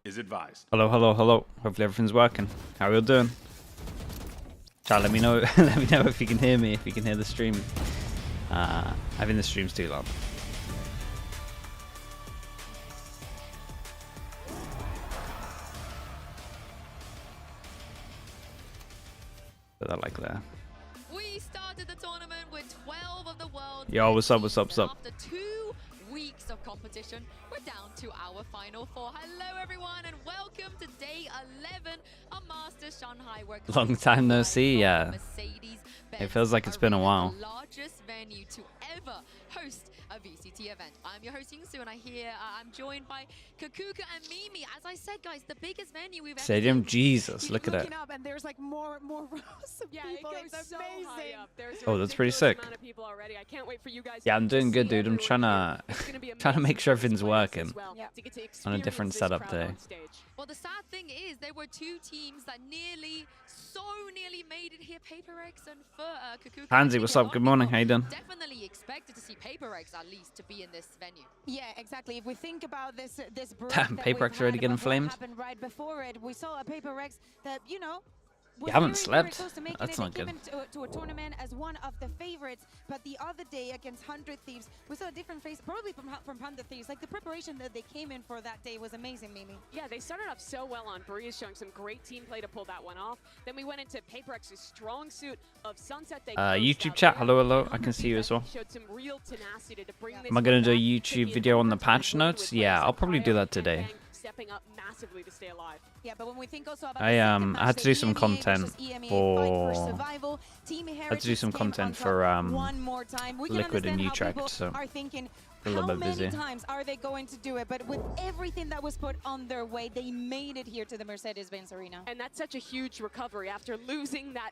is advised. Hello, hello, hello. Hopefully everything's working. How are you all doing? Chat, let me know. Let me know if you can hear me. If you can hear the stream. I think the stream's too loud. Put that like there. We started the tournament with 12 of the world's Yo, what's up? What's up? What's up? After 2 weeks of competition, we're down to our final 4. Hello, everyone, and welcome to day 11 of Masters Shanghai. Long time no see. Yeah, it feels like it's been a while. The largest venue to ever host a VCT event. I'm your host Yingsu, and I'm joined by Kakuka and Mimi. As I said, guys, the biggest venue we've ever Stadium, seen. Jesus, look at it. Up and there's like more rows of people. It goes It's so amazing. high up. There's a Oh, that's pretty ridiculous sick. amount of people already. I can't wait for you guys Yeah, I'm doing to good, see dude. I'm everyone trying here. to It's gonna be trying to make sure amazing everything's for us working as well, Yeah. to get to on a different experience this setup crowd day. on stage. Well, the sad thing is there were 2 teams that so nearly made it here. Paper X and Kakuka. Pansy, what's up? Good morning. How you doing? Definitely expected to see Paper X at least to be in this venue. Yeah, exactly. If we think about this break Damn, that Paper we've X already had, getting but what flamed? happened right before it, we saw a Paper X that, you know, was You haven't very, slept? very close to making That's it. not They good. came to a tournament as one of the favorites, but the other day against 100 Thieves, we saw a different face, probably from 100 Thieves. Like the preparation that they came in for that day was amazing, Mimi. Yeah, they started off so well on Breeze, showing some great team play to pull that one off. Then we went into Paper X's strong suit of Sunset. They closed YouTube out chat, there. hello, hello. I 100 can see you as well. Showed some real tenacity to bring this Am I gonna one do a back to YouTube be video on the number patch 2 notes? with Yeah, players I'll like probably do Kyle that today. and Bang stepping up massively to stay alive. Yeah, but when we think also about I the had second to match, do the some EMEA content versus EMEA fight for for survival, Team had to do Heritage some came content on for top one more time. We can Liquid and understand how Utrecht, people so are thinking, a little how bit many busy. times are they going to do it? But with everything that was put on their way, they made it here to the Mercedes-Benz Arena. And that's such a huge recovery after losing that,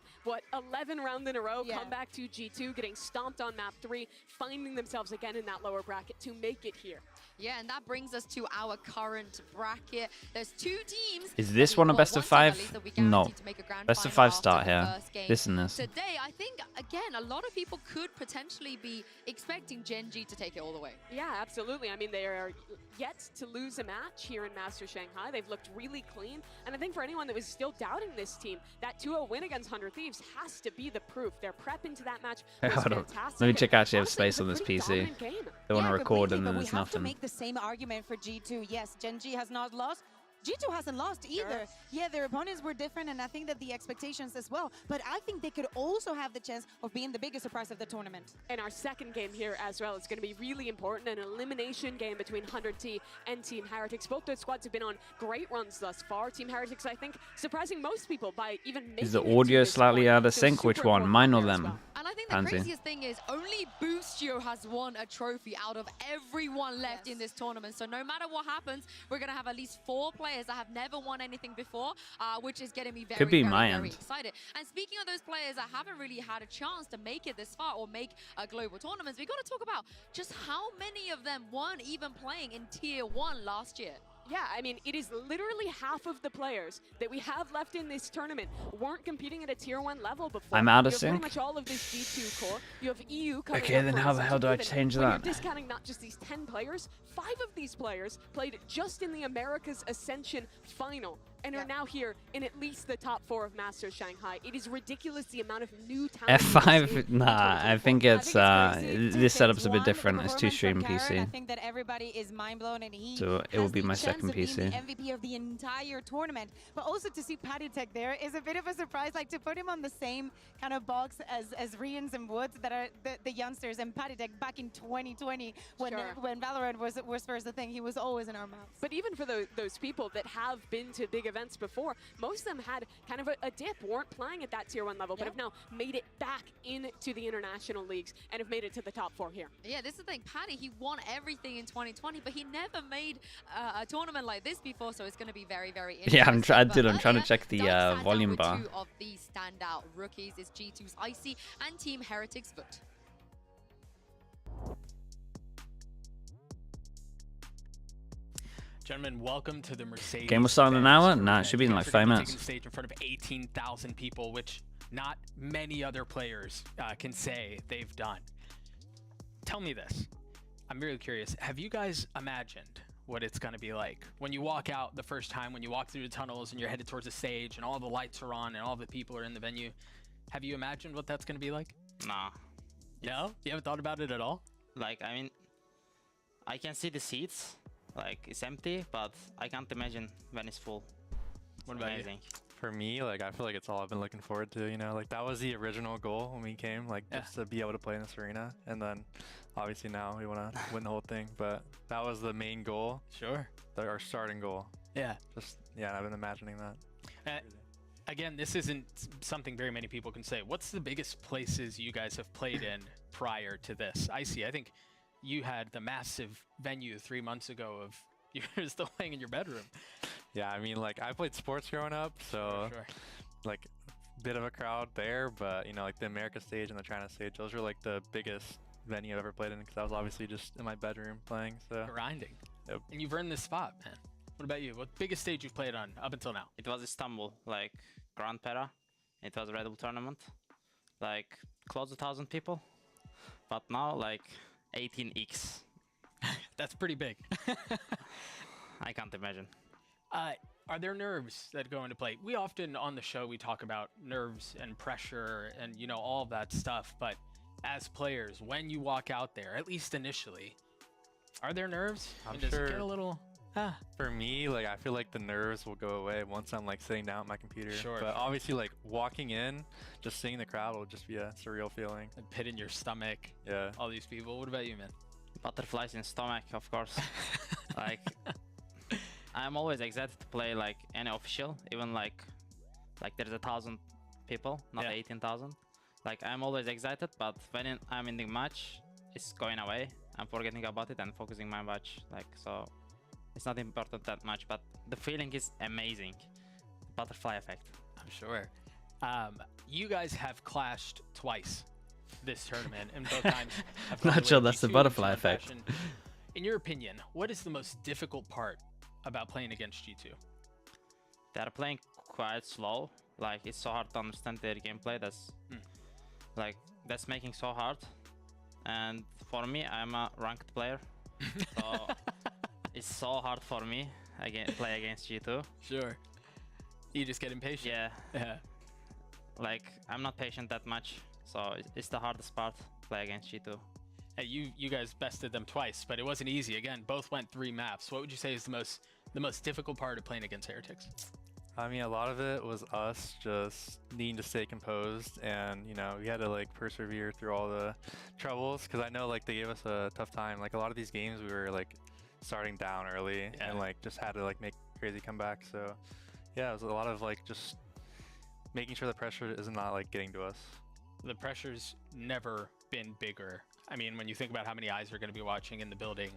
11 round in a row, Yeah. come back to G2, getting stomped on map 3, finding themselves again in that lower bracket to make it here. Yeah, and that brings us to our current bracket. There's 2 teams. Is this that one a we've got. best of One team, at 5? least, that we No. guaranteed to make a grand Best of final 5 start after the here. first game. This and this. Today, I think, again, a lot of people could potentially be expecting GenG to take it all the way. Yeah, absolutely. I mean, they are yet to lose a match here in Master Shanghai. They've looked really clean. And I think for anyone that was still doubting this team, that 2-0 win against 100 Thieves has to be the proof. Their prep into that match was Hold on. fantastic. Let me check actually have Honestly, it was space on a this pretty PC. dominant game. They want to Yeah, record completely, and then but there's we have to nothing. make the same argument for G2. Yes, GenG has not lost. G2 hasn't lost either. Sure. Yeah, their opponents were different, and I think that the expectations as well. But I think they could also have the chance of being the biggest surprise of the tournament. And our second game here as well is going to be really important, an elimination game between 100T and Team Heretics. Both those squads have been on great runs thus far. Team Heretics, I think, surprising most people by even making Is the it to audio this slightly point. out of So sync? Which super one? important Mine or there as them? well. And I think the Pansy. craziest thing is only Boostio has won a trophy out of everyone left Yes. in this tournament. So no matter what happens, we're going to have at least 4 players that have never won anything before, which is getting me very, Could be very, my very end. excited. And speaking of those players that haven't really had a chance to make it this far or make global tournaments, we got to talk about just how many of them weren't even playing in Tier 1 last year. Yeah, I mean, it is literally half of the players that we have left in this tournament weren't competing at a Tier 1 level before. I'm out of You have sync. pretty much all of this G2 core. You have EU coming Okay, up then for how the hell do I SG2, change when you're that? discounting not just these 10 players, 5 of these players played just in the Americas Ascension final and are now here in at least the top 4 of Masters Shanghai. It is ridiculous the amount of new talent. F5? Nah, I think it's crazy. this setup's a bit One, the different. It's performance from 2-stream Karen, I PC. think that everybody is mind blown, and he So it will has be the my chance second of being PC. the MVP of the entire tournament. But also to see Patty Tech there is a bit of a surprise. Like to put him on the same kind of box as Rians and Woods that are the youngsters, and Patty Tech back in 2020 when Sure. when Valorant was first a thing, he was always in our mouths. But even for those people that have been to big events before, most of them had kind of a dip, weren't playing at that Tier 1 level, but Yeah. have now made it back into the international leagues and have made it to the top 4 here. Yeah, this is the thing. Patty, he won everything in 2020, but he never made a tournament like this before, so it's going to be very, very interesting. Yeah, I'm trying But to earlier, check the Doug sat down volume with bar. 2 of these standout rookies. It's G2's Icy and Team Heretics Foot. Gentlemen, welcome to the Mercedes. Game will start in an hour? Nah, it should be in like 5 minutes. Taking the stage in front of 18,000 people, which not many other players can say they've done. Tell me this. I'm really curious. Have you guys imagined what it's going to be like. When you walk out the first time, when you walk through the tunnels and you're headed towards the stage and all the lights are on and all the people are in the venue, have you imagined what that's going to be like? Nah. No? You haven't thought about it at all? Like, I mean, I can see the seats, like it's empty, but I can't imagine when it's full. What about Amazing. For me, like, I feel like it's all I've been looking forward to, you know, like that was the original goal when we came, like just to be able to play in this arena. And then obviously now we want to win the whole thing, but that was the main goal, Sure. our starting goal. Yeah. Just, yeah, I've been imagining that. Again, this isn't something very many people can say. What's the biggest places you guys have played in prior to this? I think you had the massive venue 3 months ago of you're still playing in your bedroom. Yeah, I mean, like I played sports growing up, so Sure. like bit of a crowd there, but you know, like the America stage and the China stage, those were like the biggest venue I've ever played in, because I was obviously just in my bedroom playing. So Grinding. Yep. And you've earned this spot, man. What about you? What biggest stage you've played on up until now? It was Istanbul, like Grand Para. It was a Red Bull tournament, like close to 1,000 people. But now, like 18x. That's pretty big. I can't imagine. Are there nerves that go into play? We often on the show we talk about nerves and pressure and you know all of that stuff, but as players, when you walk out there, at least initially, are there nerves? I'm Does it sure- get a little for me, like I feel like the nerves will go away once I'm like sitting down at my computer. Sure, But sure. obviously, like walking in, just seeing the crowd will just be a surreal feeling. a pit in your stomach? Yeah. All these people. What about you, man? Butterflies in stomach, of course. Like, I'm always excited to play like any official, even like there's 1,000 people, not Yeah. 18,000. Like I'm always excited, but when I'm in the match, it's going away. I'm forgetting about it and focusing my match. Like so, it's not important that much, but the feeling is amazing. Butterfly effect. I'm sure. You guys have clashed twice this tournament, and both times have gone Not the sure way of that's the G2 in butterfly some effect. fashion. In your opinion, what is the most difficult part about playing against G2? They're playing quite slow. Like it's so hard to understand their gameplay. That's making so hard. And for me, I'm a ranked player, so it's so hard for me play against G2. Sure. You just get impatient. Yeah, Yeah. like I'm not patient that much, so it's the hardest part, play against G2. Hey, you guys bested them twice, but it wasn't easy. Again, both went 3 maps. What would you say is the most difficult part of playing against Heretics? I mean, a lot of it was us just needing to stay composed, and you know, we had to like persevere through all the troubles, because I know like they gave us a tough time. Like a lot of these games, we were like starting down early and like just had to like make crazy comebacks. So yeah, it was a lot of like just making sure the pressure is not like getting to us. The pressure's never been bigger. I mean, when you think about how many eyes are going to be watching in the building,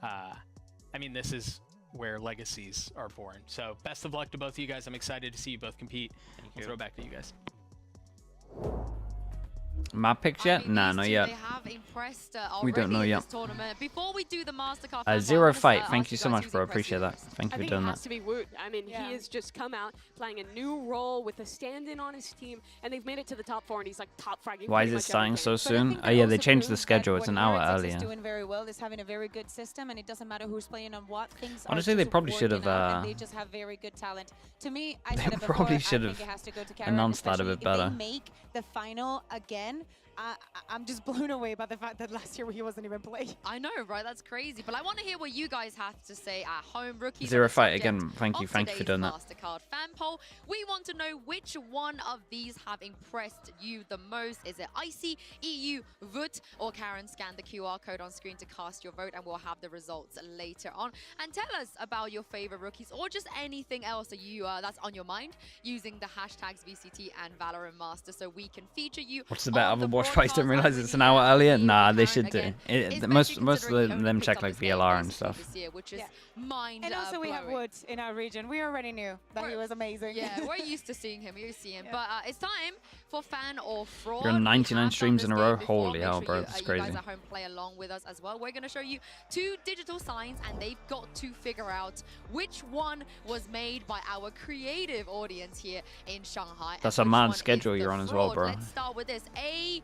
I mean, this is where legacies are born. So best of luck to both of you guys. I'm excited to see you both compete. We'll throw it back to you guys. Map picks yet? Nah, not yet. They have impressed We don't already know in yet. this tournament. Before we do the Mastercard, Zero Fight, thank you so much, bro. Appreciate that. Thank I you for think doing it that. has to be Woot. I mean, Yeah. he has just come out playing a new role with a stand-in on his team, and they've made it to the top 4, and he's like top fragging. Why is pretty it much starting everything. so But I soon? think Oh that yeah, they also changed the proves schedule. that It's an what hour Heretics earlier. is doing very well, is having a very good system, and it doesn't matter who's playing on what. Things are Honestly, they just probably should working have, out, and they just have very good talent. To me, I They said it before, probably I should think have it has to go to Karen, announced that a especially bit better. If they make the final again, I'm just blown away by the fact that last year he wasn't even playing. I know, right? That's crazy. But I want to hear what you guys have to say at home, rookies. Zero on the Fight subject again. Thank you of for doing that. today's Mastercard fan poll. We want to know which one of these have impressed you the most. Is it Icy, EU, Vut, or Karen? Scan the QR code on screen to cast your vote, and we'll have the results later on. And tell us about your favorite rookies, or just anything else that you that's on your mind, using the hashtags VCT and Valorant Master, so we can feature you. What's the bet? on Other the watch twice don't broadcast. realize I it's an really hour earlier. see Nah, Karen they should do. again, Most especially of considering he only them picked check up like this game VLR and basically stuff. this year, which is Yeah. mind And also we have blowing. Woods in our region. We already knew that he was amazing. Yeah, we're used to seeing him. You see him. Yeah. But it's time for fan or fraud. You're on We 99 have done streams this in a game row? before. Holy Make hell, sure bro, you, that's you crazy. guys at home play along with us as well. We're going to show you 2 digital signs, and they've got to figure out which one was made by our creative audience here in Shanghai. and That's a which mad one is schedule the you're on as well, fraud. bro. Let's start with this. A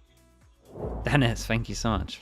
Dennis, thank you so much.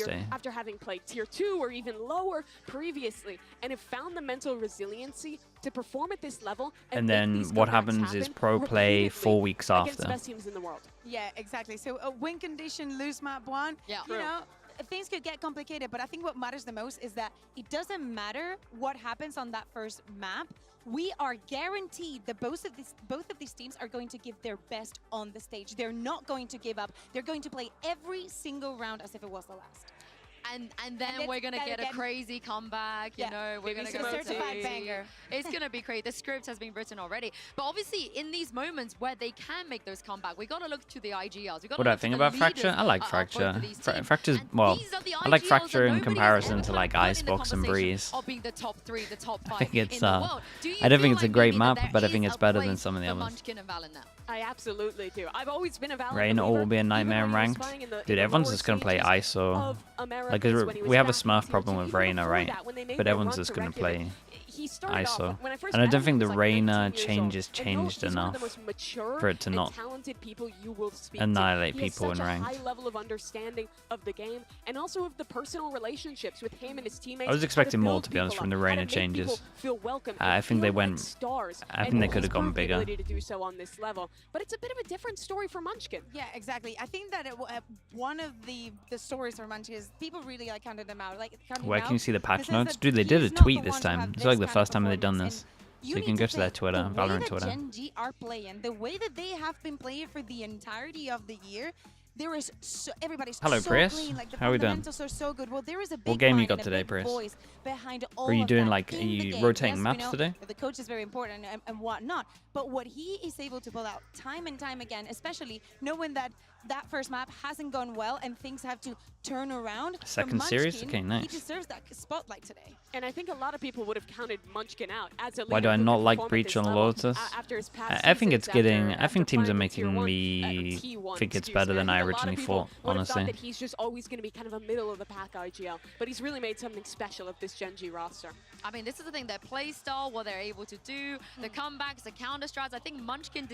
year stay. after having played tier 2 or even lower previously, and have found the mental resiliency to perform at this level. And make then these what comebacks happens is happen pro play 4 weeks against after. the best teams in the world. Yeah, exactly. So a win condition, lose map 1. Yeah. You know, things could get complicated, but I think what matters the most is that it doesn't matter what happens on that first map. We are guaranteed that both of these teams are going to give their best on the stage. They're not going to give up. They're going to play every single round as if it was the last. And then we're gonna get a crazy comeback, you know, we're gonna go certified banger. It's gonna be crazy. The script has been written already. But obviously in these moments where they can make those comebacks, we gotta look to the IGLs. What do I think about Fracture? I like Fracture. Fracture's, well, I like Fracture in comparison to like Icebox and Breeze. The top 3, the top 5 I think it's, in the world. I don't think it's a great map, but I think it's better than some of the others. Munchkin and Valen now. I absolutely do. I've always been a Valen Reign all will be a nightmare in ranked. Dude, everyone's just gonna play ISO. Like, we have a Smurf problem with Reina, right? But everyone's just gonna play ISO. And I don't think the Reina change is changed enough for it to not annihilate people in ranked. High level of understanding of the game and also of the personal relationships with him and his teammates. I was expecting more, to be honest, from the Reina changes. I think they went. I think they could have gone bigger. To do so on this level, but it's a bit of a different story for Munchkin. Yeah, exactly. I think that one of the stories for Munchkin is people really like counted them out. Like, where can you see the patch notes? Dude, they did a tweet this time. It's like the first time they've done this. So you can go to their Twitter, Valorant Twitter. The way that GenG are playing, the way that they have been playing for the entirety of the year, there is everybody's Hello, so Prius. clean. Like, the How are we doing? fundamentals are so good. Well, there is a big What game you mind got and a today, big Prius? voice behind all Are you of doing that like, in are the you game. rotating Yes, maps we know today? the coach is very important and whatnot. But what he is able to pull out time and time again, especially knowing that that first map hasn't gone well and things have to turn around. Second series? Okay, nice. He deserves that spotlight today. And I think a lot of people would have counted Munchkin out as a leader. Why do I who not could like perform at Breach this on level, Lotus? after his past I think seasons, it's getting. I after think teams are finding tier making one, me T1, think it's excuse better me. than I think a lot of originally people thought, would have thought honestly. that he's just always going to be kind of a middle of the pack IGL, but he's really made something special of this GenG roster. I mean, this is the thing, their play style, what they're able to do, the comebacks, the counter strats. I think Munchkin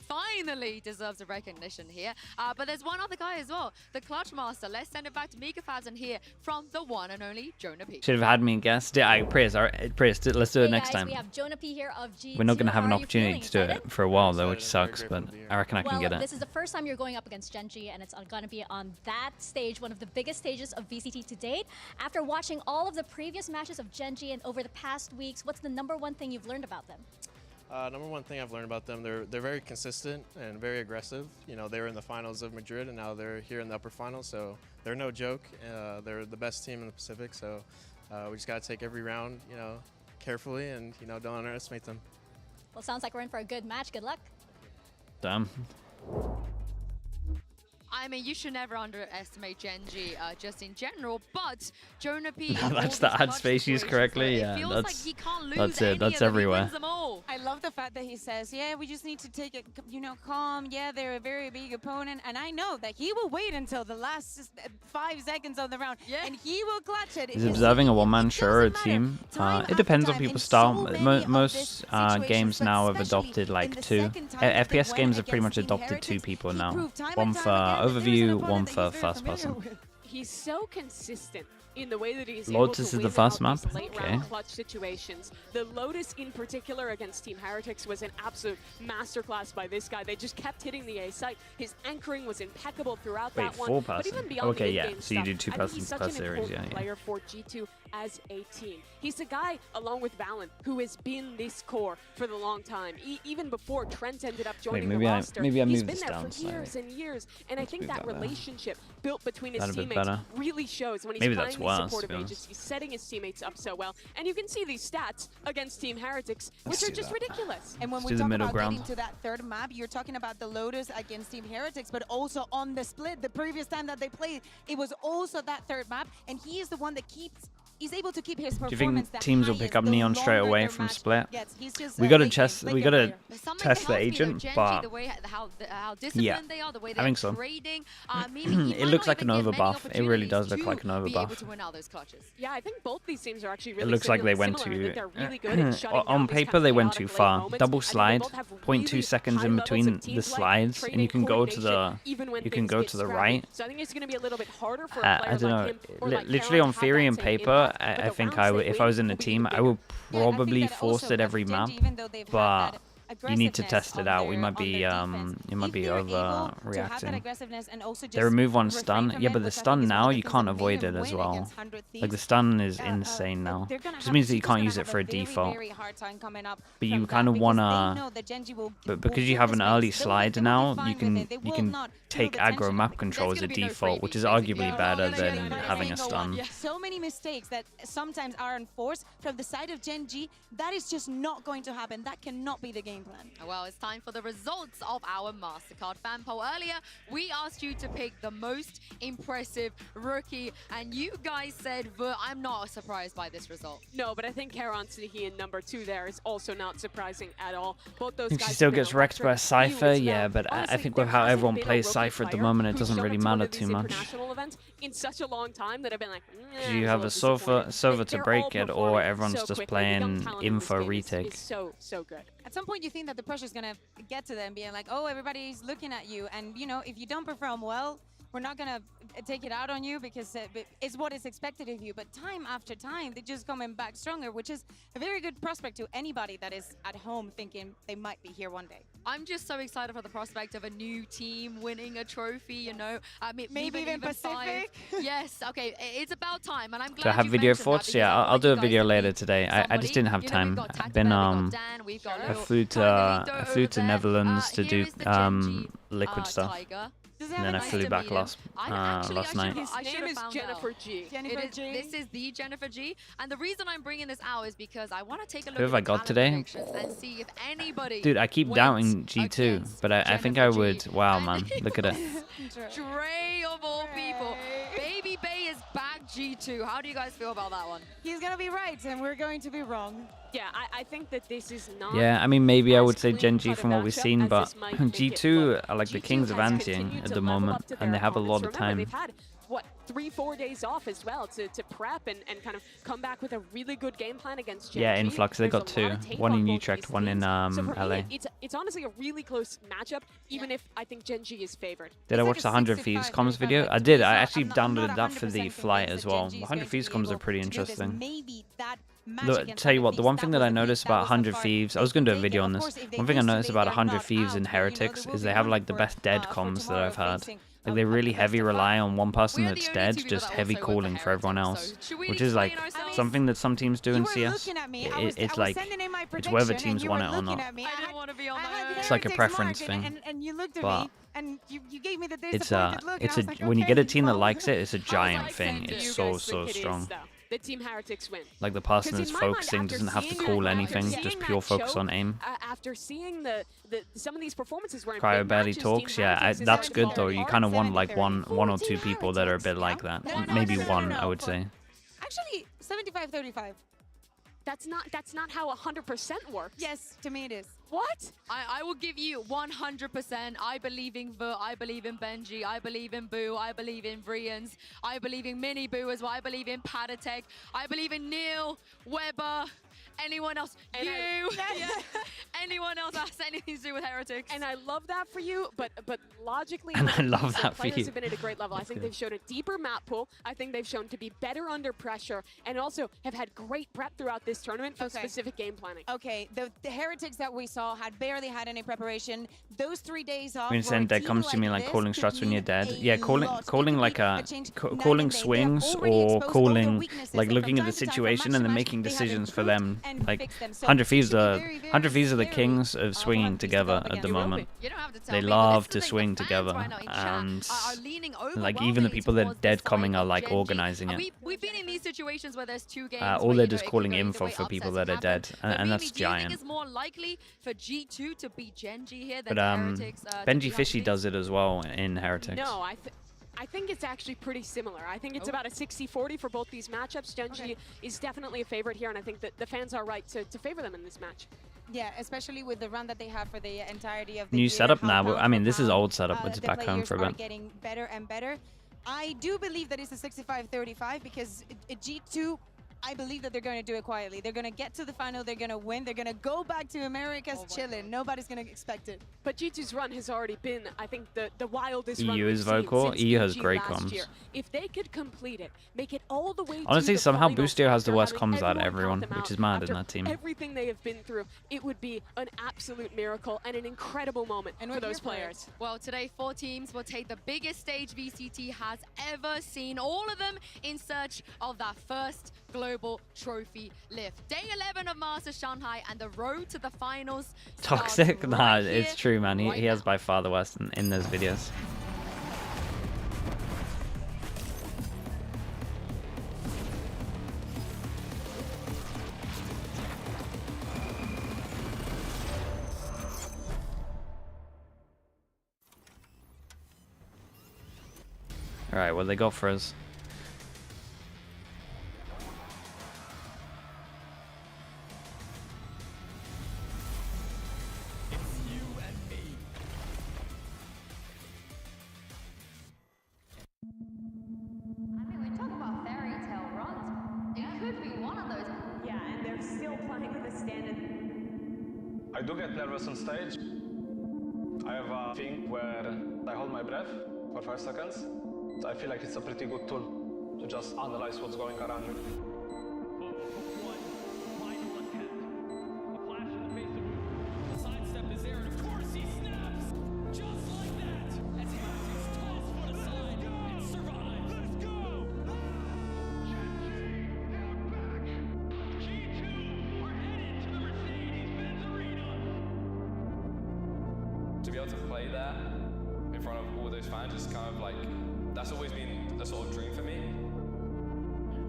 finally deserves a recognition here. But there's one other guy as well, the Clutch Master. Let's send it back to Mika Fazan here from the one and only Jonah P. Should have had me guess. Prius, let's do it next time. We have Jonah P here of G2. We're not going to have an How are you opportunity feeling? to do Excited? it for a while though, which sucks, but I reckon I can Well, get it. this is the first time you're going up against GenG, and it's going to be on that stage, one of the biggest stages of VCT to date. After watching all of the previous matches of GenG and over the past weeks, what's the #1 thing you've learned about them? Number one thing I've learned about them, they're very consistent and very aggressive. You know, they were in the finals of Madrid, and now they're here in the upper finals, so they're no joke. They're the best team in the Pacific, so we just got to take every round, you know, carefully and, you know, don't underestimate them. Well, sounds like we're in for a good match. Good luck. Damn. I mean, you should never underestimate GenG just in general, but Jonah P. That's the ad space used correctly. It Yeah, feels like he can't lose that's any it. That's of them. He everywhere. wins them all. I love the fact that he says, yeah, we just need to take it, you know, calm. Yeah, they're a very big opponent. And I know that he will wait until the last 5 seconds of the round. Yeah. And he will clutch it. He's observing a one-man show or a team. It depends on people's style. Most games now have adopted like 2. FPS games have pretty much adopted 2 people now. One for overview, one for first person. He's so consistent in the way that he's Lotus able to is the win first out these map? late Okay. round clutch situations. The Lotus in particular against Team Heretics was an absolute masterclass by this guy. They just kept hitting the A site. His anchoring was impeccable throughout Wait, that one. 4 But even person. beyond Okay, the yeah. in-game So you do stuff, 2 I think persons he's such per an series. important Yeah, yeah. player for G2 as a team. He's the guy, along with Valen, who has been this core for the long time. Even before Trent ended up joining maybe the I- roster, maybe I he's moved been this there down for years slightly. and years. And I think move that that there. relationship built between his That a bit teammates better. really shows when he's Maybe playing that's these worse, to supportive be honest. agents. He's setting his teammates up so well. And you can see these stats against Team Heretics, Let's which are do just that. ridiculous. And when Let's we do the talk middle about ground. getting to that third map, you're talking about the Lotus against Team Heretics, but also on the split, the previous time that they played, it was also that third map, and he is the one that he's able to keep his performance. Do you think the teams will highest pick up the Neon straight longer away their from match split? gets. He's just, We gotta late test. game, We late gotta game player. But something test the tells me, though, agent, GenG, but the way how disciplined they are, the way I they're think so. trading, meaning he It might looks not like even an get many overbuff. It really does opportunities look like an to be able overbuff. to win out those clutches. Yeah, I think both these teams are actually really looks like they went similar. I think too- they're really good at shutting on down these paper kind they of went chaotic too late far. moments. Double I think they slide, both have 0.2 really seconds high in levels between of team the play, slides, and trading you can go to coordination, the even when you can things go get to the scrappy. right. So I think it's going to be a little bit harder for a I player don't like know. him or like Literally Caroline on to have theory that and same paper, impact, I but the think rounds they if I win was in a will be team, even I would Yeah, I think probably that force also it every GenG, map. even though they've had But that you need to test it out. We might be overreacting. They remove one stun. Yeah, but the stun now you can't avoid it as well. Like the stun is insane now. Just means that you can't use it for a default. But you kind of wanna. But because you have an early slide now, you can take aggro map control as a default, which is arguably better than having a stun. So many mistakes that sometimes are enforced from the side of GenG. That is just not going to happen. That cannot be the game plan. Well, it's time for the results of our MasterCard fan poll. Earlier, we asked you to pick the most impressive rookie, and you guys said, I'm not surprised by this result. No, but I think Karon Suzuki in #2 there is also not surprising at all. Both those guys she still gets wrecked by Cypher, yeah, but honestly, I think with how everyone plays Cypher at the moment, it doesn't really matter too much. In such a long time that I've been like, you have a server to break it, or everyone's just playing info retake. So good. At some point, you think that the pressure is gonna get to them, being like, oh, everybody's looking at you, and you know, if you don't perform well, we're not gonna take it out on you because it's what is expected of you. But time after time, they're just coming back stronger, which is a very good prospect to anybody that is at home thinking they might be here one day. I'm just so excited for the prospect of a new team winning a trophy, you know. I mean, maybe even Pacific. Yes, okay, it's about time, and I'm glad. Do I have video thoughts? Yeah, I'll do a video later today. I just didn't have time. I've been I flew to Netherlands to do liquid stuff. And then I flew back last night. His name is Jennifer G. This is the Jennifer G. And the reason I'm bringing this out is because I want to take a look Who have I got today? and see if anybody. Dude, I keep doubting G2, but I think I would. Wow, man, look at it. Dre of all people. Baby Bay is back G2. How do you guys feel about that one? He's going to be right, and we're going to be wrong. Yeah, I think that this is not... Yeah, I mean, maybe I would say GenG from what we've seen, but G2 are like the kings of anti-ing at the moment, and they have a lot of time. They've had, what, 3-4 days off as well to prep and kind of come back with a really good game plan against GenG. Yeah, Influx, they got two. One in Utrecht, one in LA. It's honestly a really close matchup, even if I think GenG is favored. Did I watch the 100 Thieves comms video? I did. I actually downloaded that for the flight as well. 100 Thieves comms are pretty interesting. Look, tell you what, the one thing that I noticed about 100 Thieves, I was going to do a video on this. One thing I noticed about 100 Thieves and Heretics is they have like the best dead comms that I've heard. Like they really heavy rely on one person that's dead, just heavy calling for everyone else, which is like something that some teams do in CS. It's like, it's whether teams want it or not. It's like a preference thing. But when you get a team that likes it, it's a giant thing. It's so strong. The Team Heretics win. Like the person that's focusing doesn't have to call anything, just pure focus on aim. After seeing some of these performances where Cryo barely talks, yeah, that's good though. You kind of want like one or two people that are a bit like that. Maybe one, I would say. Actually, 75-35. That's not how 100% works. Yes, to me it is. What? I will give you 100%. I believe in Ver, I believe in Benji, I believe in Boo, I believe in Vrians, I believe in Mini Boo as well, I believe in Padatek, I believe in Neil, Weber, anyone else, anyone else has anything to do with Heretics. And I love that for you, but logically, and I love that for you. Players have been at a great level. I think they've shown a deeper map pool. I think they've shown to be better under pressure, and also have had great prep throughout this tournament for specific game planning. Okay, the Heretics that we saw had barely had any preparation. Those 3 days off. When that comes to me like calling struts when you're dead. Yeah, calling like calling swings or calling like looking at the situation and then making decisions for them. Like 100 Thieves are the kings of swinging together at the moment. They love to swing together, and like even the people that are dead coming are like organizing it. We've been in these situations where there's two games. All they're just calling info for people that are dead, and that's giant. It's more likely for G2 to beat GenG here than Heretics. Benji Fishy does it as well in Heretics. No, I think it's actually pretty similar. I think it's about a 60-40 for both these matchups. GenG is definitely a favorite here, and I think that the fans are right to favor them in this match. Yeah, especially with the run that they have for the entirety of the new year, setup now. I mean, this is old setup. It's back home for a bit. Getting better and better. I do believe that it's a 65-35 because G2 I believe that they're going to do it quietly. They're going to get to the final. They're going to win. They're going to go back to America's chilling. Nobody's going to expect it. But G2's run has already been, I think, the wildest run EU we've is seen vocal. since EU has GenG great last comms. year. If they could complete it, make it all the way Honestly, to the somehow finals Boostio has the after worst having comms out of everyone, count them which out, is mad in after that team. Everything they have been through, it would be an absolute miracle and an incredible moment for those players. Well, today 4 teams will take the biggest stage VCT has ever seen. All of them in search of that first global trophy lift. Day 11 of Masters Shanghai and the road to the finals. Toxic? Nah, right it's here, true, man. He right has now. by far the worst in those videos. Alright, well, they go for us. I do get nervous on stage. I have a thing where I hold my breath for 5 seconds. I feel like it's a pretty good tool to just analyze what's going around you. To be able to play there in front of all those fans is kind of like, that's always been the sort of dream for me.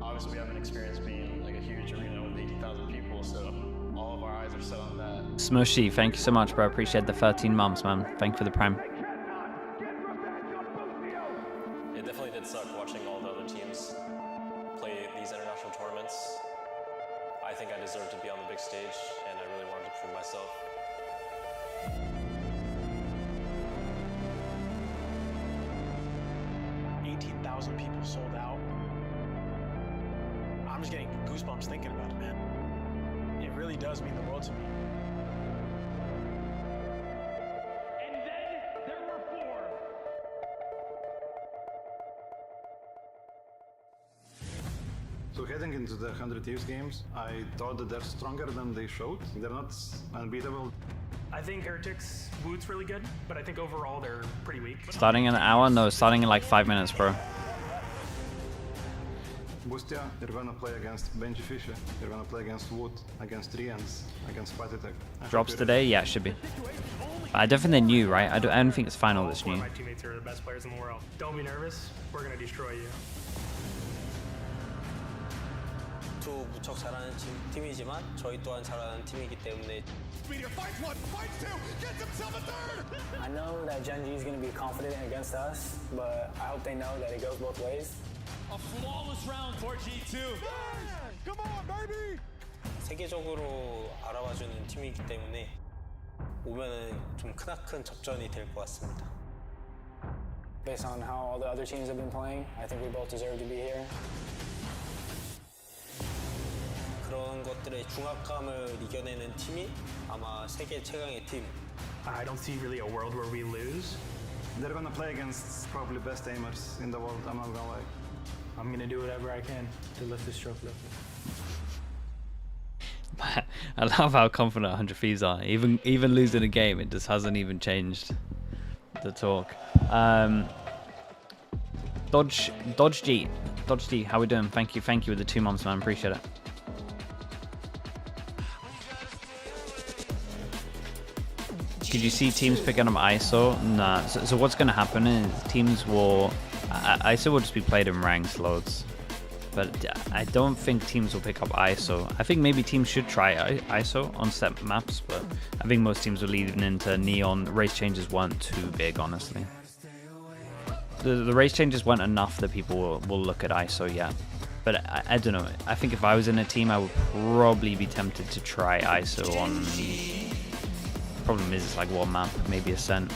Obviously we haven't experienced being like a huge arena with 80,000 people, so all of our eyes are set on that. Smushy, thank you so much, bro. Appreciate the 13 months, man. Thank you for the prime. It definitely did suck watching all the other teams play these international tournaments. I think I deserved to be on the big stage, and I really wanted to prove myself. 18,000 people sold out. I'm just getting goosebumps thinking about it, man. It really does mean the world to me. And then there were 4. So heading into the 100 Thieves games, I thought that they're stronger than they showed. They're not unbeatable. I think Heretics Woot's really good, but I think overall they're pretty weak. Starting in an hour? No, starting in like 5 minutes, bro. Boostia, they're gonna play against Benji Fisher. They're gonna play against Woot, against Rians, against Patitech. Drops today? Yeah, it should be. I don't think they're new, right? I don't think it's final that's new. My teammates are the best players in the world. Don't be nervous. We're gonna destroy you. 두 무척 잘하는 팀이지만 저희 또한 잘하는 팀이기 때문에. I know that GenG is going to be confident against us, but I hope they know that it goes both ways. A flawless round for G2. Come on, baby! 세계적으로 알아봐주는 팀이기 때문에 오면은 좀 크나큰 접전이 될 것 같습니다. Based on how all the other teams have been playing, I think we both deserve to be here. 그런 것들의 중압감을 이겨내는 팀이 아마 세계 최강의 팀. I don't see really a world where we lose. They're gonna play against probably best aimers in the world, I'm not gonna lie. I'm gonna do whatever I can to lift this trophy up. I love how confident 100 Thieves are. Even losing a game, it just hasn't even changed the talk. Dodge G, how we doing? Thank you with the 2 months, man. Appreciate it. Did you see teams picking up ISO? Nah. So what's going to happen is teams will... ISO will just be played in ranks loads. But I don't think teams will pick up ISO. I think maybe teams should try ISO on set maps, but I think most teams are leading into Neon. The race changes weren't too big, honestly. The race changes weren't enough that people will look at ISO yet. But I don't know. I think if I was in a team, I would probably be tempted to try ISO on... Problem is, it's like one map, maybe Ascent.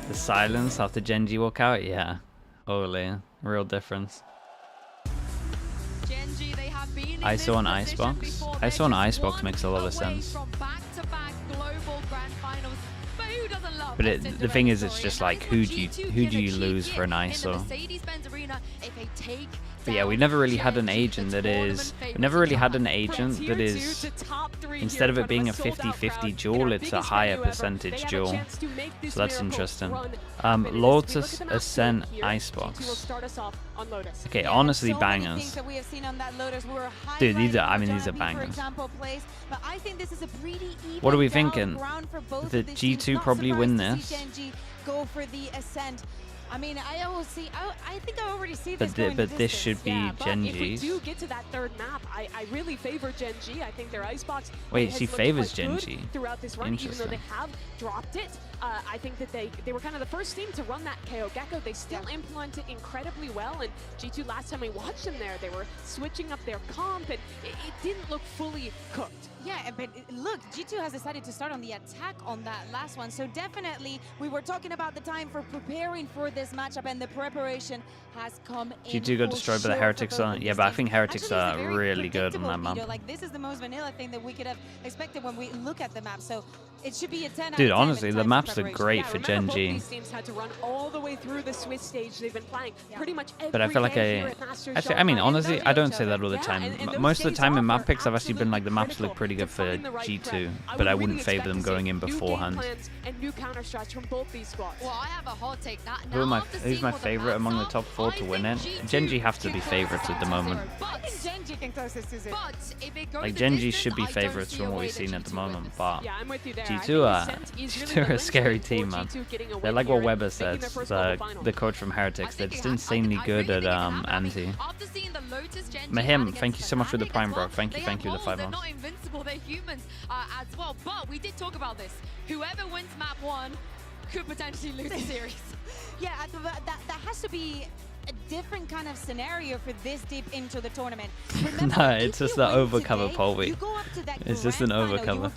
The silence after GenG walk out, yeah. Holy, real difference. GenG, they have been in ISO on this Icebox. position before. ISO on Icebox makes a lot of sense. From back-to-back global grand finals. But who doesn't love But a the thing is, Cinderella it's just story? like And who that is do what you G2 can lose achieve for an here in the ISO? Mercedes-Benz Arena if they take But yeah, we never really had an agent that is. We never really had an agent that is. Instead of it being a 50-50 duel, it's a higher percentage duel. So that's interesting. Lotus Ascent Icebox. Okay, honestly, bangers. Dude, these are. I mean, these are bangers. What are we thinking? That G2 probably win this. Go for the Ascent. I mean, I think I already see this but this should be GenG's. If we do get to that third map, I really favor GenG. I think their Icebox Wait, she favors GenG. Throughout this run, even though they have dropped it. I think that they were kind of the first team to run that KO Gecko. They still implemented it incredibly well, and G2, last time we watched them there, they were switching up their comp, and it didn't look fully cooked. Yeah, but look, G2 has decided to start on the attack on that last one, so definitely we were talking about the time for preparing for this matchup, and the preparation has come in. G2 got destroyed by the Heretics on. Yeah, but I think Heretics are really good on that map. Like, this is the most vanilla thing that we could have expected when we look at the map, so it should be a 10 Dude, honestly, the maps are great for GenG. These teams had to run all the way through the Swiss stage. They've been playing pretty much every But I feel like I mean, honestly, I don't say that all the time. Most of the time in map picks, I've actually been like, the maps look pretty good for G2, but I wouldn't favor them going in beforehand. And new counter strats from both these squads. Well, I have a hot take. Who's my favorite among the top 4 to win it? GenG have to be favorites at the moment. Like, GenG should be favorites from what we've seen at the moment, but G2 are a scary team, man. They're like what Weber said, the coach from Heretics. They're just insanely good at anti. Mahim, thank you so much for the Prime, bro. Thank you for the 5 months. They're not invincible, they're humans as well. But we did talk about this. Whoever wins map 1 could potentially lose the series. Yeah, that has to be a different kind of scenario for this deep into the tournament. Remember, No, it's just the overcover, Polby. It's just an overcover.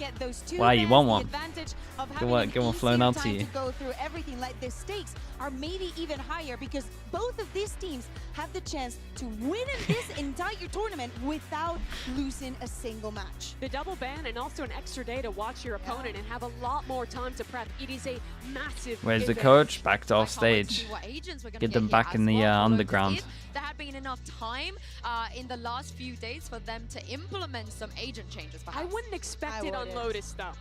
Why, you want one? Get one flown out to you. Go through everything. Like, the stakes are maybe even higher because both of these teams have the chance to win in this entire tournament without losing a single match. The double ban and also an extra day to watch your opponent and have a lot more time to prep. It is a massive Where's the event. coach? Back to off stage. Get them back in the underground. There had been enough time in the last few days for them to implement some agent changes, perhaps. I wouldn't expect it on Lotus, though.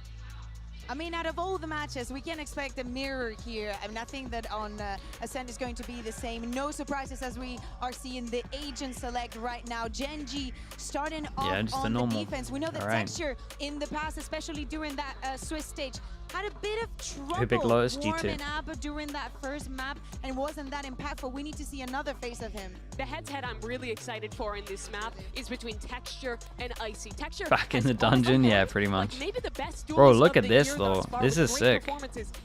I mean, out of all the matches, we can expect a mirror here. I mean, I think that on Ascent is going to be the same. No surprises as we are seeing the agent select right now. GenG starting off on the defense. We know that Texture in the past, especially during that Swiss stage, had a bit of trouble warming up during that first map and wasn't that impactful. We need to see another face of him. The head-to-head I'm really excited for in this map is between Texture and Icy. Texture back in the dungeon, yeah, pretty much. Like, maybe the best bro, look at this though. This is sick.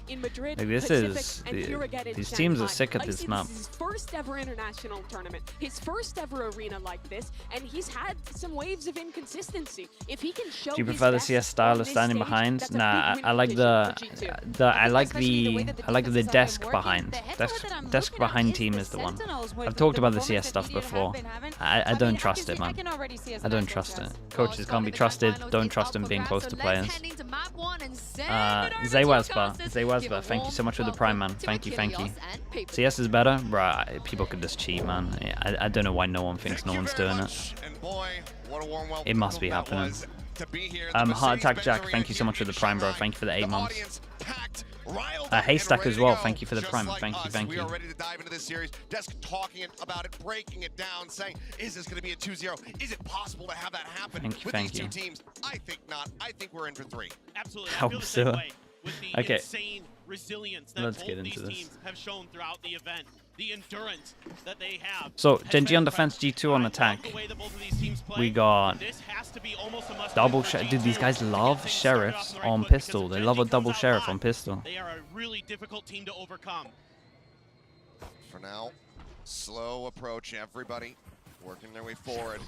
In Madrid, like, this is these teams are sick at this map. His first ever international tournament, his first ever arena like this, and he's had some waves of inconsistency. If he can show, do you prefer the CS style of standing behind? Nah, I like the desk behind. Desk behind team is the one. I've talked about the CS stuff before. I don't trust it, man. I don't trust it. Coaches can't be trusted. Don't trust them being close to players. Zawazba, thank you so much for the Prime, man. Thank you. CS is better? Right, people could just cheat, man. I don't know why no one thinks no one's doing it. It must be happening. Heart Attack Jack, thank you so much for the Prime, bro. Thank you for the 8 months. Haystack as well, thank you for the Prime. Thank you. We are ready to dive into this series. Desk talking about it, breaking it down, saying, is this going to be a 2-0? Is it possible to have that happen with these two teams? I think not. I think we're in for 3. Absolutely. I feel the same way with the okay. Insane resilience that Let's both get into these this. teams have shown throughout the event. The endurance that they have. So GenG on defense, G2 on attack. We got double sheriff. Dude, these guys love sheriffs on pistol. They love a double sheriff on pistol. They are a really difficult team to overcome. For now, slow approach, everybody working their way forward.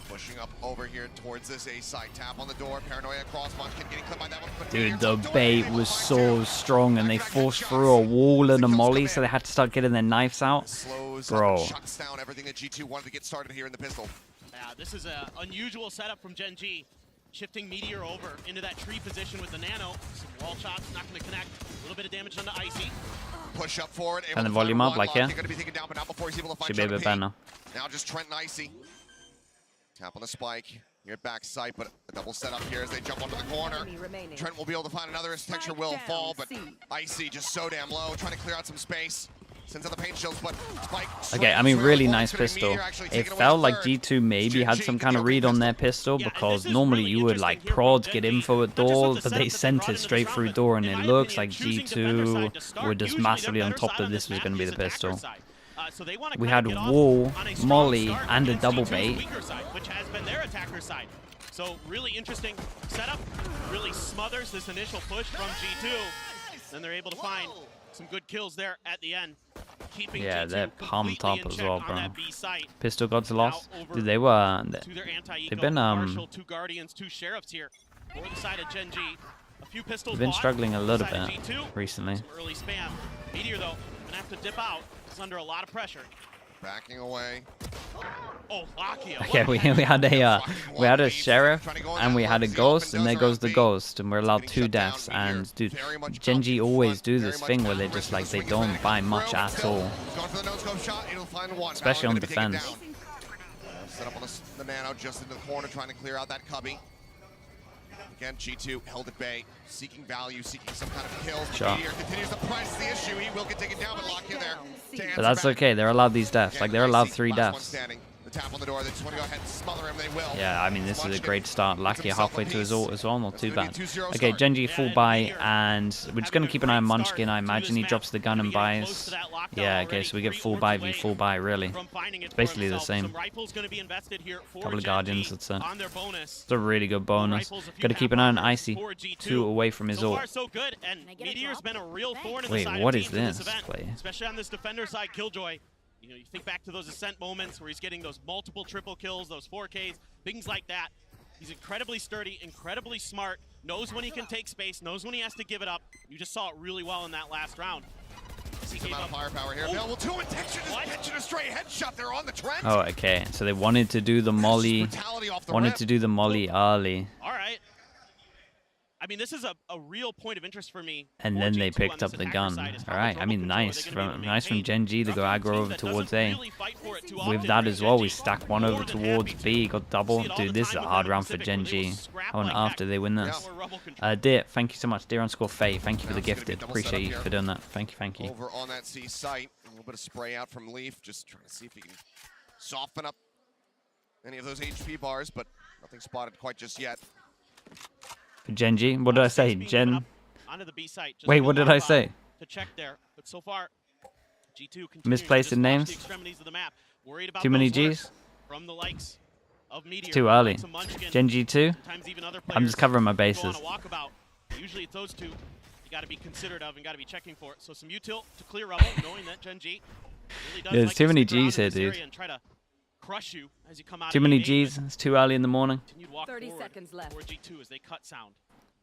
Pushing up over here towards this A side. Tap on the door. Paranoia cross Munchkin getting clipped by that one. Dude, the bait was so strong, and they forced through a wall and a molly, so they had to start getting their knives out. Bro. Shuts down everything that G2 wanted to get started here in the pistol. Yeah, this is an unusual setup from GenG. Shifting Meteor over into that tree position with the nano. Some wall shots, not going to connect. A little bit of damage on the Icy. Push up forward. Turn the volume up, like, yeah. Should be a bit better now. Now just Trent and Icy. Tap on the spike. You're at backside, but a double setup here as they jump onto the corner. Trent will be able to find another as Texture will fall, but Icy just so damn low, trying to clear out some space. Sends out the paint shields, but Spike. Okay, I mean, really nice pistol. It felt like G2 maybe had some kind of read on their pistol, because normally you would like prod, get info at door, but they sent it straight through door, and it looks like G2 were just massively on top that this was going to be the pistol. We had wall, molly, and a double bait. Which has been their attacker side. So really interesting setup. Really smothers this initial push from G2. Then they're able to find some good kills there at the end. Yeah, they're pumped up as well, bro. Pistol gods lost. Dude, they've been two guardians, two sheriffs here for the side of GenG. A few pistols. They've been struggling a little bit recently. Some early spam. Meteor though, gonna have to dip out. He's under a lot of pressure. Backing away. Oh, Lakia. Okay, we had a sheriff and we had a ghost, and there goes the ghost, and we're allowed 2 deaths. And dude, GenG always do this thing where they just like they don't buy much at all, especially on defense. Set up on the nano just into the corner, trying to clear out that cubby. Again, G2 held at bay, seeking value, seeking some kind of kills. Meteor continues to press the issue. He will get taken down, but Lakia there. But that's okay. They're allowed these deaths. Like, they're allowed 3 deaths. The tap on the door. They just want to go ahead and smother him. They will. Yeah, I mean, this is a great start. Lakia halfway to his ult as well. Not too bad. Okay, GenG full buy, and we're just going to keep an eye on Munchkin. I imagine he drops the gun and buys. Yeah, okay, so we get full buy v full buy, really. It's basically the same. Couple of Guardians, that's it. It's a really good bonus. Got to keep an eye on Icy. 2 away from his ult. Wait, what is this play? Especially on this defender side, Killjoy. You know, you think back to those Ascent moments where he's getting those multiple triple kills, those 4Ks, things like that. He's incredibly sturdy, incredibly smart, knows when he can take space, knows when he has to give it up. You just saw it really well in that last round. He gave up firepower here. Available to him. Texture just catching a straight headshot there on the Trent. Oh, okay. So they wanted to do the molly. Early. All right. I mean, this is a real point of interest for me. And then they picked up the gun. All right. I mean, nice from GenG to go aggro over towards A. With that as well, we stack one over towards B. Got double. Dude, this is a hard round for GenG. How and after they win this. Deer, thank you so much. Deer_Faye, thank you for the gifted. Appreciate you for doing that. Thank you. Over on that C site, a little bit of spray out from Leaf. Just trying to see if he can soften up any of those HP bars, but nothing spotted quite just yet. GenG, what did I say? Wait, what did I say? To check there, but so far, G2 misplacing names. Too many G's. From the likes of Meteor, Too early. GenG 2. I'm just covering my bases. Usually it's those two you got to be considerate of and got to be checking for. So some util to clear rubble, knowing that GenG really does there's too many G's here, dude. Crush you as you come out. Too many G's. It's too early in the morning. 30 seconds left. For G2 as they cut sound.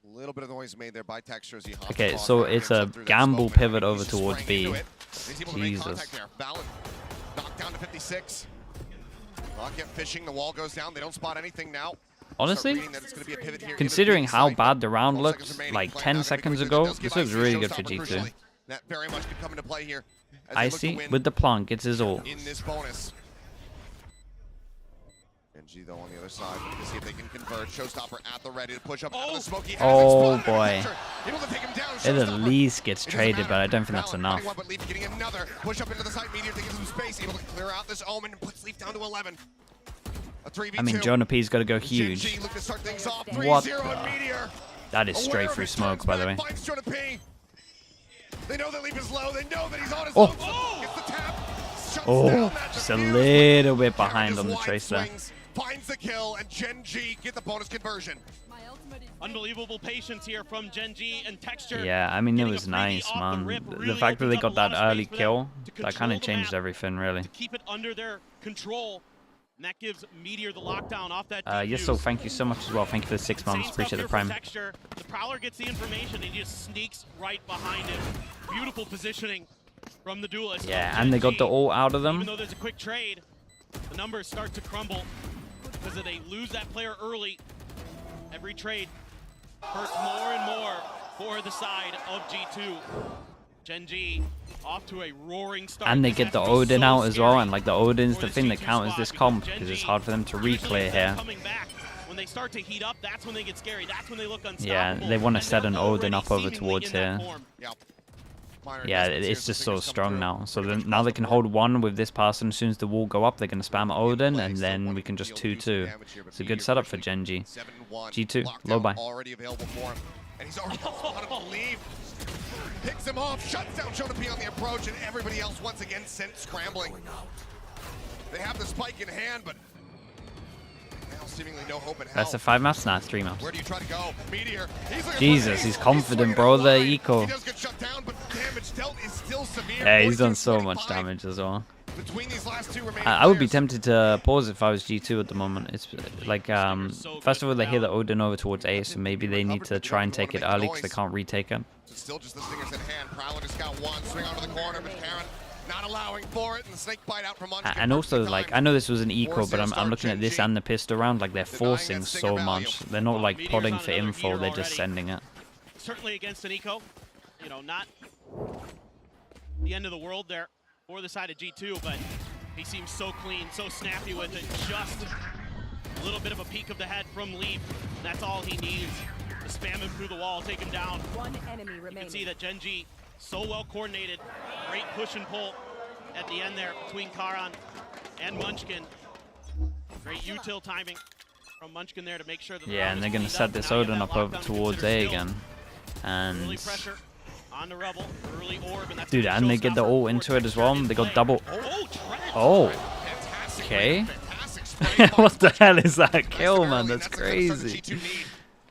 A little bit of noise made there by Texture as he hops okay, so it's a gamble pivot over towards B. Jesus. Knocked down to 56. Lakia fishing. The wall goes down. They don't spot anything now. Honestly, considering how bad the round looks, like 10 seconds ago, this looks really good for G2. That very much could come into play here. Icy with the plunk gets his ult. In this bonus. GenG though on the other side, looking to see if they can convert. Showstopper at the ready to push up out of the smoky. Oh boy. It at least gets traded, but I don't think that's enough. But Leaf getting another push up into the side. Meteor taking some space, able to clear out this Omen and puts Leaf down to 11. A 3v2. I mean, Jonah P's got to go huge. What? That is straight through smoke, by the way. They know that Leaf is low. They know that he's on his Oh, just a little bit behind on the trace there. Finds the kill, and GenG get the bonus conversion. Unbelievable patience here from GenG and Texture. Yeah, I mean, it was nice, man. The fact that they got that early kill, that kind of changed everything, really. To keep it under their control. And that gives Meteor the lockdown off that yes, so thank you so much as well. Thank you for the 6 months. Appreciate the prime. Texture. The Prowler gets the information and he just sneaks right behind him. Beautiful positioning from the duelist. Yeah, and they got the ult out of them. Even though there's a quick trade, the numbers start to crumble because they lose that player early. Every trade hurts more and more for the side of G2. GenG off to a roaring start. And they get the Odin out as well, and like the Odin's the thing that counters this comp because it's hard for them to re-clear here. When they start to heat up, that's when they get scary. That's when they look unstoppable. Yeah, they want to set an Odin up over towards here. Yeah, it's just so strong now. So then now they can hold one with this pass, and as soon as the wall go up, they're going to spam Odin, and then we can just 2-2. It's a good setup for GenG. G2, low buy. Already available for him, and he's already spotted to leave. Picks him off, shuts down Shonopi on the approach, and everybody else once again sent scrambling. They have the spike in hand, but now seemingly no hope in hell. That's a 5 maps? Nah, 3 maps. Where do you try to go? Meteor. Jesus, he's confident, bro. The eco. He does get shut down, but damage dealt is still severe. Yeah, he's done so much damage as well. Between these last two remaining I would be tempted to pause if I was G2 at the moment. It's like, first of all, they hear the Odin over towards A, so maybe they need to try and take it early because they can't retake it. Still just the stingers in hand. Prowler just got one. Swing onto the corner, but Karen not allowing for it, and the snake bite out from Munchkin. And also, like, I know this was an eco, but I'm looking at this and the pistol round, like, they're forcing so much. They're not, like, podding for info, they're just sending it. Certainly against an eco, you know, not the end of the world there for the side of G2, but he seems so clean, so snappy with it. Just a little bit of a peek of the head from Leaf. That's all he needs to spam him through the wall, take him down. One enemy remaining. You can see that GenG so well coordinated. Great push and pull at the end there between Karan and Munchkin. Great util timing from Munchkin there to make sure that yeah, and they're going to set this Odin up over towards A again. And on the Rebel, early orb, and that's dude, and they get the ult into it as well. They got double. Oh, okay. What the hell is that kill, man? That's crazy.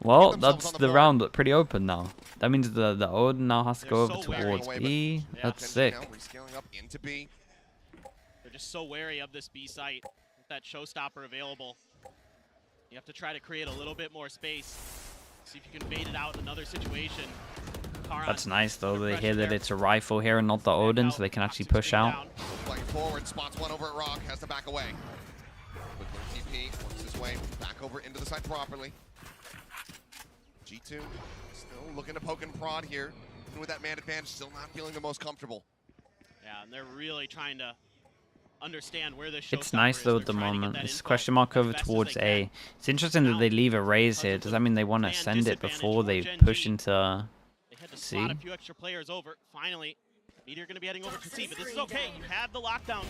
Well, that's the round pretty open now. That means the Odin now has to go over towards B. That's sick. They're just so wary of this B site with that showstopper available. You have to try to create a little bit more space. See if you can bait it out in another situation. That's nice though. They hear that it's a rifle here and not the Odin, so they can actually push out. Playing forward, spots one over at Rock, has to back away. Quick TP, works his way back over into the side properly. G2 still looking to poke and prod here. And with that man advantage, still not feeling the most comfortable. Yeah, and they're really trying to understand where this It's nice though at the moment. It's question mark over towards A. It's interesting that they leave a raise here. Does that mean they want to send it before they push into C? A few extra players over. Finally, Meteor going to be heading over to C, but this is okay. You have the lockdown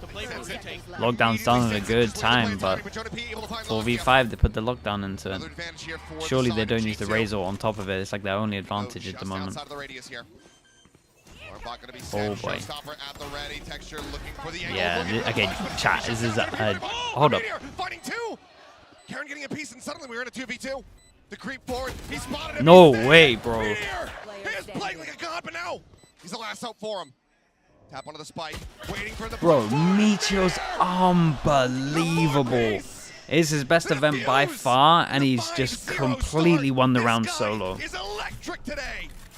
to play for retake. Lockdown's done at a good time, but 4v5 they put the lockdown into it. Surely they don't use the Razor on top of it. It's like their only advantage at the moment. Oh boy. Yeah, okay, chat, this is hold up. Karen getting a piece, and suddenly we're in a 2v2. The creep forward, he spotted him. No way, bro. He is playing like a god, but no. He's the last hope for him. Tap onto the spike, waiting for the bro. Meteor's unbelievable. It's his best event by far, and he's just completely won the round solo.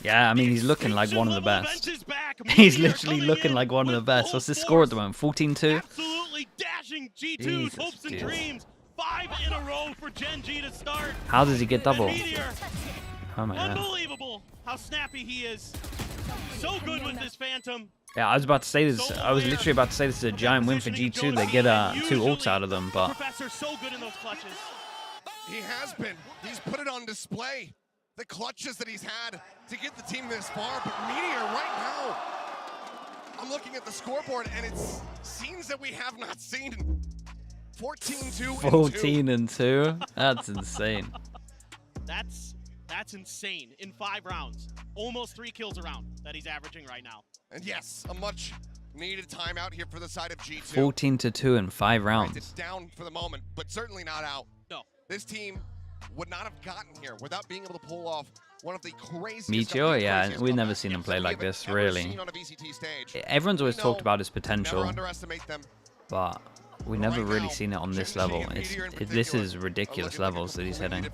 Yeah, I mean, he's looking like one of the best. He's literally looking like one of the best. What's his score at the moment? 14-2? Absolutely dashing G2's hopes and dreams. 5 in a row for GenG to start. How does he get double? Oh my god. Unbelievable how snappy he is. So good with this Phantom. Yeah, I was about to say this. I was literally about to say this is a giant win for G2. They get 2 ults out of them, but Professor's so good in those clutches. He has been. He's put it on display. The clutches that he's had to get the team this far, but Meteor right now, I'm looking at the scoreboard and it's scenes that we have not seen. 14-2 14-2. That's insane. That's insane in 5 rounds. Almost 3 kills a round that he's averaging right now. And yes, a much needed timeout here for the side of G2. 14-2 in 5 rounds. Right, it's down for the moment, but certainly not out. No. This team would not have gotten here without being able to pull off one of the craziest. Meteor, yeah, we've never seen him play like this, really. Everyone's always talked about his potential, but we never really seen it on this level. This is ridiculous levels that he's hitting.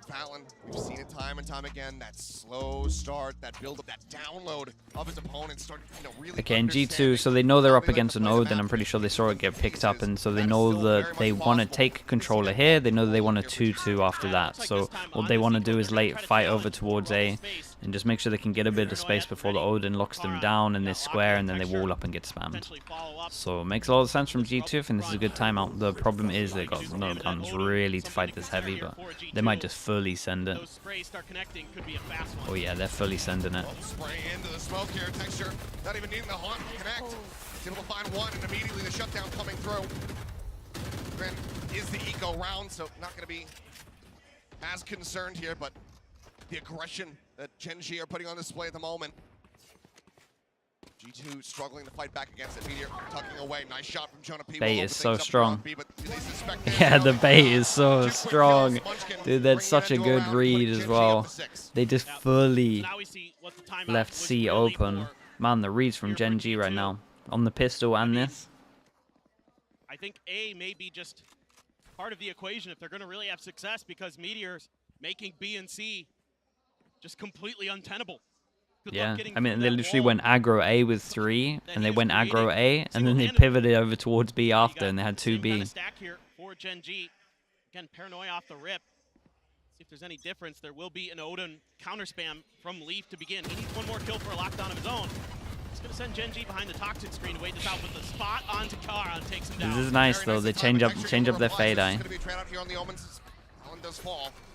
Valen, we've seen it time and time again, that slow start, that build-up, that download of his opponents start, really Okay, in G2, so they know they're up against an Odin. I'm pretty sure they saw it get picked up, and so they know that they want to take controller here. They know that they want a 2-2 after that. So what they want to do is late fight over towards A, and just make sure they can get a bit of space before the Odin locks them down in this square, and then they wall up and get spammed. So it makes a lot of sense from G2. I think this is a good timeout. The problem is they got no guns really to fight this heavy, but they might just fully send it. Oh yeah, they're fully sending it. Spray into the smoke here, Texture not even needing the haunt to connect. He's able to find one, and immediately the shutdown coming through. Grant is the eco round, so not going to be as concerned here, but the aggression that GenG are putting on display at the moment. G2 struggling to fight back against it. Meteor tucking away. Nice shot from Jonah P. Bait is so strong. Yeah, the bait is so strong. Dude, that's such a good read as well. They just fully left C open. Man, the reads from GenG right now. On the pistol and this. I think A may be just part of the equation if they're going to really have success, because Meteor's making B and C just completely untenable. Yeah, I mean, they literally went aggro A with 3, and they went aggro A, and then they pivoted over towards B after, and they had 2B. Stack here for GenG. Again, Paranoia off the rip. See if there's any difference. There will be an Odin counter spam from Leaf to begin. He needs one more kill for a lockdown of his own. He's going to send GenG behind the toxic screen to wait this out with the spot onto Kara and takes him down. This is nice though. They change up their fade eye.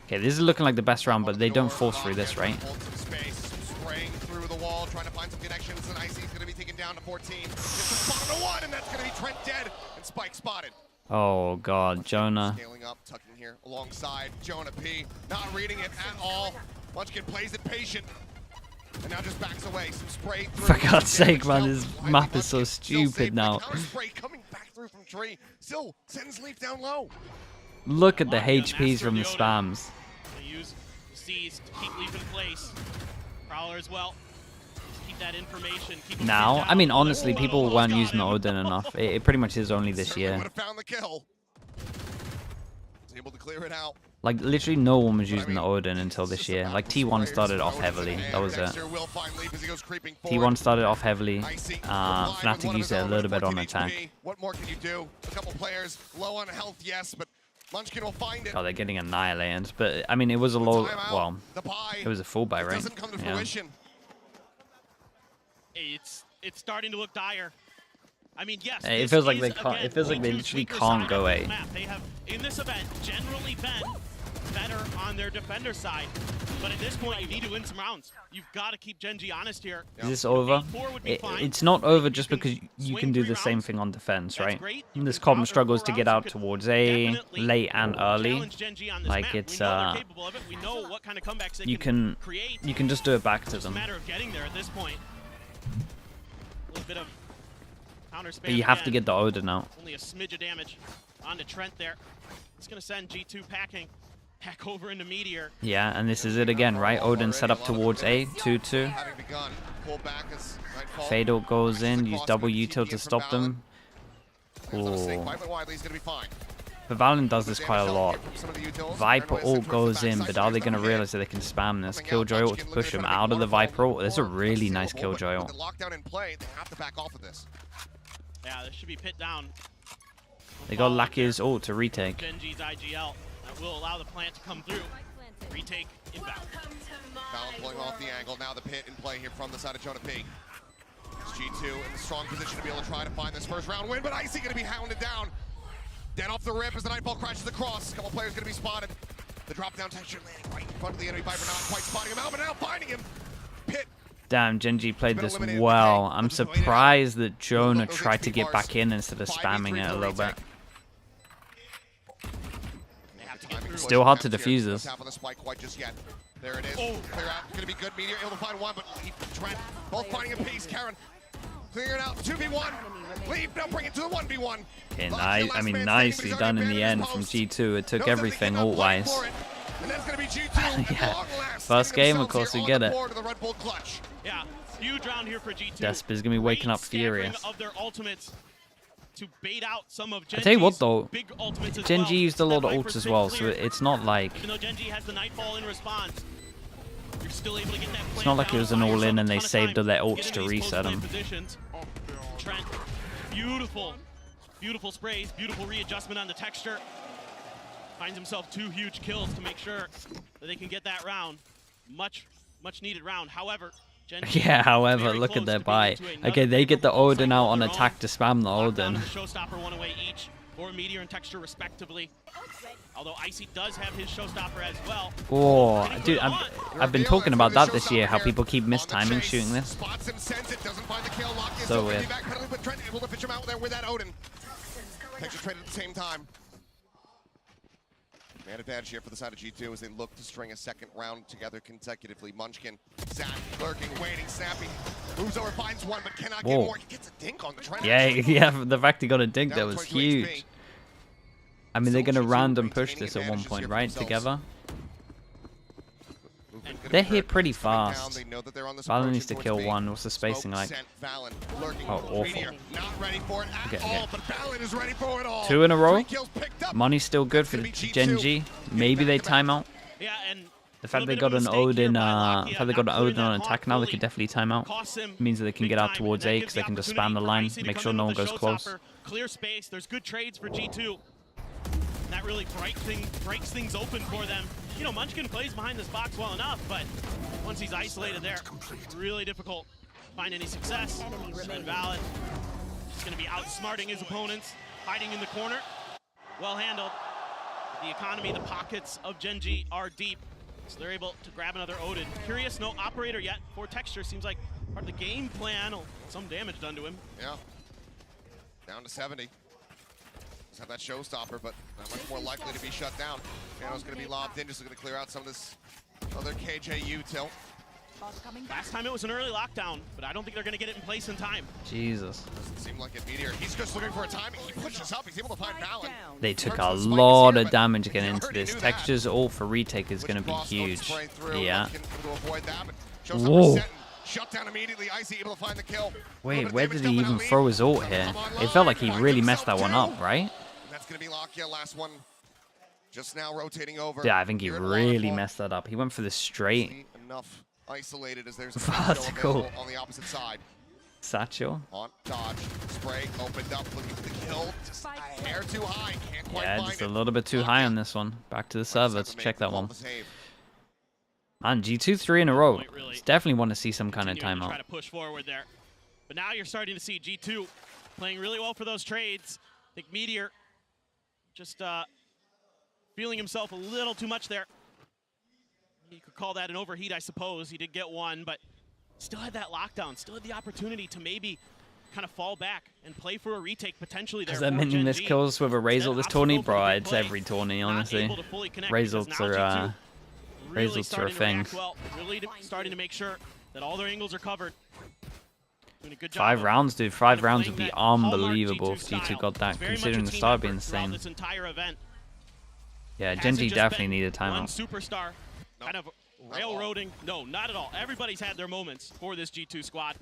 Okay, this is looking like the best round, but they don't force through this, right? Spraying through the wall, trying to find some connections, and Icy's going to be taken down to 14. Just a spot on 1, and that's going to be Trent dead, and Spike spotted. Oh god, Jonah. Scaling up, tucking here alongside Jonah P. Not reading it at all. Munchkin plays it patient, and now just backs away. Some spray through. For God's sake, man, this map is so stupid now. Spray coming back through from tree. Still sends Leaf down low. Look at the HPs from the spams. They use C's to keep Leaf in place. Prowler as well. Keep that information. Now, I mean, honestly, people weren't using Odin enough. It pretty much is only this year. Found the kill. Was able to clear it out. Like, literally no one was using the Odin until this year. Like, T1 started off heavily. That was it. T1 started off heavily. Fnatic used it a little bit on attack. What more can you do? A couple players low on health, yes, but Munchkin will find it. Oh, they're getting annihilated. But, I mean, it was a low... Well, it was a full buy, right? Yeah. It's starting to look dire. I mean, yes. It feels like they can't. It feels like they literally can't go A. They have, in this event, generally been better on their defender side, but at this point, you need to win some rounds. You've got to keep GenG honest here. Is this over? It's not over just because you can do the same thing on defense, right? And this comp struggles to get out towards A late and early. Like it's you can just do it back to them. Matter of getting there at this point. A little bit of counter spam. But you have to get the Odin out. Only a smidge of damage onto Trent there. It's going to send G2 packing back over into Meteor. Yeah, and this is it again, right? Odin set up towards A, 2-2. Fatal goes in, use double util to stop them. Ooh. But Valen does this quite a lot. Viper ult goes in, but are they going to realize that they can spam this? Killjoy ult to push him out of the Viper ult. There's a really nice Killjoy ult. Yeah, this should be pit down. They got Lucky's ult to retake. GenG's IGL that will allow the plant to come through. Retake inbound. Valen pulling off the angle. Now the pit in play here from the side of Jonah P. G2 in a strong position to be able to try to find this first round win, but Icy going to be hounded down. Dead off the rip as the Nightfall crashes across. A couple players going to be spotted. The drop down Texture landing right in front of the enemy Viper, not quite spotting him out, but now finding him. Pit. Damn, GenG played this well. I'm surprised that Jonah tried to get back in instead of spamming it a little bit. Still hard to defuse this. There it is. Clear out. Going to be good. Meteor able to find one, but Trent both finding a piece. Karen clearing out. 2v1. Leave. Now bring it to the 1v1. Okay, nice. I mean, nicely done in the end from G2. It took everything ult-wise. Yeah. First game, of course, we get it. Yeah, huge round here for G2. Desp is going to be waking up furious. Of their ultimates. to bait out some of I tell you what though, big ultimates as GenG well. used a lot of That ults Viper's as stay well, so clear. it's not like Even though GenG has the Nightfall in response, you're still able to get that it's plan not like it down, was an buy all yourself in a and they ton of saved time all their to ults get to in these reset post-play them. positions. Trent, beautiful sprays, beautiful readjustment on the texture. Finds himself 2 huge kills to make sure that they can get that round. Much needed round. However, GenG Yeah, however, look at their buy. Okay, they get the Odin out on attack to spam the Odin. The Showstopper 1 away each, or Meteor and Texture respectively. Although Icy does have his Showstopper as well. Oh, dude, I've been talking about that this year, how people keep mistiming shooting this. Spots him, sends it, doesn't find the kill. Lock is So over, weird. backpedaling, but Trent able to pitch him out there with that Odin. Texture traded at the same time. Man advantage here for the side of G2 as they look to string a second round together consecutively. Munchkin, Zach, lurking, waiting, snappy. Moves over, finds one, but cannot get more. He gets a dink on the Trent. Yeah, the fact he got a dink there was 22 huge. HP. I mean, they're going to random push this at one point, right? Together. They're here pretty fast. Valen needs to kill one. What's the spacing like? Oh, awful. Okay. 2 in a row. Money's still good for GenG. Maybe they time out. The fact they got an Odin, on attack now, they could definitely time out. Means that they can get out towards A because they can just spam the line, make sure no one goes close. Clear space. There's good trades for G2. That really breaks things open for them. You know, Munchkin plays behind this box well enough, but once he's isolated there, it's really difficult to find any success. And Valen is going to be outsmarting his opponents, hiding in the corner. Well handled. The economy, the pockets of GenG are deep, so they're able to grab another Odin. Curious, no operator yet for Texture. Seems like part of the game plan. Some damage done to him. Yeah. Down to 70. Have that Showstopper, but not much more likely to be shut down. Piano's going to be lobbed in, just looking to clear out some of this other KJU tilt. Last time it was an early lockdown, but I don't think they're going to get it in place in time. Jesus. Doesn't seem like it, Meteor. He's just looking for a timing. He pushes up. He's able to find Valen. They took a lot of damage getting into this. Texture's ult for retake is going to be huge. Yeah. Whoa. Shut down immediately. Icy able to find the kill. Wait, where did he even throw his ult here? It felt like he really messed that one up, right? That's going to be Lakia. Last one just now rotating over. Yeah, I think he really messed that up. He went for the straight. Enough isolated as there's a vertical on the opposite side. Satchel. On dodge. Spray opened up looking for the kill. Just a hair too high. Can't quite Yeah, find just it. a little bit too high on this one. Back to the server to check that one. Man, G2 3 in a row. Definitely want to see some kind of timeout. Try to push forward there. But now you're starting to see G2 playing really well for those trades. I think Meteor just feeling himself a little too much there. You could call that an overheat, I suppose. He did get one, but still had that lockdown. Still had the opportunity to maybe kind of fall back and play for a retake potentially there. Has that many missed kills with a Razor this tourney? Bro, it's every tourney, honestly. Razors are a thing. Really starting to make sure that all their angles are covered. Doing a good job 5 rounds, dude. 5 rounds would be unbelievable if G2 got that, considering the start being insane. This entire event. Yeah, GenG definitely needed One timeout. superstar kind of railroading. No, not at all. Everybody's had their moments for this G2 squad.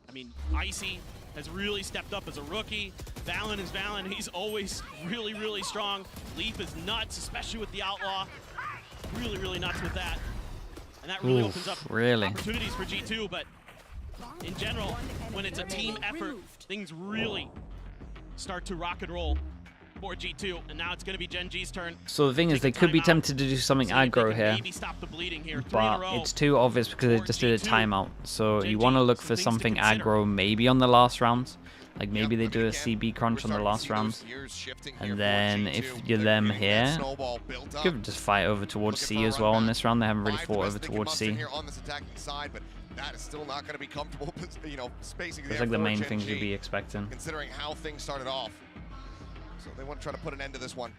I mean, Icy has really stepped up as a rookie. Valen is Valen. He's always really, really strong. Leaf is nuts, especially with the Outlaw. Really, really nuts with that. And that really opens up opportunities for G2, but in general, when it's a team effort, things really start to rock and roll for G2, and now it's going to be GenG's turn. So the thing is, they could be tempted to do something aggro here, but it's too obvious because they just did a timeout. So you want to look for something aggro maybe on the last round. Like maybe they do a CB crunch on the last round. And then if you're them here, you could just fight over towards C as well in this round. They haven't really fought over towards C. That is still not going to be comfortable, you know, spacing. That's like the main things you'd be expecting. Considering how things started off. So they want to try to put an end to this one.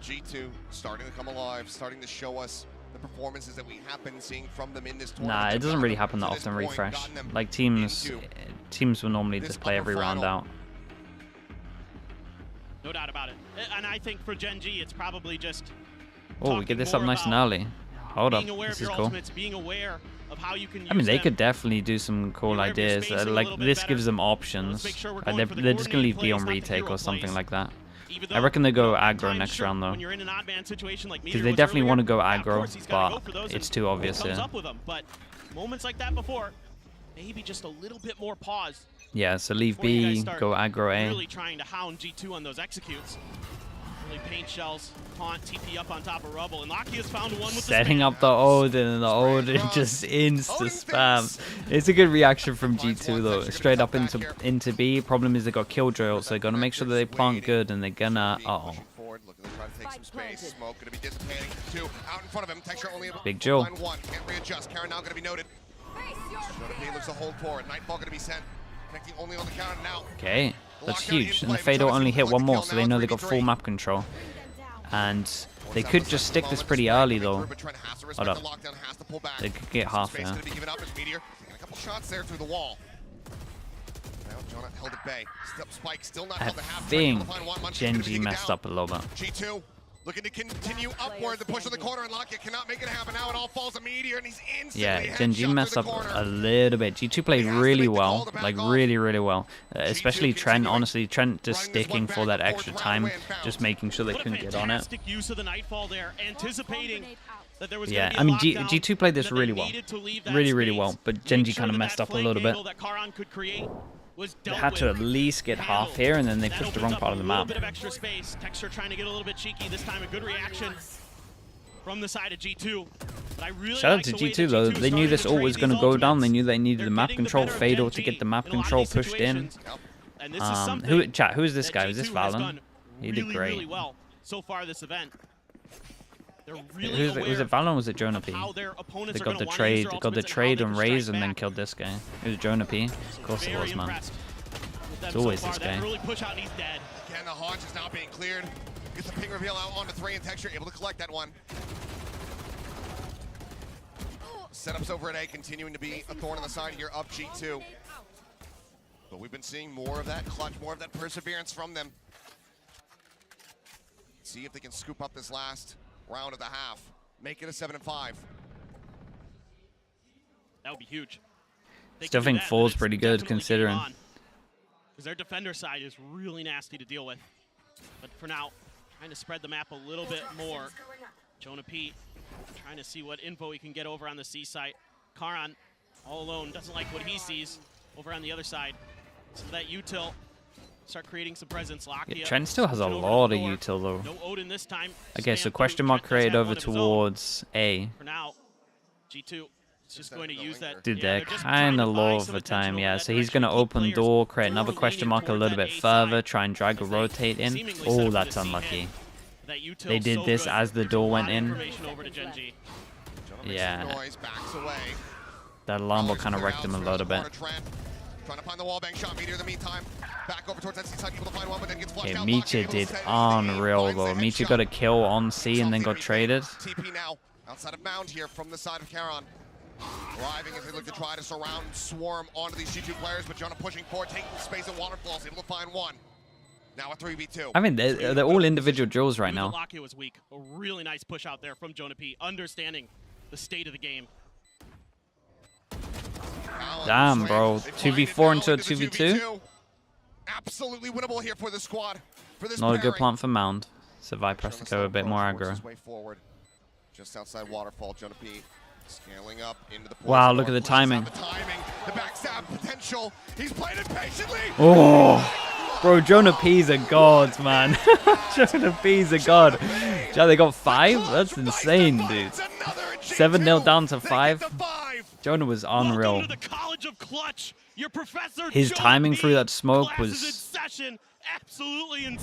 G2 starting to come alive, starting to show us the performances that we have been seeing from them in this tournament. Nah, it doesn't really happen that often, Refresh. Like teams will normally just play every round out. No doubt about it. And I think for GenG, it's probably just oh, we get this up nice and early. Hold up, being aware this of is your cool. ultimates, being aware of how you can use I mean, they them. could definitely do some cool ideas. Like, this gives them options. They're just going to leave B on retake or something like that. I reckon they go aggro next round, though. Because they definitely want to go aggro, but it's too obvious here. But moments like that before, maybe just a little bit more pause. Yeah, so leave B, go aggro A. Really trying to hound G2 on those executes. Really paint shells, taunt, TP up on top of rubble, and Laki has found one with Setting up the Odin, and the Odin just insta-spam. It's a good reaction from G2 though. Straight up into B. Problem is they got Killjoy also. Gotta make sure that they plant good, and they're gonna... Uh-oh. Big Jill. Okay, that's huge. And the Fatal only hit one more, so they know they got full map control. And they could just stick this pretty early though. Hold up. They could get half here. I think GenG messed up a little bit. G2 looking to continue upward. The push in the corner, and Lockett cannot make it happen. Now it all falls a meteor, and he's instantly Yeah, GenG messed up a little bit. G2 played really well, like really well. Especially Trent. Honestly, Trent just sticking for that extra time, just making sure they couldn't get on it. Use of the Nightfall there, anticipating that there was Yeah, I mean G2 played this really well, really well. But GenG kind of messed up a little bit. They had to at least get half here, and then they pushed the wrong part of the map. Bit of extra space. Texture trying to get a little bit cheeky this time. A good reaction from the side of G2. But I really Shout out to G2 though. They knew this ult was going to go down. They knew they needed the map control. Fatal to get the map control pushed in. Who is this guy? Was this Valen? He did great. Really well so far this event. Was it Valen or was it Jonah P? They got the trade on Raze and then killed this guy. It was Jonah P. Of course it was, man. It's always this guy. Again, the haunch is now being cleared. Gets the ping reveal out onto 3, and Texture able to collect that one. Setups over at A, continuing to be a thorn in the side here of G2. But we've been seeing more of that clutch, more of that perseverance from them. See if they can scoop up this last round of the half. Make it a 7-5. That would be huge. Still think 4's pretty good considering. Because their defender side is really nasty to deal with. But for now, trying to spread the map a little bit more. Jonah P trying to see what info he can get over on the C site. Karan, all alone, doesn't like what he sees over on the other side. So that util, start creating some presence. Yeah, Trent still has a lot of util though. No Odin this time. Okay, so question mark created over towards A. For now, G2 is just going to use that. Dude, they're kind of low over time, yeah. So he's going to open door, create another question mark a little bit further, try and drag a rotate in. Oh, that's unlucky. They did this as the door went in. Yeah. That alarm bot kind of wrecked him a little bit. Trying to find the wallbang shot. Meteor in the meantime. Back over towards NC side, able to find one, but then gets flushed out. Micha did unreal though. Micha got a kill on C and then got traded. TP now outside of Mound here from the side of Karan. Driving as they look to try to surround, swarm onto these G2 players, but Jonah pushing forward, taking space and waterfalls, able to find one. Now a 3v2. I mean, they're all individual drills right now. Lockett was weak. A really nice push out there from Jonah P, understanding the state of the game. Damn, bro. 2v4 into a 2v2. Absolutely winnable here for the squad. For this Not a good plant for Mound. So Viper has to go a bit more aggro. Just outside waterfall, Jonah P scaling up into the wow, look at the timing. The backstab potential. He's played it patiently. Oh, bro, Jonah P's a god, man. Jonah P's a god. Yeah, they got 5? That's insane, dude. 7-0 down to 5. Jonah was unreal. His timing through that smoke was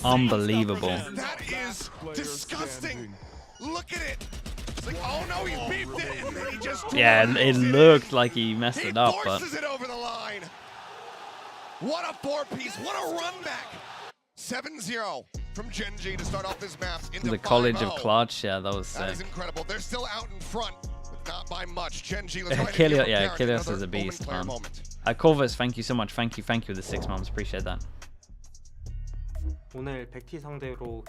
unbelievable. That is disgusting. Look at it. It's like, oh no, he beeped it, and then he just yeah, it looked like he messed it up, but it over the line. What a 4-piece, what a run back. 7-0 from GenG to start off this map into the College of Clutch, yeah, that was sick. That is incredible. They're still out in front, but not by much. GenG, Kilios is a beast, man. Corvus, thank you so much. Thank you with the 6 months. Appreciate that. 오늘 100T 상대로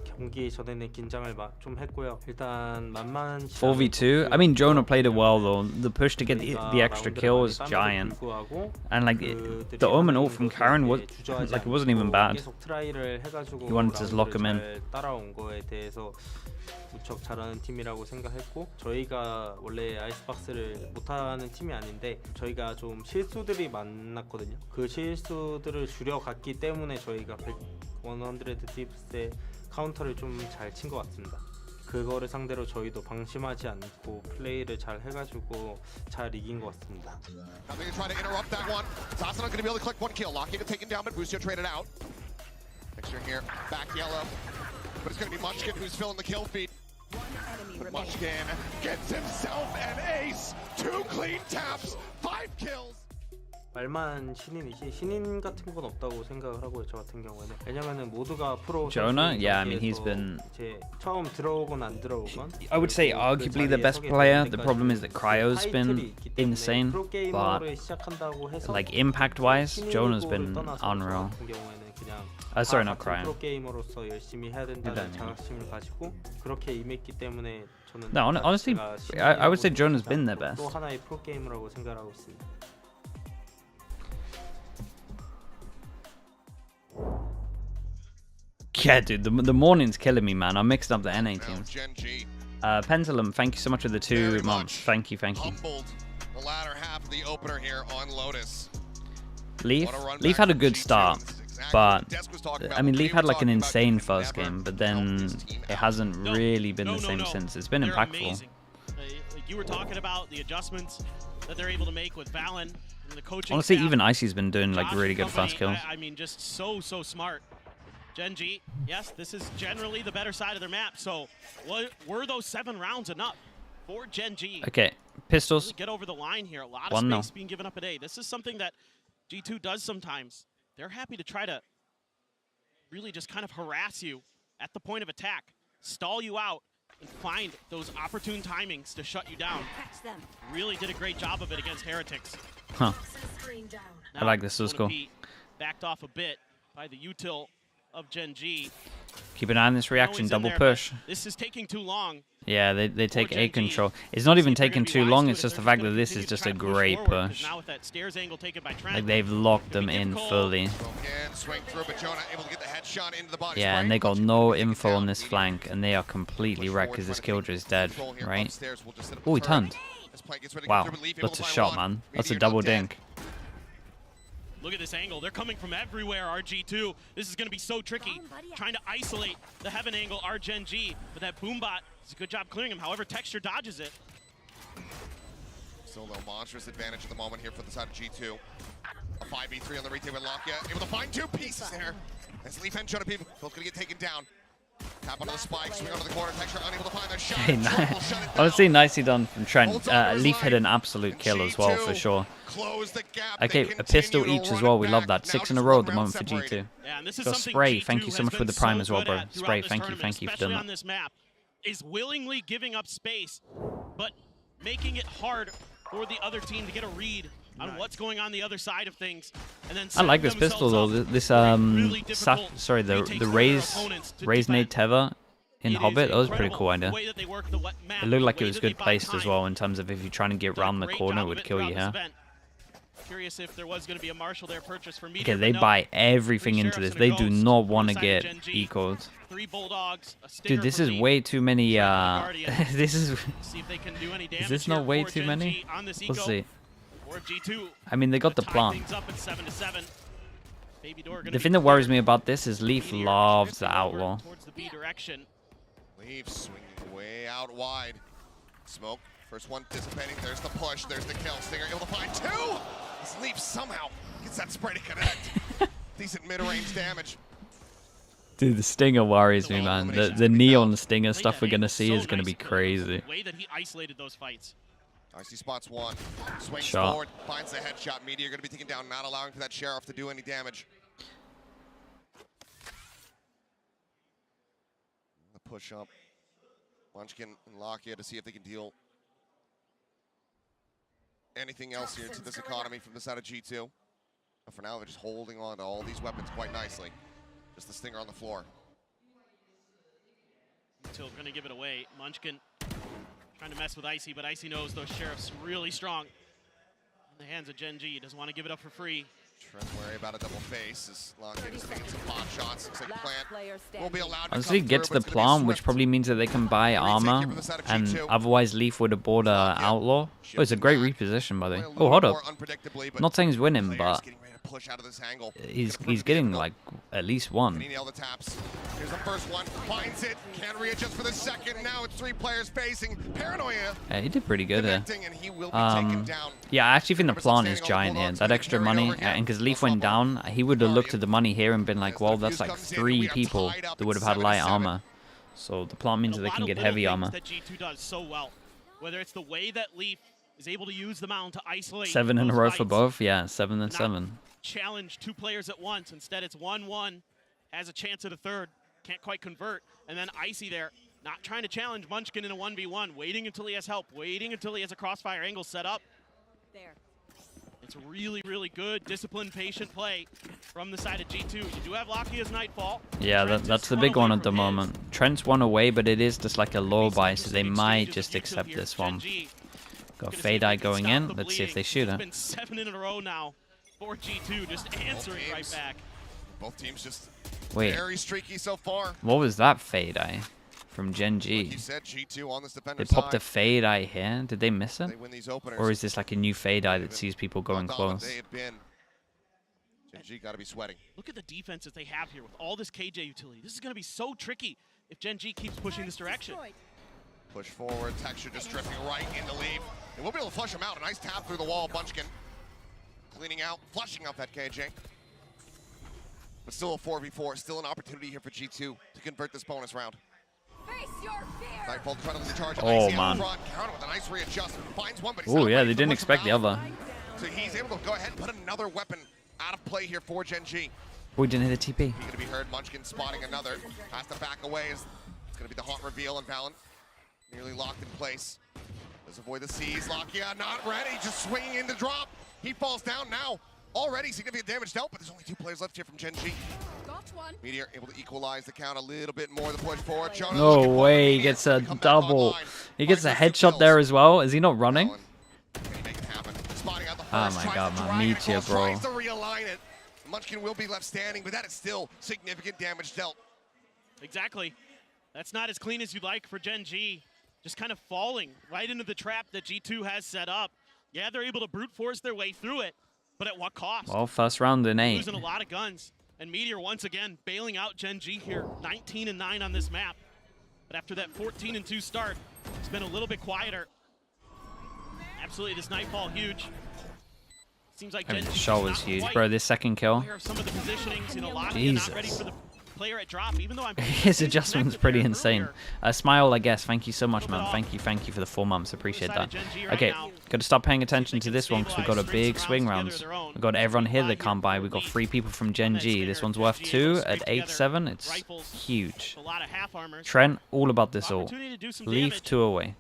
경기 전에는 긴장을 좀 했고요. 일단 만만치 4v2. I mean, Jonah played it well though. The push to get the extra kill was giant, and like the Omen ult from Karen was like it wasn't even bad. 계속 트라이를 해가지고 He wanted to just lock him in. 잘 따라온 거에 대해서 무척 잘하는 팀이라고 생각했고, 저희가 원래 아이스박스를 못하는 팀이 아닌데 저희가 좀 실수들이 많았거든요. 그 실수들을 줄여갔기 때문에 저희가 100팁스의 카운터를 좀 잘 친 것 같습니다. 그거를 상대로 저희도 방심하지 않고 플레이를 잘 해가지고 잘 이긴 것 같습니다. Now they're trying to interrupt that one. Zasana going to be able to click one kill. Locking it taken down, but Busio traded out. Picture here, back yellow. But it's going to be Munchkin who's filling the kill feed. But Munchkin gets himself an ace. 2 clean taps, 5 kills. 말만 신인이지 신인 같은 건 없다고 생각을 하고요. 저 같은 경우에는. 왜냐면은 모두가 프로 Jonah? Yeah, I mean he's been. 이제 처음 들어오건 안 들어오건. I would say arguably the best player. The problem is that Cryo's been insane, but like impact-wise, Jonah's been unreal. Sorry, not Cryo. 프로 게이머로서 열심히 해야 된다는 자각심을 가지고 그렇게 임했기 때문에 저는. No, honestly, I would say Jonah's been their best. 또 하나의 프로 게이머라고 생각하고 있습니다. Yeah, dude, the morning's killing me, man. I'm mixing up the NA teams. Pendulum, thank you so much for the 2 months. Thank you. Humbled the latter half of the opener here on Lotus. Leaf had a good start, but I mean, Leaf had like an insane first game, but then it hasn't really been the same since. It's been impactful. Like you were talking about the adjustments that they're able to make with Valen and the coaching. Honestly, staff. even Icy's been doing like really good fast kills. I mean, just so smart. GenG, yes, this is generally the better side of their map. So, were those 7 rounds enough for GenG? Okay, pistols. Really get over the line here. A lot of space being given up a day. This is something that G2 does sometimes. They're happy to try to really just kind of harass you at the point of attack, stall you out, and find those opportune timings to shut you down. Really did a great job of it against Heretics. Huh. I like this. This was cool. Backed off a bit by the util of GenG. Keep an eye on this reaction, double push. This is taking too long. Yeah, they take A control. It's not even taking too long, it's just the fact that this is just a great push. Like they've locked them in fully. Yeah, and they got no info on this flank, and they are completely wrecked because this Killjoy is dead, right? Oh, he turned. Wow, that's a shot, man. That's a double dink. Look at this angle. They're coming from everywhere, RG2. This is going to be so tricky. Trying to isolate the heaven angle, RGenG. But that Boombot does a good job clearing him. However, Texture dodges it. Still no monstrous advantage at the moment here for the side of G2. A 5v3 on the retake with Lakia. Able to find 2 pieces there. As Leaf and Jonah People both going to get taken down. Tap onto the spike, swing onto the corner. Texture unable to find their shot. Honestly, nicely done from Trent. Leaf had an absolute kill as well, for sure. Okay, a pistol each as well. We love that. 6 in a row at the moment for G2. Got Spray, thank you so much for the prime as well, bro. Spray, thank you for doing that. This map is willingly giving up space, but making it hard for the other team to get a read on what's going on the other side of things. And then I like this pistol though. This sorry, the Raise Nade Tether in Hobbit, that was a pretty cool idea. It looked like it was good placed as well in terms of if you're trying to get around the corner, it would kill you here. Curious if there was going to be a Marshal there purchase for me. Okay, they buy everything into this. They do not want to get ecoed. Dude, this is way too many. This is. Is this not way too many? Let's see. I mean, they got the plant. The thing that worries me about this is Leaf loves the Outlaw. Leaf swinging way out wide. Smoke. First one dissipating. There's the push. There's the kill. Stinger able to find 2. This Leaf somehow gets that spray to connect. Decent mid-range damage. Dude, the Stinger worries me, man. The neon Stinger stuff we're gonna see is gonna be crazy. The way that he isolated those fights. Icy spots one. Swings Shot. forward. Finds the headshot. Meteor going to be taken down, not allowing for that Sheriff to do any damage. The push up. Munchkin and Lakia to see if they can deal anything else here to this economy from the side of G2. But for now, they're just holding on to all these weapons quite nicely. Just the Stinger on the floor. Till gonna give it away. Munchkin trying to mess with Icy, but Icy knows those Sheriffs really strong. In the hands of GenG, he doesn't want to give it up for free. Trent worry about a double face as Lockett is taking some pot shots. Looks like Plant will be allowed to Honestly, come get to through, the but it's gonna be a plant, which swift probably means that they can buy armor, and otherwise Leaf would have bought Outlaw. Oh, it's a great reposition, by the way. Oh, hold up. Not saying he's winning, but push out of this angle. he's getting like at least one. Can he nail the taps? Here's the first one. Finds it. Can readjust for the second. Now it's 3 players facing. Paranoia. Yeah, he did pretty good there. And he will be taken down. Yeah, I actually think the plant is giant here. That extra money, and because Leaf went down, he would have looked at the money here and been like, well, that's like 3 people that would have had light armor. So the plant means that they can get heavy armor. That G2 does so well. Whether it's the way that Leaf is able to use the mound to isolate 7 in a row for both. Yeah, 7 and 7. Challenge 2 players at once. Instead, it's 1-1. Has a chance at a third. Can't quite convert. And then Icy there, not trying to challenge Munchkin in a 1v1. Waiting until he has help. Waiting until he has a crossfire angle set up. There. It's really, really good, disciplined, patient play from the side of G2. You do have Lakia's Nightfall. Yeah, that's the big one at the moment. Trent's one away, but it is just like a low buy, so they might just accept this one. Got Fade Eye going in. Let's see if they shoot it. It's been 7 in a row now for G2, just answering right back. Both teams just Wait. very streaky so far. What was that Fade Eye from GenG? Like you said, G2 on this defender They popped side. a Fade Eye here. Did they miss it? They win these openers. Or is this like a new Fade Eye that sees people going close? They have been. GenG got to be sweating. Look at the defenses they have here with all this KJ utility. This is going to be so tricky if GenG keeps pushing this direction. Push forward, Texture just drifting right into Leaf. And we'll be able to flush him out. A nice tap through the wall, Munchkin. Cleaning out, flushing out that KJ. But still a 4v4, still an opportunity here for G2 to convert this bonus round. Nightfall incredibly charged. Oh, Icy man. out front, counter with a nice readjust. Finds one, but he's Oh, not yeah, ready they for didn't push expect the him out. other. So he's able to go ahead and put another weapon out of play here for GenG. Oh, he didn't hit the TP. He's going to be heard. Munchkin spotting another. Has to back away. It's going to be the haunt reveal, and Valen nearly locked in place. Does avoid the C's. Lakia not ready. Just swinging in the drop. He falls down now. Already significant damage dealt, but there's only 2 players left here from GenG. Got one. Meteor able to equalize the count a little bit more. The push forward. Jonah No way, he gets a double. He gets a headshot there as well. Is he not running? Oh my god, man. Meteor, bro. Tries to realign it. Munchkin will be left standing, but that is still significant damage dealt. Exactly. That's not as clean as you'd like for GenG. Just kind of falling right into the trap that G2 has set up. Yeah, they're able to brute force their way through it, but at what cost? Well, first round in 8. Losing a lot of guns. And Meteor once again bailing out GenG here. 19-9 on this map. But after that 14-2 start, it's been a little bit quieter. Absolutely, this Nightfall huge. Seems like I mean, GenG the shot was huge, bro. This second kill. aware of some of the positionings, you know, Lakia Jesus. not ready for the player at drop, even though I'm His adjustment's pretty insane. Smile, I guess. Thank you so much, man. Thank you for the 4 months. Appreciate that. Okay, got to stop paying attention to this one because we've got a big swing rounds. We've got everyone here that can't buy. We've got 3 people from GenG. This one's worth 2 at 8-7. It's huge. Trent, all about this all. Leaf 2 away.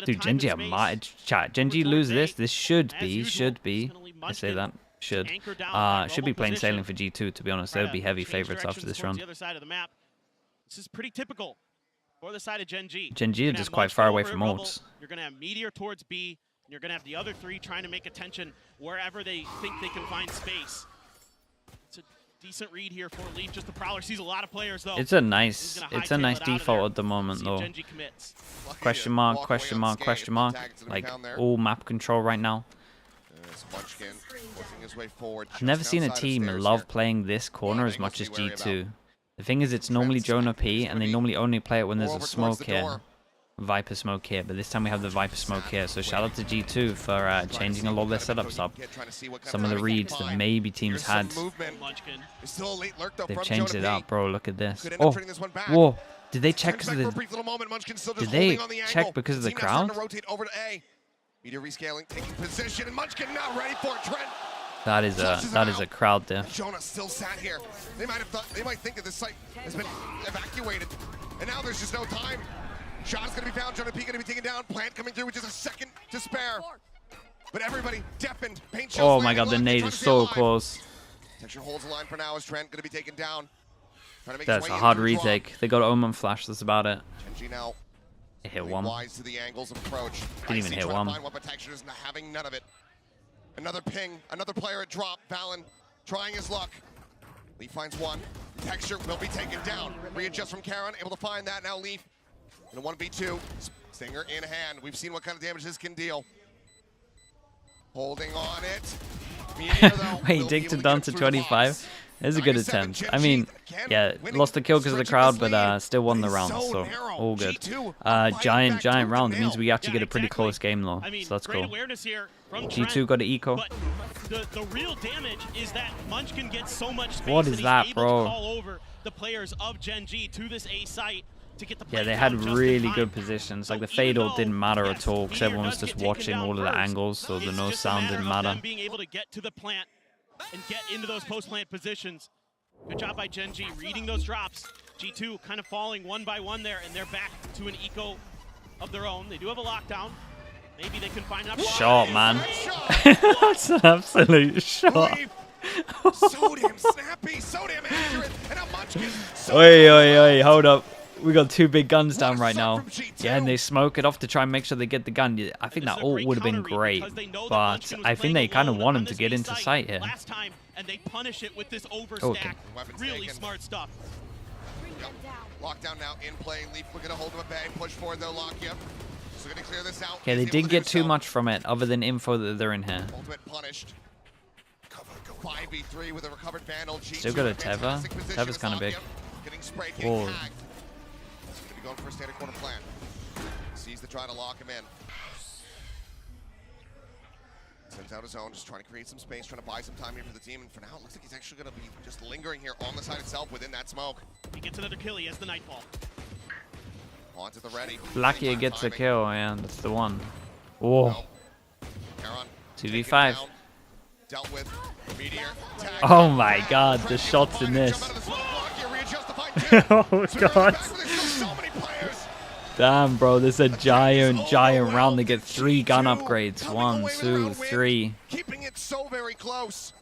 Dude, GenG are chat. GenG lose this. This should be. I say that. Should be plain sailing for G2, to be honest. They would be heavy favorites after this round. The other side of the map. This is pretty typical for the side of GenG. GenG are just quite far away from ults. You're going to have Meteor towards B, and you're going to have the other 3 trying to make attention wherever they think they can find space. It's a decent read here for Leaf. Just the Prowler sees a lot of players, though. It's a nice default at the moment, though. Question mark, question mark, question mark. Like all map control right now. Munchkin working his way forward. I've never seen a team love playing this corner as much as G2. The thing is, it's normally Jonah P, and they normally only play it when there's a smoke here. Viper smoke here, but this time we have the Viper smoke here. So shout out to G2 for changing a lot of their setups up. Some of the reads that maybe teams had. They've changed it up, bro. Look at this. Oh, whoa. Did they check because of the... Did they check because of the crowd? Meteor rescaling, taking position, and Munchkin not ready for it. Trent. That is a crowd there. Jonah still sat here. They might think that this site has been evacuated, and now there's just no time. Shot's gonna be found. Jonah P gonna be taken down. Plant coming through with just a second to spare. But everybody deafened. Paint shells. Oh my god, the nade is so close. Texture holds the line for now as Trent gonna be taken down. That's a hard retake. They got Omen flash. That's about it. GenG now It hit one. wise to the angles of approach. Didn't even hit one. Texture not having none of it. Another ping, another player at drop. Valen trying his luck. Leaf finds one. Texture will be taken down. Readjust from Karon, able to find that. Now Leaf in a 1v2. Stinger in hand. We've seen what kind of damage this can deal. Holding on it. Meteor, though, Wait, Dick to down to 25. It's a good attempt. I mean, yeah, lost the kill because of the crowd, but still won the round, so all good. Giant round. It means we actually get a pretty close game though, so that's cool. G2 got an eco. The real damage is that Munchkin gets so much space. What is that, bro? Call over the players of GenG to this A site to get the Yeah, they had really good positions. Like the fade ult didn't matter at all because everyone was just watching all of the angles, so the no sound didn't matter. Being able to get to the plant and get into those post-plant positions. Good job by GenG reading those drops. G2 kind of falling one by one there, and they're back to an eco of their own. They do have a lockdown. Maybe they can find an shot, man. That's an absolute shot. So damn snappy, so damn accurate, and a Munchkin. Oi, hold up. We got two big guns down right now. Yeah, and they smoke it off to try and make sure they get the gun. I think that ult would have been great, but I think they kind of want him to get into sight here. Last time, and they punish it with this overstack. Really smart stuff. Lockdown now in play. Leaf looking to hold him at bay. Push forward though, lock you. So gonna clear this out. Okay, they did get too much from it, other than info that they're in here. Ultimate punished. 5v3 with a recovered Vandal. Still got a Teva. Teva's kind of big. Getting sprayed, getting tagged. Going for a standard corner plan. Sees the try to lock him in. Sends out his own, just trying to create some space, trying to buy some time here for the team. And for now, it looks like he's actually going to be just lingering here on the side itself within that smoke. He gets another kill. He has the Nightfall. On to the ready. Blackie gets a kill, and that's the one. Whoa. 2v5. Dealt with. Meteor. Oh my god, the shots in this. Oh god. Damn, bro, this is a giant round. They get 3 gun upgrades. 1, 2, 3. Keeping it so very close.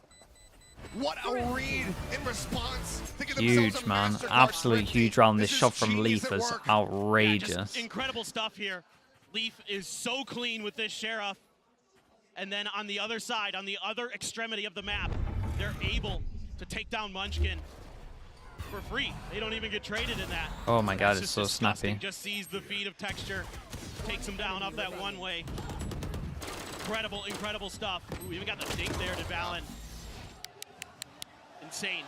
What a read in response. Huge, man. Absolute huge round. This shot from Leaf is outrageous. Incredible stuff here. Leaf is so clean with this Sheriff. And then on the other side, on the other extremity of the map, they're able to take down Munchkin for free. They don't even get traded in that. Oh my god, it's so disgusting. snappy. Just sees the feed of Texture, takes him down off that one way. Incredible stuff. Ooh, even got the dink there to Valen. Insane.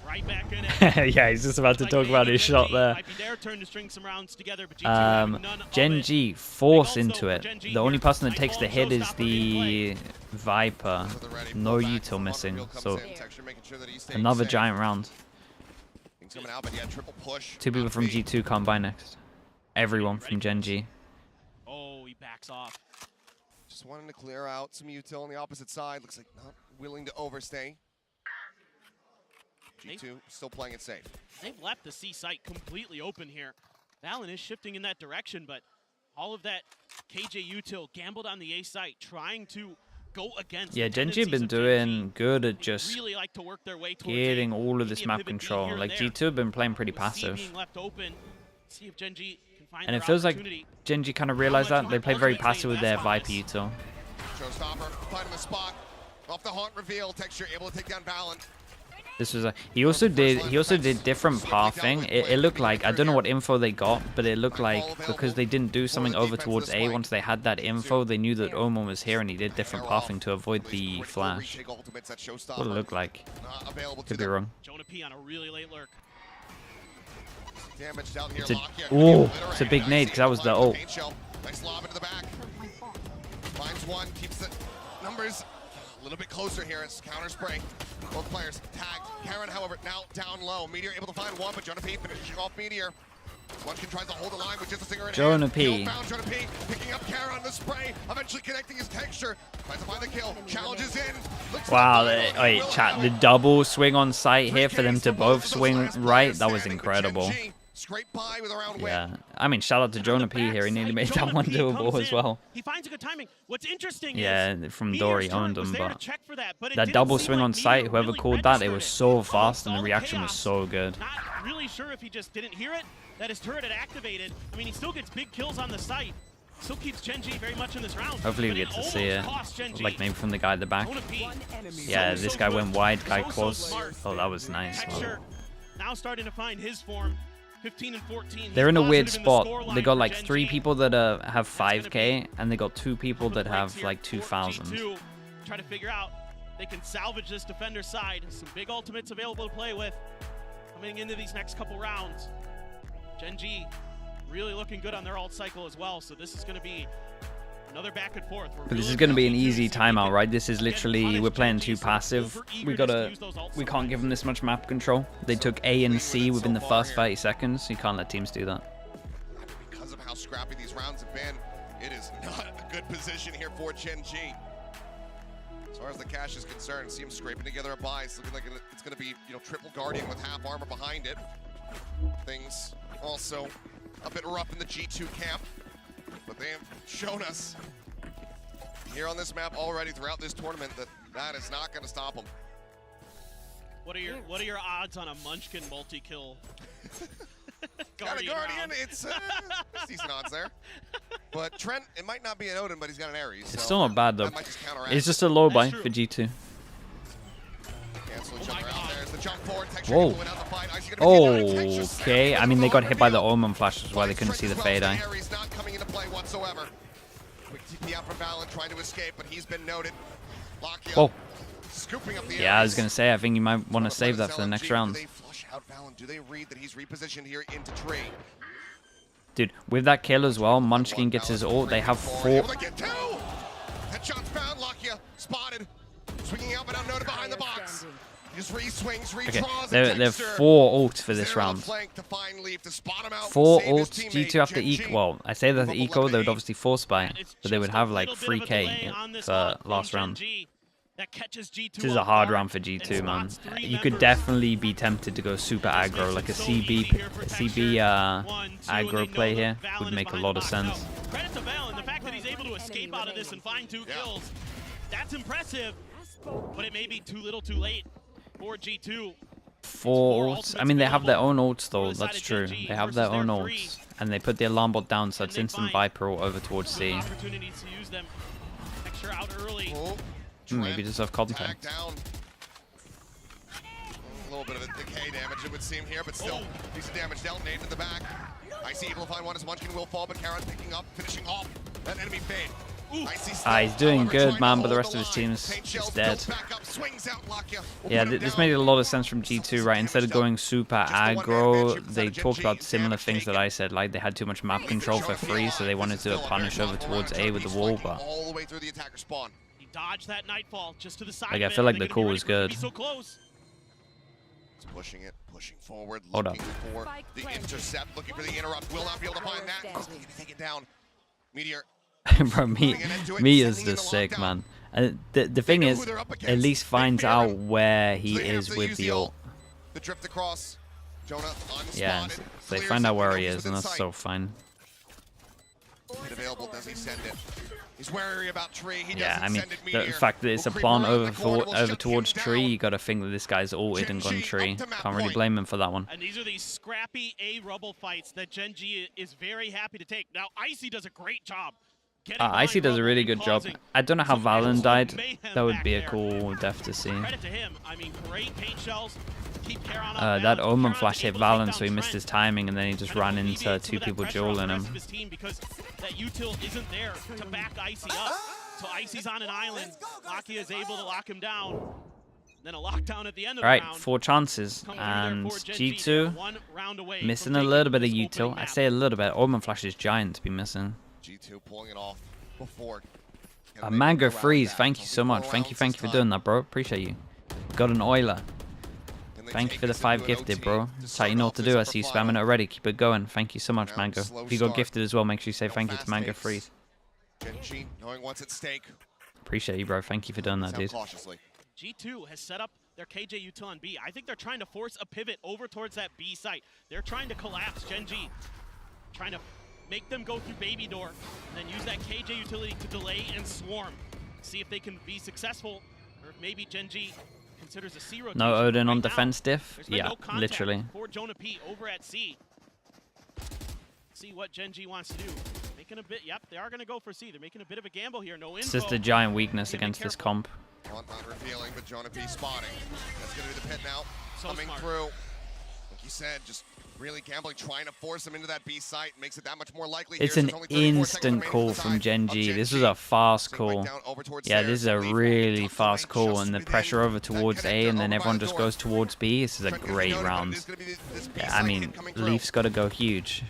Right back in it. Yeah, he's just about to talk about his shot there. Might be their turn to string some rounds together, but GenG force into it. The only person that takes the hit is the Viper. No util missing, so another giant round. 2 people from G2 come by next. Everyone from GenG. Oh, he backs off. Just wanting to clear out some util on the opposite side. Looks like not willing to overstay. G2 still playing it safe. They've left the C site completely open here. Valen is shifting in that direction, but all of that KJ util gambled on the A site, trying to go against. Yeah, GenG have been doing good at just really like to work their way getting all of this map control. Like G2 have been playing pretty passive. See if GenG can find and it feels like GenG kind of realized that. They play very passive with their Viper util. Showstopper, finding the spot. Off the haunt reveal, Texture able to take down Valen. This was he also did different pathing. It looked like, I don't know what info they got, but it looked like because they didn't do something over towards A, once they had that info, they knew that Omen was here and he did different pathing to avoid the flash. What it looked like. Could be wrong. It's a big nade because that was the ult. Nice lob into the back. Finds one, keeps the numbers a little bit closer here as counter spray. Both players tagged. Karon, however, now down low. Meteor able to find one, but Jonah P finishing off Meteor. Munchkin tries to hold the line with just a Stinger in Jonah hand. P. Found Jonah P, picking up Karon on the spray, eventually connecting his Texture. Tries to find the kill. Challenges in. Wow, wait, chat. The double swing on site here for them to both swing right, that was incredible. Scrape by with a round win. Yeah, I mean, shout out to Jonah P here. He nearly made that one doable as well. He finds a good timing. What's interesting is from Dory owned him, but that double swing on sight, whoever called that, it was so fast and the reaction was so good. Not really sure if he just didn't hear it, that his turret had activated. I mean, he still gets big kills on the site. Still keeps GenG very much in this round. Hopefully we get to see it, like maybe from the guy at the back. Yeah, this guy went wide, guy close. Oh, that was nice. Wow. Now starting to find his form. 15 and 14. They're in a weird spot. They got like 3 people that have 5k, and they got 2 people that have like 2,000. Try to figure out they can salvage this defender side. Some big ultimates available to play with coming into these next couple rounds. GenG really looking good on their ult cycle as well, so this is going to be another back and forth. But this is going to be an easy timeout, right? This is literally, we're playing too passive. We can't give them this much map control. They took A and C within the first 30 seconds. You can't let teams do that. Because of how scrappy these rounds have been, it is not a good position here for GenG. As far as the cash is concerned, see him scraping together a buy. It's looking like it's going to be, triple Guardian with half armor behind it. Things also a bit rough in the G2 camp, but they have shown us here on this map already throughout this tournament that is not going to stop them. What are your odds on a Munchkin multi-kill? Got a Guardian. It's decent odds there. But Trent, it might not be an Odin, but he's got an Ares. It's still not bad though. It's just a low buy for G2. Whoa. Okay, I mean they got hit by the Omen flash, which is why they couldn't see the fade eye. Whoa. Yeah, I was gonna say, I think you might want to save that for the next round. Dude, with that kill as well, Munchkin gets his ult. They have 4. Swinging out, but unnoted behind the box. Just re-swings, okay, they're 4 ults for this round. 4 ults, G2 have to eco. Well, I say that the eco, they would obviously force buy, but they would have like 3k for last round. This is a hard round for G2, man. You could definitely be tempted to go super aggro, like a CB aggro play here would make a lot of sense. Credit to Valen, the fact that he's able to escape out of this and find 2 kills, that's impressive. But it may be too little too late for G2. 4 ults. I mean, they have their own ults, though. That's true. They have their own ults. And they put the alarm bot down, so it's instant Viper ult over towards C. Opportunities to use them. Extra out early. Maybe just have contact. A little bit of a decay damage, it would seem here, but still decent damage dealt. Nade in the back. I see able to find one as Munchkin will fall, but Karon picking up, finishing off that enemy fade. He's doing good, man, but the rest of his team's just dead. Yeah, this made a lot of sense from G2, right? Instead of going super aggro, they talked about similar things that I said, like they had too much map control for free, so they wanted to punish over towards A with the wall, but like, I feel like the call was good. Pushing it, pushing forward, Hold up. looking for the intercept, looking for the interrupt, will not be able to find that. He's going to take it down. Meteor. Bro, me is just sick, man. The thing is, at least finds out where he is with the ult. The drift across. Jonah yeah, so they find out where he is, and that's so fine. Available, does he send it? He's wary about tree. He yeah, I mean, the fact that it's a plant over towards tree, you gotta think that this guy's ulted and gone tree. Can't really blame him for that one. And these are these scrappy A rubble fights that GenG is very happy to take. Now, Icy does a great job. Icy does a really good job. I don't know how Valen died. That would be a cool death to see. Credit to him. I mean, great paint shells. That Omen flash hit Valen, so he missed his timing, and then he just ran into 2 people dueling him. Because that util isn't there to back Icy up. So Icy's on an island. Lakia is able to lock him down. Then a lockdown at the end of the round. Right, 4 chances, and G2 missing a little bit of util. I say a little bit. Omen flash is giant to be missing. G2 pulling it off before. Mango Freeze, thank you so much. Thank you for doing that, bro. Appreciate you. Got an Euler. Thank you for the 5 gifted, bro. That's how you know what to do. I see you spamming it already. Keep it going. Thank you so much, Mango. If you got gifted as well, make sure you say thank you to Mango Freeze. GenG knowing what's at stake. Appreciate you, bro. Thank you for doing that, dude. G2 has set up their KJ util on B. I think they're trying to force a pivot over towards that B site. They're trying to collapse GenG, trying to make them go through baby door, and then use that KJ utility to delay and swarm. See if they can be successful, or if maybe GenG considers a C rotation. No Odin right on now, defense diff. yeah, Yeah, literally. For Jonah P over at C. See what GenG wants to do. Making a bit, yep, they are going to go for C. They're making a bit of a gamble here. No info. It's just a giant weakness against this comp. Not revealing, but Jonah P spotting. That's going to be the pit now. So coming smart. through. Like you said, just really gambling, trying to force him into that B site. Makes it that much more likely. It's here. an instant call from GenG. This was a fast call. Yeah, this is a really fast call, and the pressure over towards A, and then everyone just goes towards B. This is a great round. Yeah, I mean, Leaf's got to go huge.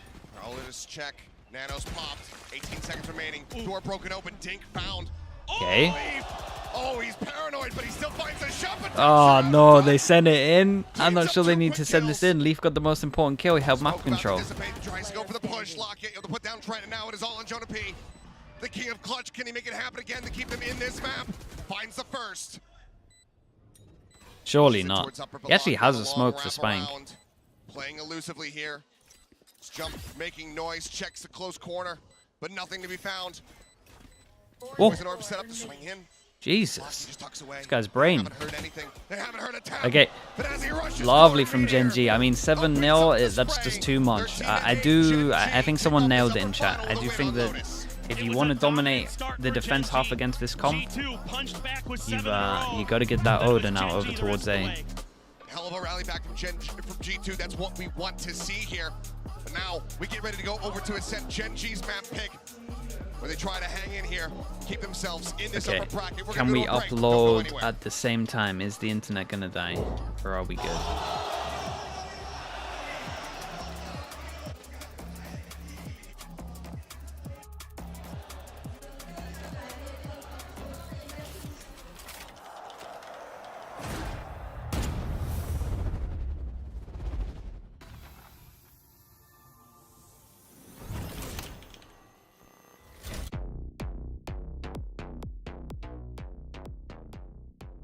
All it is check. Nanos popped. 18 seconds remaining. Door broken open. Dink found. Okay. Oh, he's paranoid, but he still finds a shot. Oh no, they sent it in. I'm not sure they need to send this in. Leaf got the most important kill. He held map control. Tries to go for the push. Lock it. Able to put down Trent, and now it is all on Jonah P. The king of clutch. Can he make it happen again to keep them in this map? Finds the first. Surely not. He actually has a smoke for Spank. Playing elusively here. Jump, making noise. Checks the close corner, but nothing to be found. Poison orb set up to swing in. Jesus. Just tucks away. This guy's brain. They haven't heard a tap. Okay. Lovely from GenG. I mean, 7-0, that's just too much. I think someone nailed it in chat. I do think that if you want to dominate the defense half against this comp, you got to get that Odin out over towards A. Hell of a rally back from G2. That's what we want to see here. But now we get ready to go over to Ascent. GenG's map pick, where they try to hang in here, keep themselves in this upper bracket. Can we upload at the same time? Is the internet gonna die, or are we good?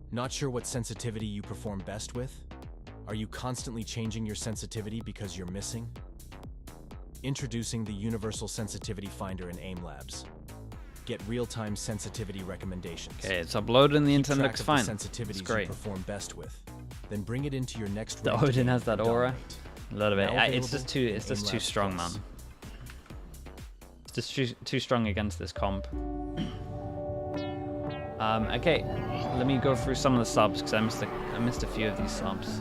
Not sure what sensitivity you perform best with? Are you constantly changing your sensitivity because you're missing? Introducing the Universal Sensitivity Finder in AIM Labs. Get real-time sensitivity recommendations. Okay, it's uploaded and the internet looks fine. Sensitivities it's great. You perform best with. Then bring it into your next The Odin has that aura. A little bit. It's just too strong, man. It's just too strong against this comp. Okay, let me go through some of the subs because I missed a few of these subs.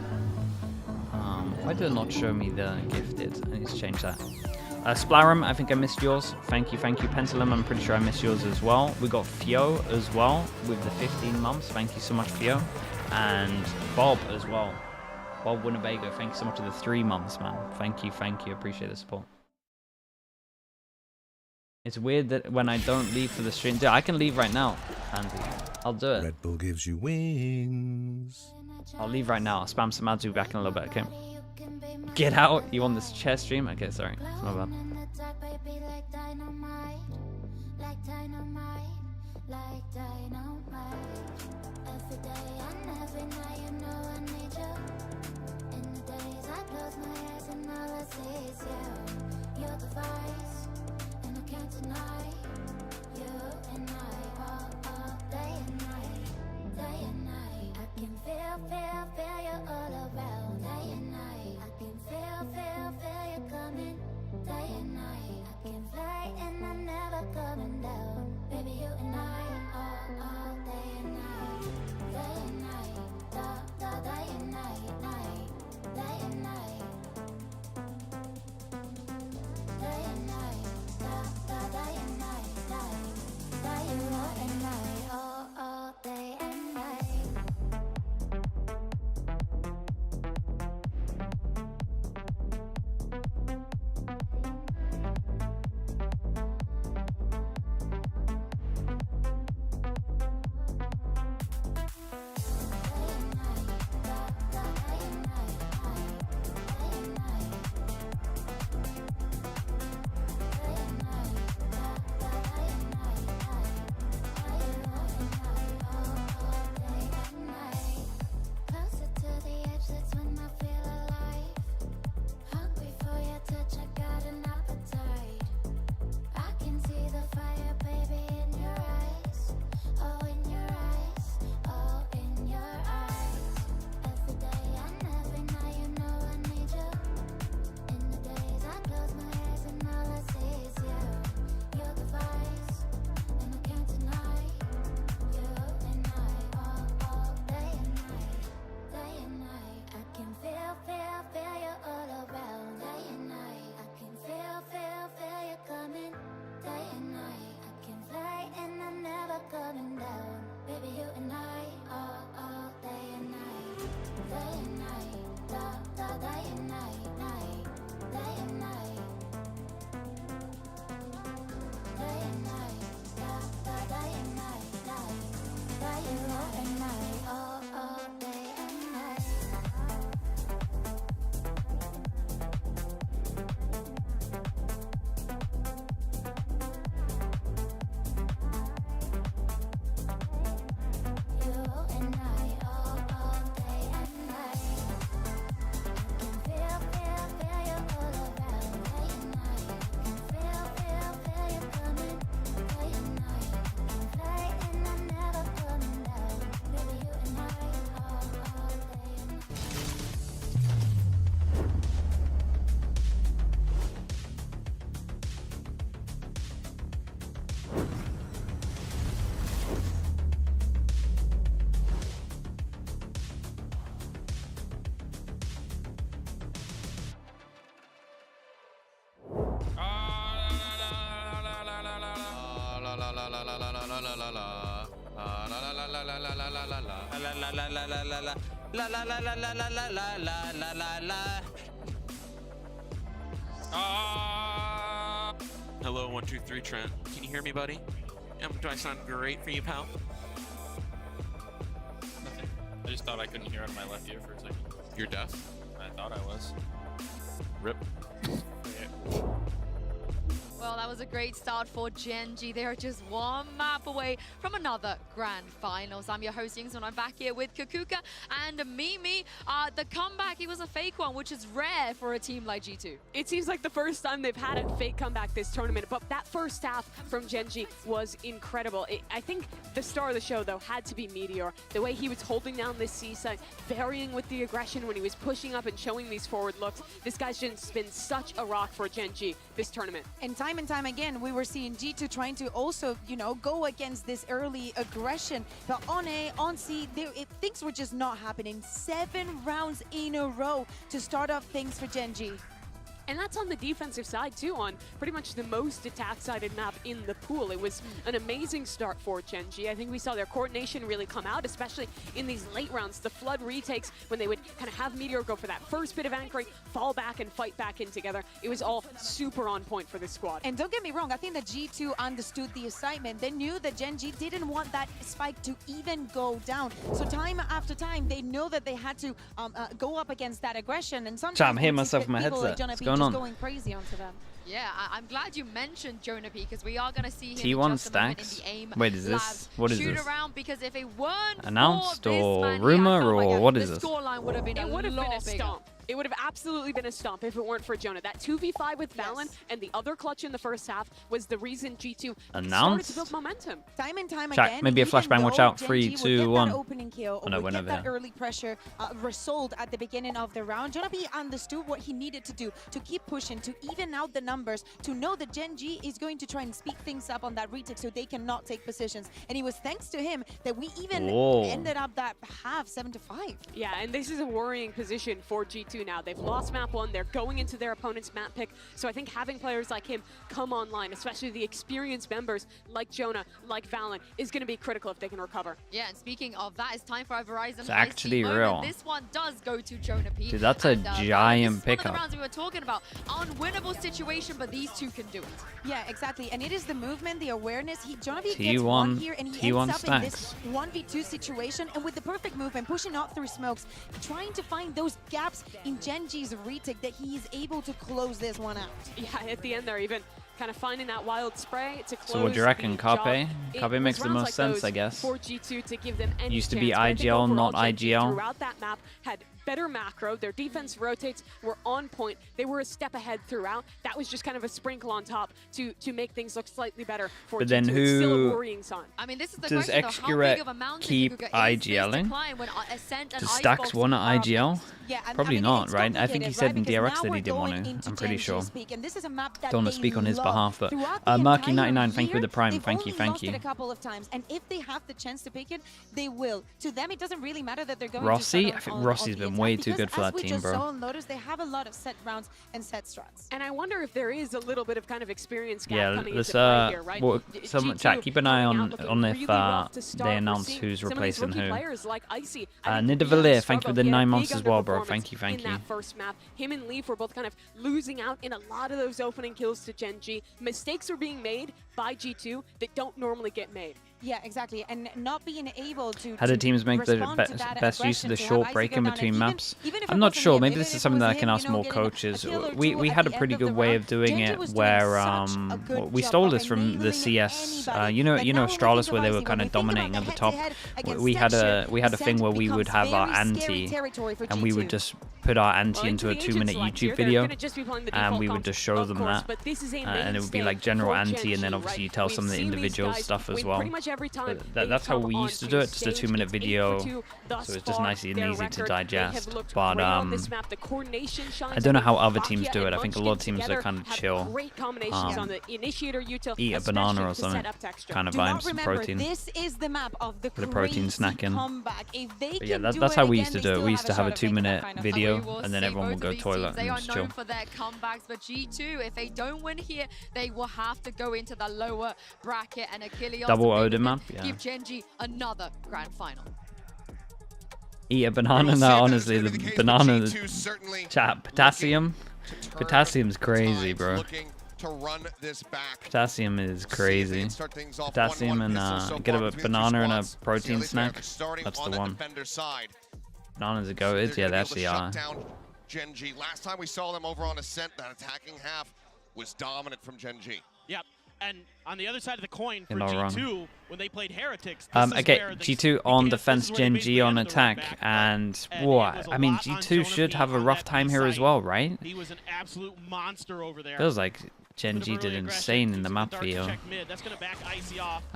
Why did it not show me the gifted? I need to change that. Splarum, I think I missed yours. Thank you. Pencilum, I'm pretty sure I missed yours as well. We got Fio as well with the 15 months. Thank you so much, Fio. And Bob as well. Bob Winnebago, thank you so much for the 3 months, man. Thank you. Appreciate the support. It's weird that when I don't leave for the stream, dude, I can leave right now, Andy. I'll do it. Red Bull gives you wings. I'll leave right now. I'll spam some ads. Be back in a little bit, okay? Get out. You on this chess stream? Okay, sorry. It's my bad. Can't deny you and I all day and night. I can feel you all around day and night. I can feel you coming day and night. I can Hello, 1, 2, 3, Trent. Can you hear me, buddy? Do I sound great for you, pal? Nothing. I just thought I couldn't hear out of my left ear for a second. You're deaf? I thought I was. Rip. Well, that was a great start for GenG. They are just one map away from another grand finals. I'm your host, Yingsun. I'm back here with Kakuka and Mimi. The comeback, it was a fake one, which is rare for a team like G2. It seems like the first time they've had a fake comeback this tournament, but that first half from GenG was incredible. I think the star of the show, though, had to be Meteor. The way he was holding down this C side, varying with the aggression when he was pushing up and showing these forward looks. This guy's just been such a rock for GenG this tournament. And time again, we were seeing G2 trying to also, you know, go against this early aggression. But on A, on C, things were just not happening. 7 rounds in a row to start off things for GenG. And that's on the defensive side, too, on pretty much the most attack-sided map in the pool. It was an amazing start for GenG. I think we saw their coordination really come out, especially in these late rounds. The flood retakes, when they would kind of have Meteor go for that first bit of anchoring, fall back and fight back in together. It was all super on point for this squad. And don't get me wrong, I think that G2 understood the assignment. They knew that GenG didn't want that spike to even go down. So time after time, they know that they had to go up against that aggression. And sometimes I'm hitting myself with my headset. What's going on? Going crazy onto them. Yeah, I'm glad you mentioned Jonah P, because we are going to see him T1 in just a moment stacks. in the AIM Wait, is this labs what is shoot this? around, because if it weren't Announced for or this man rumor here, or what is this? The scoreline would have been a lot bigger. It would have absolutely been a stomp if it weren't for Jonah. That 2v5 with Valen and the other clutch in the first half was the reason G2 started to build momentum. Time and time Chat, again, maybe a flashbang, watch out. 3, 2, 1. Opening kill, Oh no, we're get over that here. early pressure resolved at the beginning of the round. Jonah P understood what he needed to do to keep pushing, to even out the numbers, to know that GenG is going to try and speed things up on that retake so they cannot take positions. And it was thanks to him that we even ended up that half 7-5. Yeah, and this is a worrying position for G2 now. They've lost map 1, they're going into their opponent's map pick. So I think having players like him come online, especially the experienced members like Jonah, like Valen, is going to be critical if they can recover. Yeah, and speaking of that, it's time for a Verizon. It's actually real. This one does go to Jonah P. Dude, that's a giant this is pickup. one of the rounds we were talking about. Unwinnable situation, but these two can do it. Yeah, exactly. And it is the movement, the awareness. Jonah P T1, gets one here, and he T1 ends up in this stacks. 1v2 situation. And with the perfect movement, pushing out through smokes, trying to find those gaps in GenG's retake that he is able to close this one out. Yeah, at the end there, even kind of finding that wild spray to close. So what do you reckon, Carpe? It Carpe was makes the rounds most like sense, those I guess. For G2 to give them any Used to be chance, but I think IGL, overall, not GenG IGL. Throughout that map, had better macro. Their defense rotates were on point. They were a step ahead throughout. That was just kind of a sprinkle on top to make things look slightly better for But G2. then It's still a who worrying sign. I mean, this is the does question, though. How big of a XQRET mountain keep is this IGLing? decline when Ascent and Does Icebox Stacks want to IGL? Yeah, Probably not, right? I think he said in because DRX now that he we're didn't want going to. into I'm pretty GenG sure. speak, and this is a map that Don't want to they speak on his love. behalf, but Throughout the Murky99, entire thank you for the year, prime. they've Thank you, only thank lost you. it a couple of times, and if they have the chance to pick it, they will. To them, it doesn't really matter that they're going Rossi? to I think Rossi's been way too good for that team, bro. Notice they have a lot of set rounds and set struts. And I wonder if there is a little bit of kind of experience gap Yeah, coming let's into play here, right? well, some chat, keep an eye on if really rough to start. they announce We're who's seeing some of these replacing rookie who. players like Icy. Nidavellir, thank you for the 9 months big as well, bro. underperformance Thank you. in that first map. Him and Leaf were both kind of losing out in a lot of those opening kills to GenG. Mistakes are being made by G2 that don't normally get made. Yeah, exactly, and not being able to. How do teams make the best use of the short break in between maps? I'm not sure. Maybe this is something that I can ask more coaches. We had a pretty good way of doing it where we stole this from the CS. You know Astralis, where they were kind of dominating at the top. We had a thing where we would have our anti, and we would just put our anti into a 2-minute YouTube video, and we would just show them that, and it would be like general anti, and then obviously you tell some of the individual stuff as well. But that's how we used to do it, just a 2-minute video, so it's just nice and easy to digest. But I don't know how other teams do it. I think a lot of teams are kind of chill, eat a banana or something, kind of vibes, some protein, this is the map of the protein snacking. But yeah, that's how we used to do it. We used to have a 2-minute video, and then everyone would go toilet and just chill. They are known for their comebacks, but G2, if they don't win here, they will have to go into the lower bracket, and Achilles double Odin map, yeah. Give GenG another grand final. Eat a banana now, honestly, the banana chat. Potassium's crazy, bro. Potassium is crazy. Potassium and get a banana and a protein snack. That's the one. Bananas are goated, yeah, they actually are. GenG. Last time we saw them over on Ascent, that attacking half was dominant from GenG. Yep. And on the other side of the coin for G2, when they played Heretics, okay, G2 on defense, GenG on attack, and what? I mean, G2 should have a rough time here as well, right? He was an absolute monster over there. Feels like GenG did insane in the map video.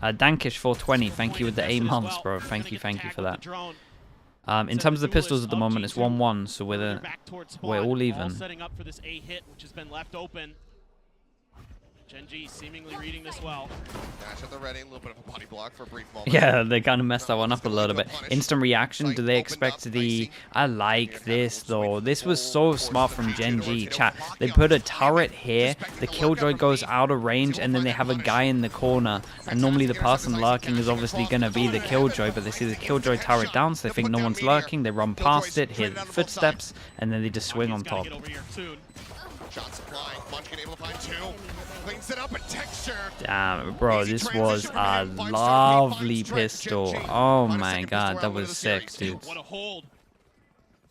Dankish 420, thank you with the 8 months, bro. Thank you for that. In terms of the pistols at the moment, it's 1-1, so we're all even. Setting up for this A hit, which has been left open. GenG seemingly reading this well. Dash at the ready, a little bit of a body block for a brief moment. Yeah, they kind of messed that one up a little bit. Instant reaction, do they expect the... I like this, though. This was so smart from GenG. Chat, they put a turret here, the Killjoy goes out of range, and then they have a guy in the corner. And normally the person lurking is obviously going to be the Killjoy, but they see the Killjoy turret down, so they think no one's lurking. They run past it, hear the footsteps, and then they just swing on top. Shot supply, Munchkin able to find 2. Cleans it up, a texture. Damn, bro, this was a lovely pistol. Oh my god, that was sick, dude. What a hold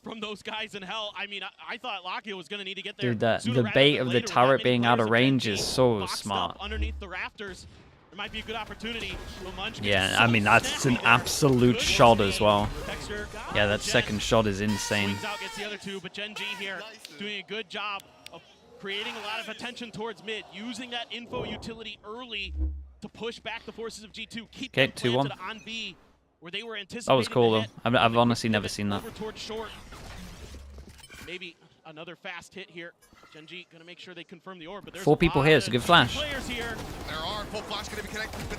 from those guys in hell. I mean, I thought Lockio was going to need to get there. Dude, the bait of the turret being out of range is so smart. Underneath the rafters, there might be a good opportunity. Yeah, I mean, that's an absolute shot as well. Yeah, that second shot is insane. Gets the other 2, but GenG here doing a good job of creating a lot of attention towards mid, using that info utility early to push back the forces of G2. Keep them planted on B, where they were anticipating. That was cool though. I've honestly never seen that. Over towards short. Maybe another fast hit here. GenG gonna make sure they confirm the orb, but there's 4 people here. It's a good flash.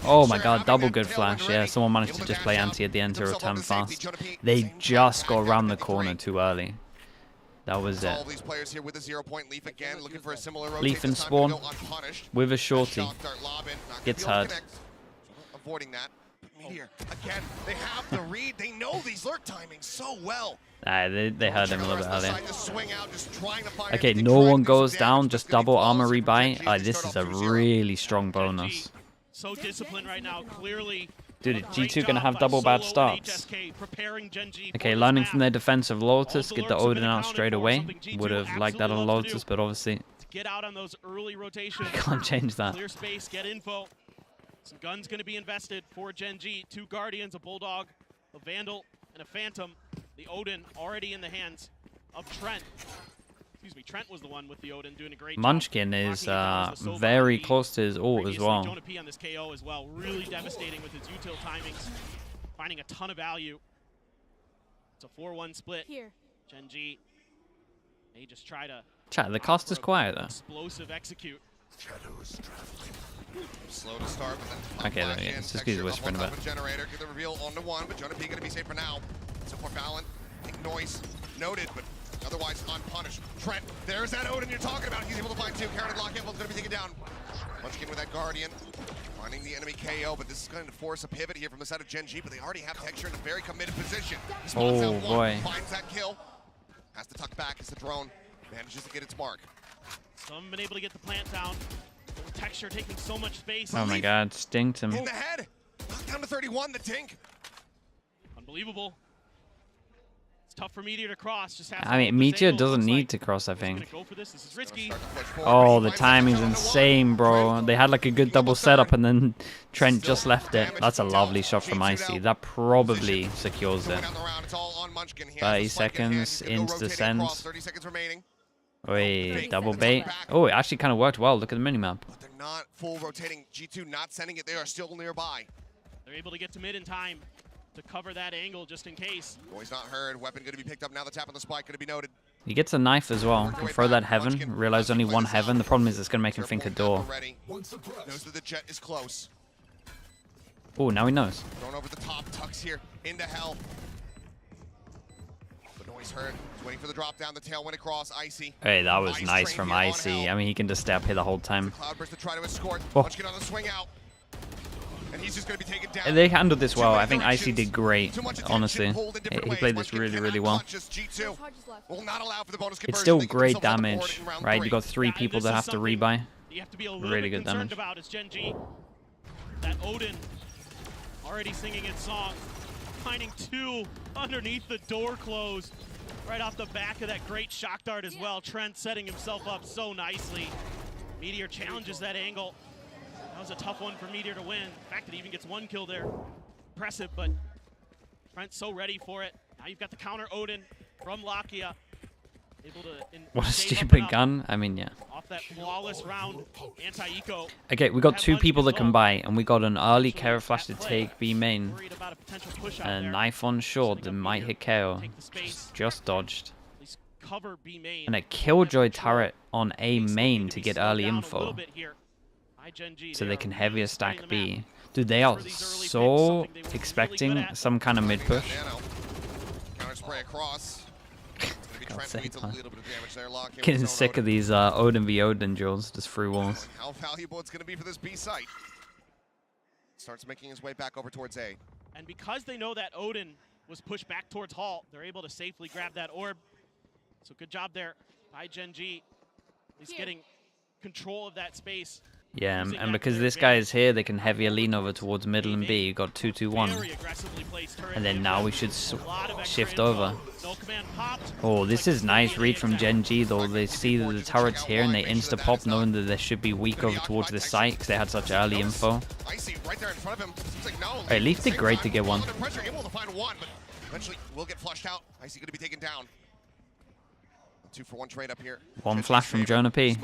Oh my god, double good flash. Yeah, someone managed to just play anti at the end to return fast. They just got around the corner too early. That was it. All these players here with a 0-point. Leaf again, looking for a similar Leaf and Spawn with a shorty. Gets hurt. Avoiding that. Meteor, again, they have the read. They know these lurk timings so well. They heard him a little bit earlier. Okay, no one goes down, just double armor rebuy. This is a really strong bonus. So disciplined right now, clearly. Dude, G2 gonna have double bad starts. Okay, learning from their defensive Lotus, get the Odin out straight away. Would have liked that on Lotus, but obviously get out on those early rotations. Can't change that. Clear space, get info. Some guns gonna be invested for GenG. 2 Guardians, a Bulldog, a Vandal, and a Phantom. The Odin already in the hands of Trent. Excuse me, Trent was the one with the Odin doing a great Munchkin job. is very close to his ult as well. Jonah P on this KO as well, really devastating with his util timings, finding a ton of value. It's a 4-1 split. Here. GenG may just try to. Chat, the cost is quiet though. Explosive execute. Slow to start, but then okay, there he is. This guy's whispering about. Generator, get the reveal on to 1, but Jonah P gonna be safe for now. So far, Valen, make noise. noted, but otherwise unpunished. Trent, there's that Odin you're talking about. He's able to find two. Karen and Lockham's going to be taken down. Munchkin with that Guardian, finding the enemy KO, but this is going to force a pivot here from the side of GenG, but they already have Texture in a very committed position. He spots out one, boy. finds that kill, has to tuck back as the drone manages to get its mark. Some have been able to get the plant down. Texture taking so much space. Oh my god, stinked him. In the head, knocked down to 31, the Tink. Unbelievable. It's tough for Meteor to cross. Just has I mean, Meteor doesn't need to cross, I think. go for this. This is risky. Oh, the timing's insane, bro. They had like a good double setup and then Trent just left it. That's a lovely shot from Icy. That probably secures it. 30 seconds into descent. 30 seconds remaining. Wait, double bait. Oh, it actually kind of worked well. Look at the minimap. But they're not full rotating. G2 not sending it. They are still nearby. They're able to get to mid in time to cover that angle just in case. Noise not heard. Weapon going to be picked up now. The tap on the spike going to be noted. He gets a knife as well. Can throw that heaven. Realize only one heaven. The problem is it's going to make him think a door. Knows that the jet is close. Oh, now he knows. Thrown over the top. Tucks here into hell. But Noise heard. He's waiting for the drop down. The tail went across. Icy. Hey, that was nice from Icy. I mean, he can just stay up here the whole time. Cloudburst to try to escort. Oh. Munchkin on the swing out. And he's just going to be taken down. They handled this well. I think Icy did great, honestly. He played this really, really well. It's still great damage, right? You got 3 people that have to rebuy. You have to be a little Really bit good concerned damage. about is GenG. That Odin already singing its song. Finding 2 underneath the door closed. Right off the back of that great shock dart as well. Trent setting himself up so nicely. Meteor challenges that angle. That was a tough one for Meteor to win. The fact that he even gets 1 kill there, impressive, but Trent's so ready for it. Now you've got the counter Odin from Lakia. Able to What a save up stupid and up gun. I mean, yeah. off that flawless round anti-eco. Okay, we got 2 people that can buy, and we got an early KO flash to take B main. And a knife on short that might hit KO. Just dodged. Cover B main. And a Killjoy turret on A main to get early info. So they can heavier stack B. Dude, they are so expecting some kind of mid push. Counter spray across. God's sake, man. Getting sick of these Odin v Odin duels, just through walls. How valuable it's going to be for this B site. Starts making his way back over towards A. And because they know that Odin was pushed back towards Hall, they're able to safely grab that orb. So good job there by GenG. He's getting control of that space. Yeah, and because this guy is here, they can heavier lean over towards middle and B. You got 2-2-1. And then now we should shift over. Oh, this is nice read from GenG though. They see that the turret's here and they insta-pop knowing that they should be weak over towards this site because they had such early info. Alright, Leaf did great to get 1. Eventually will get flushed out. Icy going to be taken down. 2-for-1 trade up here. 1 flash from Jonah P.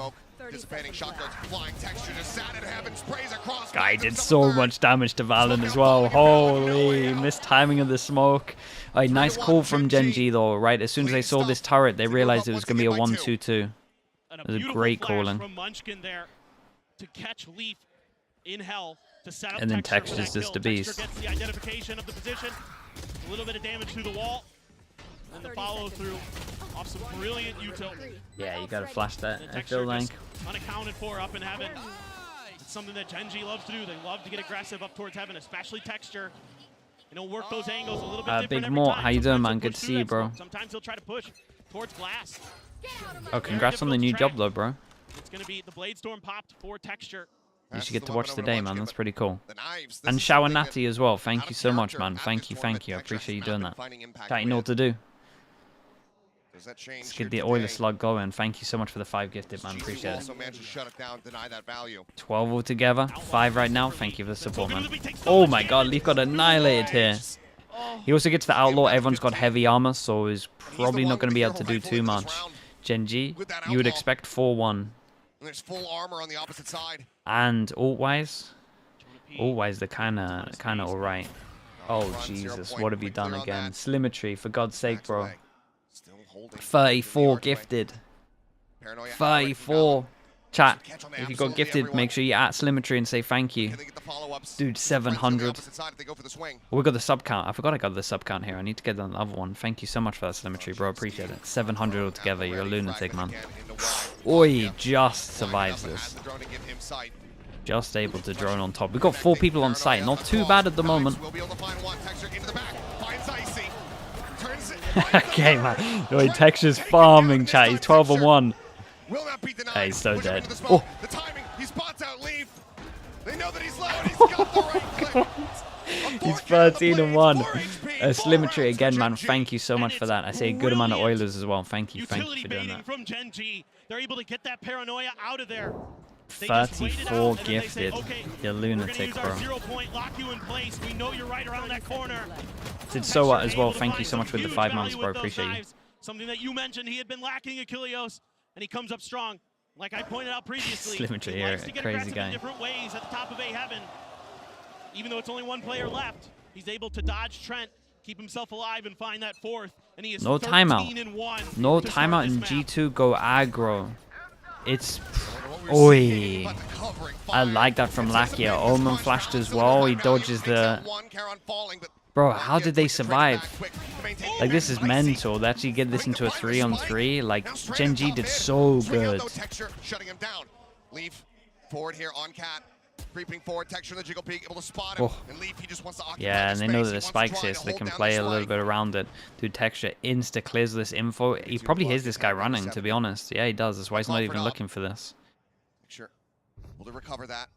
Dissipating shotguns, flying texture, just sat in heaven, sprays across. Guy did so much damage to Valen as well. Holy, missed timing of the smoke. Alright, nice call from GenG though, right? As soon as they saw this turret, they realized it was going to be a 1-2-2. It was a great calling. From Munchkin there to catch Leaf in hell to set up And then Texture Texture's for that just a kill. beast. Texture gets the identification of the position. A little bit of damage through the wall. And the follow through off some brilliant util. Yeah, you gotta flash that. I Texture feel like. just unaccounted for up in heaven. It's something that GenG loves to do. They love to get aggressive up towards heaven, especially Texture. You know, work those angles a little bit different Big every Mort, time. how you doing, Sometimes man? he'll Good push to through see you, that bro. smoke. Sometimes he'll try to push towards glass. Oh, congrats on the new job though, bro. It's gonna be the Blade Storm popped for Texture. You should get to watch today, man. That's pretty cool. And Shower Natty as well. Thank you so much, man. Thank you. I appreciate you doing that. That you know what to do. Let's get the Oiler Slug going. Thank you so much for the 5 gifted, man. Appreciate it. Also managed to shut it down, deny that value. 12 altogether. 5 right now. Thank you for the support, man. Oh my god, Leaf got annihilated here. He also gets the Outlaw. Everyone's got heavy armor, so he's probably not going to be able to do too much. GenG, you would expect 4-1. There's full armor on the opposite side. And ult-wise, they're kind of alright. Oh Jesus, what have you done again? Slimmetry, for God's sake, bro. 34 gifted. 34. Chat, if you got gifted, make sure you at Slimetry and say thank you. Dude, 700. We got the sub count. I forgot I got the sub count here. I need to get another one. Thank you so much for that, Slimetry, bro. Appreciate it. 700 altogether. You're a lunatic, man. Oi, just survives this. Just able to drone on top. We've got 4 people on site. Not too bad at the moment. Okay, man. Oi, Texture's farming, chat. He's 12-1. Hey, he's so dead. Oh. The timing, he spots out Leaf. They know that he's low and he's got the right clip. He's 13-1. Slimetry again, man. Thank you so much for that. I say a good amount of Oilers as well. Thank you for doing that. From GenG. They're able to get that paranoia out of there. 34 gifted. You lunatic, bro. We know you're right around that corner. Did so as well. Thank you so much with the 5 months, bro. Appreciate you. Something that you mentioned, he had been lacking Achilleos, and he comes up strong. Like I pointed out previously, Slimetry he here, likes to get crazy aggressive guy. in different ways at the top of A Heaven. Even though it's only 1 player left, he's able to dodge Trent, keep himself alive, and find that 4th. And he is No timeout. 13-1. No timeout in G2. Go aggro. It's... Oi. I like that from Lakia. Omen flashed as well. He dodges the... Bro, how did they survive? Like, this is mental. They actually get this into a 3-on-3. Like, GenG did so good. Shutting him down. Leaf forward here on Cat. Creeping forward, Texture in the jiggle peak, able to spot him. And Leaf, he just wants to occupy Yeah, and they know that the the spike's here, so they can play a little bit around it. Dude, Texture insta clears this info. He probably hears this guy running, to be honest. Yeah, he does. That's why he's not even looking for this. Sure. Will they recover that?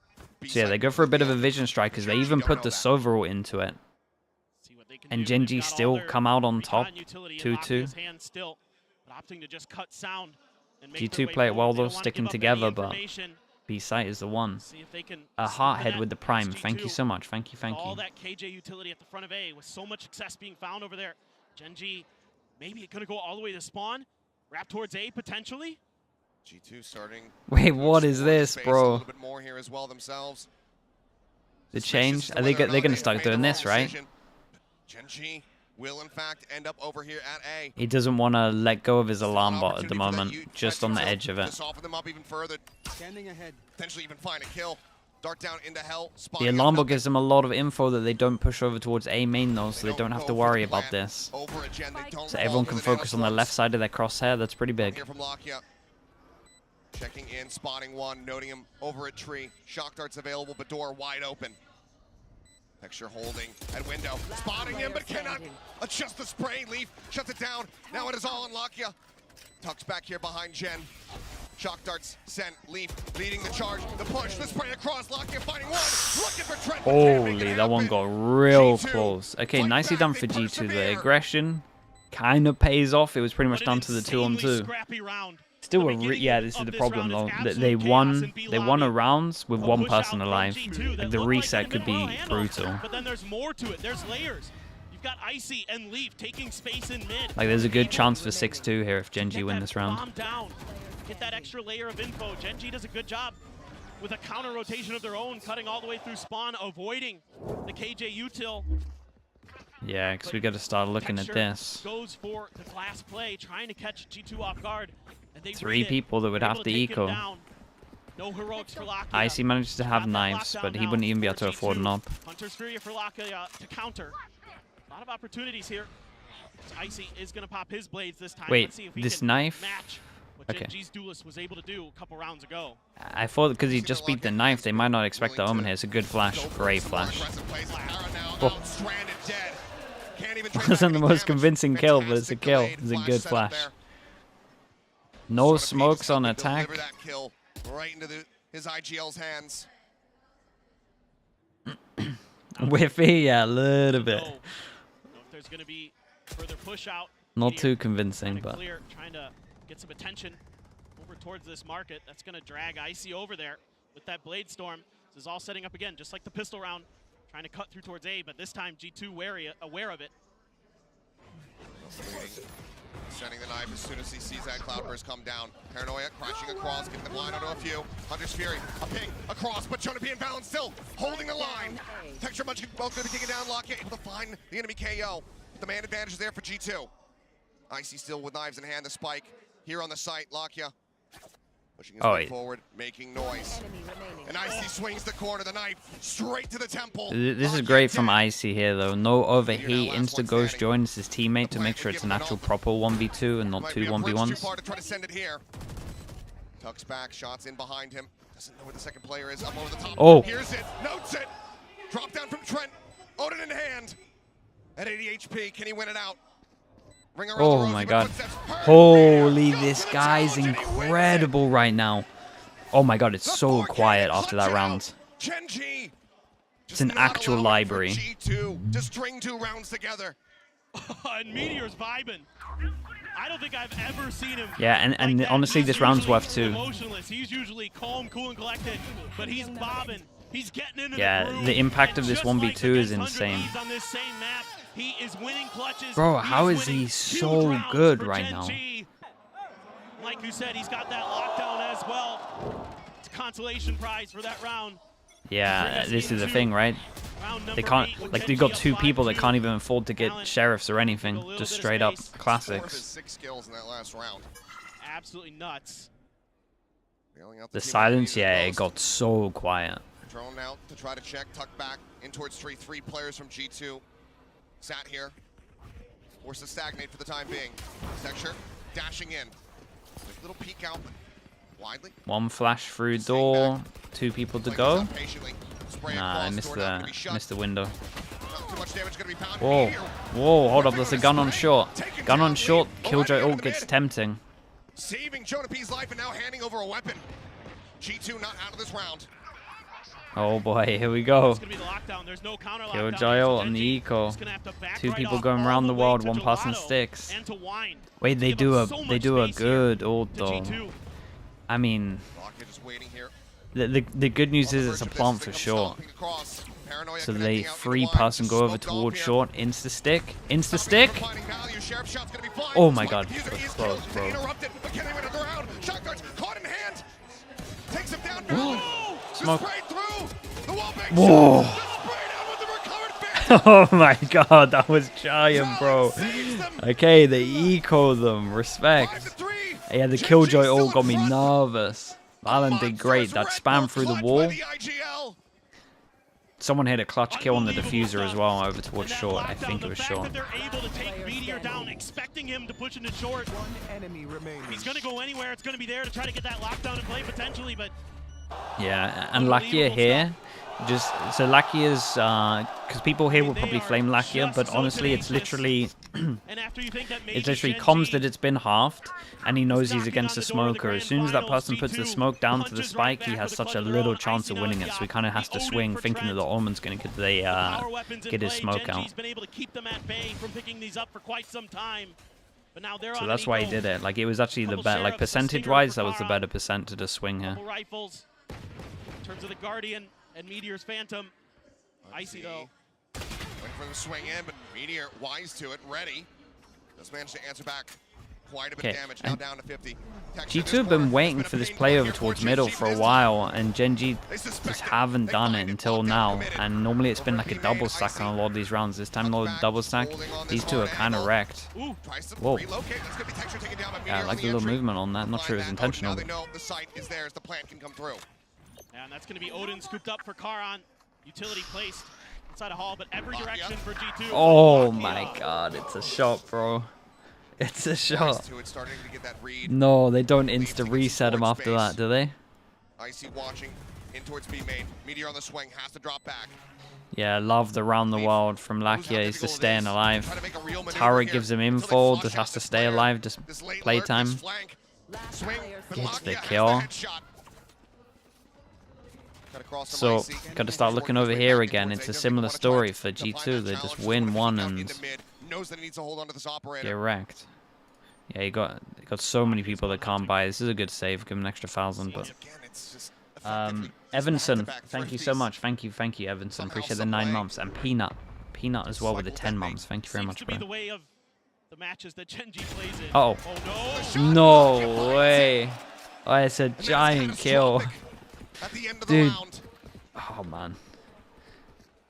So yeah, they go for a bit of a vision strike because they even put the Sovereign into it. And GenG still come out on top, 2-2. G2 play it well though, sticking together, but B-site is the one. A Hearthead with the Prime. Thank you so much. Thank you, thank you. All that KJ utility at the front of A with so much success being found over there. GenG maybe going to go all the way to spawn, wrap towards A potentially. G2 starting. Wait, what is this, bro? A little bit more here as well themselves. The change? Are they're going to start doing this, right? GenG will in fact end up over here at A. He doesn't want to let go of his alarm bot at the moment, just on the edge of it. Soften them up even further. Standing ahead. Potentially even find a kill. Dart down into hell. The alarm bot gives them a lot of info that they don't push over towards A main though, so they don't have to worry about this. So everyone can focus on the left side of their crosshair. That's pretty big. Checking in, spotting one, noting him over a tree. Shock darts available, but door wide open. Texture holding at window, spotting him, but cannot adjust the spray. Leaf shuts it down. Now it is all on Lakia. Tucks back here behind Gen. Shock darts sent. Leaf leading the charge. The push, the spray across. Lakia finding one. Looking for Trent. Holy, that one got real close. Okay, nicely done for G2. The aggression kind of pays off. It was pretty much down to the 2-on-2. Still yeah, this is the problem though. They won a round with 1 person alive. Like, the reset could be brutal. But then there's more to it. There's layers. You've got Icy and Leaf taking space in mid. Like, there's a good chance for 6-2 here if GenG win this round. Get that extra layer of info. GenG does a good job with a counter rotation of their own, cutting all the way through spawn, avoiding the KJ util. Yeah, because we got to start looking at this. Goes for the glass play, trying to catch G2 off guard. 3 people that would have the eco. No heroics for Lakia. Icy manages to have knives, but he wouldn't even be able to afford an op. Hunter's Fury for Lakia to counter. A lot of opportunities here. Icy is going to pop his blades this time. Wait, Let's see if he this can knife? match what GenG's Duelist was able to do a couple rounds ago. I thought because he just beat the knife, they might not expect the Omen here. It's a good flash. Great flash. Oh. Wasn't the most convincing kill, but it's a kill. It's a good flash. No smokes on attack. Right into his IGL's hands. Whiffy, yeah, a little bit. If there's going to be further push out. Not too convincing, but. Trying to get some attention over towards this market. That's going to drag Icy over there with that Blade Storm. This is all setting up again, just like the pistol round. Trying to cut through towards A, but this time G2 aware of it. Sending the knife as soon as he sees that Cloudburst come down. Paranoia crashing across, getting the blind onto a few. Hunter's Fury, a ping across, but Jonah being balanced still, holding the line. Texture much both going to be taking down Lakia, able to find the enemy KO. The man advantage is there for G2. Icy still with knives in hand, the spike here on the site. Lakia Pushing his way forward, making noise. And Icy swings the corner, the knife straight to the temple. This is great from Icy here, though. No overheat. Insta Ghost joins his teammate to make sure it's an actual proper 1v2 and not two 1v1s. To try to send it here. Tucks back, shots in behind him. Doesn't know where the second player is. Up over the top. Oh. Here's it, notes it. Drop down from Trent. Odin in hand. At 80 HP, can he win it out? Oh my god. Holy, this guy's incredible right now. Oh my god, it's so quiet after that round. GenG. It's an actual library. G2 to string 2 rounds together. And Meteor's vibing. I don't think I've ever seen him. Yeah, and honestly, this round's worth 2. Emotionless. He's usually calm, cool, and collected, but he's bobbing. He's getting into the impact of this 1v2 is insane. On this same map, he is winning clutches. Bro, how is he so good right now? Like you said, he's got that lockdown as well. It's a consolation prize for that round. Yeah, this is the thing, right? They can't, like, they got 2 people that can't even afford to get sheriffs or anything. Just straight up classics. 6 kills in that last round. Absolutely nuts. The silence, yeah, it got so quiet. Drone out to try to check, tuck back in towards 3 players from G2. Sat here, forced to stagnate for the time being. Texture dashing in. A little peek out, but widely. 1 flash through door, 2 people to go. Nah, I missed the window. Whoa, whoa, hold up, there's a gun on short. Gun on short, Killjoy ult gets tempting. Saving Jonah P's life and now handing over a weapon. G2 not out of this round. Oh boy, here we go. No Killjoy ult on the eco. 2 people going around the world, 1 passing sticks. Wait, they do a good ult though. I mean, the good news is it's a plant for short. So they 3-person go over towards short, insta stick. Oh my god, that's close, bro. Smoke. Whoa. Oh my god, that was giant, bro. Okay, they eco them. Respect. Yeah, the Killjoy ult got me nervous. Valen did great. That spam through the wall. Someone hit a clutch kill on the diffuser as well over towards short. I think it was short. They're able to take Meteor down, expecting him to push into short. If he's going to go anywhere, it's going to be there to try to get that lockdown in play potentially, but... Yeah, and Lakia here, just so Lakia's, because people here will probably flame Lakia, but honestly, it's literally, comms that it's been halved, and he knows he's against a smoker. As soon as that person puts the smoke down to the spike, he has such a little chance of winning it, so he kind of has to swing, thinking that the Omen's going to get his smoke out. So that's why he did it. Like, it was actually the better, like, percentage-wise, that was the better percent to just swing here. In terms of the Guardian and Meteor's Phantom, Icy though. Waiting for the swing in, but Meteor wise to it, ready. Just managed to answer back. Quite a bit of damage, now down to 50. G2 have been waiting for this play over towards middle for a while, and GenG just haven't done it until now. And normally it's been like a double stack on a lot of these rounds. This time, not a double stack. These 2 are kind of wrecked. Whoa. Yeah, I like the little movement on that. Not sure it was intentional. The site is theirs, the plan can come through. And that's going to be Odin scooped up for Karan. Utility placed inside a hall, but every direction for G2. Oh my god, it's a shot, bro. It's a shot. No, they don't insta reset him after that, do they? Icy watching in towards B main. Meteor on the swing, has to drop back. Yeah, love the round the world from Lakia. He's just staying alive. Tara gives him info, just has to stay alive, just playtime. Gets the kill. So, got to start looking over here again. It's a similar story for G2. They just win 1 and get wrecked. Yeah, you got so many people that can't buy. This is a good save. Give him an extra 1,000. But Evanson, thank you so much. Thank you, Evanson. Appreciate the 9 months. And Peanut as well with the 10 months. Thank you very much, bro. Uh oh, no way! Oh, it's a giant kill. At the end of Dude. the round. Oh man.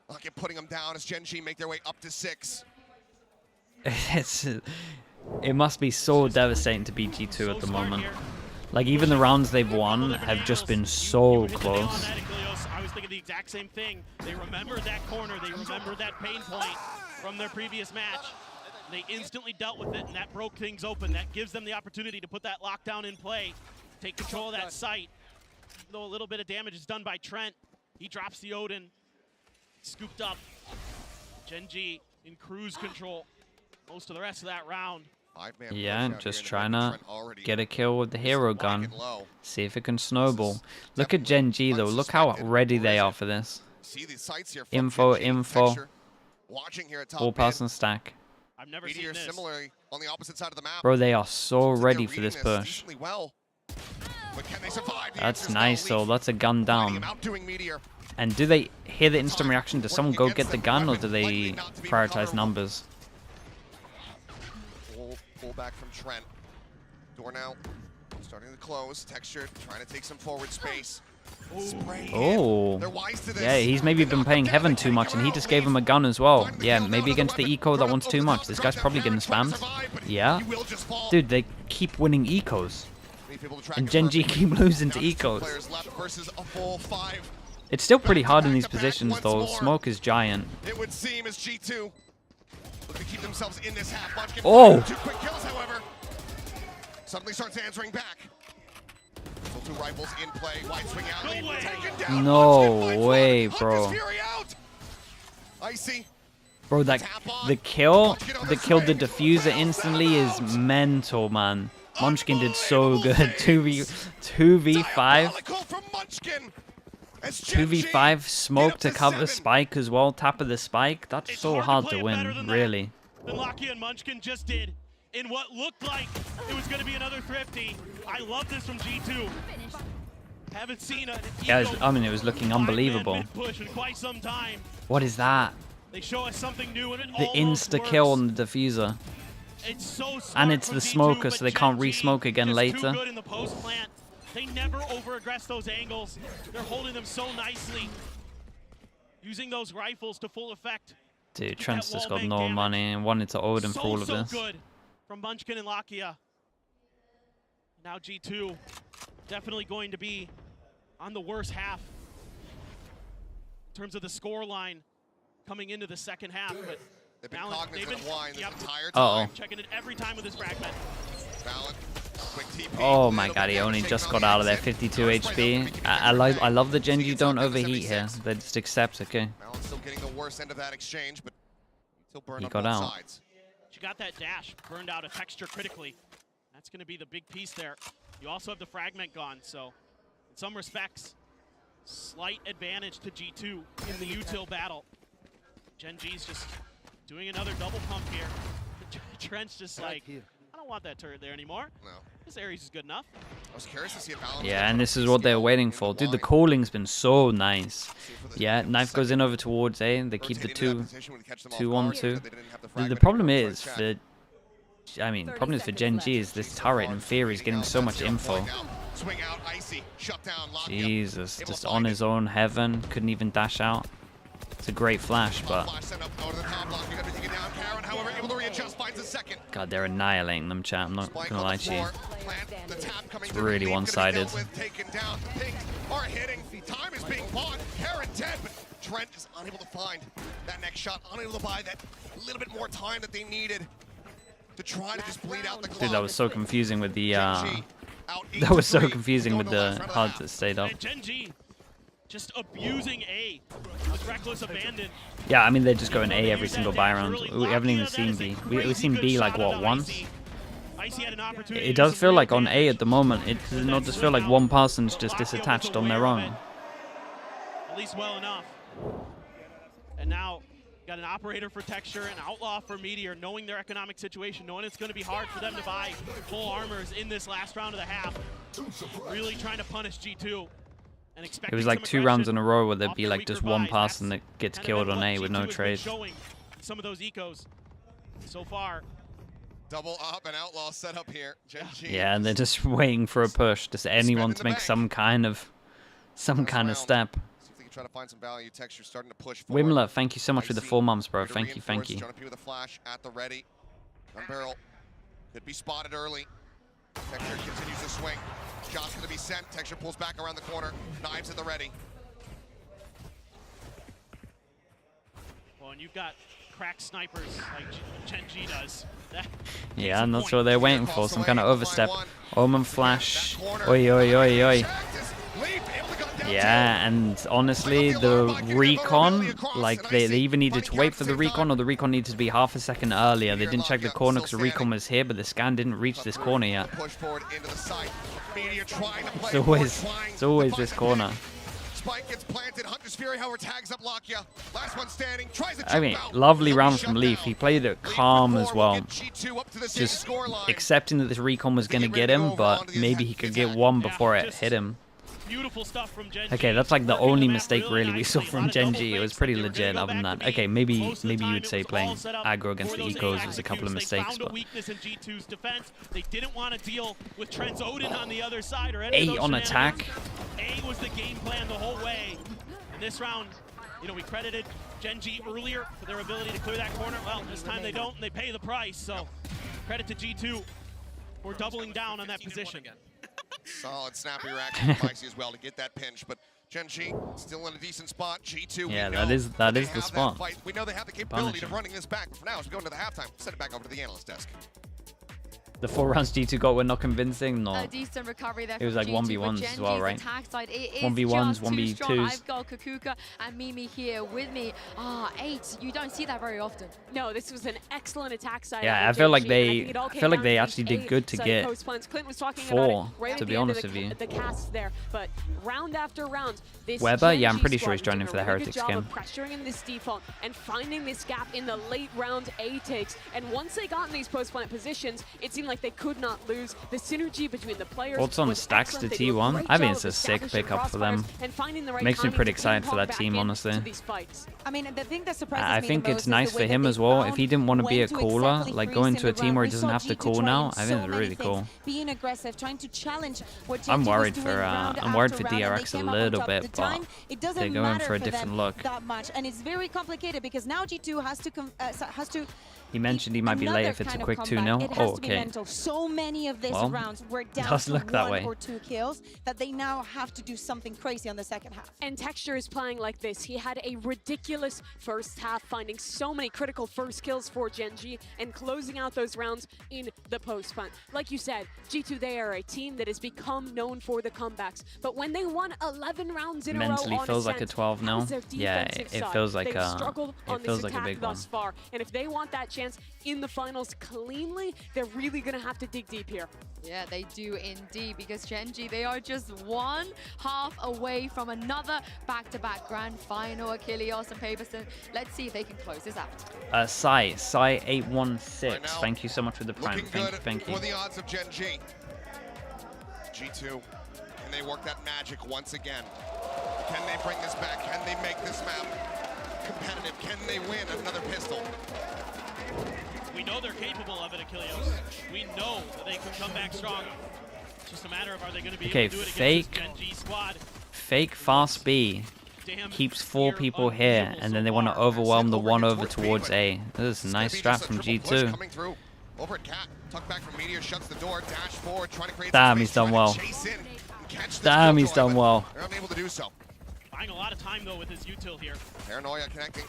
Look at putting them down as GenG make their way up to 6. It must be so devastating to be G2 at the moment. Like, even the rounds they've won have just been so close. I was thinking the exact same thing. They remembered that corner. They remembered that pain point from their previous match. They instantly dealt with it, and that broke things open. That gives them the opportunity to put that lockdown in play, take control of that site. Though a little bit of damage is done by Trent. He drops the Odin. Scooped up. GenG in cruise control most of the rest of that round. Yeah, just trying to get a kill with the hero gun. See if it can snowball. Look at GenG though. Look how ready they are for this. Info. All pass and stack. I've never seen this. Similarly on the opposite side of the map. Bro, they are so ready for this push. That's nice though. That's a gun down. And do they hear the instant reaction? Does someone go get the gun, or do they prioritize numbers? Pull back from Trent. Door now starting to close. Texture trying to take some forward space. Oh, yeah, he's maybe been playing Heaven too much, and he just gave him a gun as well. Yeah, maybe against the eco that wants too much. This guy's probably getting spammed. Yeah, dude, they keep winning ecos, and GenG keep losing to ecos. It's still pretty hard in these positions though. Smoke is giant. It would seem as G2 look to keep themselves in this half. Oh! 2 quick kills, however. Suddenly starts answering back. Still 2 rifles in play. Wide swing out. Taken down. No way, bro. Icy. Bro, that the kill that killed the diffuser instantly is mental, man. Munchkin did so good. 2v5. 2v5 smoke to cover spike as well. Tap of the spike. That's so hard to win, really. Than Lucky and Munchkin just did in what looked like it was going to be another thrifty. I love this from G2. Haven't seen a Yeah, I mean, it was looking unbelievable. push in quite some time. What is that? They show us something new, and it The insta kill on the diffuser. It's so and it's the smoker, so they can't re-smoke again later. Good in the post plant. They never over-aggress those angles. They're holding them so nicely. Using those rifles to full effect. Dude, Trent's just got no money and wanted to Odin for all of this. Good from Munchkin and Lakia. Now G2 definitely going to be on the worst half in terms of the score line coming into the second half. But they've been cognizant of wine this entire time. Checking it every time with his fragment. Oh my god, he only just got out of there, 52 HP. I love the GenG don't overheat here. They just accept, okay. Still getting the worst end of that exchange, but still burned he got out. Sides. She got that dash, burned out a texture critically. That's going to be the big piece there. You also have the fragment gone, so in some respects, slight advantage to G2 in the util battle. GenG's just doing another double pump here. Trent's just like, I don't want that turret there anymore. No. This Ares is good enough. I was curious to see if Alan Yeah, and this is what they're waiting for. Dude, the calling's been so nice. Yeah, knife goes in over towards A, and they keep the 2-1-2. The problem is for, problem is for GenG is this turret in theory is getting so much info. Jesus, just on his own Heaven, couldn't even dash out. It's a great flash, but God, they're annihilating them, chat. I'm not gonna lie to you. It's really one-sided. Time is being bought. Heron dead, but Trent is unable to find that next shot, unable to buy that little bit more time that they needed to try to just bleed out the clock. Dude, that was so confusing with the that was so confusing with the HUD that stayed up. GenG just abusing A with reckless abandon. Yeah, I mean they're just going A every single buy round. We haven't even seen B. We've seen B like what, once? It does feel like on A at the moment, it does not just feel like one person's just disattached on their own. At least well enough. And now got an operator for Texture, an outlaw for Meteor, knowing their economic situation, knowing it's going to be hard for them to buy full armors in this last round of the half. Really trying to punish G2. And it was like 2 rounds in a row where there'd be like just one person that gets killed on A with no trade. Some of those ecos so far. Double up and outlaw set up here. GenG. Yeah, and they're just waiting for a push. Just anyone to make some kind of step. See if they can try to find some value. Texture starting to push forward. Wimler, thank you so much for the 4 months, bro. Thank you. Jonah P with a flash at the ready. Gun barrel could be spotted early. Texture continues to swing. Job's gonna be sent. Texture pulls back around the corner. Knives at the ready. Well, and you've got crack snipers like GenG does. Yeah, and that's what they're waiting for. Some kind of overstep. Omen flash. Oi, oi, oi, oi. Yeah, and honestly, the recon, like, they either needed to wait for the recon or the recon needed to be half a second earlier. They didn't check the corner because the recon was here, but the scan didn't reach this corner yet. It's always this corner. Spike gets planted. Hunter's Fury, however, tags up Lakia. Last one standing. Tries to I mean, lovely round from Leaf. He played it calm as well. Just accepting that this recon was going to get him, but maybe he could get one before it hit him. Beautiful stuff from GenG. Okay, that's like the only mistake really we saw from GenG. It was pretty legit other than that. Okay, maybe you would say playing aggro against the ecos was a couple of mistakes, but weakness in G2's defense. They didn't want to deal with Trent's Odin on the other side or A on attack. A was the game plan the whole way. And this round, you know, we credited GenG earlier for their ability to clear that corner. Well, this time they don't, and they pay the price. So credit to G2 for doubling down on that position. Solid snappy reaction from Icy as well to get that pinch, but GenG still in a decent spot. G2, yeah, that is the spot. We know they have the capability of running this back. For now, as we go into the halftime, send it back over to the analyst desk. The 4 rounds G2 got were not convincing. No, a decent recovery there. It was like G2, 1v1s as well, right? 1v1s, 1v2s. I've got Kukuka and Mimi here with me. 8. You don't see that very often. No, this was an excellent attack side. Yeah, I feel like they actually did good to get 4. To be honest with you. The cast there, but round after round, this Weber, yeah, I'm GenG pretty sure he's squad joining for the doing a Heretics really good game. job of pressuring in this default and finding this gap in the late round A takes. And once they got in these post-plant positions, it seemed like they could not lose. The synergy between the players. Thoughts on stacks to T1? I think it's a sick pickup for them. Makes me pretty excited for that team, honestly. I mean, the thing that surprises I think it's nice for him as well. If he didn't want to be a cooler, like go into a team where he doesn't have to cool now, I think it's really cool. Being aggressive, trying to challenge what I'm worried for DRX a little bit, but they're going for a different look. That much, and it's very complicated because now G2 has to. He mentioned he might be late if it's a quick 2-0. Oh, okay. So many of these rounds were down to 1 or 2 kills that they now have to do something crazy on the second half. And Texture is playing like this. He had a ridiculous first half, finding so many critical first kills for GenG and closing out those rounds in the post-plant. Like you said, G2, they are a team that has become known for the comebacks. But when they won 11 rounds in a row mentally feels like a 12 now. Yeah, it feels like a big one. Thus far. And if they want that chance in the finals cleanly, they're really going to have to dig deep here. Yeah, they do indeed, because GenG, they are just 1 half away from another back-to-back grand final. Achilles and Paperson. Let's see if they can close this out. Sai 816. Thank you so much for the prime. Thank you. For the odds of GenG. G2, can they work that magic once again? Can they bring this back? Can they make this map competitive? Can they win another pistol? We know they're capable of it, Achilles. We know that they can come back strong. It's just a matter of are they going to be able to do it against this GenG squad. Fake fast B keeps 4 people here, and then they want to overwhelm the 1 over towards A. This is a nice strat from G2. Coming through. Over at Cat, tuck back from Meteor, shuts the door, dash forward, trying to create Damn, he's done well. Damn, he's done well. They're unable to do so. Buying a lot of time though with his util here. Paranoia connecting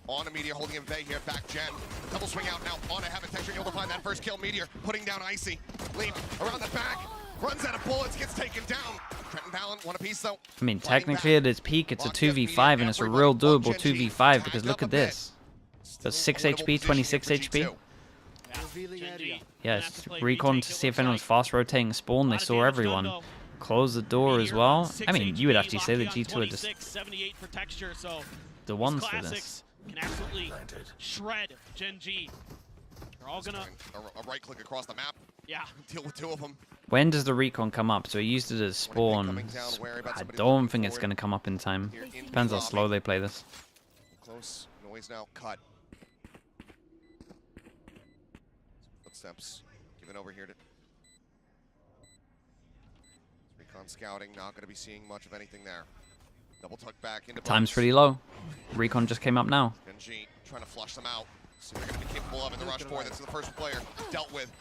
on a Meteor, holding him vague here. Back Gen. Double swing out now on a Habit Texture. Able to find that first kill. Meteor putting down Icy. Leap around the back. Runs out of bullets. Gets taken down. Trenton Talon, 1 apiece though. I mean, technically at its peak, it's a 2v5, and it's a real doable 2v5 because look at this. So 6 HP, 26 HP. Yes, recon to see if anyone's fast rotating spawn. They saw everyone. Close the door as well. I mean, you would actually say that G2 are just the ones for this. Can absolutely shred GenG. They're all gonna a right click across the map. Yeah, deal with 2 of them. When does the recon come up? So he used it as spawn. I don't think it's gonna come up in time. Depends how slow they play this. Close noise now. Cut. Footsteps. Given over here to recon scouting. Not going to be seeing much of anything there. Double tuck back into Time's pretty low. Recon just came up now. GenG trying to flush them out. So they're going to be capable of in the rush 4. That's the first player dealt with.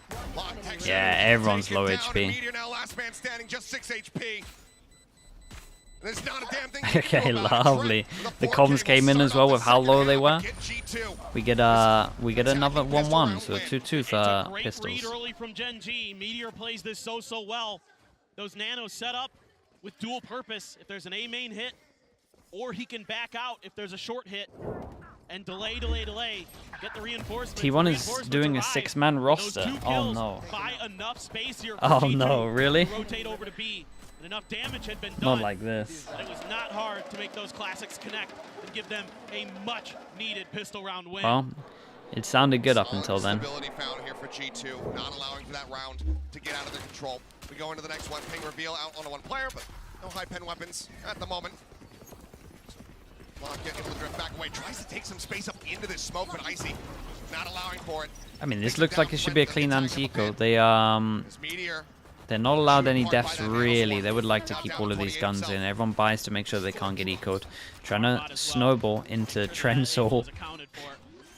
Yeah, everyone's low HP. Meteor now last man standing, just 6 HP. There's not a damn thing Okay, lovely. The comms came in as well with how low they were. We get another 1-1, so 2-2 for Great pistols. read early from GenG. Meteor plays this so well. Those nanos set up with dual purpose. If there's an A main hit, or he can back out if there's a short hit. And delay. Get the reinforcements. T1 is doing a 6-man roster. Oh no. Buy enough space here for Oh G2 no, really? to rotate over to B. And enough damage had been done. Not like this. It was not hard to make those classics connect and give them a much needed pistol round win. Well, it sounded good up until then. Stability found here for G2, not allowing for that round to get out of their control. We go into the next one. Ping reveal out on one player, but no high pen weapons at the moment. Lock able to drift back away. Tries to take some space up into this smoke, but Icy not allowing for it. I mean, this looks like it should be a clean anti-eco. They're not allowed any deaths, really. They would like to keep all of these guns in. Everyone buys to make sure they can't get eco'd. Trying to snowball into Trensol.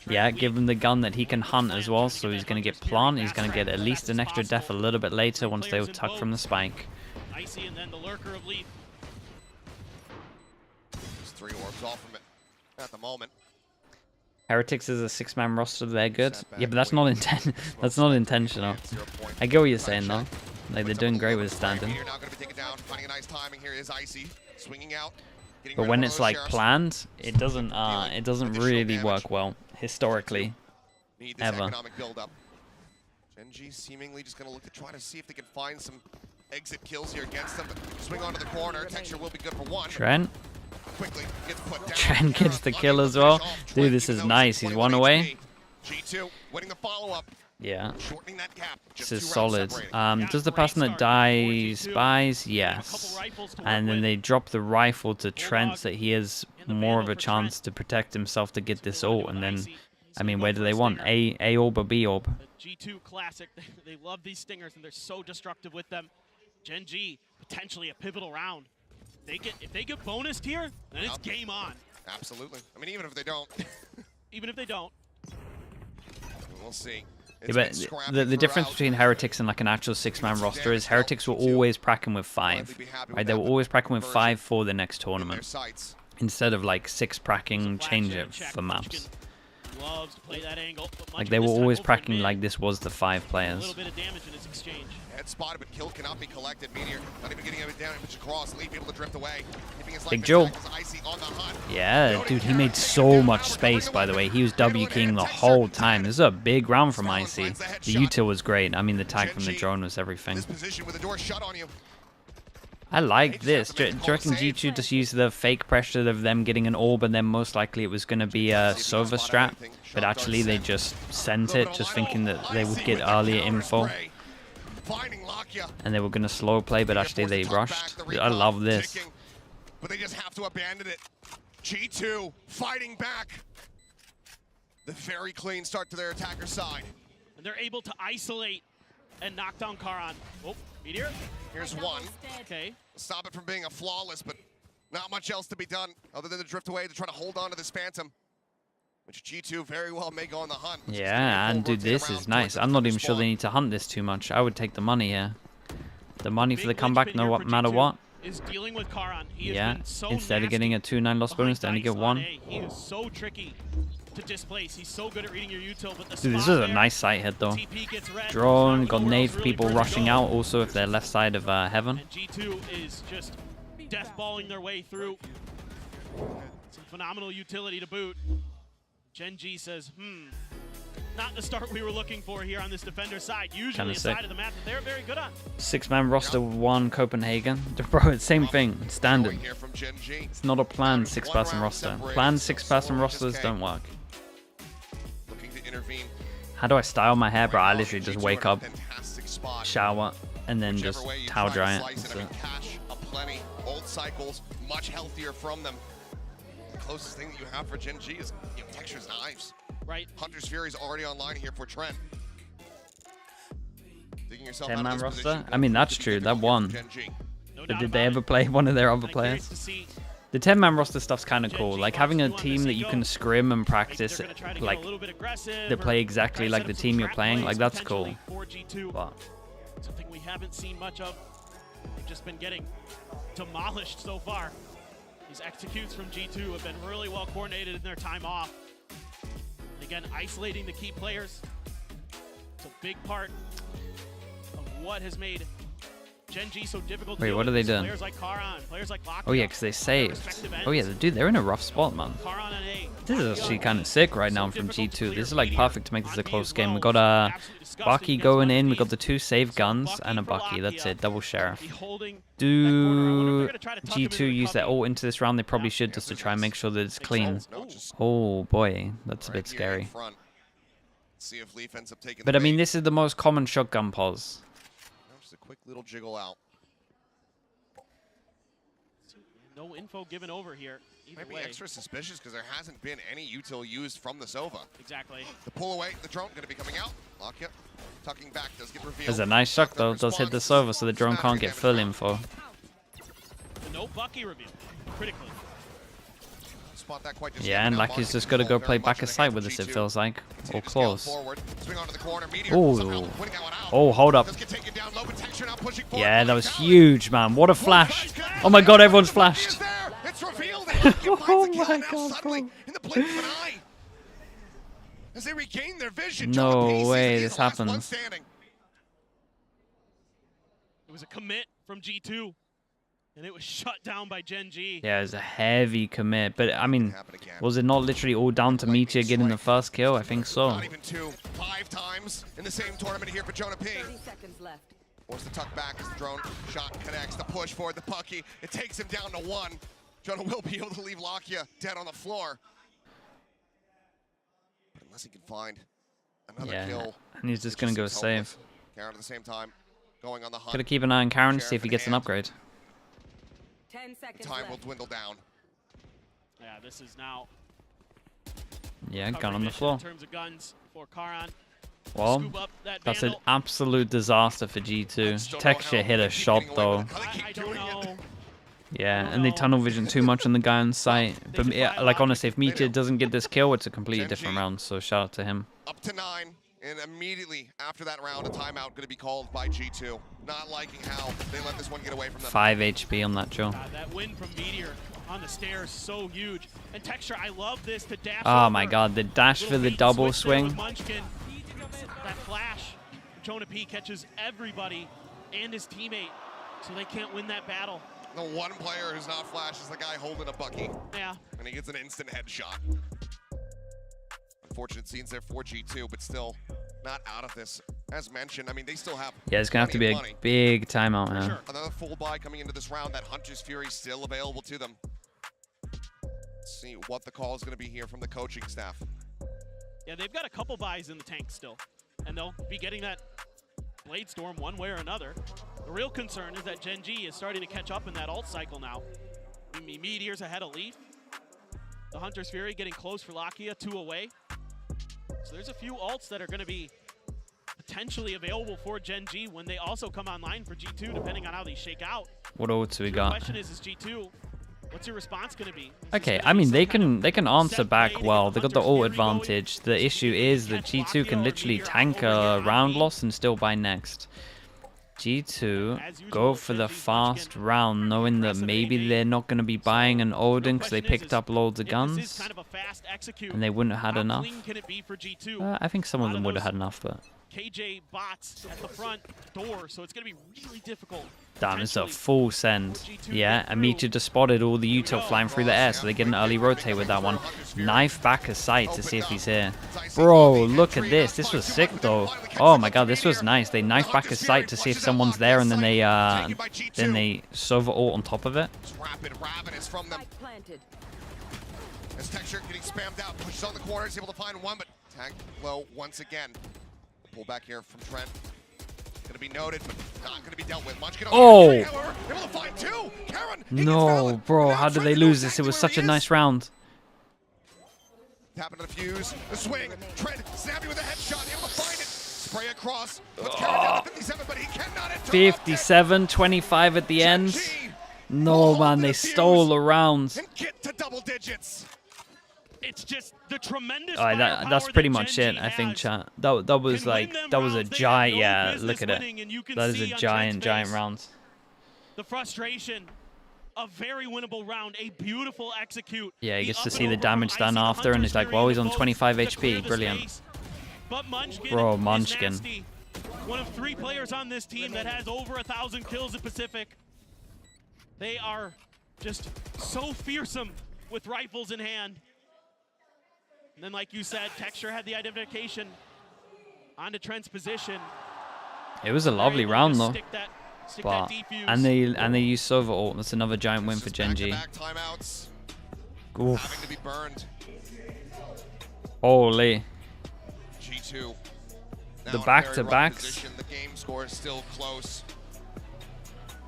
Yeah, give him the gun that he can hunt as well, so he's going to get plant. He's going to get at least an extra death a little bit later once they will tuck from the spike. Icy and then the lurker of Leaf. There's 3 orbs off from it at the moment. Heretics is a 6-man roster. They're good. Yeah, but that's not that's not intentional. I get what you're saying though. Like, they're doing great with standing. But when it's like planned, it doesn't really work well historically. Ever. GenG seemingly just going to look to try to see if they can find some exit kills here against them. Swing onto the corner. Texture will be good for 1. Trent. Quickly gets put down. Trent gets the kill as well. Dude, this is nice. He's 1 away. G2 winning the follow-up. Yeah. Shortening that gap. This is solid. Does the person that dies buys? Yes. And then they drop the rifle to Trent so he has more of a chance to protect himself to get this ult. And then, I mean, where do they want? A orb or B orb? G2 classic. They love these stingers and they're so destructive with them. GenG, potentially a pivotal round. If they get bonused here, then it's game on. Absolutely. I mean, even if they don't. Even if they don't. We'll see. Yeah, but the difference between Heretics and like an actual 6-man roster is Heretics were always pracking with 5. Right? They were always pracking with 5 for the next tournament. Instead of like 6 pracking change it for maps. Loves to play that angle, like they were always pracking like this was the 5 players. A little bit of damage in this exchange. Head spotted, but kill cannot be collected. Meteor not even getting it down across. Leaf able to drift away. Big Joe. Yeah, dude, he made so much space, by the way. He was W keying the whole time. This is a big round from Icy. The util was great. I mean, the tag from the drone was everything. I like this. Do you reckon G2 just used the fake pressure of them getting an orb and then most likely it was going to be a Sova strat, but actually they just sent it just thinking that they would get earlier info and they were going to slow play, but actually they rushed. I love this. But they just have to abandon it. G2 fighting back. The very clean start to their attacker side. And they're able to isolate and knock down Karan. Oh, Meteor. Here's 1. Okay. Stop it from being a flawless, but not much else to be done other than to drift away to try to hold on to this Phantom, which G2 very well may go on the hunt. Yeah, and dude, this is nice. I'm not even sure they need to hunt this too much. I would take the money here. The money for the comeback, no matter what. Is dealing with Karan. Yeah, instead of getting a 2-9 loss bonus, they only get 1. He is so tricky to displace. He's so good at reading your util, but the dude, this is a nice sight hit though. Drone, got nade for people rushing out also if they're left side of heaven. And G2 is just deathballing their way through. Some phenomenal utility to boot. GenG says, not the start we were looking for here on this defender side. Usually a side of the map that they're very good on. 6-man roster 1 Copenhagen. Bro, same thing. Standard. It's not a planned 6-person roster. Planned 6-person rosters don't work. How do I style my hair, bro? I literally just wake up, shower, and then just towel dry it. That's it. Old cycles, much healthier from them. The closest thing that you have for GenG is Texture's knives. Right. Hunter's Fury is already online here for Trent. Digging yourself 10-man roster? I mean, that's true. That won. But did they ever play one of their other players? The 10-man roster stuff's kind of cool. Like having a team that you can scrim and practice, like they play exactly like the team you're playing. Like that's cool. But something we haven't seen much of. They've just been getting demolished so far. These executes from G2 have been really well coordinated in their time off. And again, isolating the key players. It's a big part of what has made GenG so difficult. Wait, what are they doing? Players like Karan, players like Lockdown, oh yeah, because they saved. Oh yeah, dude, they're in a rough spot, man. This is actually kind of sick right now from G2. This is like perfect to make this a close game. We got a Bucky going in. We got the 2 save guns and a Bucky. That's it, double sheriff. Do G2 use their ult into this round? They probably should, just to try and make sure that it's clean. Oh boy, that's a bit scary. But I mean, this is the most common shotgun pause. Just a quick little jiggle out. No info given over here. Might be extra suspicious because there hasn't been any util used from the Sova. Exactly. The pull away, the drone going to be coming out. Lockya tucking back, does get revealed. There's a nice shot though. Does hit the Sova, so the drone can't get full info. No Bucky reveal, critically. Spot that quite yeah, and Lucky's just got to go play back a site with us, it feels like. Or close. Oh, oh, hold up. Yeah, that was huge, man. What a flash. Oh my god, everyone's flashed. Oh my god, bro. In the blink of an eye. As they regain their vision, no way this happens. It was a commit from G2. And it was shut down by GenG. Yeah, it was a heavy commit. But, I mean, was it not literally all down to Meteor getting the first kill? I think so. Not even 2, 5 times in the same tournament here for Jonah P. 30 seconds left. Force the tuck back as the drone shot connects. The push forward, the Bucky. It takes him down to 1. Jonah will be able to leave Lockya dead on the floor. But unless he can find another kill. And he's just going to go save. Karan at the same time going on the hunt. Gotta keep an eye on Karan to see if he gets an upgrade. 10 seconds Time left. will dwindle down. Yeah, this is now. Yeah, gun on the floor. In terms of guns for Karan. Well, that's an absolute disaster for G2. Texture hit a shot though. I don't know. Yeah, and they tunnel vision too much on the guy on site. But yeah, like honestly, if Meteor doesn't get this kill, it's a completely different round. So shout out to him. Up to 9, and immediately after that round, a timeout going to be called by G2. Not liking how they let this one get away from them. 5 HP on that Joe. That win from Meteor on the stairs, so huge. And Texture, I love this to dash. Oh my god, the dash for the double swing. That flash, Jonah P catches everybody and his teammate, so they can't win that battle. The one player who's not flash is the guy holding a Bucky. Yeah. And he gets an instant headshot. Unfortunate scenes there for G2, but still not out of this. As mentioned, I mean, they still have. Yeah, it's gonna have to be a big timeout, man. Sure. Another full buy coming into this round. That Hunter's Fury still available to them. Let's see what the call is going to be here from the coaching staff. Yeah, they've got a couple buys in the tank still, and they'll be getting that Blade Storm one way or another. The real concern is that GenG is starting to catch up in that ult cycle now. Meteor's ahead of Leaf. The Hunter's Fury getting close for Lockya, 2 away. So there's a few ults that are going to be potentially available for GenG when they also come online for G2, depending on how they shake out. What ults we got? The question is G2, what's your response going to be? Okay, I mean, they can answer back well. They got the ult advantage. The issue is that G2 can literally tank a round loss and still buy next. G2 go for the fast round, knowing that maybe they're not going to be buying an Odin because they picked up loads of guns and they wouldn't have had enough. I think some of them would have had enough, but KJ bots at the front door, so it's going to be really difficult. Damn, it's a full send. Yeah, and Meteor just spotted all the util flying through the air, so they get an early rotate with that one. Knife back a sight to see if he's here. Bro, look at this. This was sick, though. Oh my god, this was nice. They knife back a sight to see if someone's there, and then they Sova ult on top of it. Rapid ravenous from them. As Texture getting spammed out, pushes on the corner, is able to find one, but tag low once again. Pull back here from Trent. Gonna be noted, but not gonna be dealt with. Oh! Able to find 2. Karan, no, bro, how did they lose this? It was such a nice round. Tapping to the fuse, the swing. Trent snappy with a headshot, able to find it. Spray across. Puts Karan down to 57, but he cannot enter. 57, 25 at the end. No, man, they stole the rounds. And get to double digits. It's just the tremendous that's pretty much it, I think, chat. That was like, that was a giant, yeah, look at it. That is a giant round. The frustration, a very winnable round, a beautiful execute. Yeah, he gets to see the damage done after, and he's like, well, he's on 25 HP, brilliant. But Munchkin Bro, Munchkin. is nasty. One of 3 players on this team that has over 1,000 kills in Pacific. They are just so fearsome with rifles in hand. And then, like you said, Texture had the identification onto Trent's position. It was a lovely round though. But and they used Sova ult. That's another giant win for GenG. Oof. Having to be burned. Holy. G2. The back-to-backs. The game score is still close.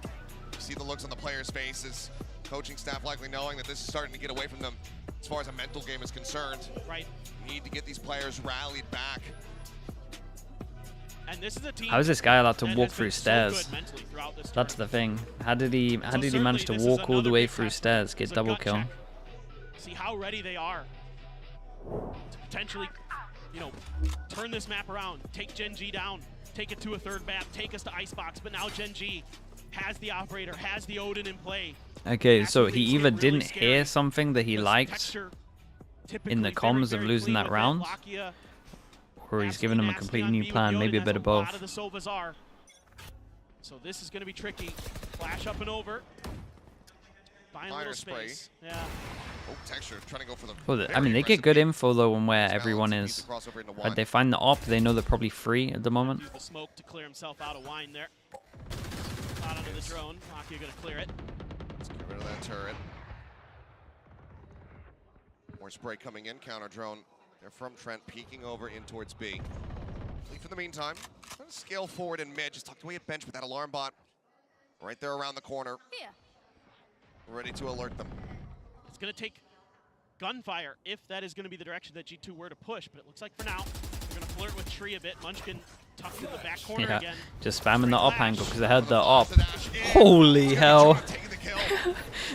You see the looks on the players' faces. Coaching staff likely knowing that this is starting to get away from them as far as a mental game is concerned. Right. You need to get these players rallied back. And this is a team How is this guy allowed to walk through stairs? That's the thing. How did he manage to walk all the way through stairs, get double kill? See how ready they are to potentially, you know, turn this map around, take GenG down, take it to a 3rd map, take us to Icebox. But now GenG has the operator, has the Odin in play. Okay, so he either didn't hear something that he liked in the comms of losing that round, or he's giving him a completely new plan, maybe a bit of both. So this is going to be tricky. Flash up and over. Find a little space. Yeah. Oh, Texture trying to go for the Well, I mean, they get good info though on where everyone is. Like they find the op, they know they're probably free at the moment. Use the smoke to clear himself out of wine there. Out under the drone. Lakia going to clear it. Let's get rid of that turret. More spray coming in, counter drone. They're from Trent, peeking over in towards B. Leaf in the meantime, trying to scale forward in mid, just tucked away at bench with that alarm bot. Right there around the corner. Yeah. Ready to alert them. It's going to take gunfire if that is going to be the direction that G2 were to push, but it looks like for now, they're going to flirt with Tree a bit. Munchkin tucked in the back corner again. Just spamming the op angle because I heard the op. Holy hell.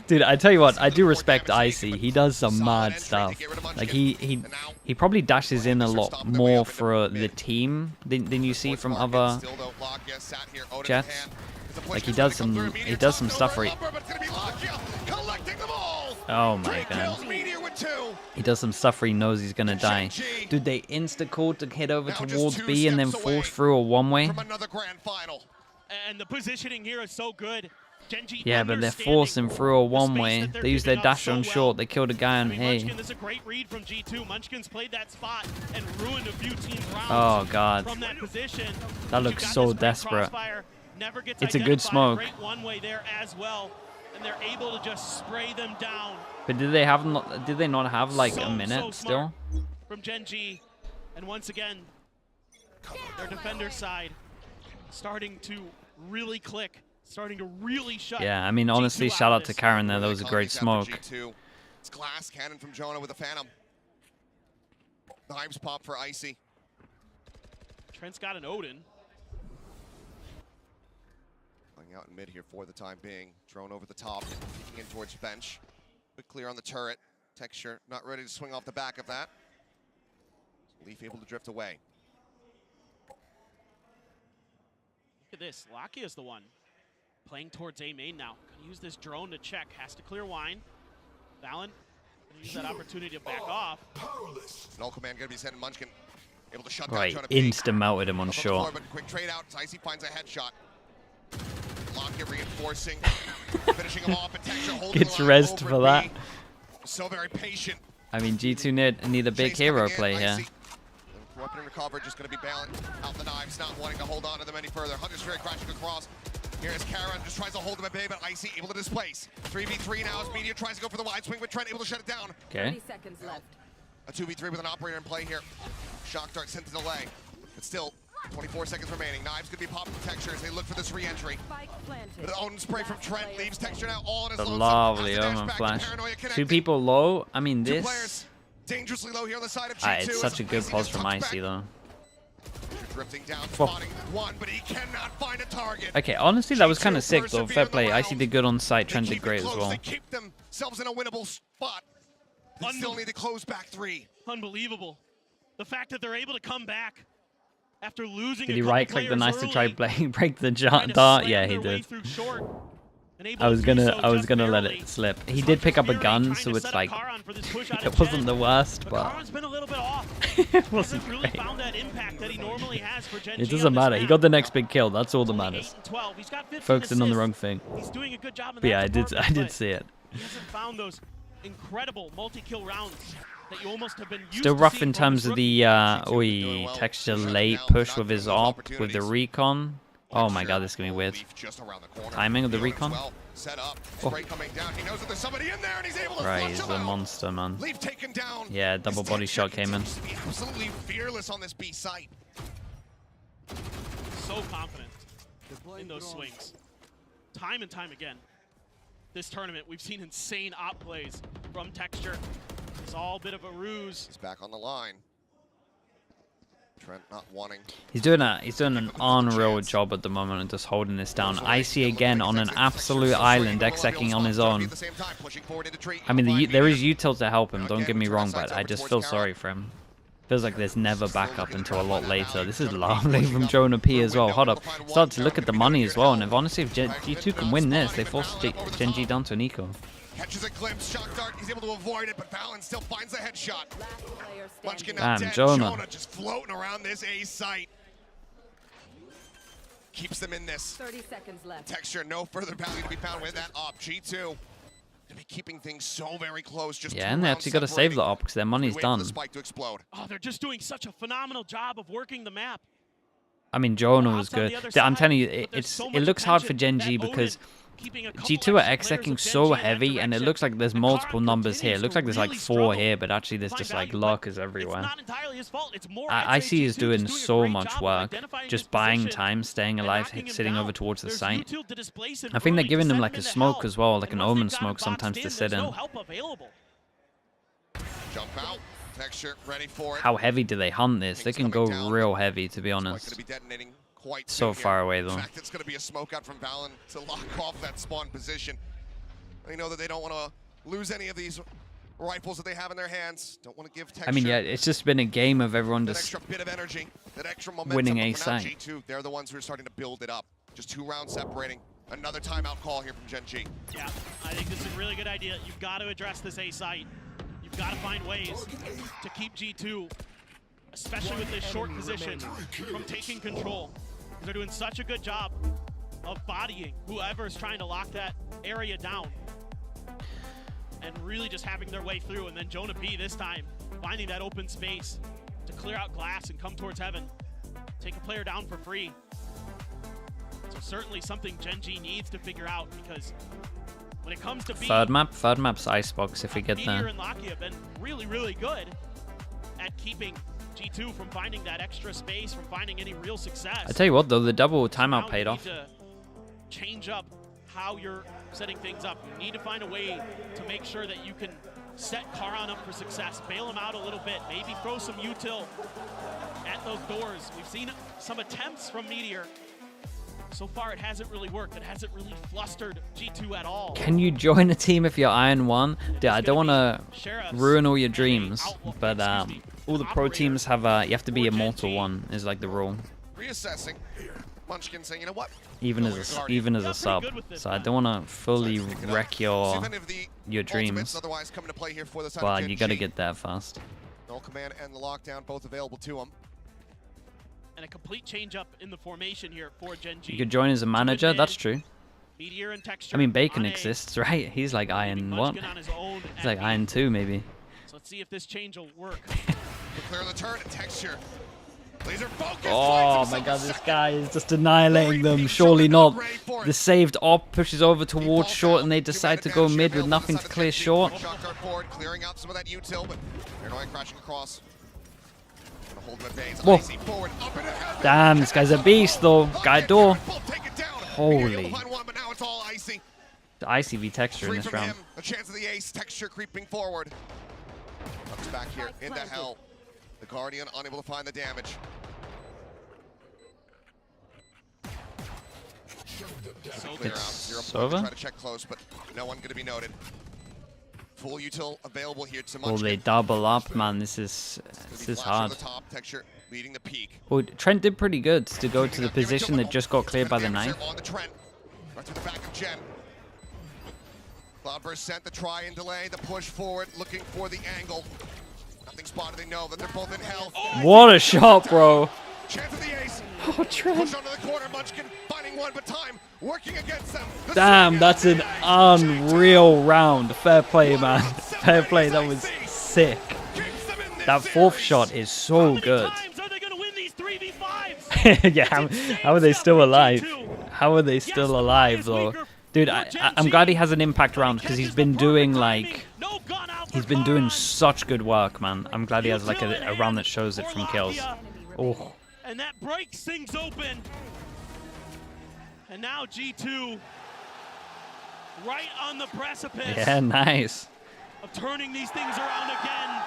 Dude, I tell you what, I do respect Icy. He does some mad stuff. Like he probably dashes in a lot more for the team than you see from other jets. Like he does some stuff where oh my god. He does some stuff where he knows he's gonna die. Dude, they insta-called to head over towards B and then force through a one-way. And the positioning here is so good. GenG yeah, but they're forcing through a one-way. They use their dash on short. They killed a guy on A. Munchkin, this is a great read from G2. Munchkin's played that spot and ruined a few team rounds. Oh god. From that position. That looks so desperate. It's a good smoke. Great one-way there as well, and they're able to just spray them down. But did they not have like a minute still? From GenG, and once again, their defender side starting to really click, starting to really shut. Yeah, I mean honestly, shout out to Karen there. That was a great smoke. It's glass cannon from Jonah with a Phantom. Knives pop for Icy. Trent's got an Odin. Out in mid here for the time being. Drone over the top, peeking in towards bench. Quick clear on the turret. Texture not ready to swing off the back of that. Leaf able to drift away. Look at this. Lakia is the one playing towards A main now. Gonna use this drone to check. Has to clear wine. Valen gonna use that opportunity to back off. No command gonna be sending Munchkin. Able to shut right, down. insta-melted him on short. But quick trade out. Icy finds a headshot. Lakia reinforcing, finishing him off, and Texture holding gets rezzed for that. So very patient. I mean, G2 need a big hero play here. Weapon recovered, just going to be bailing out the knives, not wanting to hold on to them any further. Hunter's Fury crashing across. Here's Karen, just tries to hold him at bay, but Icy able to displace. 3v3 now as Media tries to go for the wide swing, but Trent able to shut it down. Okay. 30 seconds left. A 2v3 with an operator in play here. Shock dart sent to delay, but still 24 seconds remaining. Knives could be popping Texture as they look for this re-entry. But the Odin spray from Trent leaves Texture now all on his lonesome. Lovely Omen flash. 2 people low. I mean, this. Dangerously low here on the side of G2. It's such a good pause from Icy though. Drifting down, spotting one, but he cannot find a target. Okay, honestly, that was kind of sick though. Fair play. Icy did good on site. Trent did great as well. They keep themselves in a winnable spot. They still need to close back 3. Unbelievable. The fact that they're able to come back after losing. Did he right click the nice to try break the dart? Yeah, he did. I was gonna let it slip. He did pick up a gun, so it's like it wasn't the worst, but it wasn't great. It doesn't matter. He got the next big kill. That's all that matters. Focusing on the wrong thing. But yeah, I did see it. He hasn't found those incredible multi-kill rounds that you almost have been used Still to rough seeing in from terms his of the Texture late push with his op with the recon. Oh my god, this is gonna be weird. Timing of the recon. Set up, spray coming down. He knows that there's somebody in there, and he's able to right, he's a monster, man. Leaf taken down. Yeah, double body shot came in. Absolutely fearless on this B site. So confident in those swings. Time and time again. This tournament, we've seen insane op plays from Texture. It's all a bit of a ruse. He's back on the line. Trent not wanting. He's doing an unreal job at the moment and just holding this down. Icy again on an absolute island, execing on his own. I mean, there is util to help him, don't get me wrong, but I just feel sorry for him. Feels like there's never backup until a lot later. This is lovely from Jonah P as well. Hold up. Start to look at the money as well, and if honestly, if G2 can win this, they force GenG down to an eco. Catches a glimpse, shock dart, he's able to avoid it, but Valen still finds the headshot. Munchkin Damn, now dead. Jonah Just floating around this A site. Keeps them in this. 30 seconds left. Texture, no further value to be found with that op. G2 to be keeping things so very close. Just yeah, and they actually got to save the op because their money's done. Oh, they're just doing such a phenomenal job of working the map. I mean, Jonah was good. I'm telling you, it looks hard for GenG because G2 are execing so heavy, and it looks like there's multiple numbers here. It looks like there's like 4 here, but actually there's just like luck is everywhere. IC is doing so much work, just buying time, staying alive, sitting over towards the site. I think they're giving them like a smoke as well, like an omen smoke sometimes to sit in. Jump out. Texture ready for it. How heavy do they hunt this? They can go real heavy, to be honest. So far away though. In fact, it's going to be a smoke out from Valen to lock off that spawn position. They know that they don't want to lose any of these rifles that they have in their hands. Don't want to give Texture. I mean, yeah, it's just been a game of everyone just extra bit of energy, that extra momentum. Winning a site. G2, they're the ones who are starting to build it up. Just 2 rounds separating. Another timeout call here from GenG. Yeah, I think this is a really good idea. You've got to address this A site. You've got to find ways to keep G2, especially with this short position, from taking control. They're doing such a good job of bodying whoever's trying to lock that area down and really just having their way through. And then Jonah P this time finding that open space to clear out glass and come towards heaven. Take a player down for free. So certainly something GenG needs to figure out, because when it comes to B, third map's Icebox if we get Meteor there. and Lakia have been really, really good at keeping G2 from finding that extra space, from finding any real success. I tell you what though, the double timeout paid off. You need to change up how you're setting things up. You need to find a way to make sure that you can set Karan up for success, bail him out a little bit, maybe throw some util at those doors. We've seen some attempts from Meteor. So far, it hasn't really worked. It hasn't really flustered G2 at all. Can you join a team if you're Iron 1? Yeah, I don't want to ruin all your dreams, but all the pro teams have you have to be Immortal 1 is like the rule. Reassessing. Munchkin saying, you know what? Even as a sub. So I don't want to fully wreck your dreams. But you got to get there fast. Null Command and the Lockdown both available to him. And a complete change up in the formation here for GenG. You could join as a manager, that's true. Meteor and Texture. I mean, Bacon exists, right? He's like Iron what? He's like Iron 2 maybe. So let's see if this change will work. Clear the turn and Texture. Laser focus. Oh my god, this guy is just annihilating them. Surely not. The saved op pushes over towards short and they decide to go mid with nothing to clear short. Clearing out some of that util, but Paranoia crashing across. Whoa. Damn, this guy's a beast though. Guy door. Holy. The Icy v Texture in this round. A chance of the ace. Texture creeping forward. Comes back here into hell. The Guardian unable to find the damage. It's over. Try to check close, but no one going to be noted. Full util available here to Oh, they double up, man. This is hard. Top, Texture leading the peak. Oh, Trent did pretty good to go to the position that just got cleared by the knife. On the Trent, right to the back of Gen. Cloudburst sent the try and delay, the push forward, looking for the angle. Nothing spotted. They know that they're both in hell. What a shot, bro! Chance of the ace. Oh, Trent. Push onto the corner. Munchkin finding one, but time working against them. Damn, that's an unreal round. Fair play, man. Fair play. That was sick. That fourth shot is so good. Yeah, how are they still alive? How are they still alive, though? Dude, I'm glad he has an impact round because he's been doing such good work, man. I'm glad he has like a round that shows it from kills. Oh. And that breaks things open. And now G2 right on the precipice. Yeah, nice. Of turning these things around again.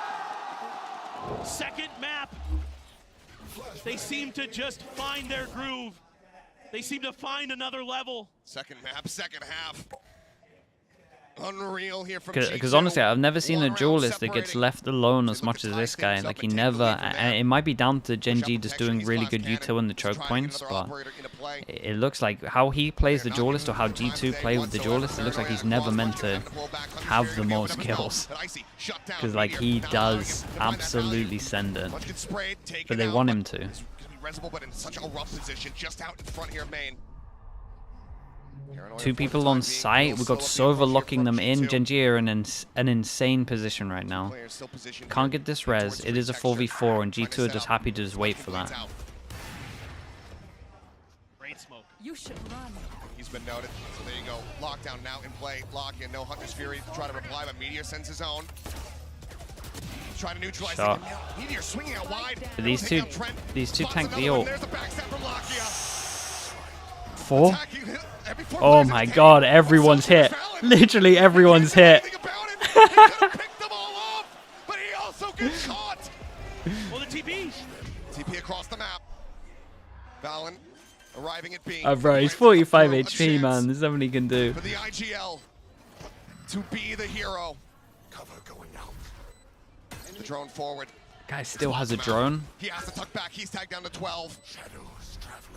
Second map. They seem to just find their groove. They seem to find another level. Second map, second half. Unreal here from Because honestly, I've never seen a duelist that gets left alone as much as this guy. Like, he never... And it might be down to GenG just doing really good util in the choke points, but it looks like how he plays the duelist or how G2 play with the duelist, it looks like he's never meant to have the most kills. Because, like, he does absolutely send it. But they want him to. But in such a rough position, just out in front here, main. Two people on site. We've got Sova locking them in. GenG are in an insane position right now. Can't get this res. It is a 4v4, and G2 are just happy to just wait for that. Great smoke. You should run. He's been noted. So there you go. Lockdown now in play. Lock in. No Hunter's Fury to try to reply, but Meteor sends his own. Trying to neutralize Shot. Meteor swinging out wide. These two tank the ult. There's the backstab from Lakia. 4? Oh my god, everyone's hit. Literally everyone's hit. Well, the TP across the map. Valen arriving at B. Bro, he's 45 HP, man. There's nothing he can do. For the IGL to be the hero. Cover going out. The drone forward. Guy still has a drone. He has to tuck back. He's tagged down to 12.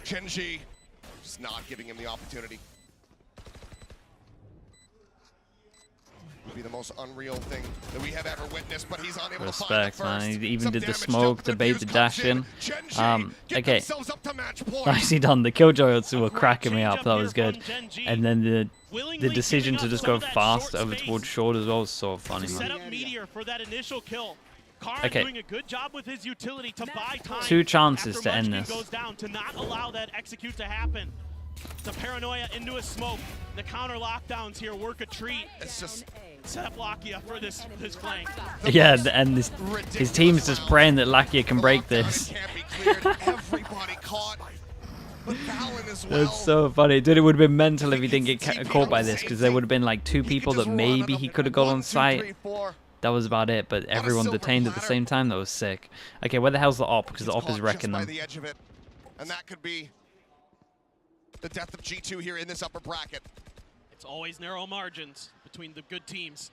GenG just not giving him the opportunity. Would be the most unreal thing that we have ever witnessed, but he's unable to find it Respect, man. first. He even Some did the damage smoke to bait the dash in. Okay. themselves up to match point. Nicely done. The Killjoy ults were cracking me up. That was good. And then the decision to just go fast over towards short as well was so funny, Set man. up Meteor for that initial kill. Karn Okay. doing a good job with his utility to buy time. 2 chances after to end Munchkin this. goes down to not allow that execute to happen. The paranoia into a smoke. The counter lockdowns here work a treat. It's just set up Lakia for this flank. Yeah, and his team's just praying that Lakia can break this. Everybody caught. But Valen as well. That's so funny. Dude, it would have been mental if he didn't get caught by this, because there would have been like 2 people that maybe he could have got on site. That was about it, but everyone detained at the same time. That was sick. Okay, where the hell's the op? Because the op is wrecking them. The edge of it. And that could be the death of G2 here in this upper bracket. It's always narrow margins between the good teams.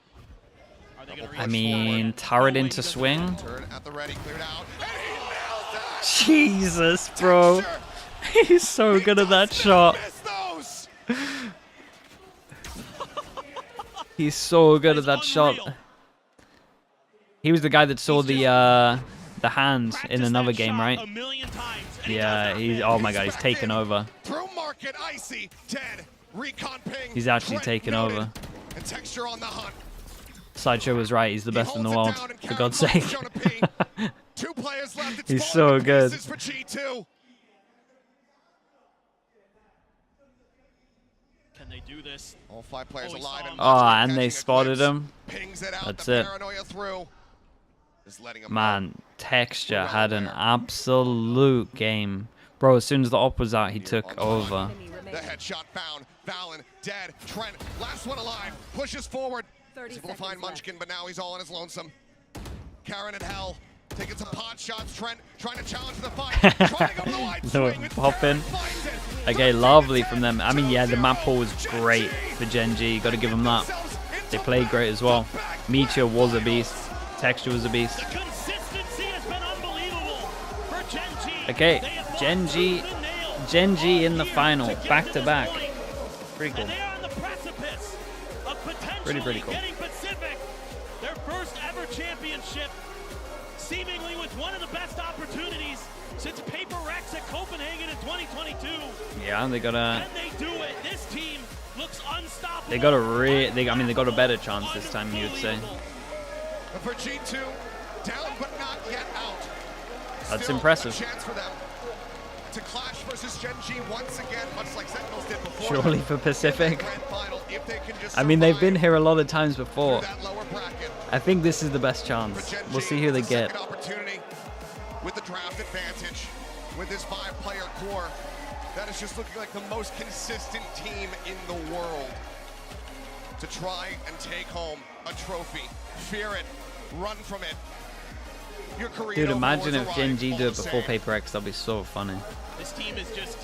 Are they gonna I mean, turret into swing. Turret at the ready, cleared out. Jesus, bro. He's so good at that shot. He's so good at that shot. He was the guy that saw the hand in another game, right? Yeah, he's, oh my god, he's taken over. Through market, Icy, dead. Recon ping. He's actually taken over. And Texture on the hunt. Sideshow was right, he's the best in the world, for God's sake. 2 players left. It's He's so good. for G2. Can they do this? All 5 players alive. Oh, and they spotted him. Pings it out. That's it. Paranoia through. Just letting him Man, Texture had an absolute game. Bro, as soon as the op was out, he took over. The headshot found. Valen dead. Trent, last one alive. Pushes forward. He's able to find Munchkin, but now he's all on his lonesome. Karen at hell. Taking some pot shots. Trent trying to challenge the fight. Trying to go to the wide swing. Pop in. Okay, lovely from them. I mean, yeah, the map pull was great for GenG. Got to give them that. They played great as well. Meteor was a beast. Texture was a beast. Okay, GenG in the final, back to back. Pretty cool. Pretty cool. Their first ever championship, seemingly with one of the best opportunities since Paper Rex at Copenhagen in 2022. Yeah, they got a. And they do it. This team looks unstoppable. They got a they got a better chance this time, you would say. For G2, down but not yet out. That's Still impressive. A chance for them to clash versus GenG once again, much like Sentinels did before. Surely for Pacific. Final, if they can just I mean, they've been here a lot of times before. that lower bracket. I think this is the best chance. We'll see who they get. Opportunity with the draft advantage, with this 5-player core, that is just looking like the most consistent team in the world to try and take home a trophy. Fear it, run from it. Your career. Dude, imagine if GenG do it before Paper X. That'd be so funny. This team is just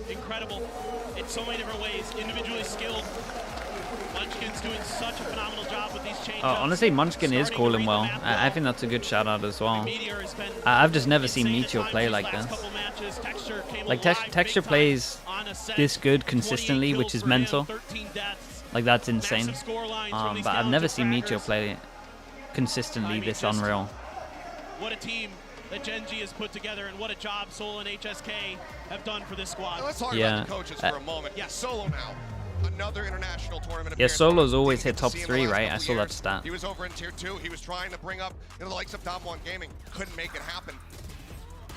incredible in so many different ways. Individually skilled. Munchkin's doing such a phenomenal job with these changes. Honestly, Munchkin is calling well. I think that's a good shout out as well. I've just never seen Meteor play like this. Like Texture plays this good consistently, which is mental. Like that's insane. But I've never seen Meteor play consistently this unreal. What a team that GenG has put together, and what a job Solo and HSK have done for this squad. Let's talk about the coaches for a moment. Yeah, Solo now. Another international tournament. Yeah, Solo's always hit top 3, right? I saw that stat. He was over in tier 2. He was trying to bring up the likes of Dom1 Gaming. Couldn't make it happen.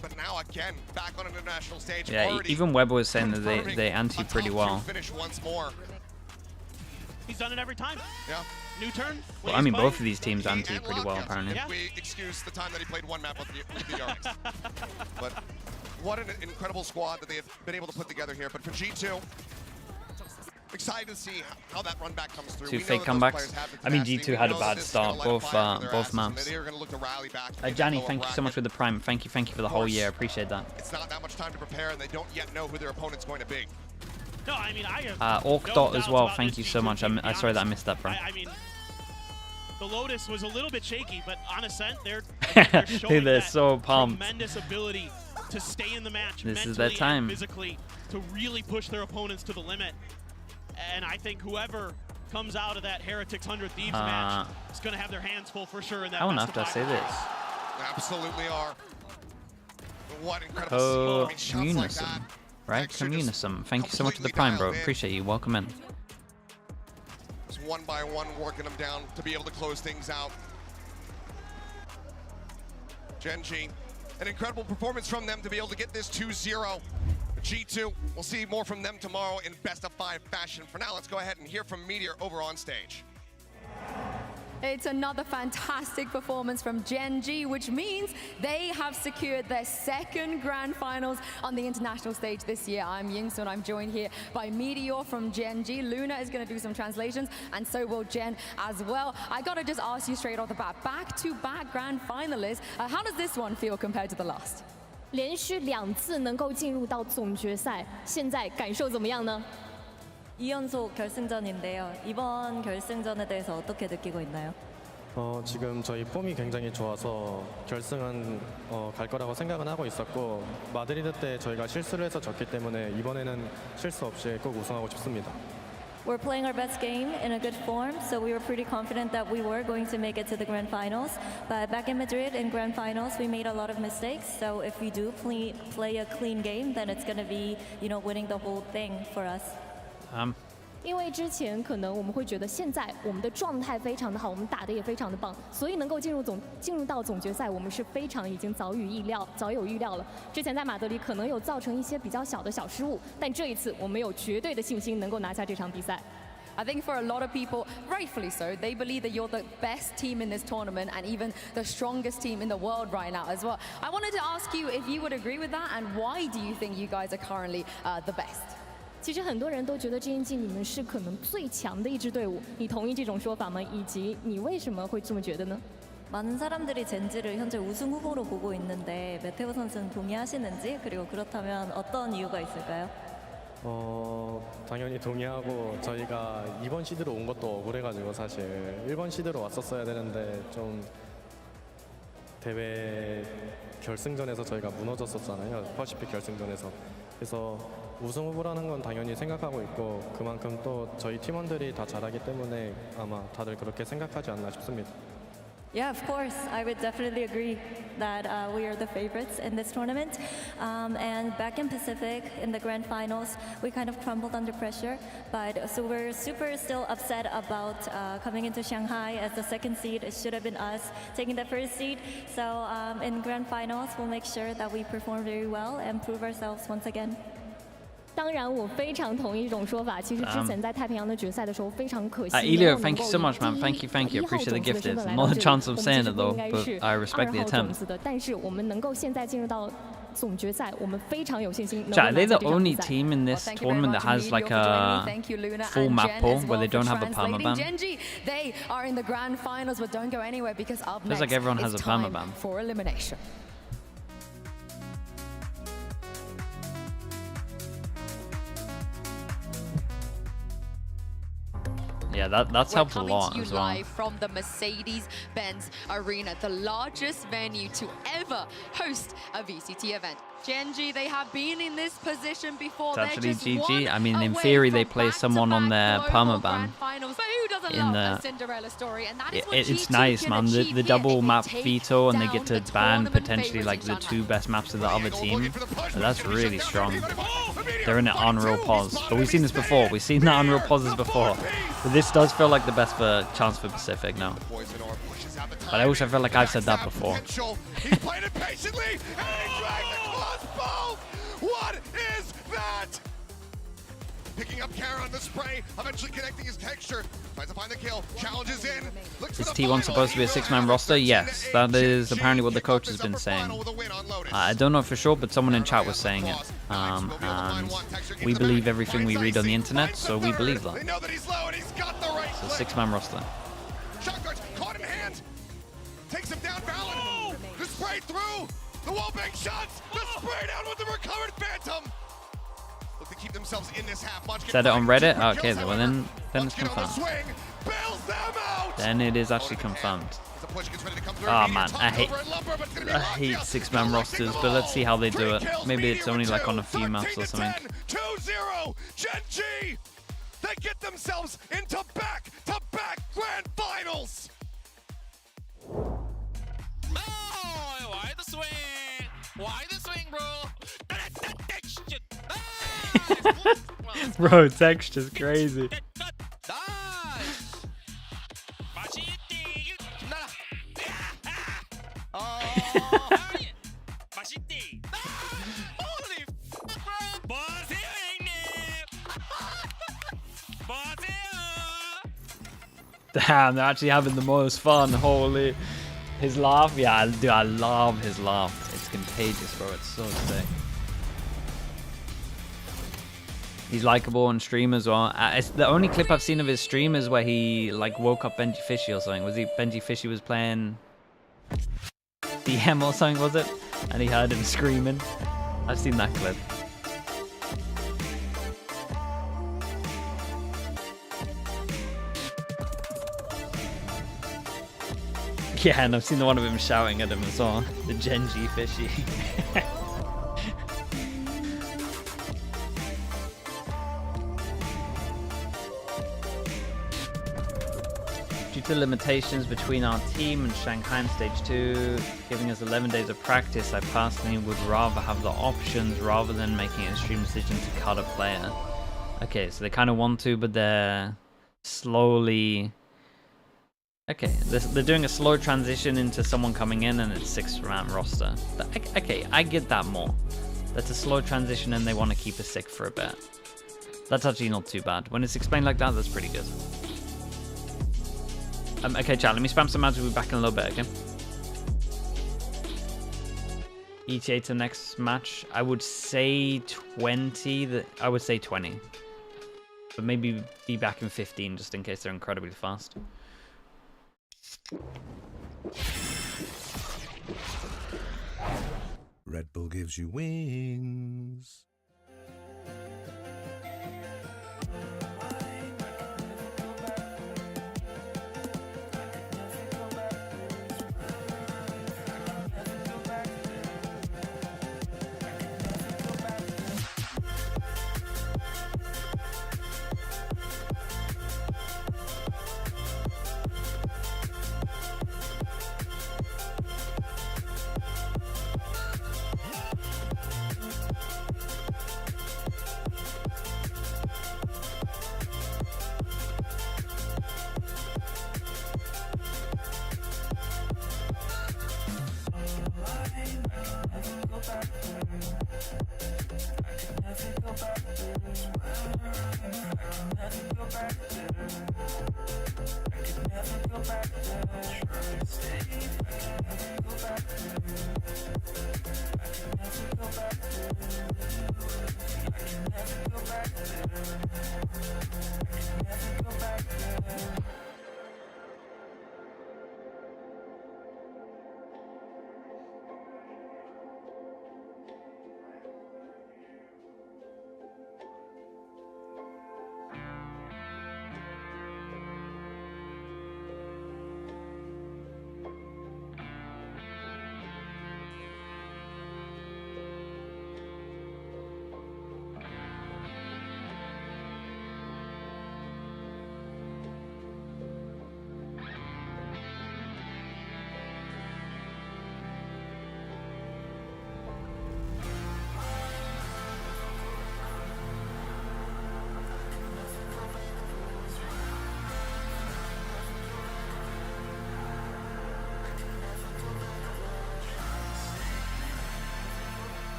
But now again, back on an international stage. Yeah, even Webber was saying that they anti pretty well. Finish once more. He's done it every time. Yeah. New turn. Well, I mean, both of these teams anti pretty well, apparently. Yeah. We excuse the time that he played one map with the RX. But what an incredible squad that they have been able to put together here. But for G2, excited to see how that run back comes through. 2 fake comebacks. I mean, G2 had a bad start, both maps. Johnny, thank you so much for the prime. Thank you for the whole year. Appreciate that. It's not that much time to prepare, and they don't yet know who their opponent's going to be. No, I mean, I have Orc Dot as well. Thank you so much. I'm sorry that I missed that, bro. I mean, the Lotus was a little bit shaky, but on Ascent, they're showing Dude, they're so pumped. Tremendous ability to stay in the match this mentally is their time. And physically, to really push their opponents to the limit. And I think whoever comes out of that Heretics 100 Thieves match is going to have their hands full for sure in that. I won't have to say this. Absolutely are. What incredible Communism, like right? Communism. Thank you so much for the prime, bro. Appreciate you. Welcome in. Just one by one, working them down to be able to close things out. GenG, an incredible performance from them to be able to get this 2-0. G2, we'll see more from them tomorrow in best-of-5 fashion. For now, let's go ahead and hear from Meteor over on stage. It's another fantastic performance from GenG, which means they have secured their second grand finals on the international stage this year. I'm Yingsun. I'm joined here by Meteor from GenG. Luna is going to do some translations, and so will Jen as well. I got to just ask you straight off the bat, back-to-back grand finalists. How does this one feel compared to the last? 连续2次能够进入到总决赛，现在感受怎么样呢？ 2연속 결승전인데요. 이번 결승전에 대해서 어떻게 느끼고 있나요? 지금 저희 폼이 굉장히 좋아서 결승은 갈 거라고 생각은 하고 있었고 마드리드 때 저희가 실수를 해서 졌기 때문에 이번에는 실수 없이 꼭 우승하고 싶습니다. We're playing our best game in a good form, so we were pretty confident that we were going to make it to the grand finals. But back in Madrid in grand finals, we made a lot of mistakes. So if we do play a clean game, then it's going to be, winning the whole thing for us. 因为之前可能我们会觉得现在我们的状态非常的好，我们打得也非常的棒，所以能够进入到总决赛，我们是非常已经早有预料了。之前在马德里可能有造成一些比较小的小失误，但这一次我们有绝对的信心能够拿下这场比赛。 I think for a lot of people, rightfully so, they believe that you're the best team in this tournament and even the strongest team in the world right now as well. I wanted to ask you if you would agree with that, and why do you think you guys are currently the best? 其实很多人都觉得 GenG 你们是可能最强的一支队伍，你同意这种说法吗？以及你为什么会这么觉得呢？ 많은 사람들이 젠지를 현재 우승 후보로 보고 있는데 메테오 선수는 동의하시는지, 그리고 그렇다면 어떤 이유가 있을까요? 당연히 동의하고 저희가 2번 시드로 온 것도 억울해가지고 사실 1번 시드로 왔었어야 되는데 좀 대회 결승전에서 저희가 무너졌었잖아요. 퍼시픽 결승전에서. 그래서 우승 후보라는 건 당연히 생각하고 있고 그만큼 또 저희 팀원들이 다 잘하기 때문에 아마 다들 그렇게 생각하지 않나 싶습니다. Yeah, of course. I would definitely agree that we are the favorites in this tournament. And back in Pacific, in the grand finals, we kind of crumbled under pressure. But so we're super still upset about coming into Shanghai as the second seed. It should have been us taking the first seed. So in grand finals, we'll make sure that we perform very well and prove ourselves once again. 当然，我非常同意这种说法。其实之前在太平洋的决赛的时候非常可惜。Elio, thank you so much, man. Thank you. Appreciate the gift. It's not a chance of saying it though, but I respect the attempt. 但是我们能够现在进入到总决赛，我们非常有信心。Are they the only team in this tournament that has like a full map pool where they don't have a permaban? They are in the grand finals, but don't go anywhere because up next, Feels like everyone has a permaban. For elimination. Yeah, that's helped a lot as well. Live from the Mercedes-Benz Arena, the largest venue to ever host a VCT event. GenG, they have been in this position before. It's actually GG. I mean, in theory, they play someone on their permaban. In the, it's nice, man. The double map veto, and they get to ban potentially like the 2 best maps of the other team. That's really strong. They're in an Unreal pause, but we've seen this before. We've seen the Unreal pauses before. But this does feel like the best chance for Pacific now. But I also feel like I've said that before. He's playing it patiently, and he dragged the crossbow! What is that? Picking up Kara on the spray, eventually connecting his texture. Tries to find the kill, challenges in. Is T1 supposed to be a 6-man roster? Yes, that is apparently what the coach has been saying. I don't know for sure, but someone in chat was saying it. And we believe everything we read on the internet, so we believe that. So 6-man roster. Shotguard caught in hand. Takes him down, Balin. The spray through. The wallbang shots. The spray down with the recovered Phantom. Look to keep themselves in this half. Said it on Reddit? Okay, well then it's confirmed. Then it is actually confirmed. Oh man, I hate 6-man rosters, but let's see how they do it. Maybe it's only like on a few maps or something. 2-0. GenG. They get themselves into back-to-back grand finals. Oh, why the swing? Why the swing, bro? Bro, texture's crazy. Damn, they're actually having the most fun. Holy. His laugh? Yeah, dude, I love his laugh. It's contagious, bro. It's so sick. He's likable on stream as well. It's the only clip I've seen of his stream is where he like woke up Benji Fishy or something. Was he Benji Fishy was playing DM or something, was it? And he heard him screaming. I've seen that clip. Yeah, and I've seen the one of him shouting at him as well. The GenG Fishy. Due to limitations between our team and Shanghai in Stage 2, giving us 11 days of practice, I personally would rather have the options rather than making an extreme decision to cut a player. Okay, so they kind of want to, but they're slowly... Okay, they're doing a slow transition into someone coming in and it's 6-man roster. But, okay, I get that more. That's a slow transition and they want to keep us sick for a bit. That's actually not too bad. When it's explained like that, that's pretty good. Okay, chat, let me spam some ads. We'll be back in a little bit, okay? ETA to next match. I would say 20. I would say 20. But maybe be back in 15 just in case they're incredibly fast. Red Bull gives you wings.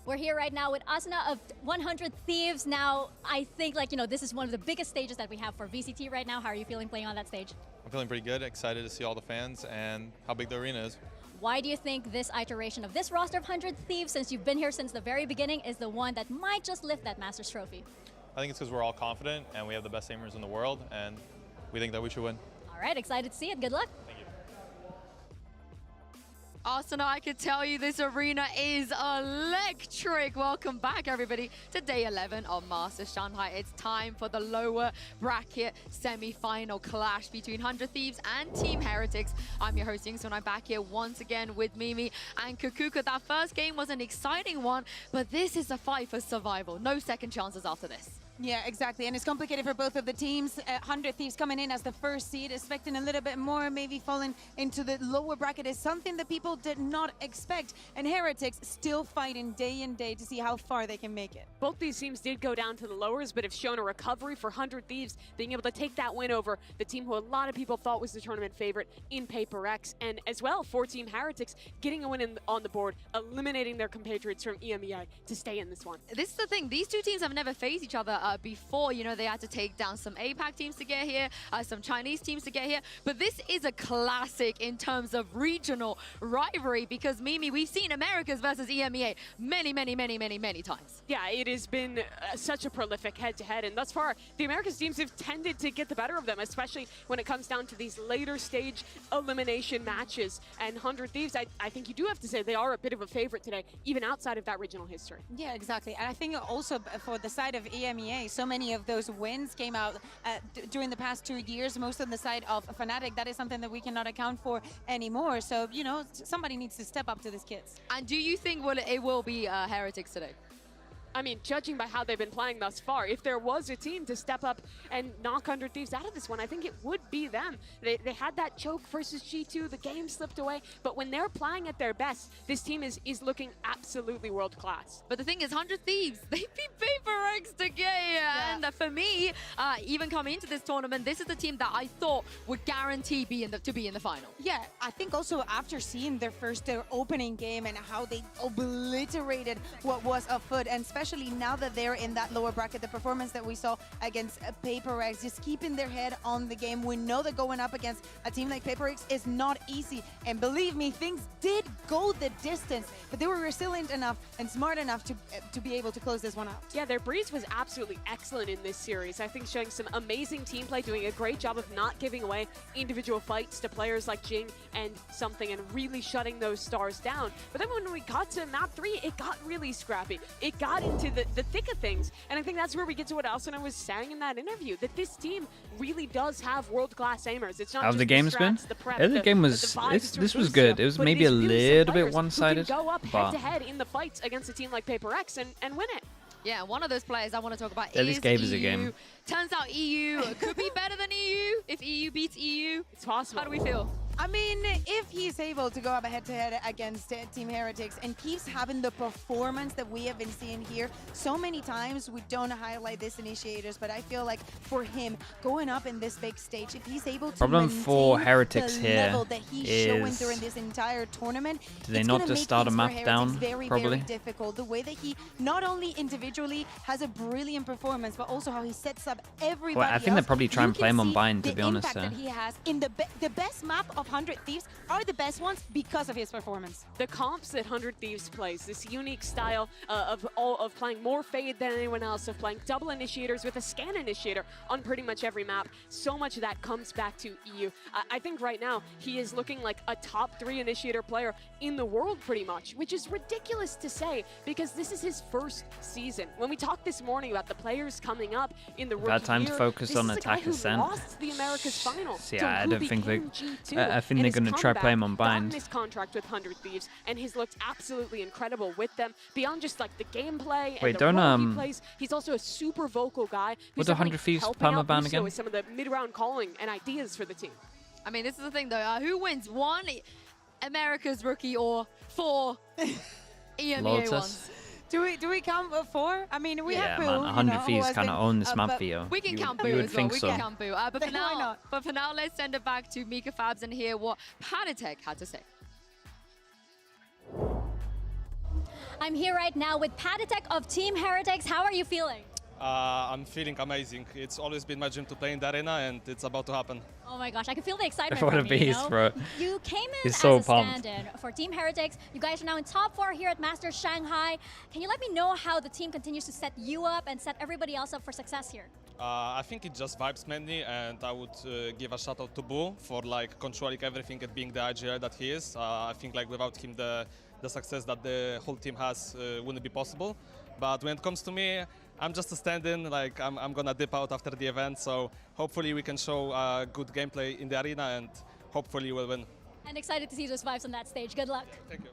We're here right now with Asuna of 100 Thieves. Now, I think, this is one of the biggest stages that we have for VCT right now. How are you feeling playing on that stage? I'm feeling pretty good, excited to see all the fans and how big the arena is. Why do you think this iteration of this roster of 100 Thieves, since you've been here since the very beginning, is the one that might just lift that Masters trophy? I think it's because we're all confident and we have the best aimers in the world, and we think that we should win. All right, excited to see it. Good luck. Thank you. Asuna, I can tell you this arena is electric. Welcome back, everybody, to day 11 of Masters Shanghai. It's time for the lower bracket semi-final clash between 100 Thieves and Team Heretics. I'm your host, Yingsun. I'm back here once again with Mimi and Kukuka. That first game was an exciting one, but this is a fight for survival. No second chances after this. Yeah, exactly. And it's complicated for both of the teams. 100 Thieves coming in as the first seed, expecting a little bit more, maybe falling into the lower bracket is something that people did not expect. And Heretics still fighting day and day to see how far they can make it. Both these teams did go down to the lowers, but have shown a recovery for 100 Thieves, being able to take that win over the team who a lot of people thought was the tournament favorite in Paper X. And as well, for Team Heretics, getting a win on the board, eliminating their compatriots from EMEA to stay in this one. This is the thing. These two teams have never faced each other before. You know, they had to take down some APAC teams to get here, some Chinese teams to get here. But this is a classic in terms of regional rivalry because, Mimi, we've seen Americas versus EMEA many times. Yeah, it has been such a prolific head-to-head, and thus far, the Americas teams have tended to get the better of them, especially when it comes down to these later stage elimination matches. And 100 Thieves, I think you do have to say they are a bit of a favorite today, even outside of that regional history. Yeah, exactly. And I think also for the side of EMEA, so many of those wins came out during the past 2 years, most on the side of Fnatic. That is something that we cannot account for anymore. So, you know, somebody needs to step up to this kids. And do you think it will be Heretics today? I mean, judging by how they've been playing thus far, if there was a team to step up and knock 100 Thieves out of this one, I think it would be them. They had that choke versus G2, the game slipped away, but when they're playing at their best, this team is looking absolutely world-class. But the thing is, 100 Thieves, they beat Paper X to get here, and that for me, even coming into this tournament, this is the team that I thought would guarantee to be in the final. Yeah, I think also after seeing their opening game and how they obliterated what was afoot, and especially now that they're in that lower bracket, the performance that we saw against PaperX, just keeping their head on the game. We know that going up against a team like PaperX is not easy, and believe me, things did go the distance, but they were resilient enough and smart enough to be able to close this one out. Yeah, their breeze was absolutely excellent in this series. I think showing some amazing team play, doing a great job of not giving away individual fights to players like Jing and Something, and really shutting those stars down. But then when we got to map 3, it got really scrappy. It got into the thick of things, and I think that's where we get to what Asuna was saying in that interview, that this team really does have world-class aimers. It's not How's just the game's been? strats, the prep, The game was this was good. It was maybe a little bit one-sided, go up but head-to-head in the fights against a team like PaperX and win it. Yeah, one of those players I want to talk about at is least gave us EU. a game. Turns out EU could be better than EU if EU beats EU. It's possible. How do we feel? I mean, if he's able to go up head-to-head against Team Heretics and keeps having the performance that we have been seeing here, so many times we don't highlight this initiators, but I feel like for him, going up in this big stage, if he's able to Problem maintain for Heretics the here level that he's showing is, during this entire tournament, do they it's not gonna just make start a things for map Heretics down, very, probably? very difficult. The way that he not only individually has a brilliant performance, but also how he sets up everybody Well, I think they else. probably try You and play can him on see bind, to the be honest. impact that he has in the best map of 100 Thieves are the best ones because of his performance. The comps that 100 Thieves plays, this unique style of playing more Fade than anyone else, of playing double initiators with a scan initiator on pretty much every map, so much of that comes back to EU. I think right now he is looking like a top 3 initiator player in the world pretty much, which is ridiculous to say because this is his first season. When we talked this morning about the players coming up in the rookie Bad time to year, focus this on is a guy attack who ascent. lost the Americas final So to yeah, I who don't think they. became G2, I think and they're his going to try play him on comeback, bind. gotten his contract with 100 Thieves, and he's looked absolutely incredible with them. Beyond just like the gameplay and Wait, the don't, role he plays, he's also a super vocal guy. What the 100 Thieves permaban again? With some of the mid-round calling and ideas for the team. I mean, this is the thing though. Who wins? 1 America's rookie or 4 EMEA Lotus? ones? Do we count 4? I mean, we have Boo. Man, 100 Thieves kind of own this map but for you. We can count Boo you would as well. think We so. can count Boo. But for Why now, not? let's send it back to Mika Fabs and hear what Panatek had to say. I'm here right now with Panatek of Team Heretics. How are you feeling? I'm feeling amazing. It's always been my dream to play in the arena, and it's about to happen. Oh my gosh, I can feel the excitement What a from you, beast, bro. You came in He's as so a pumped. stand-in for Team Heretics. You guys are now in top 4 here at Masters Shanghai. Can you let me know how the team continues to set you up and set everybody else up for success here? I think it just vibes mainly, and I would give a shout out to Boo for like controlling everything and being the IGL that he is. I think like without him the success that the whole team has wouldn't be possible. But when it comes to me, I'm just a stand-in. Like I'm gonna dip out after the event, so hopefully we can show good gameplay in the arena, and hopefully we'll win. And excited to see those vibes on that stage. Good luck. Thank you.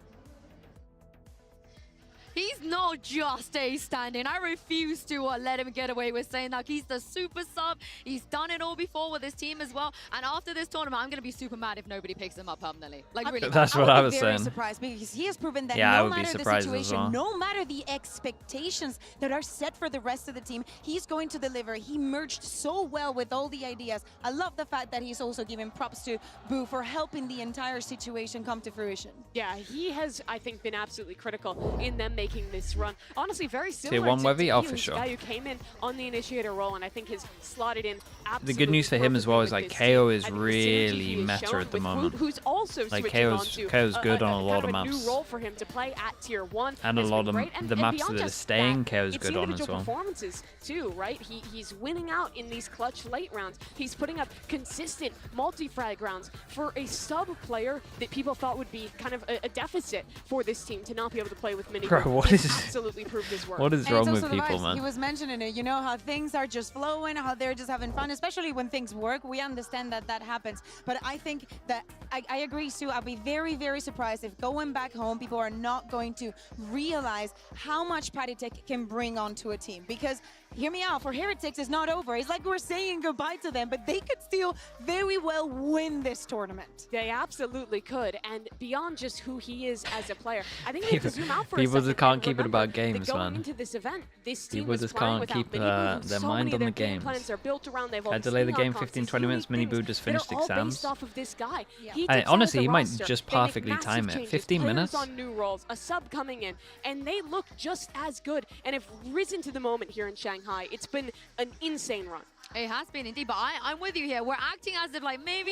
He's not just a stand-in. I refuse to let him get away with saying that. He's the super sub. He's done it all before with his team as well. And after this tournament, I'm going to be super mad if nobody picks him up permanently. Like, really. That's what I was very saying. Surprised because he has proven that Yeah, I no would be matter the surprised as situation, well. no matter the expectations that are set for the rest of the team, he's going to deliver. He merged so well with all the ideas. I love the fact that he's also giving props to Boo for helping the entire situation come to fruition. Yeah, he has, I think, been absolutely critical in them making this run. Honestly, very Tier similar 1 to Webby? Oh, Dio, for who's sure. the guy who came in on the initiator role and I think has slotted in absolutely The good news for him as well is like perfectly KO with is this team. I think the synergy really he has meta shown at the with moment. Woot, who's also Like switching KO's good on a lot of kind maps. new role for him to play at tier 1. And a has lot been of great. the maps beyond that are just staying, that, KO's it's good on as individual well. performances too, right? He's winning out in these clutch late rounds. He's putting up consistent multi-frag rounds for a sub player that people thought would be kind of a deficit for this team to not be able to play with mini. Bro, what He's is- absolutely proved his worth. What is And wrong it's with also the people, vibes. man? He was mentioning it, you know, how things are just flowing, how they're just having fun, especially when things work. We understand that that happens. But I think that I agree, Sue. I'll be very, very surprised if going back home, people are not going to realize how much Panatek can bring onto a team. Because hear me out, for Heretics it's not over. It's like we're saying goodbye to them, but they could still very well win this tournament. They absolutely could, and beyond just who he is as a player, I think we have to zoom out for a People second just can't and keep it remember about that games, going man. into this event, this team People was just playing can't without keep Miniboo, their so mind many on of the their game games. plans are built around, they've all I delay the game spin-off 15, concepts, 20 minutes. unique Miniboo things just that are finished all exams. based off of this guy. He Hey, takes honestly, out he the might roster, just they make perfectly massive time it. changes, 15 players minutes? on new roles, a sub coming in, and they look just as good and have risen to the moment here in Shanghai. It's been an insane run. It has been indeed, but I'm with you here. We're acting as if like maybe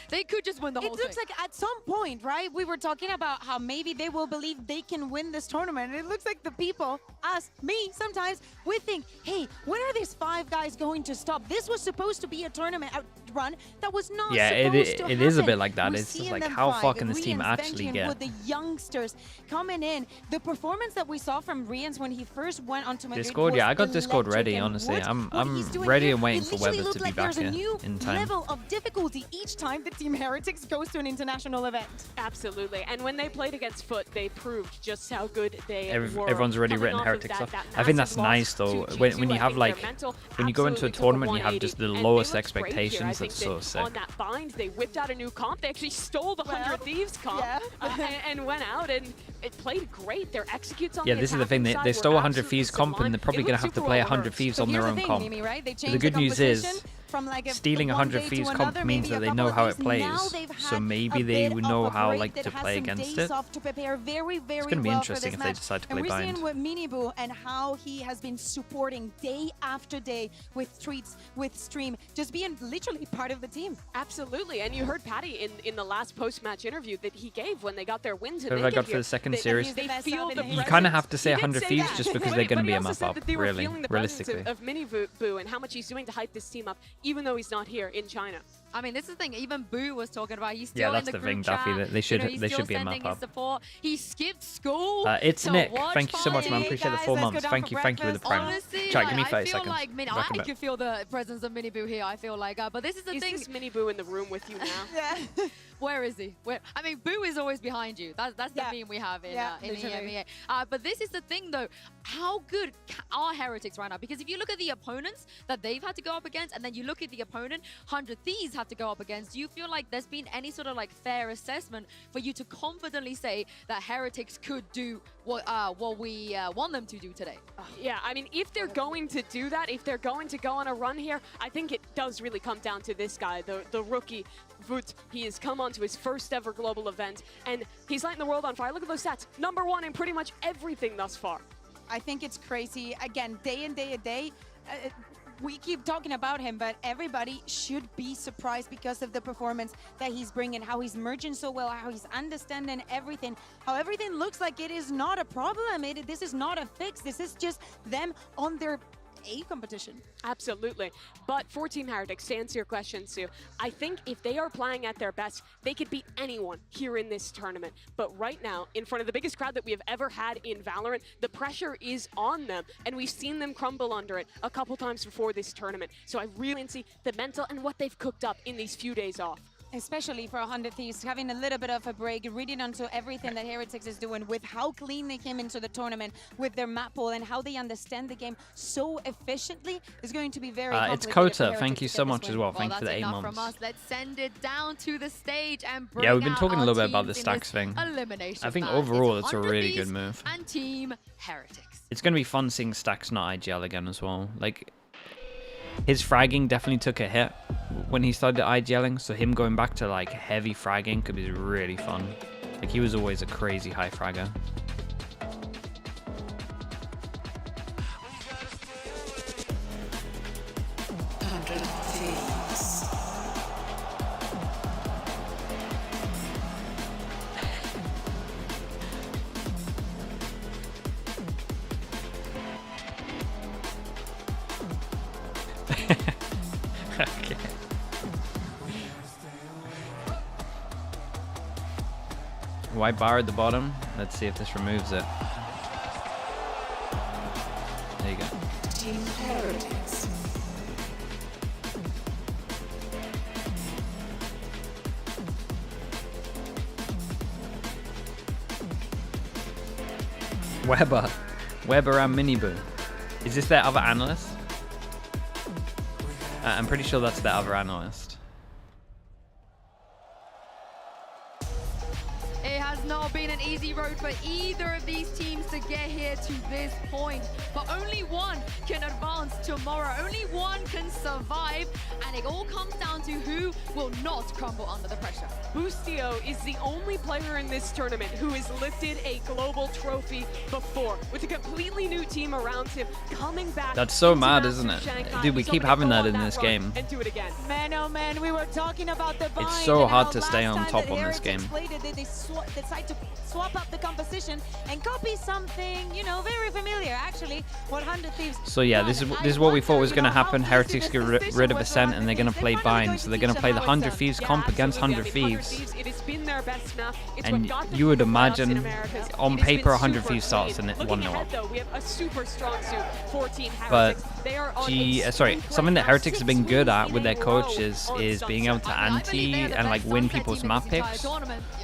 they could just win the whole It thing. looks like at some point, right, we were talking about how maybe they will believe they can win this tournament. And it looks like the people, us, me, sometimes, we think, hey, when are these 5 guys going to stop? This was supposed to be a tournament run that was not Yeah, supposed to it is a bit happen. like that. We're It's just seeing like, them how thrive. far can this team Rian's actually benching get? with the youngsters coming in. The performance that we saw from Rian's when he first went onto Madrid Discord, was yeah, I got Discord electric, ready, and honestly. what I'm he's doing ready here, and waiting it for literally Weber looks to be like back there's here a new in time. level of difficulty each time the Team Heretics goes to an international event. Absolutely, and when they played against Foot, they proved just how good they were. Everyone's already Coming written off of Heretics that off. I massive think that's loss nice though. to When G2, you I have think like, their mental when you go into a absolutely took tournament, you have 180, just the and they lowest looked great here. I expectations. think That's so that sick. on that bind, they whipped out a new comp. They actually stole the 100 Thieves comp and went out and it played great. Their executes on Yeah, the this is the thing. attacking They side stole were 100 absolutely Thieves comp, and they're probably It gonna looked have to super play well 100 rehearsed. Thieves But on their here's own the thing, comp. Mimi, right? They The changed good news is, composition from like stealing 100 one day Thieves to comp another, means maybe that a they couple know of how days. it plays. Now they've So had maybe a they bit would of know a how break like that to has play some against days it. off to prepare very, very It's gonna be well interesting for if this they match. decide to And play we're seeing bind. with Miniboo and how he has been supporting day after day with tweets, with stream, just being literally part of the team. Absolutely, and you heard Patty in the last post-match interview that he gave when they got their wins. Who have I got for the second series? They feel the You kind of have to say He did 100 say Thieves that. just because But they're going to he be a also map said up, that they were really, feeling the presence realistically. of Miniboo and how much he's doing to hype this team up, even though he's not here in China. I mean, this is the thing. Even Boo was talking about. He's Yeah, still that's in the the group thing, chat. Duffy. They should- he's they still should be a sending map his up. support. He skipped school. It's to Nick. watch Thank you so much, man. Fighting. Appreciate the guys, 4 let's go months. down Thank for you with the breakfast. prime. Honestly, Chat, give me like, 30 I feel seconds. like Welcome I back. can feel the presence of Miniboo here. I feel like, but this is the Is thing. this Miniboo in the room with you now? Yeah. Where is he? Where? I mean, Boo is always behind you. That's the meme we have in literally. EMEA. But this is the thing, though. How good are Heretics right now? Because if you look at the opponents that they've had to go up against, and then you look at the opponent 100 Thieves have to go up against, do you feel like there's been any sort of like fair assessment for you to confidently say that Heretics could do what we want them to do today? Yeah, I mean, if they're going to do that, if they're going to go on a run here, I think it does really come down to this guy, the rookie, Voot. He has come onto his first ever global event, and he's lighting the world on fire. Look at those stats. #1 in pretty much everything thus far. I think it's crazy. Again, day in, day a day. We keep talking about him, but everybody should be surprised because of the performance that he's bringing, how he's merging so well, how he's understanding everything, how everything looks like it is not a problem. This is not a fix. This is just them on their A competition. Absolutely. But for Team Heretics, to answer your question, Sue, I think if they are playing at their best, they could beat anyone here in this tournament. But right now, in front of the biggest crowd that we have ever had in Valorant, the pressure is on them, and we've seen them crumble under it a couple times before this tournament. So I really see the mental and what they've cooked up in these few days off. Especially for 100 Thieves, having a little bit of a break, reading onto everything that Heretics is doing with how clean they came into the tournament with their map pool and how they understand the game so efficiently is going to be very It's complicated for Kota. Heretics Thank you to so get this much as win. well. Thank you for the That's 8 enough months. from us. Let's send it down to the stage and bring Yeah, we've been out talking a our little bit about the teams in stacks this thing. elimination I think match. overall It's it's a 100 really good Thieves move. And Team Heretics. It's going to be fun seeing Stacks not IGL again as well. Like, his fragging definitely took a hit when he started IGLing, so him going back to like heavy fragging could be really fun. Like, he was always a crazy high fragger. Okay. White bar at the bottom. Let's see if this removes it. There you go. Team Heretics. Weber and Miniboo. Is this their other analyst? I'm pretty sure that's the other analyst. It has not been an easy road for either of these teams to get here to this point, but only one can advance tomorrow. Only one can survive, and it all comes down to who will not crumble under the pressure. Boostio is the only player in this tournament who has lifted a global trophy before, with a completely new team around him coming back. That's so into mad, Master isn't it? Shanghai. Dude, we So keep gonna having go that on in this run game. And do it again. Man, oh man, we were talking about the bind. It's so and hard how to stay last on time top that on this Heretics game. played it, they decide to swap up the composition and copy something, you know, very familiar. Actually, what 100 Thieves. So yeah, this is what we thought was going to happen. Heretics get rid of Ascent and they're going to play Bind. So they're going to play the 100 Thieves comp against 100 Thieves. It has been their best map. It's And what got them you would to the playoffs in imagine, Americas. on It has paper, been 100 super Thieves starts clean. and it Looking 1-0 ahead, up. though, we have a super strong suit for Team But Heretics. They are on something that Heretics have been good at with their coach is being able to anti and like win people's map picks.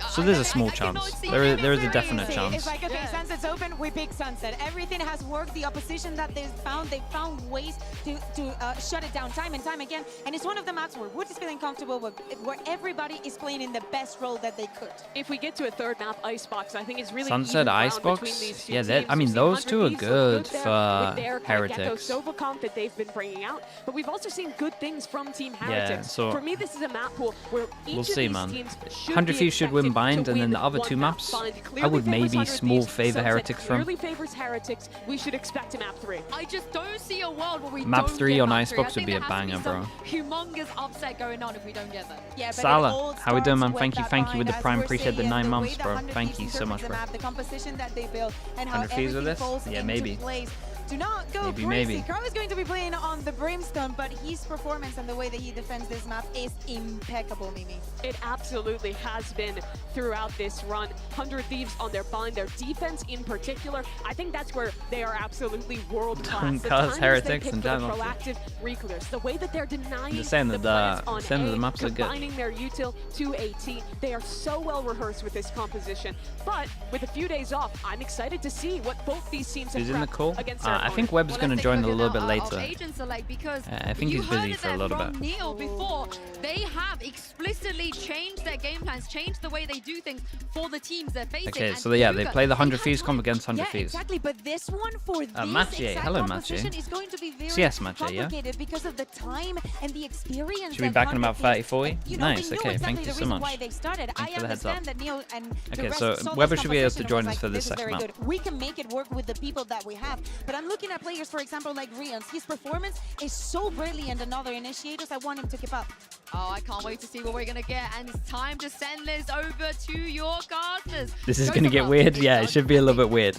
So there's a small chance. There is a definite chance. It's like, okay, Sunset's open, we pick Sunset. Everything has worked. The opposition that they've found ways to shut it down time and time again. And it's one of the maps where Wood is feeling comfortable with, where everybody is playing in the best role that they could. If we get to a third map, Icebox, I think it's really Sunset even ground Icebox? between these two Yeah, teams. I mean, We've seen those two are 100 Thieves good look there for with their Heretics. Gecko Sova comp that they've been bringing out, but we've also seen good things from Team Heretics. so for me, this is a map pool where each we'll of see, these man. teams should 100 be Thieves should win expected Bind, to and then win the other one two map. maps, Bind I clearly would favors maybe 100 small Thieves. favor Sunset Heretics from. clearly favors Heretics. We should expect a map 3. I just don't see a world where we Map don't 3 get on map 3. Icebox I would be a think there has banger, to bro. some humongous upset going on if we don't get that. Yeah, but Salah, how we doing, man? Thank you with the as Prime. we're Appreciate the saying, 9 way months, that bro. 100 Thank Thieves you so interpret much, the bro. map, the composition that they built, and how 100 Thieves with everything this? falls Yeah, into maybe. place. Do not go Maybe, crazy. maybe. Crow is going to be playing on the Brimstone, but his performance and the way that he defends this map is impeccable, Mimi. It absolutely has been throughout this run. 100 Thieves on their bind, their defense in particular. I think that's where they are absolutely world class. Don't The cause timings they Heretics pick in for the general. proactive reclears, the way that they're denying Just saying the that players the on A, maps are good. combining their util to AT. They are so well rehearsed with this composition. But with a few days off, I'm excited to see what both these teams have Who's in the prepped call? against their I think opponent. Webb's going to join a little bit later. Agent select, because I think you he's heard busy it for a there little from bit. Neil before. They have explicitly changed their game plans, changed the way they do things for the teams they're facing. Okay, and so yeah, they Cougar, play the 100 have Thieves comp against 100 Yeah, Thieves. exactly. But this one for this Mathieu. exact Hello, composition Mathieu. is going to be very CS Mathieu, yeah? complicated because of the time and the experience. Should be that back in 100 about 30, Thieves, 40? you know, Nice, they knew okay, exactly thank you the so reason much. why they started. Thanks I for the heads up. understand that Neil and the Okay, rest so saw Weber this should be able to composition join and us was for like, this is second very map. good. We can make it work with the people that we have. But I'm looking at players, for example, like Rions. His performance is so brilliant, and other initiators, I want him to keep up. Oh, I can't wait to see what we're going to get. And it's time to send this over to your casters. This is Go going to to get Rob. weird. Yeah, it should be a little bit weird.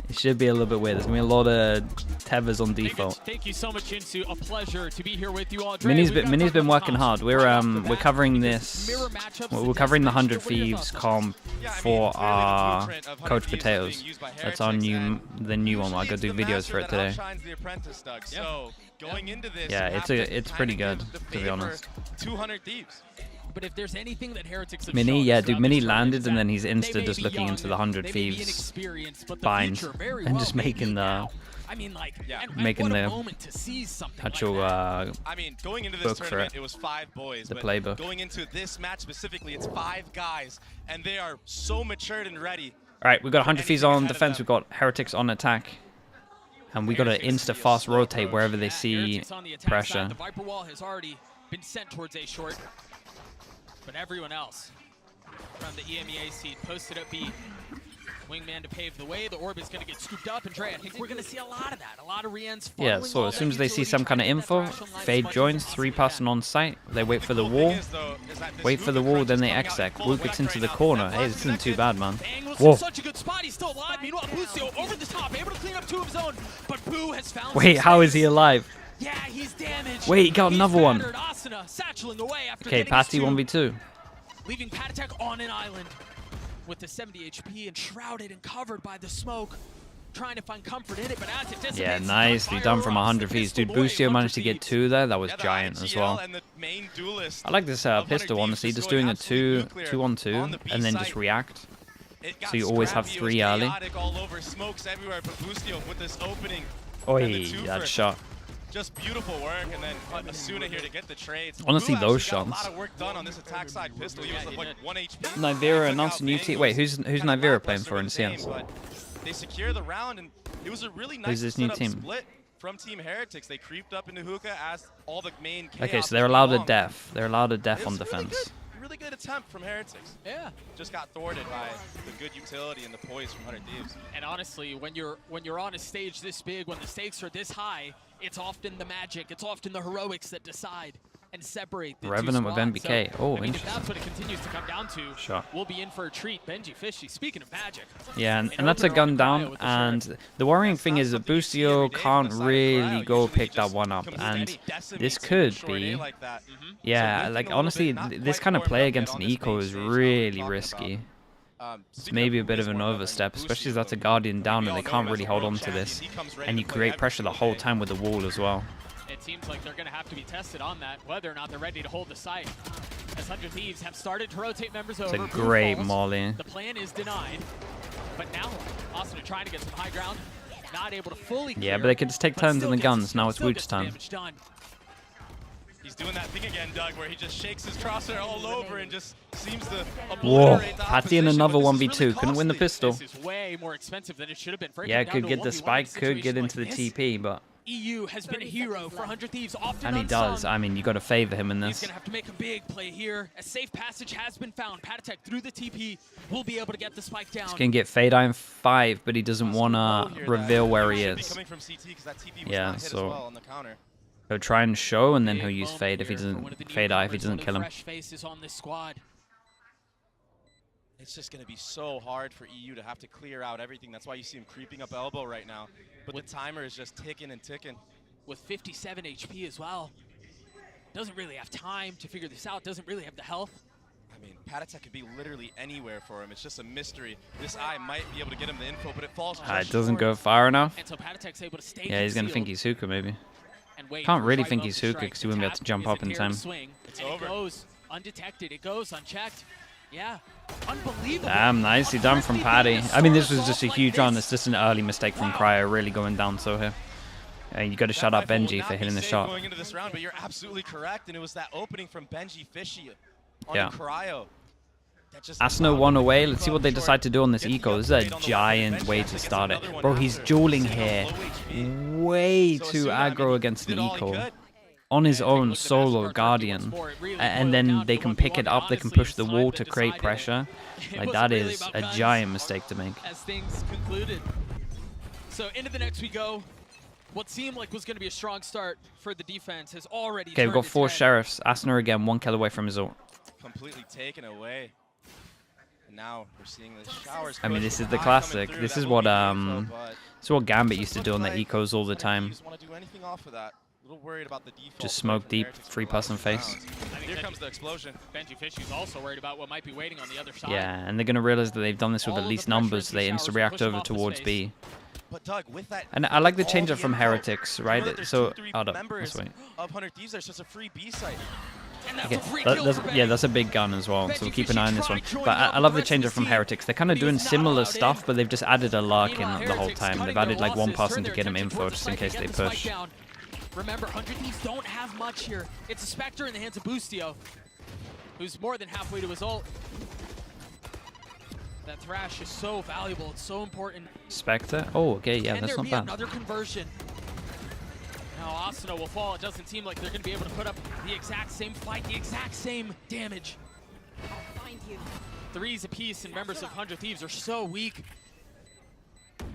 It should be a little bit weird. There's going to be a lot of tethers on default. Thank you so much, Insu. A pleasure to be here with you all. Minnie's been working hard. We're covering this. We're covering the 100 Thieves comp for our Coach Potatoes. That's our the new one. I got to do videos for it today. Yeah, it's pretty good, to be honest. 200 Thieves. But if there's anything that Heretics have Mini, shown yeah, throughout dude, this Mini tournament landed is and that then he's they insta may just be looking young, into the 100 they may be Thieves inexperienced, but the bind future very and well just may be making the I mean, like, and making what a the moment to see something actual like I mean, going into this book for tournament, it. it was 5 boys. The but playbook. Going into this match specifically, it's 5 guys, and they are so matured and ready. All right, we've got 100 Thieves on defense. We've got Heretics on attack. And we got to insta fast rotate wherever they see pressure. The Viper wall has already been sent towards A short, but everyone else from the EMEA seed posted up B. Wingman to pave the way. The orb is going to get scooped up, and Dre, I think we're going to see a lot of that. A lot of Rians. Yeah, so as soon as they see some kind of info, Fade joins, 3-person on site. They wait for the wall. Wait for the wall, then they exec. Wu gets into the corner. Hey, this isn't too bad, man. Whoa. Such a good spot. He's still alive. Meanwhile, Boostio over the top, able to clean up 2 of his own, but Boo has found Wait, how is he alive? Yeah, he's damaged. Wait, he got another one. Asuna satcheling away after Okay, getting his Patty 2. 1v2. Leaving Patatek on an island with the 70 HP and shrouded and covered by the smoke. Trying to find comfort in it, but as it dissipates, Yeah, nicely done from 100 Thieves. Dude, Boostio managed to get 2 there. That was giant as well. I like this pistol, honestly. Just doing a 2-on-2 and then just react. So you always have 3 early. All over, smokes everywhere, but Boostio with this opening. Oi, that shot. just beautiful work, and then Asuna here to get the trades. Honestly, Blue those actually got shots. a lot of work done on this attack side pistol. He was like 1 HP. Nivera announced a new team. Wait, who's Nivera playing for in CS? They secure the round, and it was a really nice Who's this new setup team? split from Team Heretics. They creeped up into hookah as all the main chaos. Okay, so they're allowed a def. They're allowed a def on defense. Really good attempt from Heretics. Yeah. Just got thwarted by the good utility and the poise from 100 Thieves. And honestly, when you're on a stage this big, when the stakes are this high, it's often the magic, it's often the heroics that decide and separate the Revenant two with squads. MBK. So, Oh, I mean, if interesting. that's what it continues to come down to, Sure. we'll be in for a treat. Benji Fishy, speaking of magic. Yeah, and that's a gun down, and the worrying thing is that Boostio can't really go pick that one up, and this could be, yeah, like honestly, this kind of play against an eco is really risky. It's maybe a bit of an overstep, especially as that's a Guardian down and they can't really hold on to this, and you create pressure the whole time with the wall as well. It seems like they're going to have to be tested on that, whether or not they're ready to hold the site. As 100 Thieves have started to rotate members over. It's a great molly. The plan is denied, but now Asuna trying to get some high ground, not able to fully clear, Yeah, but they could just take turns on the guns. Now it's Woot's turn. He's doing that thing again, Doug, where he just shakes his crosshair all over and just seems to Whoa, obliterate the Patty in opposition, another but this is 1v2. really Couldn't win the pistol. This is way more expensive than it should have been. For it Yeah, to come could down get to a the 1v1 spike, could get situation into the like this. TP, but... EU has been a hero for 100 Thieves, often And he does. unsung. I mean, you got to favor him in He's this. going to have to make a big play here. A safe passage has been found. Patatek through the TP will be able to get the spike down. He's going to get Fade Eye in 5, but he doesn't want to reveal where he is. Yeah, so he'll try and show, and then he'll use Fade if he doesn't Fade Eye if he doesn't kill him. Fresh faces on this squad. It's just going to be so hard for EU to have to clear out everything. That's why you see him creeping up elbow right now. But the timer is just ticking and ticking. With 57 HP as well. Doesn't really have time to figure this out. Doesn't really have the health. I mean, Patatek could be literally anywhere for him. It's just a mystery. This eye might be able to get him the info, but it falls just It doesn't short. go far enough. And so Patatek's able to stay Yeah, he's going to concealed think he's Hookah, maybe. and wait Can't for really right think above he's the Hookah strike. because he wouldn't be able to jump Is up it in dare time. to swing? It's And over. It goes undetected. It goes unchecked. Yeah. Unbelievable. Damn, nicely done from Paddy. I mean, this was just a huge run. It's just an early mistake from Cryo, really going down so here. You got to shut up Benji for hitting the shot. Going into this round, but you're absolutely correct, and it was that opening from Benji Fishy on Yeah. Cryo. That just Asuna 1 away. Let's see what they decide to do on this eco. This is a giant way to start it. Bro, he's dueling here. Way too aggro against an eco. On his own solo Guardian. And then they can pick it up. They can push the wall to create pressure. Like, that is a giant mistake to make. As things concluded. So into the next we go. What seemed like was going to be a strong start for the defense has already Okay, we've got turned 4 its head. sheriffs. Asuna again, 1 kill away from his ult. completely taken away. And now we're seeing the showers. I mean, this is the classic. This is what Gambit used to do on the ecos all the time. Want to do anything off of that? A little worried about the default. Just smoke deep, 3-person face. Here comes the explosion. Benji Fishy's also worried about what might be waiting on the other side. Yeah, and they're going to realize that they've done this with at least numbers, so they insta-react over towards B. But Doug, with that, And I like the change up from Heretics, right? there's So, 2-3 hold up, members let's wait. of 100 Thieves, there's just a free B site. Okay, yeah, that's a big gun as well, so we'll keep an eye on this one. But I love the change up from Heretics. They're kind of doing similar stuff, but they've just added a lurk in the whole time. They've added like one person to get them info just in case they push. Remember, 100 Thieves don't have much here. It's a Spectre in the hands of Boostio, who's more than halfway to his ult. That Thrash is so valuable. It's so important. Spectre? Oh, okay, yeah, Can that's there not be bad. another conversion? Now Asuna will fall. It doesn't seem like they're going to be able to put up the exact same fight, the exact same damage. Find you. 3s apiece, and members of 100 Thieves are so weak.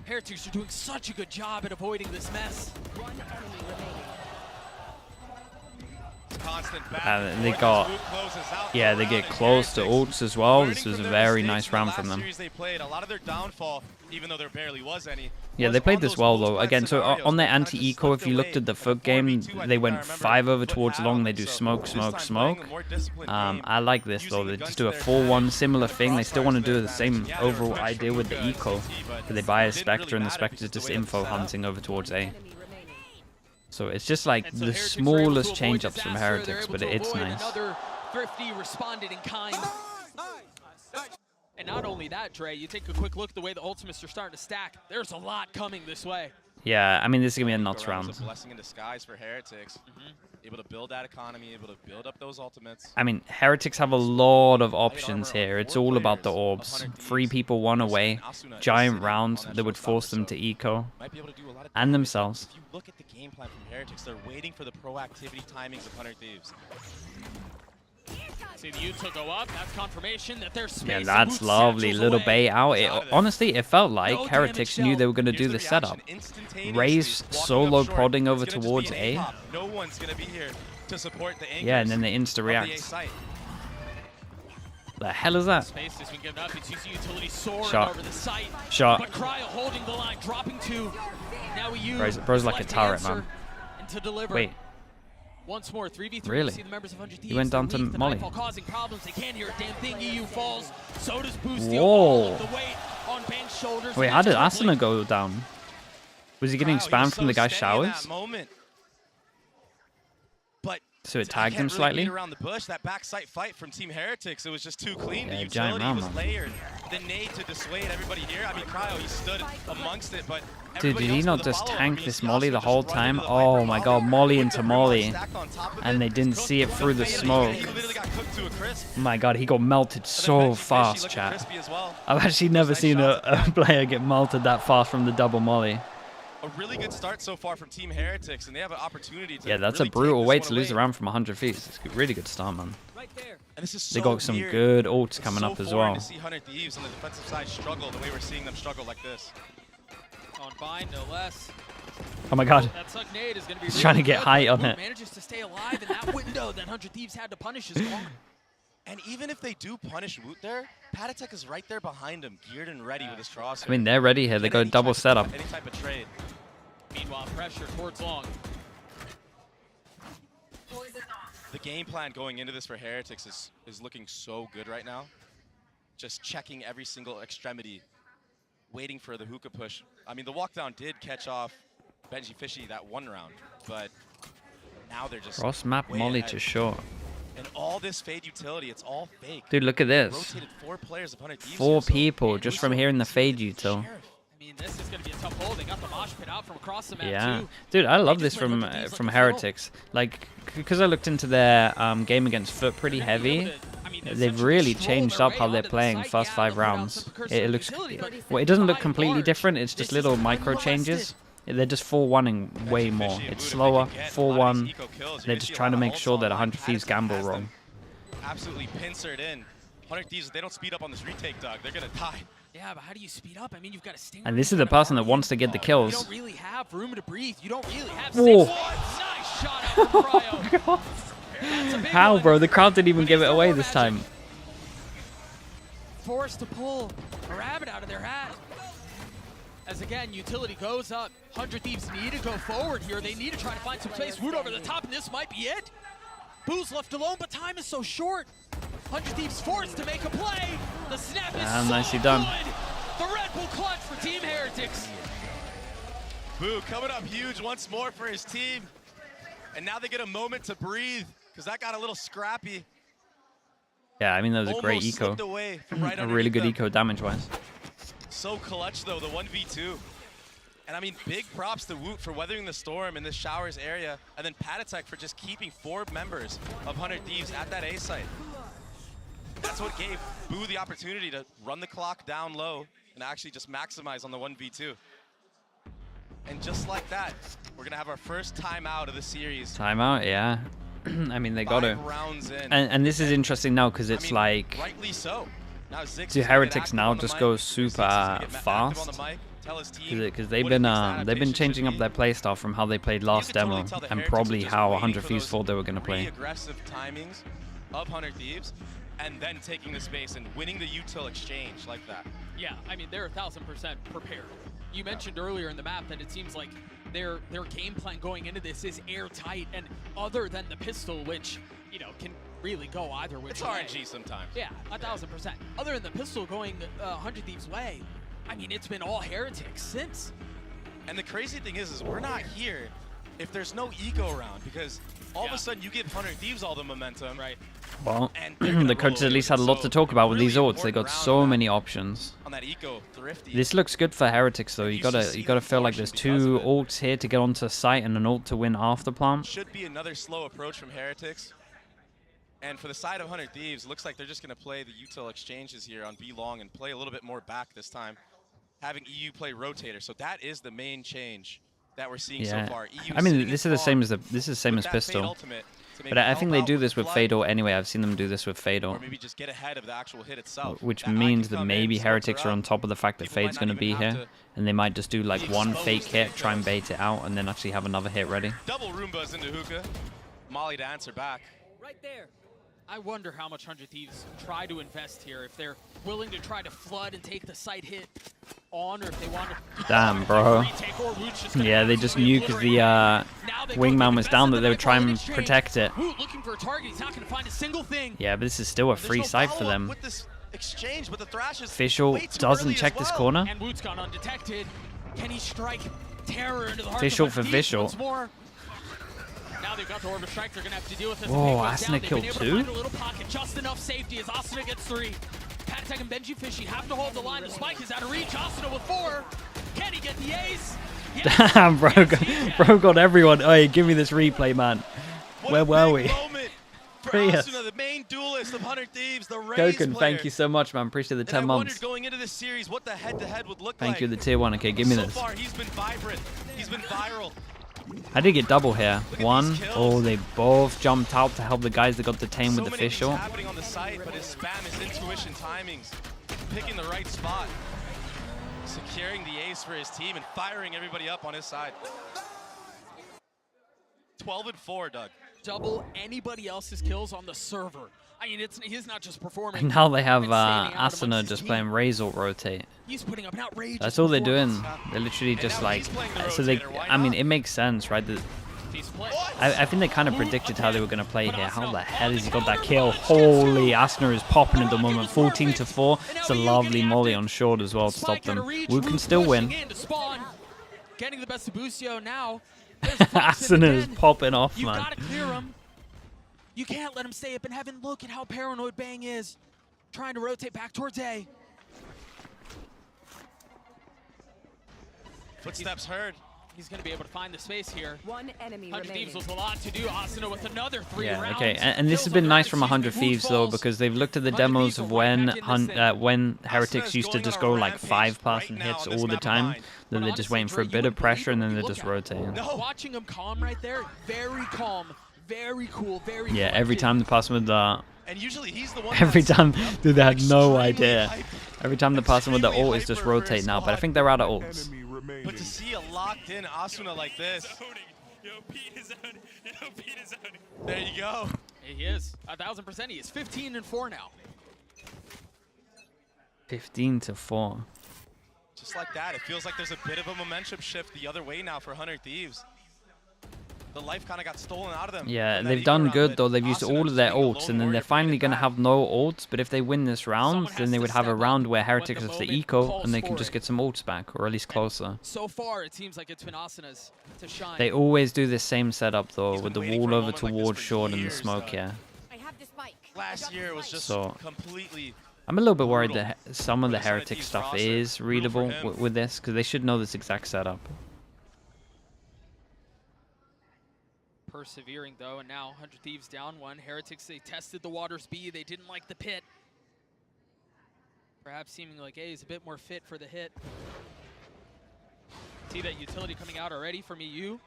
Heretics are doing such a good job at avoiding this mess. One enemy remaining. Constant And they got, yeah, they get close to ults as well. This was a very nice round from them. They played a lot of their downfall, even though there barely was any. Yeah, they played this well though. Again, so on their anti-eco, if you looked at the FUG game, they went 5 over towards long. They do smoke, smoke, smoke. I like this though. They just do a 4-1 similar thing. They still want to do the same overall idea with the eco. But they buy a Spectre, and the Spectre is just info hunting over towards A. So it's just like the smallest change-ups from Heretics, but it's nice. Another Thrifty responded in kind. And not only that, Dre, you take a quick look at the way the ultimates are starting to stack. There's a lot coming this way. Yeah, I mean, this is going to be a Eco nuts round round. was a blessing in disguise for Heretics. Able to build that economy, able to build up those ultimates. I mean, Heretics have a lot of options here. It's all about the orbs. 3 people, 1 away. Giant round that would force them to eco. And themselves. If you look at the game plan from Heretics, they're waiting for the proactivity timings of 100 Thieves. See the Util go up. That's confirmation that there's space. Yeah, that's lovely. Little bait out. Honestly, it felt like Heretics knew they were going to do the setup. Raze solo prodding over towards A. No one's going to be here to support the anchors. Yeah, and then they insta-react. The hell is that? Space has been given up. It's using utility soaring Shot. over the site. Shot. But Cryo holding the line, dropping 2. Now we use Bro's like a turret, man. And to deliver. Wait. Once more, 3v3. Really? See the members of 100 He went down to Molly. Causing problems. They can't hear a damn thing. EU falls. So does Boost. Whoa. The weight on bench shoulders. Wait, how did Asuna go down? Was he getting spammed from the guy's showers? But So it tagged him really slightly? beat around the bush. That backside fight from Team Heretics, it was just too clean. Yeah, The giant utility round, was man. layered. The nade to dissuade everybody here. I mean, Cryo, he stood amongst it, but Dude, did he not just tank this Molly the whole time? Oh my god, Molly into Molly. And they didn't see it through the smoke. Oh my god, he got melted so fast, chat. I've actually never seen a player get melted that fast from the double Molly. a really good start so far from Team Heretics, and they have an opportunity to Yeah, that's really a brutal take way this to one lose away. around from 100 feet. It's a really good start, man. And this is They so got some weird. good ults It's coming so up as foreign well. to see 100 Thieves on the defensive side struggle the way we're seeing them struggle like this. On bind, no less. Oh my god. That suck nade is going to be He's really trying to get good, height but on Wood it. manages to stay alive in that window that 100 Thieves had to punish is gone. And even if they do punish Woot there, Patatek is right there behind him, geared and ready with his crosshair. I mean, they're ready here. They go double setup. Any type of trade. Meanwhile, pressure towards long. The game plan going into this for Heretics is looking so good right now. Just checking every single extremity, waiting for the hookah push. I mean, the walkdown did catch off Benji Fishy that one round, but now they're just Cross map way Molly ahead. to short. And all this Fade utility, it's all fake. Dude, look at this. Rotated 4 players of 100 Thieves 4 here, so people just from hearing the Fade util. I mean, this is going to be a tough hold. They got the mosh pit out from across the map, Yeah, too. dude, I love this from Heretics. Like, because I looked into their game against Foot pretty heavy. They've really changed up how they're playing first 5 rounds. It looks, well, it doesn't look completely different. It's just little micro changes. They're just 4-1ing way more. It's slower, 4-1. They're just trying to make sure that 100 Thieves gamble wrong. Absolutely pincered in. 100 Thieves, if they don't speed up on this retake, Doug, they're going to die. Yeah, but how do you speed up? I mean, you've got a stinger. And this is the person that wants to get the You kills. don't really have room to breathe. You don't really have Whoa. 6-1. Nice shot out from Cryo. That's a big How, one. bro? The crowd didn't even give it away this time. Forced to pull a rabbit out of their hat. As again, utility goes up. 100 Thieves need to go forward here. They need to try to find some space. Wood over the top, and this might be it. Boo's left alone, but time is so short. 100 Thieves forced to make a play. The snap is so nicely done. good. The Red Bull clutch for Team Heretics. Boo coming up huge once more for his team. And now they get a moment to breathe, because that got a little scrappy. Yeah, I mean, that was a great Almost eco. slipped away from right A really good underneath eco damage-wise. So clutch, though, the 1v2. And I mean, big props to Woot for weathering the storm in this Showers area, and then Patatek for just keeping 4 members of 100 Thieves at that A site. That's what gave Boo the opportunity to run the clock down low and actually just maximize on the 1v2. And just like that, we're going to have our first timeout of the series. Timeout, yeah. I mean, they got to. 5 rounds in. And this is interesting now because it's like. Rightly so. Now Zix Do is gonna get Heretics active now on the just mic. go Zix is super gonna get active on fast? the mic, tell his team Because they've what been his next they've been adaptation changing should up their be. playstyle from how they played last demo Tell the and Heretics probably are just how waiting 100 for Thieves those thought they were going to play. really aggressive timings of 100 Thieves, and then taking the space and winning the util exchange like that. Yeah, I mean, they're 1000% prepared. You mentioned earlier in the map that it seems like their game plan going into this is airtight, and other than the pistol, which, you know, can really go either which It's way. RNG sometimes. Yeah, 1000%. Other than the pistol going 100 Thieves' way, I mean, it's been all Heretics since. And the crazy thing is we're not here if there's no eco round, because all of a sudden you give 100 Thieves all the momentum, right? Well, the coaches at least had a lot to talk about with these ults. They got so many options. This looks good for Heretics though. You gotta feel like there's 2 ults here to get onto site and an ult to win after plant. Should be another slow approach from Heretics. And for the side of 100 Thieves, looks like they're just going to play the util exchanges here on B long and play a little bit more back this time, having EU play rotator. So that is the main change that we're seeing so far. EU I mean, this is the same as Pistol. But I think they do this with Fatal anyway. I've seen them do this with Fatal. Or maybe just get ahead of the actual hit itself. Which means that maybe Heretics are on top of the fact that Fade's going to be here. And they might just do like one fake hit, try and bait it out, and then actually have another hit ready. Double Roombas into Hookah. Molly to answer back. Right there. I wonder how much 100 Thieves try to invest here. If they're willing to try to flood and take the site hit on, or if they want to... Damn, bro. Yeah, they just knew because the wingman was down that they would try and protect it. Looking for a target. He's not going to find a single thing. Yeah, but this is still a free site for them. Exchange, but the Thrashes Fischl doesn't check this corner. And Woot's gone undetected. Can he strike terror into the heart Fischl of for Fischl. Now they've got the Orb Strike, they're gonna have to deal with this. Whoa, Asuna killed 2? A little pocket, just enough safety as Asuna gets 3. Patek and Benji Fishy have to hold the line. The spike is out of reach. Asuna with 4. Can he get the ace? Yes. Damn, bro got everyone. Hey, give me this replay, man. Where were we? Asuna, the main duelist of 100 Thieves, the Raze Goken, thank you so much, man. Appreciate the 10 months. Going into this series, what the head-to-head would look Thank you, the tier 1. Okay, give me this. So far, he's been vibrant. He's been viral. I did get double here. 1. Oh, they both jumped out to help the guys that got detained with the Fischl. Happening on the site, but his spam, his intuition timings, picking the right spot, securing the ace for his team and firing everybody up on his side. 12-4, Doug. Double anybody else's kills on the server. I mean, he's not just performing. And now they have Asuna just playing Razor rotate. He's putting up an outrageous That's all they're doing. They're literally just like, so they. I mean, it makes sense, right? I think they kind of predicted how they were going to play here. How the hell has he got that kill? Holy, Asuna is popping at the moment. 14-4. It's a lovely molly on short as well to stop them. Woot can still win. Getting the best of Busio now. Asuna is popping off, You man. gotta clear him. You can't let him stay up in heaven. Look at how paranoid Bang is. Trying to rotate back towards A. Footsteps heard. He's going to be able to find the space here. One enemy 100 remaining. Thieves was a lot to do. Asuna with another 3 rounds. Yeah, okay, and this has been nice from 100 Thieves though, because they've looked at the demos of when Heretics used to just go like 5-person hits all the time. Then they're just waiting for a bit of pressure and then they're just rotating. Watching him calm right there, very calm, very cool, very Yeah, every time they pass him with the... And usually he's the one Every time, dude, they had no idea. Every time they pass him with the ult, it's just rotate now. But I think they're out of ults. But to see a locked-in Asuna like this. There you go. He is 1,000%. He is 15-4 now. 15-4. Just like that, it feels like there's a bit of a momentum shift the other way now for 100 Thieves. The life kind of got stolen out of them. Yeah, they've done good though. They've used all of their ults, and then they're finally going to have no ults. But if they win this round, then they would have a round where Heretics has the eco, and they can just get some ults back, or at least closer. So far, it seems like it's been Asuna's to shine. They always do this same setup though, with the wall over towards short and the smoke here. Last year was just completely... I'm a little bit worried that some of the Heretic stuff is readable with this, because they should know this exact setup. Persevering though, and now 100 Thieves down 1. Heretics, they tested the waters B. They didn't like the pit. Perhaps seeming like A is a bit more fit for the hit. See that utility coming out already from EU.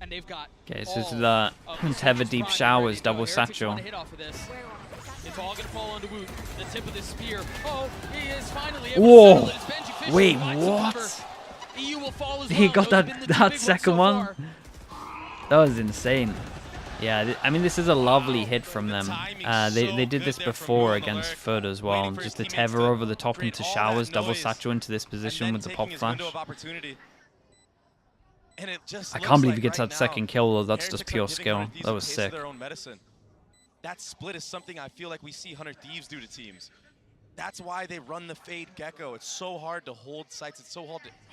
And they've got Okay, so this is the Tether Deep Showers double satchel. It's all gonna fall onto Woot. The tip of the spear. Oh, he is finally whoa! Wait, what? EU will fall as He well. got that second one? That was insane. Yeah, I mean, this is a lovely hit from them. They did this before against Foot as well. Just the tether over the top into showers, double satchel into this position with the pop flash. I can't believe he gets that second kill, though. That's just pure skill. That was sick. That split is something I feel like we see 100 Thieves do to teams. That's why they run the Fade Gecko. It's so hard to hold sites. It's so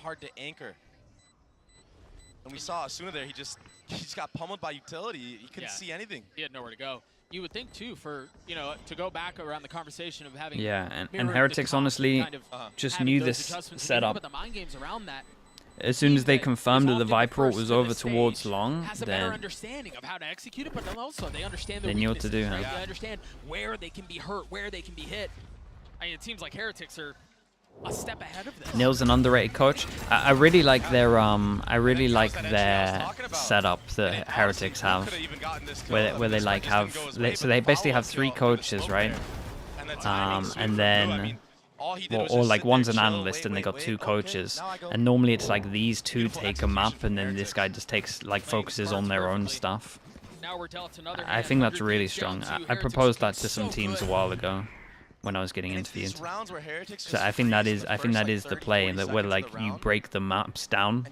hard to anchor. And we saw Asuna there. He just got pummeled by utility. He couldn't see anything. He had nowhere to go. You would think too, for to go back around the conversation of having and Heretics honestly just knew this setup. But the mind games around that. As soon as they confirmed that the Viper ult was over towards long, has a better understanding of how to execute it, but then also they understand they knew what to do. Right? They understand where they can be hurt, where they can be hit. I mean, it seems like Heretics are a step ahead of this. Nil's an underrated coach. I really like their setup that Heretics have, where they like have so they basically have 3 coaches, right? And then or like one's an analyst and they got 2 coaches, and normally it's like these 2 take a map and then this guy just takes focuses on their own stuff. I think that's really strong. I proposed that to some teams a while ago when I was getting interviewed. So I think that is the play, that where you break the maps down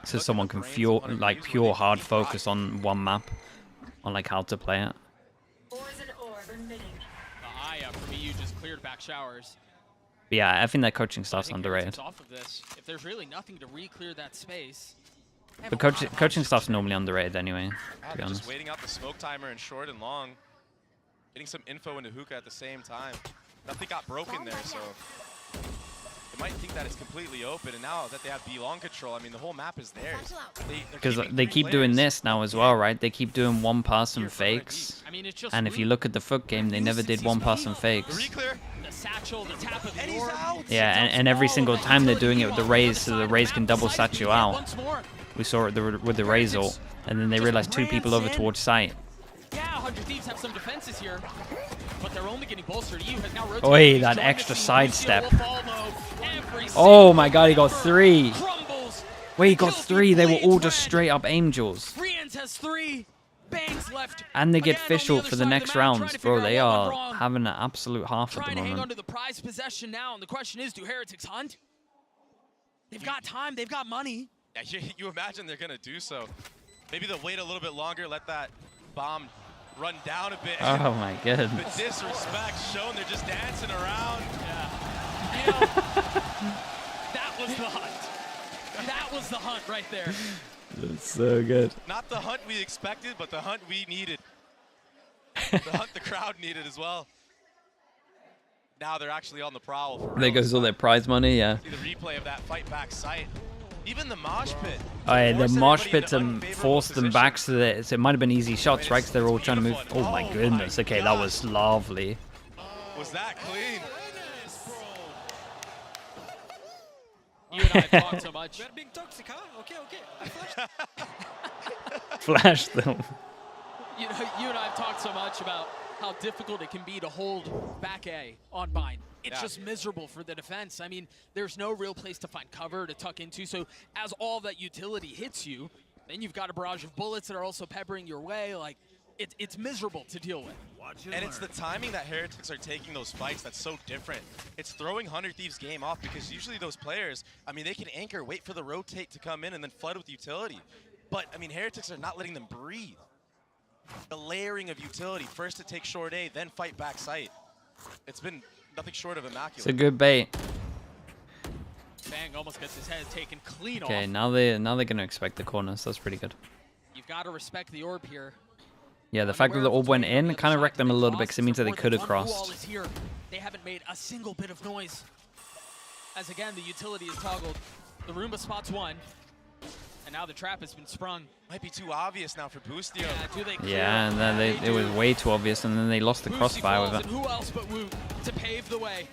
so someone can pure hard focus on one map, on how to play it. Aya from EU just cleared back showers. But yeah, I think that coaching staff's underrated. Off of this, if there's really nothing to re-clear that space. But coaching staff's normally underrated anyway, to be honest. Just waiting out the smoke timer in short and long, getting some info into hookah at the same time. Nothing got broken there, so they might think that it's completely open. And now that they have B long control, I mean, the whole map is theirs. Because they keep doing this now as well, right? They keep doing one-person fakes. And if you look at the foot game, they never did one-person fakes. Yeah, and every single time they're doing it with the Raze, so the Raze can double sat you out. We saw it with the Raze ult, and then they realized 2 people over towards site. Yeah, 100 Thieves have some defenses here, but they're only getting bolstered. EU has now rotated. Oi, that extra sidestep. Oh my god, he got 3. Wait, he got 3. They were all just straight up angels. Rians has 3. Bangs left. And they get fish ult for the next rounds, bro. They are having an absolute half at the Trying to hang on moment. to the prize possession now, and the question is, do Heretics hunt? They've got time. They've got money. Yeah, you imagine they're gonna do so. Maybe they'll wait a little bit longer, let that bomb run down a bit. Oh my goodness. The disrespect shown, they're just dancing around. Yeah. You know, that was the hunt. That was the hunt right there. That's so good. Not the hunt we expected, but the hunt we needed. The hunt the crowd needed as well. Now they're actually on the prowl. For There goes all their prize money, yeah. See the replay of that fight back sight. Even the mosh pit. Oh yeah, the mosh pit forced them back so that it might have been easy shots, right? Because they're all trying to move. Oh my goodness. Okay, that was lovely. Was that clean? You and I have talked so much. We're being toxic, huh? Okay. Flash them. You know, you and I have talked so much about how difficult it can be to hold back A on Bind. It's just miserable for the defense. I mean, there's no real place to find cover to tuck into. So as all that utility hits you, then you've got a barrage of bullets that are also peppering your way. Like, it's miserable to deal with. And it's the timing that Heretics are taking those fights that's so different. It's throwing 100 Thieves' game off, because usually those players, I mean, they can anchor, wait for the rotate to come in, and then flood with utility. But, I mean, Heretics are not letting them breathe. The layering of utility, first to take short A, then fight back sight. It's been nothing short of immaculate. It's a good bait. Bang almost gets his head taken clean off. Okay, now they're gonna expect the corners. That's pretty good. You've got to respect the orb here. Yeah, the fact that the orb went in kind of wrecked them a little bit, because it means that they could have crossed. They haven't made a single bit of noise. As again, the utility is toggled. The Roomba spots one. And now the trap has been sprung. Might be too obvious now for Boostio. Yeah, and then it was way too obvious, and then they lost the crossfire with it. And who else but Wu to pave the way?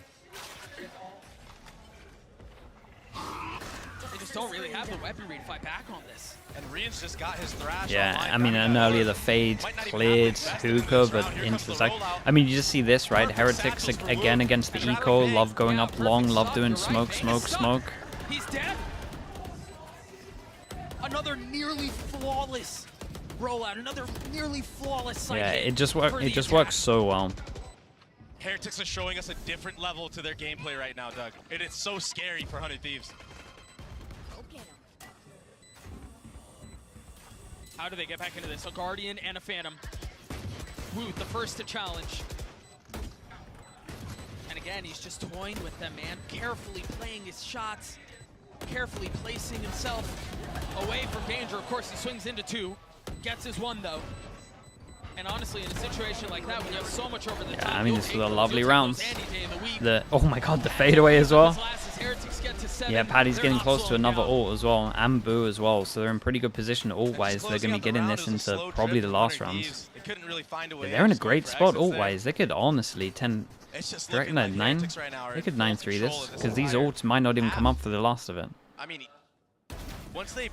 They just don't really have the weaponry to fight back on this. And Rian's just got his thrash. Yeah, I mean, and earlier the fade cleared hookah, but into the side. I mean, you just see this, right? Heretics again against the eco, love going up long, love doing smoke. He's dead. Another nearly flawless rollout, another nearly flawless sight. Yeah, it just works so well. Heretics are showing us a different level to their gameplay right now, Doug. It is so scary for 100 Thieves. How do they get back into this? A Guardian and a Phantom. Woot, the first to challenge. And again, he's just toying with them, man. Carefully playing his shots. Carefully placing himself away from danger. Of course, he swings into 2. Gets his 1, though. And honestly, in a situation like that, when you have so much over the top, I mean, this was a lovely round. Oh my god, the fadeaway as well. Yeah, Paddy's getting close to another ult as well, and Boo as well, so they're in pretty good position ult-wise. They're going to be getting this into probably the last rounds. They're in a great spot ult-wise. They could honestly 10... Do you reckon that 9? They could 9-3 this, because these ults might not even come up for the last of it. I mean, once they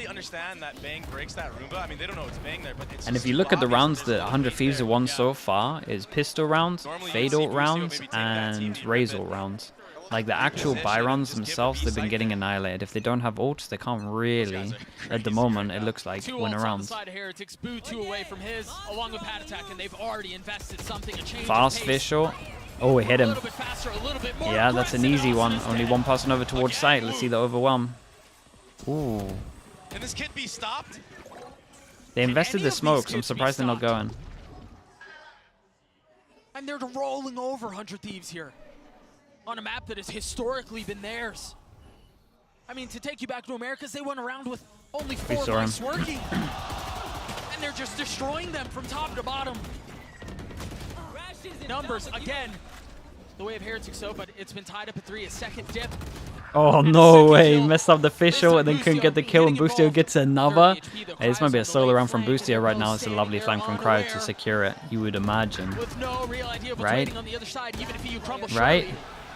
understand that Bang breaks that Roomba, I mean, they don't know it's Bang there, but it's And if you look at the rounds that 100 Thieves have won so far, is pistol rounds, fade ult rounds, and raise ult rounds. Like the actual buy rounds themselves, they've been getting annihilated. If they don't have ults, they can't really, at the moment, it looks like, win a round. Boo 2 away from his, along with Patatek, and they've already invested something, a change Fast fish ult. Oh, it hit him. Yeah, that's an easy one. Only one person over towards site. Let's see the overwhelm. Ooh. Can this kid be stopped? They invested the smokes. I'm surprised they're not going. And they're rolling over 100 Thieves here on a map that has historically been theirs. I mean, to take you back to Americas, they went around with only 4 mice working. And they're just destroying them from top to bottom. Numbers, again, the way of Heretic so, but it's been tied up at 3, a second dip. Oh, no way. Messed up the fish ult and then couldn't get the kill, and Boostio gets another. Hey, this might be a solo round from Boostio right now. It's a lovely flank from Cryo to secure it, you would imagine. Right? Right?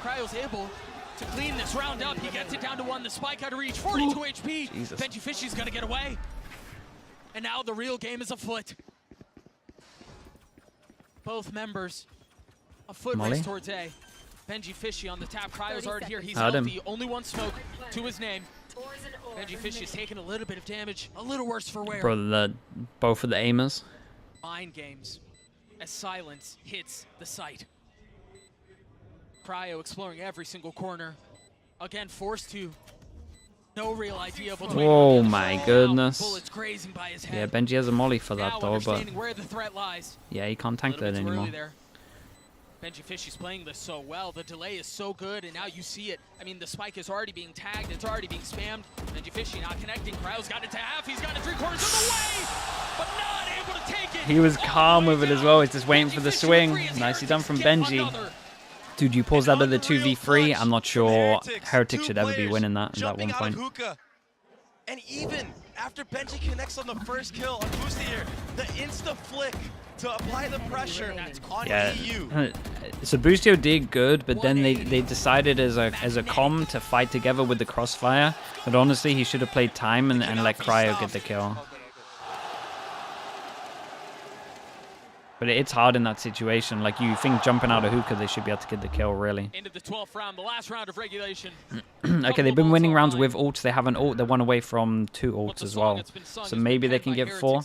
Cryo's able to clean this round up. He gets it down to 1. The spike out of reach, 42 HP. Benji Fishy's gonna get away. And now the real game is afoot. Both members a foot race towards A. Benji Fishy on the tap. Cryo's already here. He's healthy. Only 1 smoke to his name. Benji Fishy is taking a little bit of damage. A little worse for wear. Bro, both of the aimers. Mind games as silence hits the site. Cryo exploring every single corner. Again, forced to. No real idea of what's waiting on the other my side. goodness. Bullets grazing by his head. Yeah, Benji has a molly for that Now though, but understanding where the threat lies. yeah, he can't tank that anymore. Benji Fishy's playing this so well. The delay is so good, and now you see it. I mean, the spike is already being tagged. It's already being spammed. Benji Fishy not connecting. Cryo's got it to half. He's got it 3/4 of the way, but not able to take it. He was calm with it as well. He's just waiting for the swing. Nicely done from Benji. Dude, you pause out of the 2v3. I'm not sure Heretic should ever be winning that at that one point. And even after Benji connects on the first kill on Boosty here, the insta flick to apply the pressure on EU. So Boostio did good, but then they decided as a comm to fight together with the crossfire. But honestly, he should have played time and let Cryo get the kill. But it's hard in that situation. Like, you think jumping out of hookah, they should be able to get the kill, really. Into the 12th round, the last round of regulation. Okay, they've been winning rounds with ults. They have an ult. They're 1 away from 2 ults as well. So maybe they can get 4.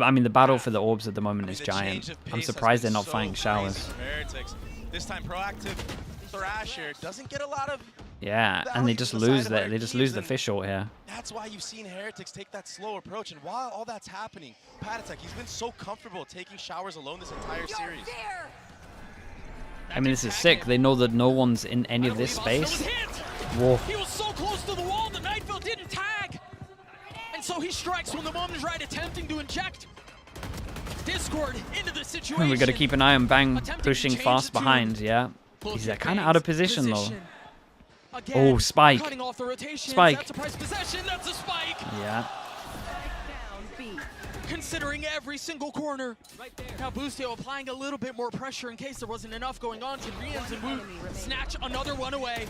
I mean, the battle for the orbs at the moment is giant. I'm surprised they're not fighting showers. This time, proactive Thrasher doesn't get a lot of. Yeah, and they just lose that. They just lose the fish ult here. That's why you've seen Heretics take that slow approach. And while all that's happening, Patatek, he's been so comfortable taking showers alone this entire series. I mean, this is sick. They know that no one's in any of this space. Whoa. He was so close to the wall, the Nightfall didn't tag. And so he strikes when the moment is right, attempting to inject Discord into the situation. And we got to keep an eye on Bang pushing fast behind, yeah. He's kind of out of position, though. Again, oh, spike. Spike. That's a prize possession. That's a spike. Yeah. Considering every single corner. Now Boostio applying a little bit more pressure in case there wasn't enough going on. Can Rians and Wu snatch another one away?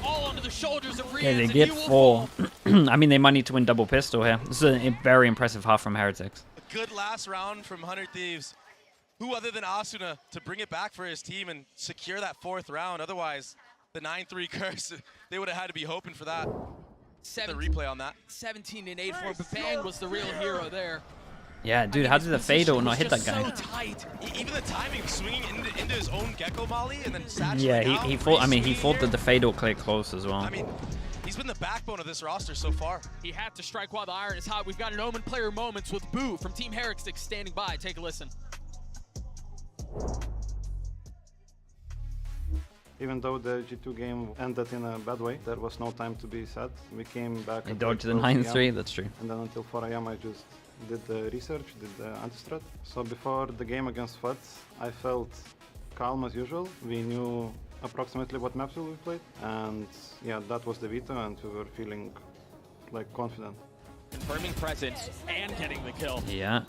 All onto the shoulders of Rians. Yeah, they get 4. I mean, they might need to win double pistol here. This is a very impressive half from Heretics. A good last round from 100 Thieves. Who other than Asuna to bring it back for his team and secure that 4th round? Otherwise, the 9-3 curse, they would have had to be hoping for that. The replay on that. 17 and 8 for, but Bang was the real hero there. Yeah, dude, how did the Fatal not hit that guy? So tight. Even the timing of swinging into his own Gecko Molly and then satching yeah, he thought. I mean, he thought that the Fatal cleared close as well. I mean, he's been the backbone of this roster so far. He had to strike while the iron is hot. We've got an Omen player moments with Boo from Team Heretics standing by. Take a listen. Even though the G2 game ended in a bad way, there was no time to be sad. We came back. They dodged the 9-3, PM, that's true. And then until 4 AM I just did the research, did the anti-strat. So before the game against FUTS, I felt calm as usual. We knew approximately what maps we played, and yeah, that was the veto, and we were feeling like confident. Confirming presence and getting the kill. Yeah,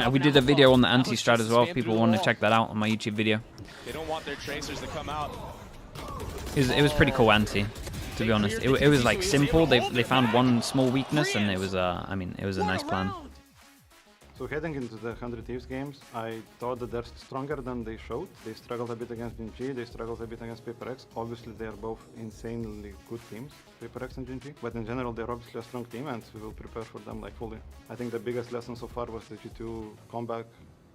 we did a video on the anti-strat as well. If people want to check that out on my YouTube video. They don't want their tracers to come out. It was pretty cool anti, to be honest. It was like simple. They found one small weakness, and it was I mean, it was a nice plan. So heading into the 100 Thieves games, I thought that they're stronger than they showed. They struggled a bit against GenG, they struggled a bit against PaperX. Obviously, they are both insanely good teams, PaperX and GenG. But in general, they're obviously a strong team, and we will prepare for them like fully. I think the biggest lesson so far was the G2 comeback,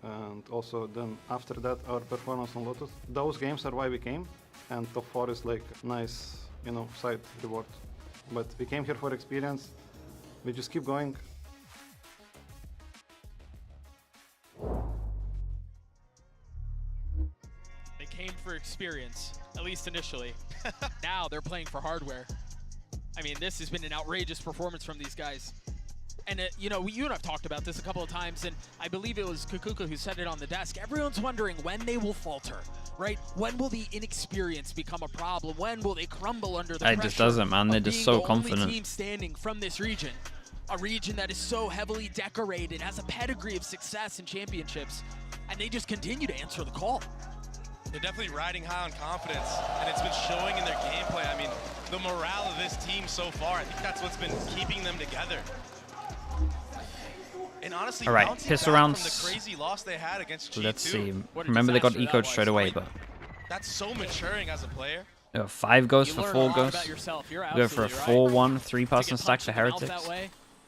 and also then after that, our performance on Lotus. Those games are why we came, and top 4 is like nice, you know, side reward. But we came here for experience. We just keep going. They came for experience, at least initially. Now they're playing for hardware. I mean, this has been an outrageous performance from these guys. And, you know, you and I've talked about this a couple of times, and I believe it was Kukuka who said it on the desk. Everyone's wondering when they will falter, right? When will the inexperience become a problem? When will they crumble under the pressure? It just doesn't, man. They're just so confident. Only team standing from this region, a region that is so heavily decorated, has a pedigree of success and championships, and they just continue to answer the call. They're definitely riding high on confidence, and it's been showing in their gameplay. I mean, the morale of this team so far, I think that's what's been keeping them together. And honestly, all right, pistol rounds. From the crazy loss they had against G2. Let's see. Remember, they got eco'd straight away, but that's so maturing as a player. 5 ghosts for 4 ghosts. Go for a 4-1 3-person stack for Heretics.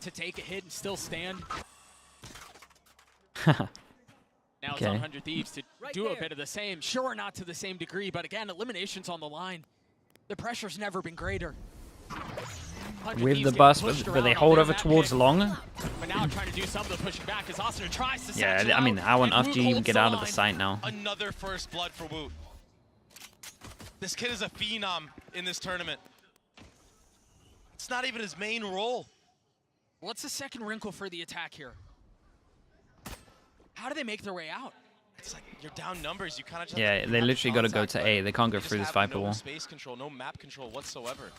To take a hit and still stand. Now Okay. it's on 100 Thieves to do a bit of the same. Sure, not to the same degree, but again, elimination's on the line. The pressure's never been greater. With the bus, but they hold over towards long. But now trying to do some of the pushing back as Asuna tries to Yeah, I mean, how on earth do you even get out of the site now? Another first blood for Woot. This kid is a phenom in this tournament. It's not even his main role. What's the second wrinkle for the attack here? How do they make their way out? It's like you're down numbers. You kind of just Yeah, they literally got to go to A. They can't go through this Viper wall. No space control, no map control whatsoever.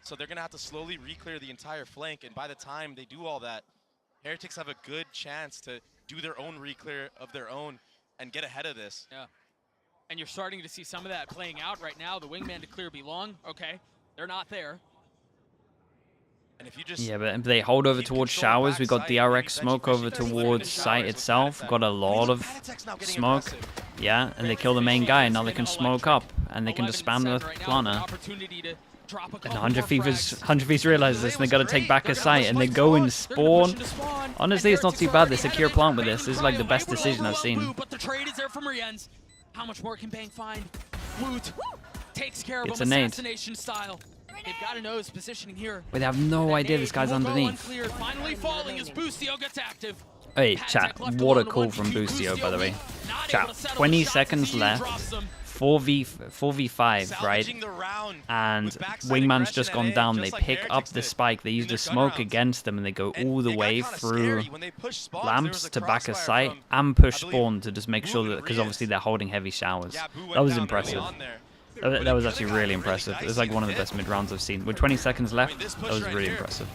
So they're gonna have to slowly re-clear the entire flank, and by the time they do all that, Heretics have a good chance to do their own re-clear of their own and get ahead of this. Yeah, and you're starting to see some of that playing out right now. The wingman to clear belong. Okay, they're not there. And if you just Yeah, but they hold over towards showers. We got DRX smoke over towards site itself. Got a lot of smoke. Yeah, and they kill the main guy, and now they can smoke up, and they can just spam the planner. And 100 Thieves realize this, and they got to take back a site, and they go and spawn. Honestly, it's not too bad. They secure plant with this. This is like the best decision I've seen. But the trade is there from Rienz. How much more can Bang find? Woot takes care of It's him a nade. assassination style. They've got to know his positioning here. But they have no idea this guy's underneath. Finally falling as Boostio gets active. Hey, chat, what a call from Boostio, by the way. Chat, 20 seconds left. 4v5, right? And Wingman's just gone down. They pick up the spike. They use the smoke against them, and they go all the way through lamps to back a site and push spawn to just make sure that, because obviously they're holding heavy showers. That was impressive. That was actually really impressive. It was like one of the best mid rounds I've seen. With 20 seconds left, that was really impressive.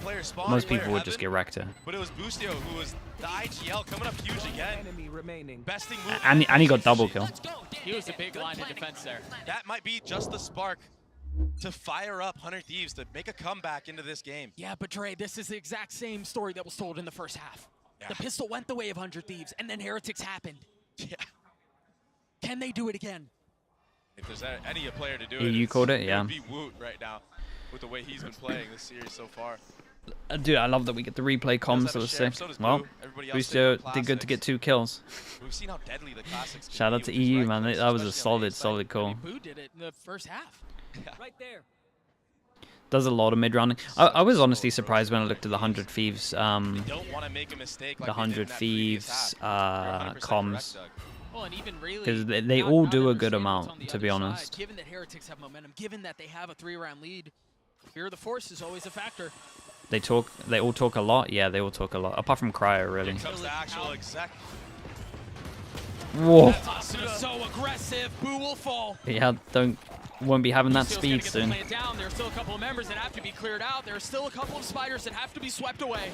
Most people would just get wrecked here. But it was Boostio who was the IGL coming up huge again. Besting move. And he got double kill. He was a big line of defense there. That might be just the spark to fire up 100 Thieves to make a comeback into this game. Yeah, but Dre, this is the exact same story that was told in the first half. Yeah. The pistol went the way of 100 Thieves, and then Heretics happened. Yeah. Can they do it again? If there's any player to do it, You called it, yeah. It would be Woot right now with the way he's been playing this series so far. Dude, I love that we get the replay comms. That was sick. Well, Boostio did good to get 2 kills. We've seen how deadly the classics Shout out to EU, man. That was a solid call. Boo did it in the first half. Right there. Does a lot of mid-rounding. I was honestly surprised when I looked at the 100 Thieves, They don't want to make a mistake like the 100 Thieves comms. Because they all do a good amount, to be honest. Given that Heretics have momentum, given that they have a 3-round lead, fear of the force is always a factor. They all talk a lot. Yeah, they all talk a lot. Apart from Cryo, really. Here comes the actual exec. Whoa. Asuna so aggressive. Boo will fall. Yeah, won't be having that Boostio's speed gonna get the soon. plant down. There are still a couple of members that have to be cleared out. There are still a couple of spiders that have to be swept away.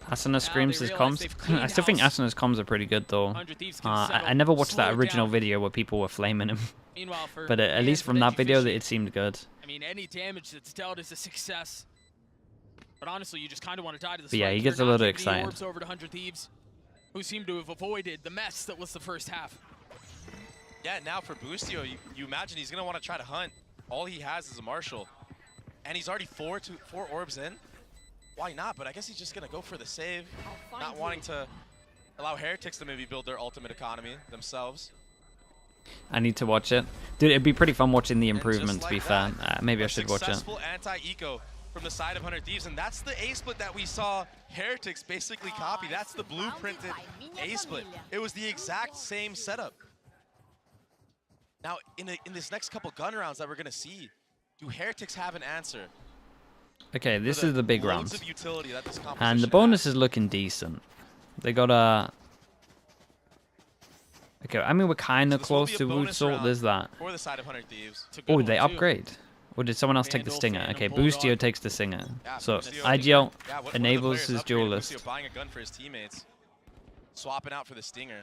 Asuna screams his comms. I still think Asuna's comms are pretty good though. I never watched that original video where people were flaming him. Meanwhile, for But at least from that video, it seemed good. I mean, any damage that's dealt is a success. But honestly, you just kind of want to die to the But yeah, spike. he gets You're a not little giving the excited. orbs over to 100 Thieves, who seem to have avoided the mess that was the first half. Yeah, now for Boostio, you imagine he's going to want to try to hunt. All he has is a Marshal. And he's already four orbs in. Why not? But I guess he's just going to go for the save. Not wanting to allow Heretics to maybe build their ultimate economy themselves. I need to watch it. Dude, it'd be pretty fun watching the improvement, to be like fair. that, Maybe I should watch it. Successful anti-eco from the side of 100 Thieves, and that's the A-split that we saw Heretics basically copy. That's the blueprinted A-split. It was the exact same setup. Now, in this next couple gun rounds that we're going to see, do Heretics have an answer? Okay, this is the big round. Loads of utility that this And composition the bonus is looking decent. They got a... Okay, I mean, we're kind of close to Wood Salt. There's that. For the side of 100 Thieves. Oh, they upgrade. Or did someone else take the Stinger? Okay, Boostio takes the Stinger. So, IGL enables his duelist. Boostio buying a gun for his teammates. Swapping out for the Stinger.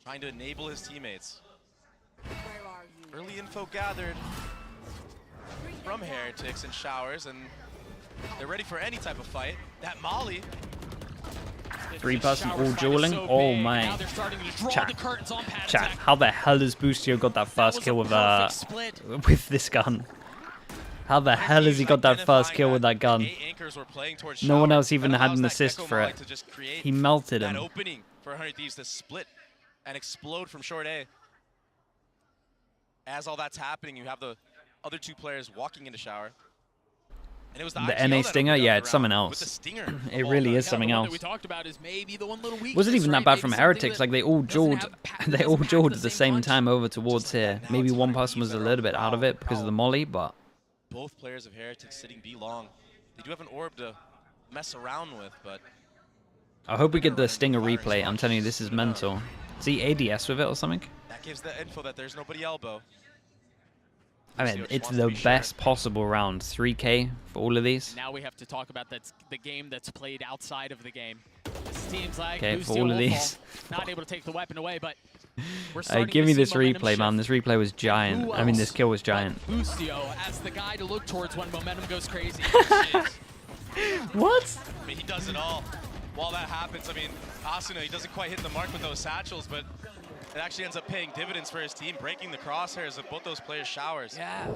Trying to enable his teammates. Early info gathered from Heretics and Showers, and they're ready for any type of fight. That Molly. 3-person all dueling. Oh my. Chat. How the hell has Boostio got that first kill with this gun? How the hell has he got that first kill with that gun? No one else even had an assist for it. He melted him. That opening for 100 Thieves to split and explode from short A. As all that's happening, you have the other two players walking into Shower. And it was The NA Stinger? Yeah, it's something else. It really is something else. Wasn't even that bad from Heretics. Like, they all dueled at the same time over towards here. Maybe one person was a little bit out of it because of the molly, but... Both players of Heretics sitting B long. They do have an orb to mess around with, but... I hope we get the Stinger replay. I'm telling you, this is mental. Is he ADS with it or something? That gives the info that there's nobody elbow. I mean, it's the best possible round. 3K for all of these. Now we have to talk about the game that's played outside of the game. This seems like Okay, for all of these. Not able to take the weapon away, but we're Give me this replay, man. This replay was giant. I mean, this kill was giant. Boostio as the guy to look towards when momentum goes crazy. What? I mean, he does it all. While that happens, I mean, Asuna, he doesn't quite hit the mark with those satchels, but it actually ends up paying dividends for his team, breaking the crosshairs of both those players' Showers. Yeah.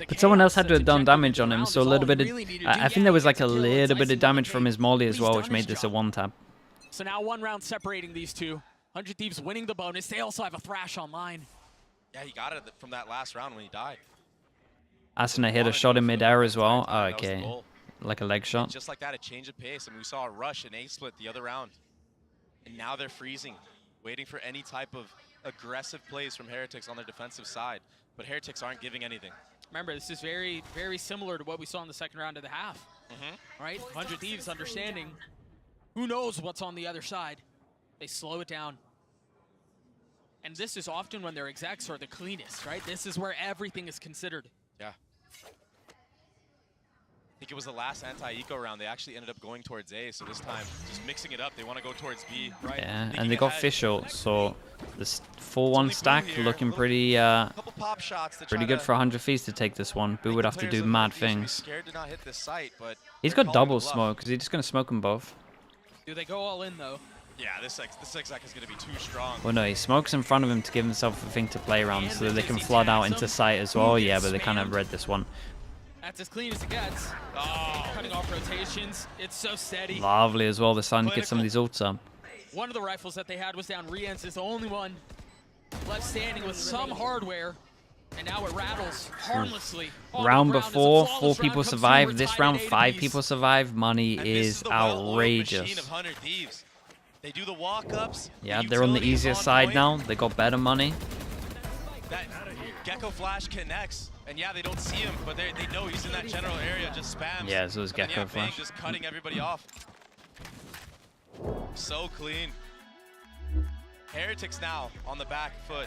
But someone else had to have done damage on him, so a little bit of... I think there was like a little bit of damage from his molly as well, which made this a one-tap. So now one round separating these two. 100 Thieves winning the bonus. They also have a Thrash online. Yeah, he got it from that last round when he died. Asuna hit a shot in midair as well. Oh, okay. Like a leg shot. And just like that, a change of pace. I mean, we saw a rush and A-split the other round. And now they're freezing, waiting for any type of aggressive plays from Heretics on their defensive side. But Heretics aren't giving anything. Remember, this is very, very similar to what we saw in the second round of the half. Right? 100 Thieves understanding who knows what's on the other side. They slow it down. And this is often when their execs are the cleanest, right? This is where everything is considered. Yeah. I think it was the last anti-eco round. They actually ended up going towards A, so this time, just mixing it up, they want to go towards B, right? Yeah, and they got fish ult, so this 4-1 stack looking pretty pretty good for 100 Thieves to take this one. Boo would have to do mad things. Scared to not hit this site, but He's got double smoke. Is he just going to smoke them both? Do they go all in, though? Yeah, this exec is going to be too strong. Well, no, he smokes in front of him to give himself a thing to play around so that they can flood out into sight as well. Yeah, but they kind of read this one. That's as clean as it gets. Oh, cutting off rotations. It's so steady. Lovely as well. They're starting to get some of these ults up. One of the rifles that they had was down. Rienz is the only one left standing with some hardware. And now it rattles harmlessly. Round before, 4 people survived. This round, 5 people survived. Money is outrageous. They do the walk-ups. Yeah, they're on the easier side now. They got better money. That Gecko Flash connects. And yeah, they don't see him, but they know he's in that general area, just spams. Yeah, so it's And then, Gecko yeah, Bang flash. just cutting everybody off. So clean. Heretics now on the back foot.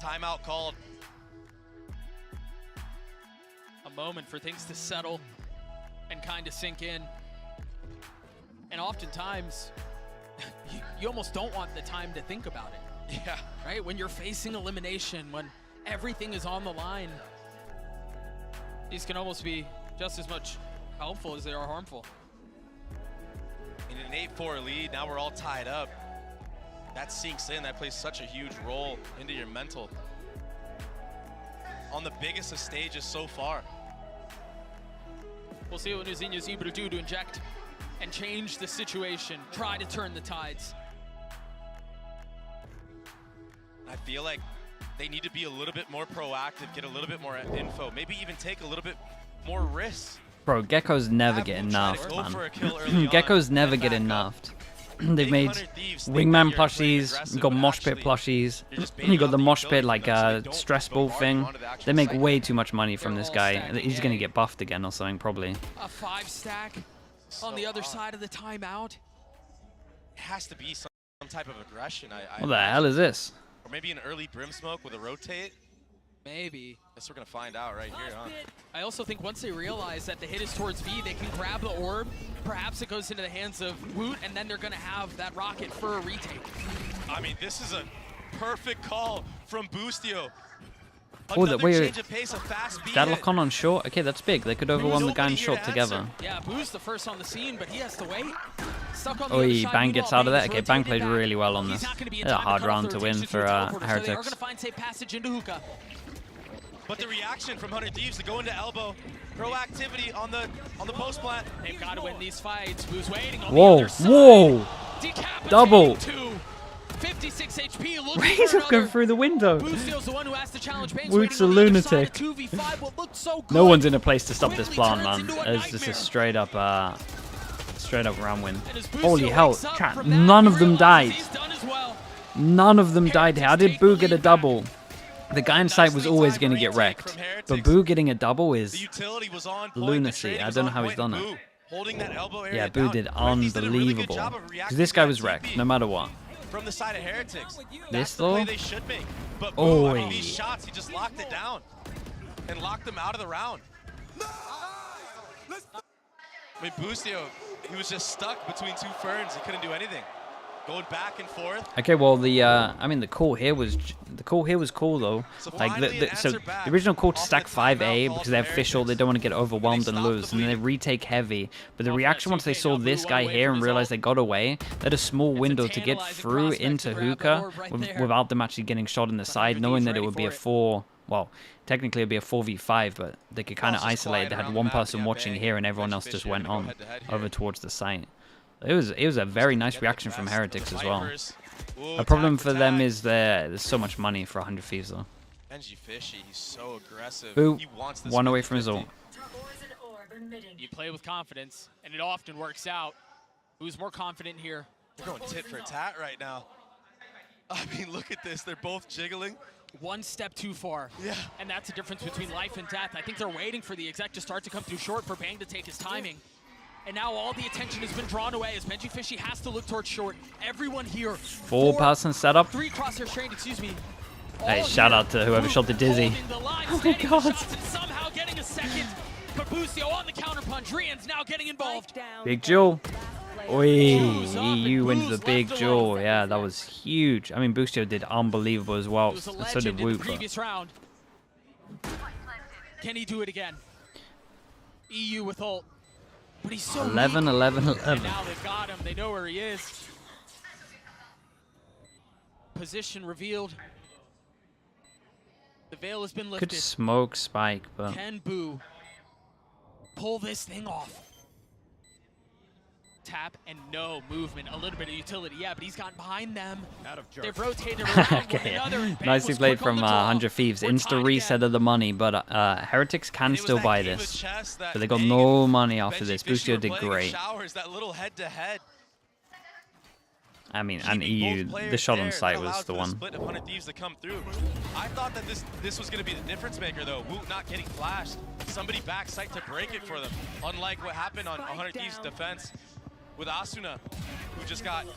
Timeout called. A moment for things to settle and kind of sink in. And oftentimes, you almost don't want the time to think about it. Yeah. Right? When you're facing elimination, when everything is on the line, these can almost be just as much helpful as they are harmful. In an 8-4 lead, now we're all tied up. That sinks in, that plays such a huge role into your mental. On the biggest of stages so far. We'll see what Nuzinho's able to do to inject and change the situation, try to turn the tides. I feel like they need to be a little bit more proactive, get a little bit more info, maybe even take a little bit more risks. Bro, Gecko's never getting nerfed, man. Gecko's never getting nerfed. They've made wingman plushies, you got mosh pit plushies, you got the mosh pit like stress ball thing. They make way too much money from this guy. He's gonna get buffed again or something, probably. A 5-stack on the other side of the timeout. It has to be some type of aggression. What the hell is this? Or maybe an early brim smoke with a rotate. Maybe. Guess we're gonna find out right here, huh? I also think once they realize that the hit is towards V, they can grab the orb. Perhaps it goes into the hands of Woot, and then they're gonna have that rocket for a retake. I mean, this is a perfect call from Boostio. Oh, that way. Change of pace, a fast That lock on short? Okay, that's big. They could overwhelm the guy in short together. Yeah, Boo's the first on the scene, but he has to wait. Stuck on the Oh, other side. Bang gets out of that. Okay, Bang played really well on this. It's a hard round to win for They are Heretics. gonna find safe passage into hookah. But the reaction from 100 Thieves to go into elbow, proactivity on the post plant. They've got to win these fights. Who's waiting on Whoa, the other side? whoa! Double! 56 HP. Razor going through the window. Boostio's the one who has to challenge Bang's Woot's a waiting on the other side lunatic. of 2v5. What looked so good No one's in a place to stop this plan, turns man. into a It's just a nightmare. straight up round win. And as Boostio Holy hell, wakes up chat, from that, none he of them died. realizes he's done as well. None of them died here. How did Boo get a double? The guy in sight was always going to get wrecked. But Boo getting a double is lunacy. I don't know how he's done it. Yeah, Boo did unbelievable. Because this guy was wrecked, no matter what. From the side of Heretics. This the play though? they should make. But Oh, Boo, I mean, these shots, he just locked it down and locked them out of the round. I mean, Boostio, he was just stuck between two ferns. He couldn't do anything. Going back and forth. Okay, well I mean the call here was cool though. Like so the original call to stack 5A because they're official, they don't want to get overwhelmed and lose, and then they retake heavy. But the reaction once they saw this guy here and realized they got away, they had a small window to get through into hookah without them actually getting shot in the side, knowing that it would be a 4. Well, technically it'd be a 4v5, but they could kind of isolate it. They had one person watching here and everyone else just went on over towards the site. It was a very nice reaction from Heretics as well. A problem for them is there's so much money for 100 Thieves though. GenG Fishy, he's so aggressive. Boo, He wants this 1 away 50-50. from his ult. You play with confidence, and it often works out. Who's more confident here? They're going tit for tat right now. I mean, look at this. They're both jiggling. One step too far. Yeah. And that's the difference between life and death. I think they're waiting for the exec to start to come through short for Bang to take his timing. And now all the attention has been drawn away as GenG Fishy has to look towards short. Everyone here. 4-person setup. 3 crosshair trained, excuse me. Hey, shout out to whoever shot the Dizzy. Oh my god. Somehow getting a second. But Boostio on the counterpunch. Rian's now getting involved. Big Jewel. Oi, EU wins the big Jewel. Yeah, that was huge. I mean, Boostio did unbelievable as well. So did Woot. Previous round. Can he do it again? EU with ult. But he's so 11, weak. 11, And 11. now they've got him. They know where he is. Position revealed. The veil has been lifted. Could smoke Spike, but Can Boo pull this thing off? Tap and no movement. A little bit of utility, yeah, but he's gotten behind them. They've rotated around one okay. another. And Bang Nicely was played quick on from the draw. 100 Thieves. Insta reset of the money, but Heretics can still buy this. But they got no money after this. Boostio did great. Showers, that little head-to-head. I mean, and EU, the shot on sight was the one. Split of 100 Thieves to come through. I thought that this was going to be the difference maker, though. Woot not getting flashed. Somebody back sight to break it for them. Unlike what happened on 100 Thieves defense with Asuna, who just got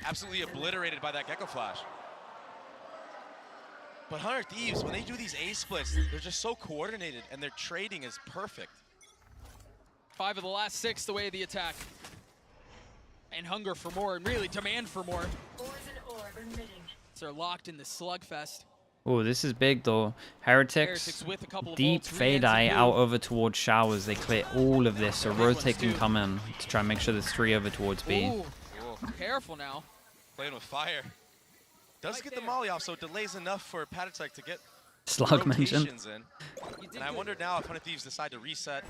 absolutely obliterated by that Gecko flash. But 100 Thieves, when they do these A splits, they're just so coordinated, and their trading is perfect. 5 of the last 6 the way of the attack. And hunger for more, and really demand for more. So they're locked in the slugfest. Oh, this is big though. Heretics, with a couple of deep ults, fade eye out over towards showers. They clear all of this, so rotate can come in to try and make sure there's 3 over towards B. Ooh, careful now. Playing with fire. Does get the molly off, so it delays enough for Patatek to get Slug mentioned. rotations in. And I wonder now if 100 Thieves decide to reset.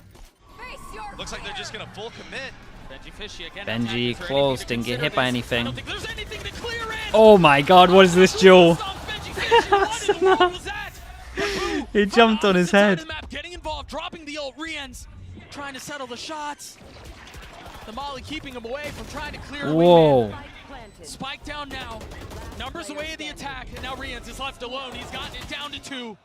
Looks like they're just going to full commit. Benji Fishy again. Benji close, didn't get hit by anything. I don't think there's anything to clear in. Oh my god, what is this duel? He jumped on his head. Getting involved, dropping the ult, Rien's trying to settle the shots. The molly keeping him away from trying to clear. Whoa. Spike down now. Numbers away at the attack, and now Rien's is left alone. He's gotten it down to 2.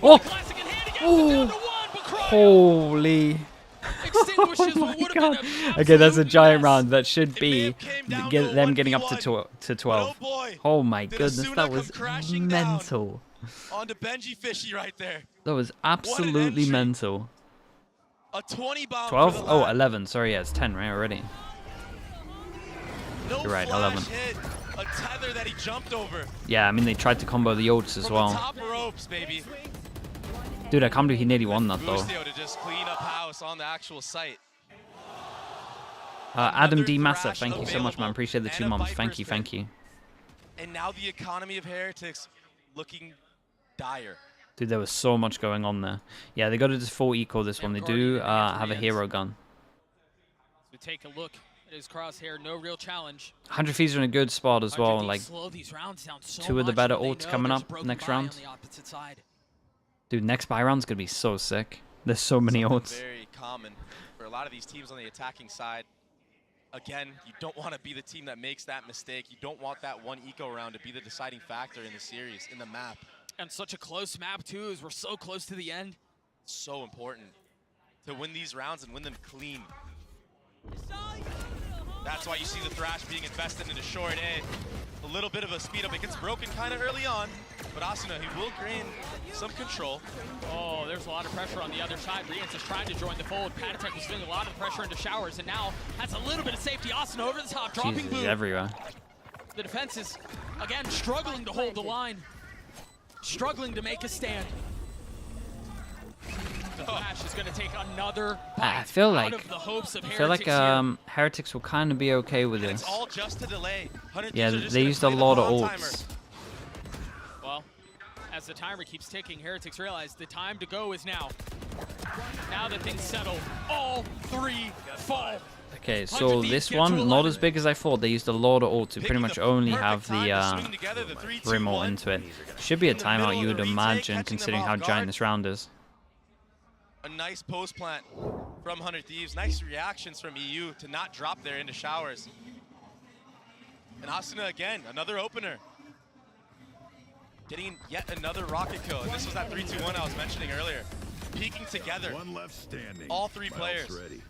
Oh! Classic in hand, he gets it down to 1, but Holy. extinguishes Oh what my would have god. been Okay, that's a giant round. That should be them getting up to 12. Oh my goodness, that was mental. On to Benji Fishy right there. That was absolutely mental. A 20 bomb 12? Oh, 11. Sorry, yeah, it's 10 right already. No You're right, flash 11. hit. A tether that he jumped over. Yeah, I mean, they tried to combo the ults as From well. the top ropes, baby. Dude, I can't believe he nearly won that though. Bustio to just clean up house on the actual site. Adam D. Massa, thank you so much, man. Appreciate the 2 months. Thank you, thank you. And now the economy of Heretics looking dire. Dude, there was so much going on there. Yeah, they got to just full eco this one. They do have a hero gun. So take a look at his crosshair, no real challenge. 100 Thieves are in a good spot as well. Like, Slow these rounds down so 2 of the much better when they ults know coming there's up broken next buy round. on the opposite side. Dude, next buy round's going to be so sick. There's so many ults. Very common for a lot of these teams on the attacking side. Again, you don't want to be the team that makes that mistake. You don't want that one eco round to be the deciding factor in the series, in the map. And such a close map too, as we're so close to the end. So important to win these rounds and win them clean. That's why you see the Thrash being invested into short A. A little bit of a speed up. It gets broken kind of early on, but Asuna, he will gain some control. Oh, there's a lot of pressure on the other side. Rien's is trying to join the fold. Patatek was feeling a lot of pressure into showers, and now has a little bit of safety. Asuna over the top, dropping Jesus, boom. he's everywhere. The defense is, again, struggling to hold the line. Struggling to make a stand. The Flash is going to take another I feel like out of the hopes of Heretics will kind of be okay with And it's this. all just to delay. Yeah, they used a lot of ults. Well, as the timer keeps ticking, Heretics realize the time to go is now. Now that things settle, all 3 fall. Okay, so this one, not as big as I thought. They used a lot of ults to pretty much only have the Brim ult into it. Should be a timeout, you would imagine, considering how giant this round is. A nice post plant from 100 Thieves. Nice reactions from EU to not drop there into showers. And Asuna again, another opener. Getting yet another rocket kill. And this was that 3-2-1 I was mentioning earlier. Peeking together. One left standing. All 3 Battle's players. ready.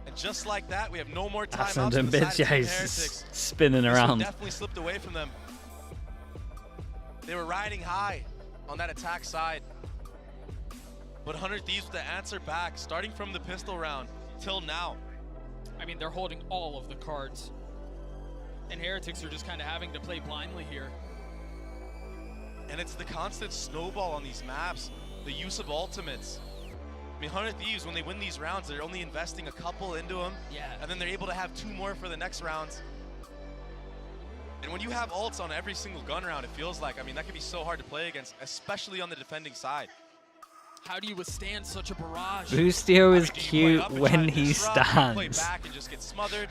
And just like that, we have no more time. That's some bits, yeah, he's spinning around. Definitely slipped away from them. They were riding high on that attack side. But 100 Thieves with the answer back, starting from the pistol round till now. I mean, they're holding all of the cards. And Heretics are just kind of having to play blindly here. And it's the constant snowball on these maps, the use of ultimates. I mean, 100 Thieves, when they win these rounds, they're only investing a couple into them. Yeah. And then they're able to have 2 more for the next rounds. And when you have ults on every single gun round, it feels like, I mean, that can be so hard to play against, especially on the defending side. How do you withstand such a barrage? Bustio is cute when he stands. Play back and just get smothered.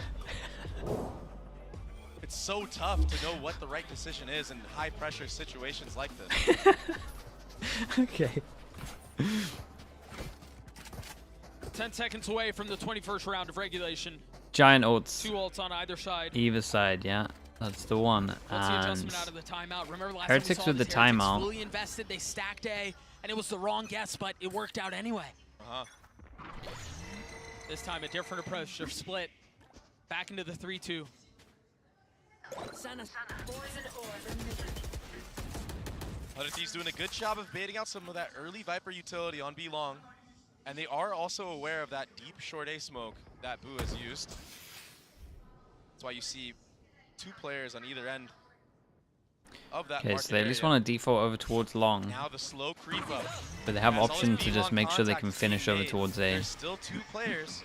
It's so tough to know what the right decision is in high pressure situations like this. Okay. 10 seconds away from the 21st round of regulation. Giant ults. 2 ults on either side. Either side, yeah. That's the one. What's the And adjustment out of the timeout? Remember last Heretics time we saw with the this, Heretics timeout. fully invested, they stacked A, and it was the wrong guess, but it worked out anyway. This time a different approach. They're split. Back into the 3-2. He's doing a good job of baiting out some of that early Viper utility on B long. And they are also aware of that deep short A smoke that Boo has used. That's why you see 2 players on either end of that Okay, market so they at least area. want to default over towards long. Now the slow creep up. But they have As all option this to just B-long make sure they contact can is finish being over made. towards A. There's still 2 players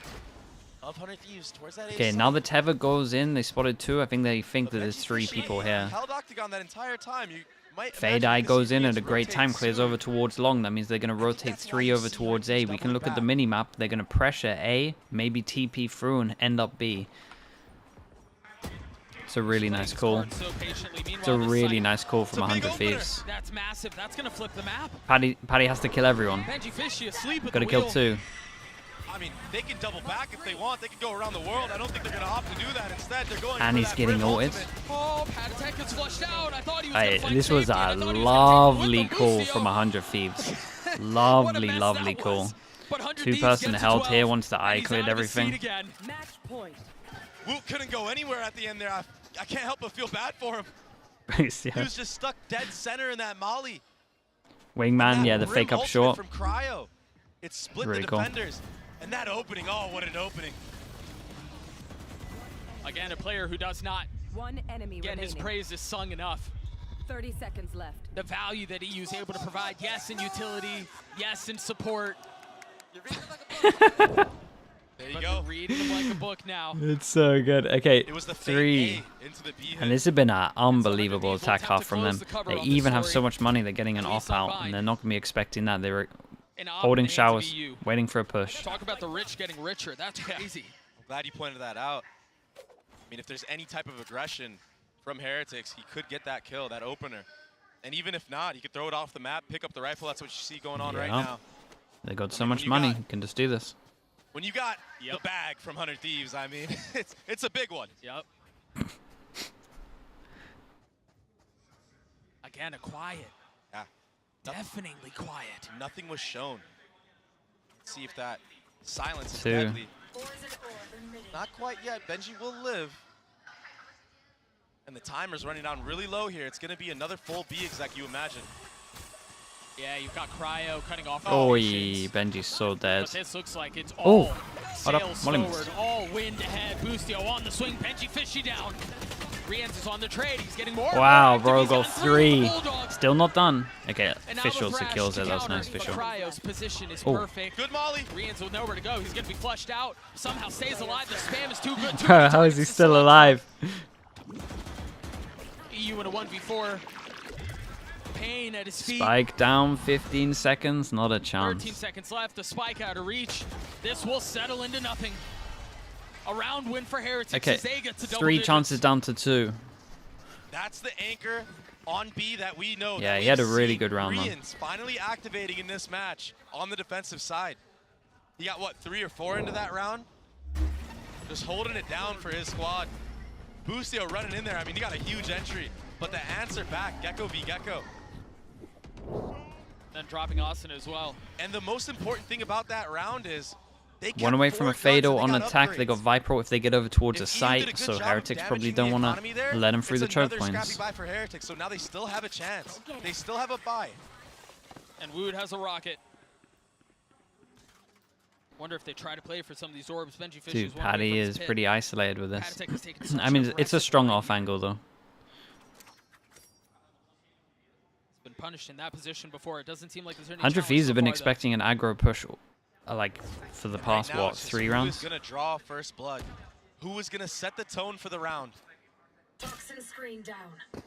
of 100 Thieves towards that A Okay, side. now the tether goes in. They spotted 2. I think they think that there's 3 Fishy people here. held Octagon that entire time. You might Fade imagine Eye this goes in EPS at a great time, rotates clears soon. over towards long. That means they're going to rotate 3 over towards A. We can look at the mini map. They're going to pressure A, maybe TP through and end up B. It's a really nice call. It's a really nice call from 100 Thieves. That's massive. That's going to flip the map. Paddy has to kill everyone. Benji Fishy asleep at Got to the kill wheel. 2. I mean, they can double back if they want. They can go around the world. I don't think they're going to opt to do that. Instead, they're going And for he's that getting Brim ulted. ultimate. Oh, Patatek gets flushed out. I thought he was Hey, going to fight this was safety, a and I thought he was lovely gonna take call him from with 100 Thieves. Lovely, lovely call. 2-person held here once the eye cleared everything. Match point. Woot couldn't go anywhere at the end there. I can't help but feel bad for him. Yeah. He was just stuck dead center in that molly. Wingman, yeah, the Brim fake up ultimate short. from Cryo. It split Really the cool. defenders. And that opening, oh, what an opening. Again, a player who does not One enemy get his remaining. praises sung enough. 30 seconds left. The value that EU is able to provide, yes, in utility, yes, in support. There you go. Reading him like a book now. It's so good. Okay, It was the 3. fake A into the B hit. And this has been an unbelievable attack half from them. They even have so much money, they're getting an off out, and they're not going to be expecting that. They were holding showers, waiting for a push. Talk about the rich getting richer. That's crazy. I'm glad you pointed that out. I mean, if there's any type of aggression from Heretics, he could get that kill, that opener. And even if not, he could throw it off the map, pick up the rifle. That's what you see going on right now. They got so much money, you can just do this. When you got the bag from 100 Thieves, I mean, it's a big one. Yep. Again, a quiet. Yeah. Definitely quiet. Nothing was shown. Let's see if that silence is 2. deadly. Not quite yet. Benji will live. And the timer's running down really low here. It's going to be another full B exec, you imagine. Yeah, you've got Cryo cutting off. Oh, operations. Benji's so dead. But this looks like it's Oh, all hold up, sails Mullins. forward, all wind ahead. Boostio on the swing. Benji Fishy down. Rienz is on the trade. He's getting more. Wow, active. bro, He's got gotten through with 3. the Bulldog. Still not done. Okay, And now Fischl the thrash secures to it. That's counter. nice, Fischl. Cryo's position is Oh. perfect. Good Molly. Rienz with nowhere to go. He's going to be flushed out. Somehow stays alive. The spam is too good. Bro, how is he still alive? EU in a 1v4. Pain at his feet. Spike down 15 seconds, not a 13 chance. seconds left. The spike out of reach. This will settle into nothing. A round win for Heretics. Okay, as they get to double 3 digits. chances down to 2. That's the anchor on B that we know. Yeah, that he had a we've really seen good round, though. Rienz finally activating in this match on the defensive side. He got, what, 3 or 4 into that round? Just holding it down for his squad. Boostio running in there. I mean, he got a huge entry. But the answer back, Gecko v Gecko. Then dropping Austin as well. And the most important thing about that round is they kept 1 away from 4 a fatal guns and on they got attack. They got Viper if they get over towards a If Ian did a site, good so job of Heretics probably damaging don't the want economy to there, let him through the it's choke another points. scrappy buy for Heretics, so now they still have a chance. They still have a buy. And Wood has a rocket. Wonder if they try to play for some of these orbs. Benji Fish Dude, is one away Paddy from his is pit. pretty isolated with this. Patatek has taken such I mean, it's a aggressive strong play. off angle, though. He's been punished in that position before. It doesn't seem like there's any 100 challenge Thieves so have been far, though. expecting an aggro push, like, for the past, Right now, what, it's just 3 who rounds? is going to draw first blood? Who is going to set the tone for the round? Toxin screen down.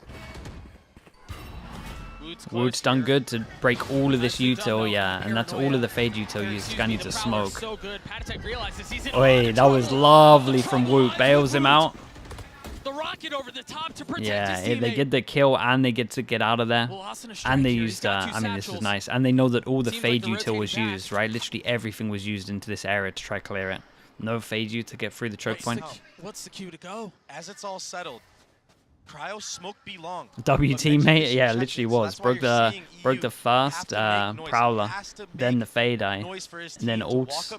Wood's done good to break all of this util, yeah, and that's all of the fade util used. Guy needs a smoke. So good. Patatek realizes he's in Oi, that was lovely from Wood. Bails him out. the rocket over the top to protect Yeah, his they teammate. get the kill and they get to get out of there. Well, Austin is straight And they here. He's used, got 2 I mean, this is satchels. nice. And they know that all the Seems fade like the util was rotating used, right? Literally everything was used into this area to try clear it. No fade you to get through the choke point. What's the cue to go? As it's all settled, Cryo smoke B long. W teammate, yeah, it literally was. Broke the first Prowler, then the Fade Eye, and then ults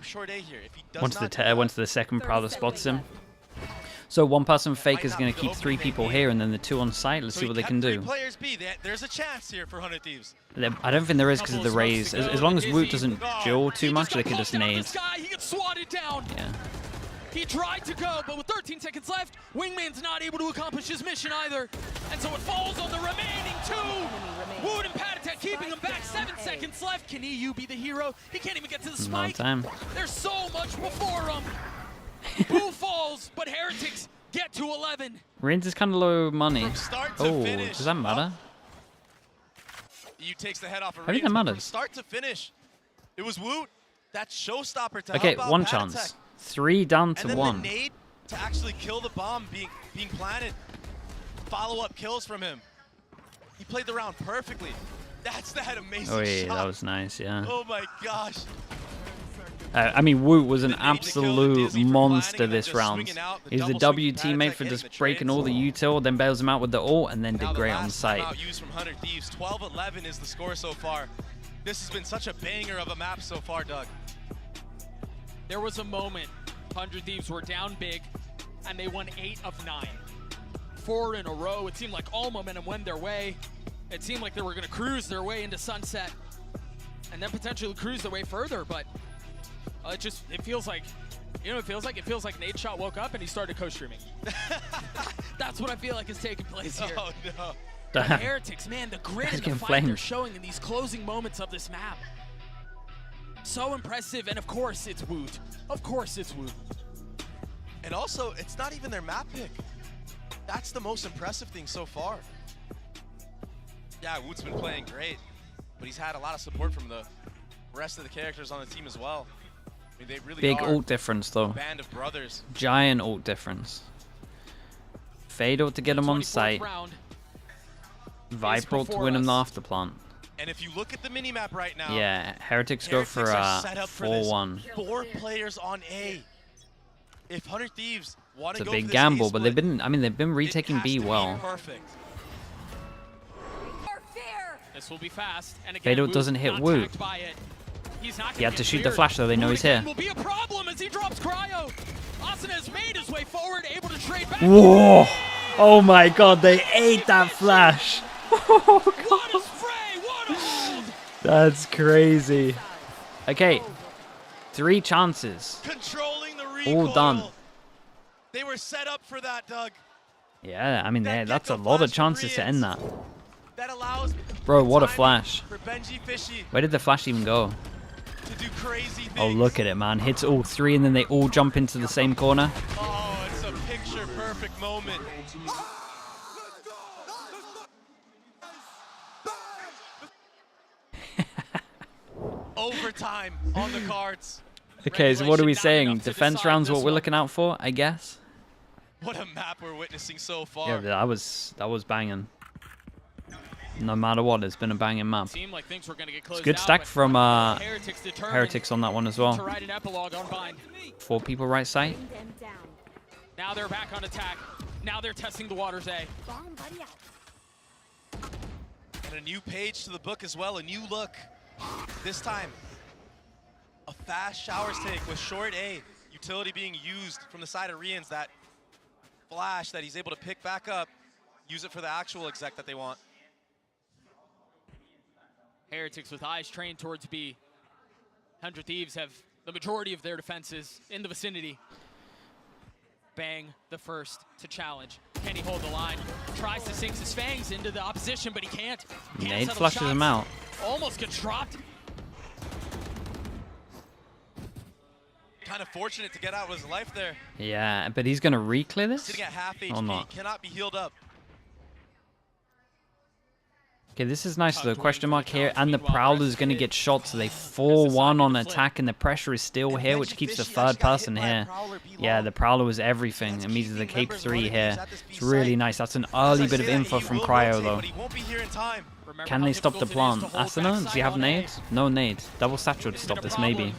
once the second Prowler spots him. So one person fake is going to keep 3 people here, and then the 2 on site. Let's see what they can do. Players B. There's a chance here for 100 Thieves. I don't think there is because of the raise. As long as Woot doesn't duel too much, they could just nade. He gets swatted down. Yeah. He tried to go, but with 13 seconds left, Wingman's not able to accomplish his mission either. And so it falls on the remaining 2. Woot and Patatek keeping him back. 7 seconds left. Can EU be the hero? He can't even get to the spike. Time. There's so much before him. Boo falls, but Heretics get to 11. Rins is kind of low money. Oh, finish. does that matter? EU takes the head off. I think that matters. From start to finish, it was Woot. That showstopper to Okay, help out 1 Patatek. chance. 3 down to and then 1. The nade to actually kill the bomb being planted. Follow-up kills from him. He played the round perfectly. That's that amazing Oh yeah, shot. that was nice, yeah. Oh my gosh. I mean, Woot was an absolute monster this round. He was the W teammate for just breaking all the util, then bails him out with the ult, and then did great on site. Used from 100 Thieves. 12-11 is the score so far. This has been such a banger of a map so far, Doug. There was a moment 100 Thieves were down big, and they won 8 of 9. 4 in a row. It seemed like all momentum went their way. It seemed like they were going to cruise their way into sunset, and then potentially cruise their way further, but it feels like, you know, it feels like Nate Shot woke up and he started co-streaming. That's what I feel like is taking place here. Oh no. But Heretics, man, the grit and the fight they're showing in these closing moments of this map. So impressive, and of course it's Woot. Of course it's Woot. And also, it's not even their map pick. That's the most impressive thing so far. Yeah, Woot's been playing great, but he's had a lot of support from the rest of the characters on the team as well. I mean, they really Big are ult difference though. a band of brothers. Giant ult difference. Fade ult to get him on site. Viper ult to win him the afterplant. And if you look at the minimap right now, Yeah, Heretics go for a 4-1. 4 players on A. If 100 Thieves want to It's a go big for this gamble, A but split, they've been retaking B well. perfect. This will be fast. And again, Fade ult Woot doesn't hit not Woot. tagged by it. He's not He had gonna to get shoot the cleared. flash though, they know Woot he's here. again will be a problem as he drops Cryo. Asuna has made his way forward, able to trade back. Whoa! Oh my god, they ate that flash! Oh god! That's crazy. Okay, 3 chances. Controlling the recoil. All done. They were set up for that, Doug. Yeah, I mean, that's a lot of chances to end that. That allows Bro, what a flash. for Benji Fishy Where did the flash even go? to do crazy things. Oh, look at it, man. Hits all 3 and then they all jump into the same corner. Oh, it's a picture-perfect moment. Overtime on the cards. Okay, so what are we saying? Defense rounds what we're looking out for, I guess? What a map we're witnessing so far. Yeah, that was banging. No matter what, it's been a banging map. Seemed like things were gonna get It's closed good out, stack but from Heretics Heretics on that one as well. to write an epilogue on Bind. 4 people right side. Now they're back on attack. Now they're testing the waters A. And a new page to the book as well, a new look. This time, a fast showers take with short A. Utility being used from the side of Rians, that flash that he's able to pick back up, use it for the actual exec that they want. Heretics with eyes trained towards B. 100 Thieves have the majority of their defenses in the vicinity. Bang, the first to challenge. Can he hold the line? Tries to sink his fangs into the opposition, but he can't. Nade flushes him out. Almost gets dropped. Kind of fortunate to get out with his life there. Yeah, but he's going to re-clear this? Sitting at half HP, Or not? cannot be healed up. Okay, this is nice. The question mark here, and the Prowler's going to get shot, so they 4-1 on attack, and the pressure is still here, which keeps the 3rd person here. Yeah, the Prowler was everything. It means the Cape 3 here. It's really nice. That's an early bit of info from Cryo, though. Can they stop the plant? Asuna, does he have nades? No nades. Double satchel to stop this, maybe.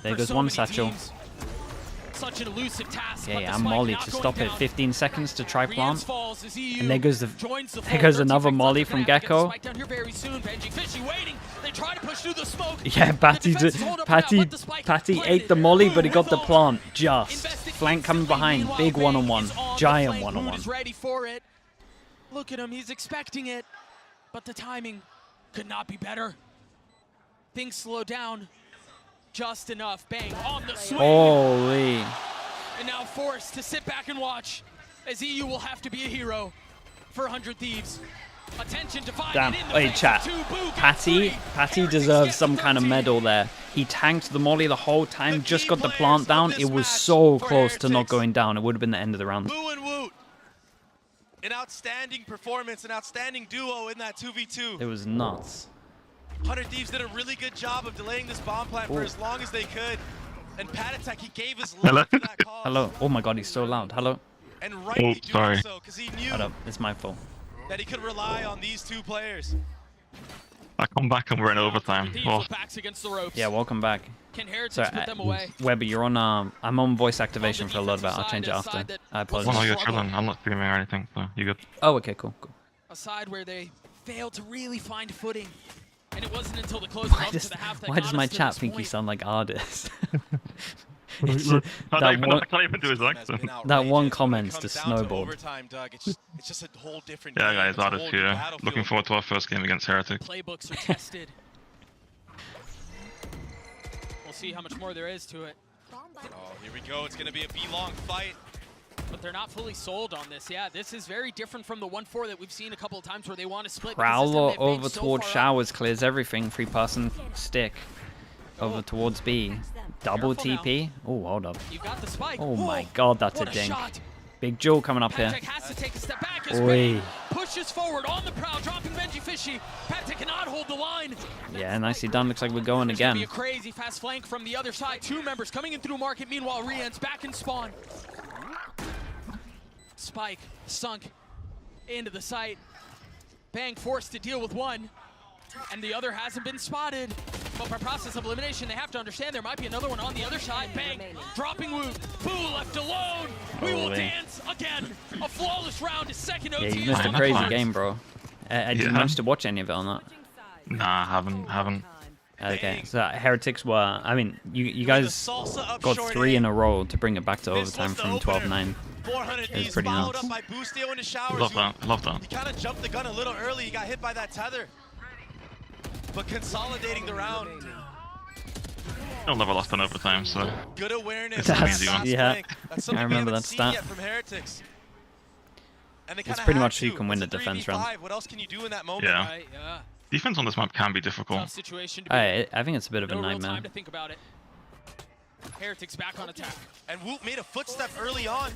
There goes one satchel. Such an elusive task. Yeah, and Molly to stop it. 15 seconds to try plant. And there goes another Molly from Gecko. Yeah, Patty ate the Molly, but he got the plant. Just. Flank coming behind. Big one-on-one. Giant one-on-one. Ready for it. Look at him. He's expecting it. But the timing could not be better. Things slow down just enough. Bang on the swing. Holy. And now forced to sit back and watch as EU will have to be a hero for 100 Thieves. Attention to find Damn. it in the Wait, face chat. of two. Boo, Patty deserves some kind of medal there. He tanked the Molly the whole time, just got the plant down. It was so close to not going down. It would have been the end of the round. Boo and Woot. An outstanding performance, an outstanding duo in that 2v2. It was nuts. 100 Thieves did a really good job of delaying this bomb plant for as long as they could. And Patatek, he gave his life for that cause. Hello. Oh my god, he's so loud. Hello. And rightly doing so, because he knew Hold up. It's my fault. that he could rely on these two players. I come back and we're in overtime. Oh. Yeah, welcome back. Can Heretics So, put them away? Weber, you're on. I'm on voice activation for a little bit. I'll change it after. I apologize. Well, no, you're chilling. I'm not streaming or anything, so you good. Oh, okay, cool. A side where they failed to really find footing. And it wasn't until the closing up to the half that Why does got my us to chat this think you point. sound like Ardis? I can't even do his accent. That one comment's to Comes down to snowball. overtime, Doug. It's just a whole different Yeah, game. guys, It's a whole Ardis new here. battlefield. Looking forward to our first game against Heretics. Playbooks are tested. We'll see how much more there is to it. Oh, here we go. It's going to be a B-long fight. But they're not fully sold on this. Yeah, this is very different from the 1-4 that we've seen a couple of times where they want to split. because this time Prowler they've made over so towards far up. Showers clears everything. 3-person stick over towards B. Double Careful TP. Oh, hold up. You got the spike. Oh my Whoa, god, that's a what dink. shot. Big Jewel coming up here. Patek has to take a step back as Oi. Ray pushes forward on the prowl, dropping Benji Fishy. Patek cannot hold the line. Yeah, nicely done. Looks like we're going There's gonna be again. a crazy fast flank from the other side. Two members coming in through market. Meanwhile, Rian's back in spawn. Spike sunk into the site. Bang forced to deal with one, and the other hasn't been spotted. But by process of elimination, they have to understand there might be another one on the other side. Bang, dropping Woot. Boo left alone. We will Holy. dance again. A flawless round. His second Yeah, OT you is missed a on the crazy cards. game, bro. Did you Yeah. manage to watch any of it or not? Nah, haven't. Okay, so Heretics were. I mean, you guys got 3 in a row to bring it back to overtime from 12-9. 400 It was Thieves pretty followed nuts. up by Boostio in the showers. Love that. Love that. He kind of jumped the gun a little early. He got hit by that tether. But consolidating the round. I'll never lost an overtime, so. Good awareness. That's- on that last yeah, flank. That's I something we remember haven't that seen stat. yet from Heretics. And they It's kinda pretty had much who to. can win It's the a defense round. 3v5. What else can you do in that moment? Yeah. Right, yeah. Defense on this map can be difficult. Tough situation to be I think it's a bit of a no real nightmare. time to think about it. Heretics back on attack. And Woot made a footstep early on.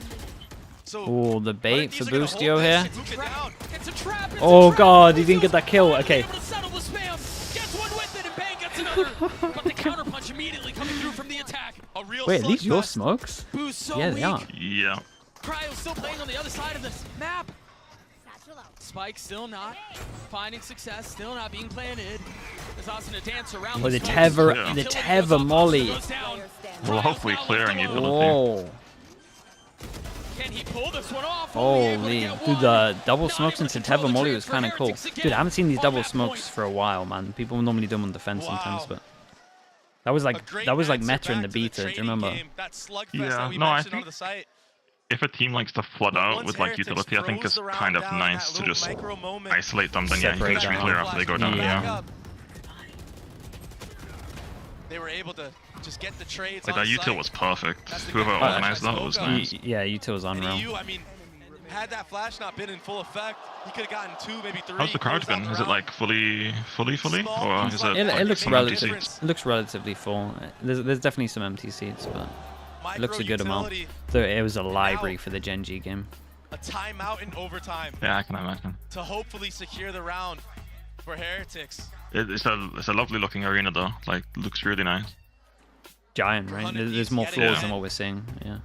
So Oh, the bait for 100 Thieves are gonna Boostio hold here. this, hook it down. It's a trap. It's Oh a trap. god, he didn't get that kill. Okay. Able to settle the spam. Gets one with it, and Bang gets another. But the counterpunch immediately coming through from the attack. A real Wait, are these your slugfest. smokes? Boo's so Yeah, weak. they are. Yeah. Cryo still playing on the other side of this map. Spike still not finding success, still not being planted. There's also a dance around Oh, the smokes. Tether, Yeah. the Tether Molly. Goes down. Well, hopefully clearing the ability. Oh, Can he pull this one off? Only able to holy. get Dude, one. the double Not smokes able into to control Tether the Molly trade was for kind of cool. Heretics Dude, I haven't seen these again double on that smokes point. for a while, man. People normally do them on defense sometimes, Wow. but that was A like great meta answer back in the to beta. Do you trading remember? game, that slugfest Yeah, that we no, I mentioned think- on the site. If a team likes to flood out Once with like Heretics utility, I think throws it's the round kind of down in nice that to little just micro moment, isolate them. Then yeah, you Separate can just down. clear after they go down. Yeah. Yeah. They were able to just get the trades Like on that util site. was perfect. That's the Whoever good part. organized that was nice. Yeah, Util was And unreal. EU, I mean, had that flash not been in full effect, he could have gotten 2, maybe 3. How's the crowd closed out been? the Is it round. like fully, or is it? It like looks some empty relative. seats? It looks relatively full. There's definitely some empty seats, but it looks a good amount. Micro-utility, So it was a library for the GenG game. a timeout in overtime Yeah, I can imagine. to hopefully secure the round for Heretics. It's a lovely looking arena though. Like looks really nice. Giant, right? 100 There's more Thieves floors getting than it. what we're seeing. Yeah.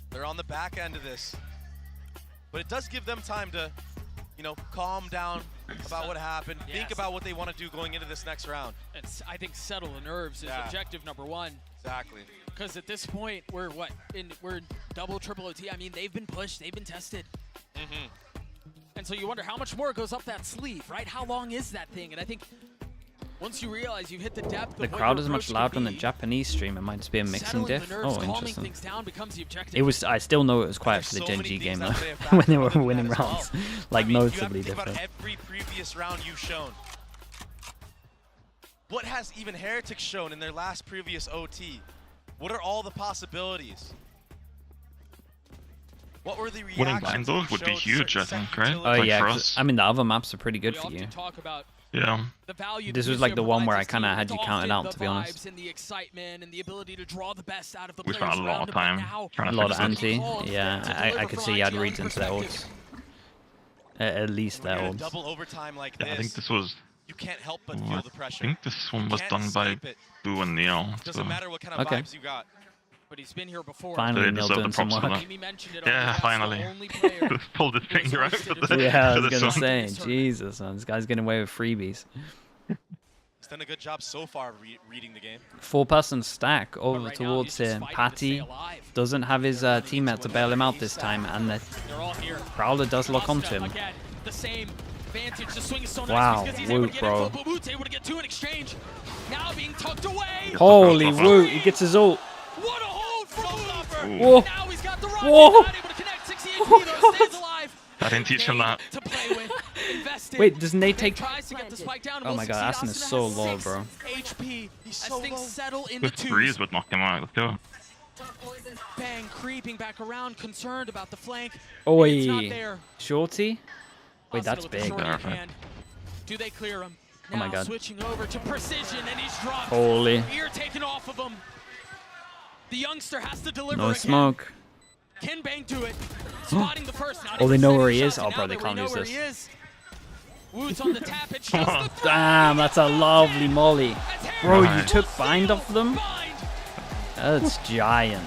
They're on the back end of this. But it does give them time to, you know, calm down about what happened, think Yes. about what they want to do going into this next round. I think settle the nerves is Yeah. objective number one. Exactly. Because at this point, we're double, triple OT. I mean, they've been pushed, they've been tested. And so you wonder how much more goes up that sleeve, right? How long is that thing? And I think once you realize you've hit the depth The crowd is much louder on the Japanese stream. It might just be a mixing diff. Oh, interesting. It was. I still know it was quiet for the GenG game though, when they were winning rounds, like noticeably different. Every previous round you've shown. What has even Heretics shown in their last previous OT? What are all the possibilities? What were the reactions? Winning blind those would be huge, I think, right? Oh like yeah, for us. I mean the other maps are pretty good for you. Yeah. This was like the one where I kind of had you counted out, to be honest. And the excitement and the ability to draw the best out of the We spent a lot of time trying A to lot fix of this. anti. Yeah, I could see you had reads into their ults. At least their ults. Double overtime like Yeah, I think this was. You can't help but feel the pressure. I think this one was done by Boo and Neil. Doesn't matter what kind of vibes you got. But he's been here before. Finally, Neil doing some work. Yeah, finally. Pulled his finger out for the Yeah, I for was this gonna one. say, Jesus, man, this guy's getting away with freebies. He's done a good job so far reading the game. 4-person stack over towards him. Patty doesn't have his teammate to bail him out this time, and the Prowler does lock onto him. The same vantage. The swing is so Wow, nice because he's able to Woot, get bro. info, but Woot's able to get two in exchange. Now being tucked away. Holy Woot, he gets his ult. What a hold from Woot. Whoa. Now he's got the rocket. Whoa. Not able to connect. 60 HP though, stays alive. I didn't teach him that. To play with. Invested. Wait, doesn't they take... Tries to get the spike down. Oh my god, Aston is so low, bro. HP. As things settle in the With twos. threes would knock him out. Let's go. Bang, creeping back around, concerned about the flank. Oi, It's not there. Shorty? Wait, that's With the big. shorty in hand. Do they clear him? Oh my Now god. switching over to precision, and he's dropped. Holy. Ear taken off of him. The youngster has to deliver No again. smoke. Can Bang do it? Spotting the first. Oh, they know where he is? Oh, bro, they can't use this. Woot's on the tap. It shows the Damn, that's a lovely molly. Bro, you Nice. took bind off them? That's giant.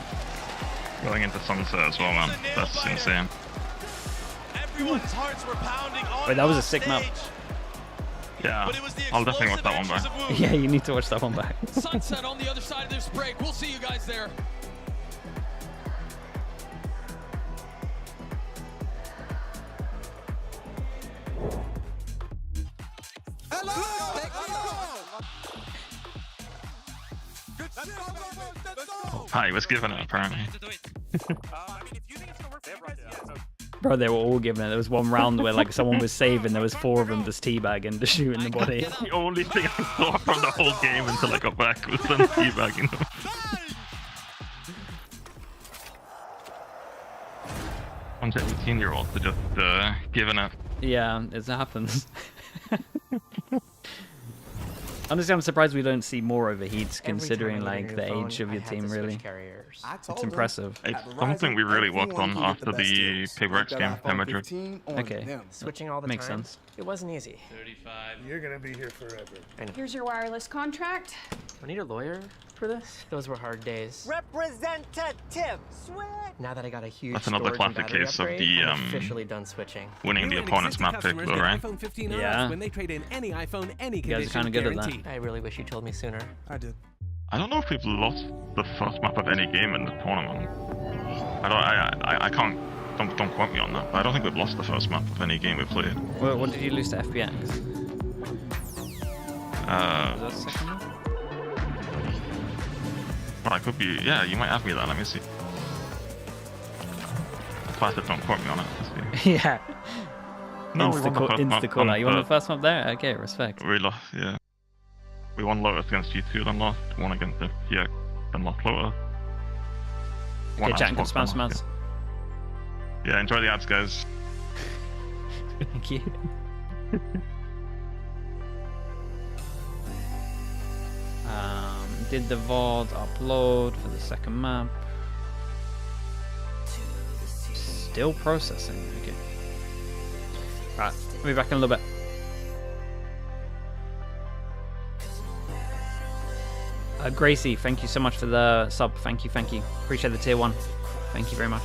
Going into sunset as well, man. That's insane. Everyone's hearts were pounding on Wait, that was a sick map. Yeah, I'll definitely watch that one back. Yeah, you need to watch that one back. Sunset on the other side of this break. We'll see you guys there. Hi, he was given it apparently. Bro, they were all giving it. There was one round where like someone was saving, there was 4 of them just teabagging, just shooting the body. The only thing I saw from the whole game until I got back was them teabagging them. One's 18-year-olds are just giving it. Yeah, it happens. Honestly, I'm surprised we don't see more overheats considering like the age of your team, really. It's impressive. It's something we really worked on after the PayRex game in Madrid. Okay, Switching all the makes time. sense. It wasn't easy. 35. You're gonna be here forever. I know. Here's your wireless contract. Do I need a lawyer for this? Those were hard days. Representative switch. Now that I got a huge That's another storage and classic battery case of upgrade, the I'm officially done switching. winning the opponent's map pick, though, right? iPhone 15 Yeah. when they trade in any iPhone, any You guys are condition, kind of good at that. guaranteed. I really wish you told me sooner. I did. I don't know if we've lost the first map of any game in the tournament. I can't. Don't quote me on that. But I don't think we've lost the first map of any game we played. What did you lose to FPX? Was that second one? But I could be. Yeah, you might have me there. Let me see. Plus, don't quote me on it. Let's see. Yeah. No, we won the first map. Insta-call out. You won the first one there? Okay, respect. We lost. Yeah. We won Lotus against G2, then lost. Won against FPX, then lost Lotus. Okay, chat and spam some ads. Yeah, enjoy the ads, guys. Thank you. Did the VOD upload for the second map? Still processing. Okay. Right, we'll be back in a little bit. Gracie, thank you so much for the sub. Thank you, thank you. Appreciate the tier 1. Thank you very much.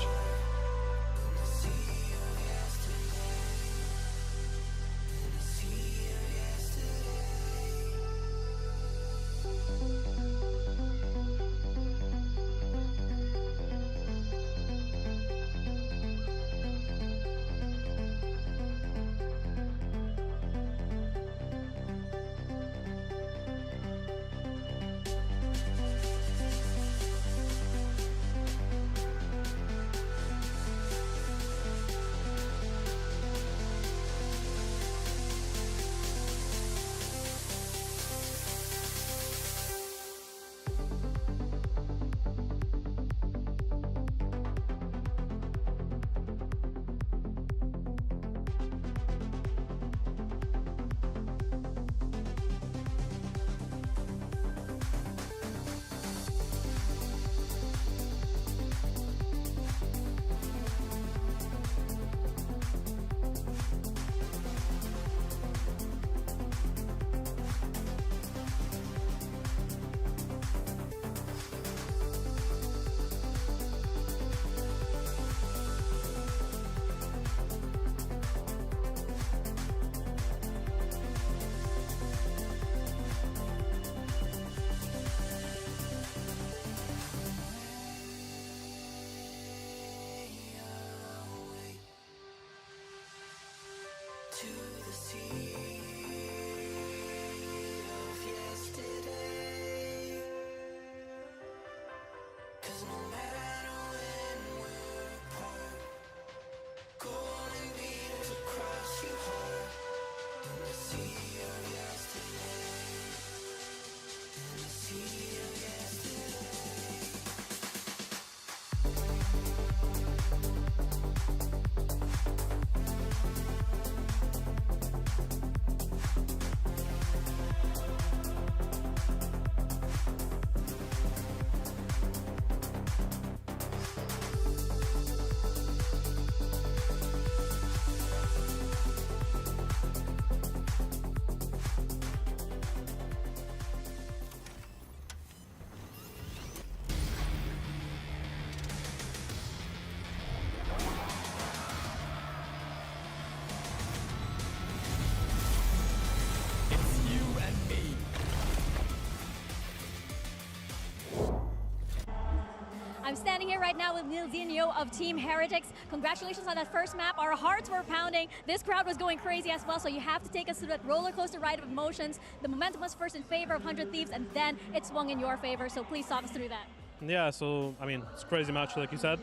I'm standing here right now with Nilzinho of Team Heretics. Congratulations on that first map. Our hearts were pounding. This crowd was going crazy as well, so you have to take us through that roller coaster ride of emotions. The momentum was first in favor of 100 Thieves, and then it swung in your favor, so please talk us through that. Yeah, so, I mean, it's a crazy match, like you said.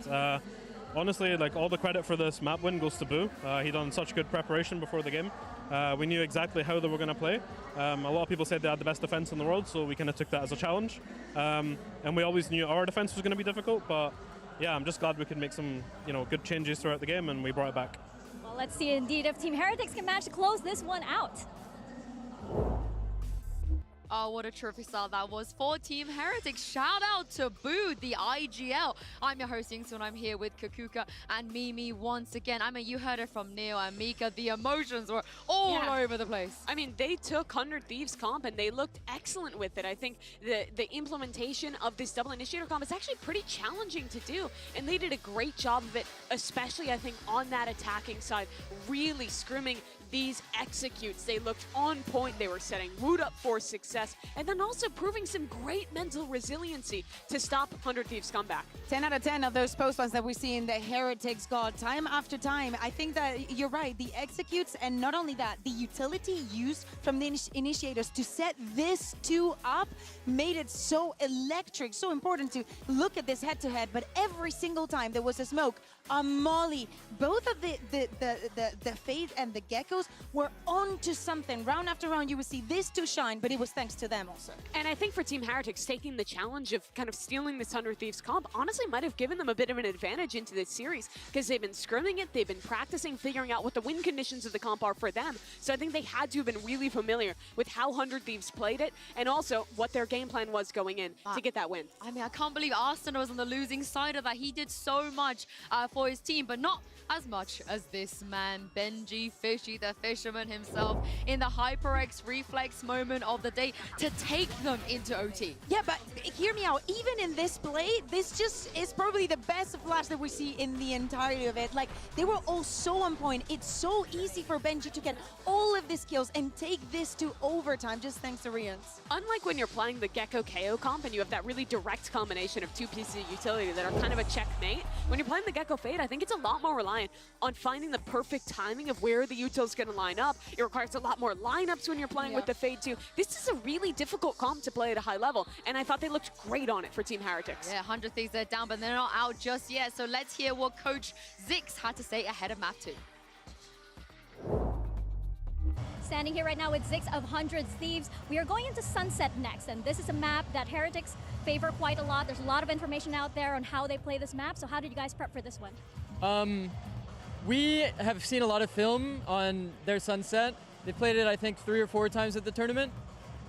Honestly, like, all the credit for this map win goes to Boo. He done such good preparation before the game. We knew exactly how they were going to play. A lot of people said they had the best defense in the world, so we kind of took that as a challenge. And we always knew our defense was going to be difficult, but yeah, I'm just glad we could make some, good changes throughout the game, and we brought it back. Well, let's see indeed if Team Heretics can manage to close this one out. Oh, what a trophy style that was for Team Heretics. Shout out to Boo, the IGL. I'm your host, Yingsun. I'm here with Kakuka and Mimi once again. I mean, you heard it from Neil and Mika. The emotions were all over the place. I mean, they took 100 Thieves comp and they looked excellent with it. I think the implementation of this double initiator comp is actually pretty challenging to do, and they did a great job of it, especially, I think, on that attacking side, really scrimming these executes. They looked on point. They were setting Woot up for success, and then also proving some great mental resiliency to stop 100 Thieves' comeback. 10 out of 10 of those post ones that we see in the Heretics got time after time. I think that you're right. The executes, and not only that, the utility used from the initiators to set this two up made it so electric, so important to look at this head-to-head. But every single time there was a smoke, a molly, both of the Fade and the Geckos were onto something. Round after round, you would see this two shine, but it was thanks to them also. And I think for Team Heretics, taking the challenge of kind of stealing this 100 Thieves comp honestly might have given them a bit of an advantage into this series, because they've been scrimming it, they've been practicing, figuring out what the win conditions of the comp are for them. So I think they had to have been really familiar with how 100 Thieves played it, and also what their game plan was going in to get that win. I mean, I can't believe Arsenal was on the losing side of that. He did so much for his team, but not as much as this man, Benji Fishy, the fisherman himself, in the HyperX reflex moment of the day to take them into OT. Yeah, but hear me out. Even in this play, this just is probably the best flash that we see in the entirety of it. Like, they were all so on point. It's so easy for Benji to get all of these kills and take this to overtime just thanks to Rians. Unlike when you're playing the Gecko KO comp and you have that really direct combination of two pieces of utility that are kind of a checkmate, when you're playing the Gecko Fade, I think it's a lot more reliant on finding the perfect timing of where the util's going to line up. It requires a lot more lineups when you're playing with the Fade too. This is a really difficult comp to play at a high level, and I thought they looked great on it for Team Heretics. Yeah, 100 Thieves, they're down, but they're not out just yet. So let's hear what Coach Zix had to say ahead of map 2. Standing here right now with Zix of 100 Thieves. We are going into Sunset next, and this is a map that Heretics favor quite a lot. There's a lot of information out there on how they play this map, so how did you guys prep for this one? We have seen a lot of film on their Sunset. They played it, I think, 3 or 4 times at the tournament.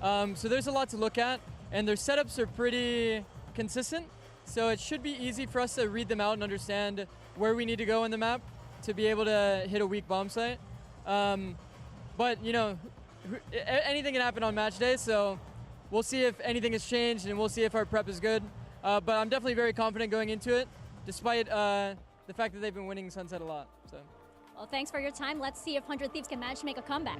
So there's a lot to look at, and their setups are pretty consistent. So it should be easy for us to read them out and understand where we need to go in the map to be able to hit a weak bomb site. But, anything can happen on match day, so we'll see if anything has changed, and we'll see if our prep is good. But I'm definitely very confident going into it, despite the fact that they've been winning Sunset a lot. So. Well, thanks for your time. Let's see if 100 Thieves can manage to make a comeback.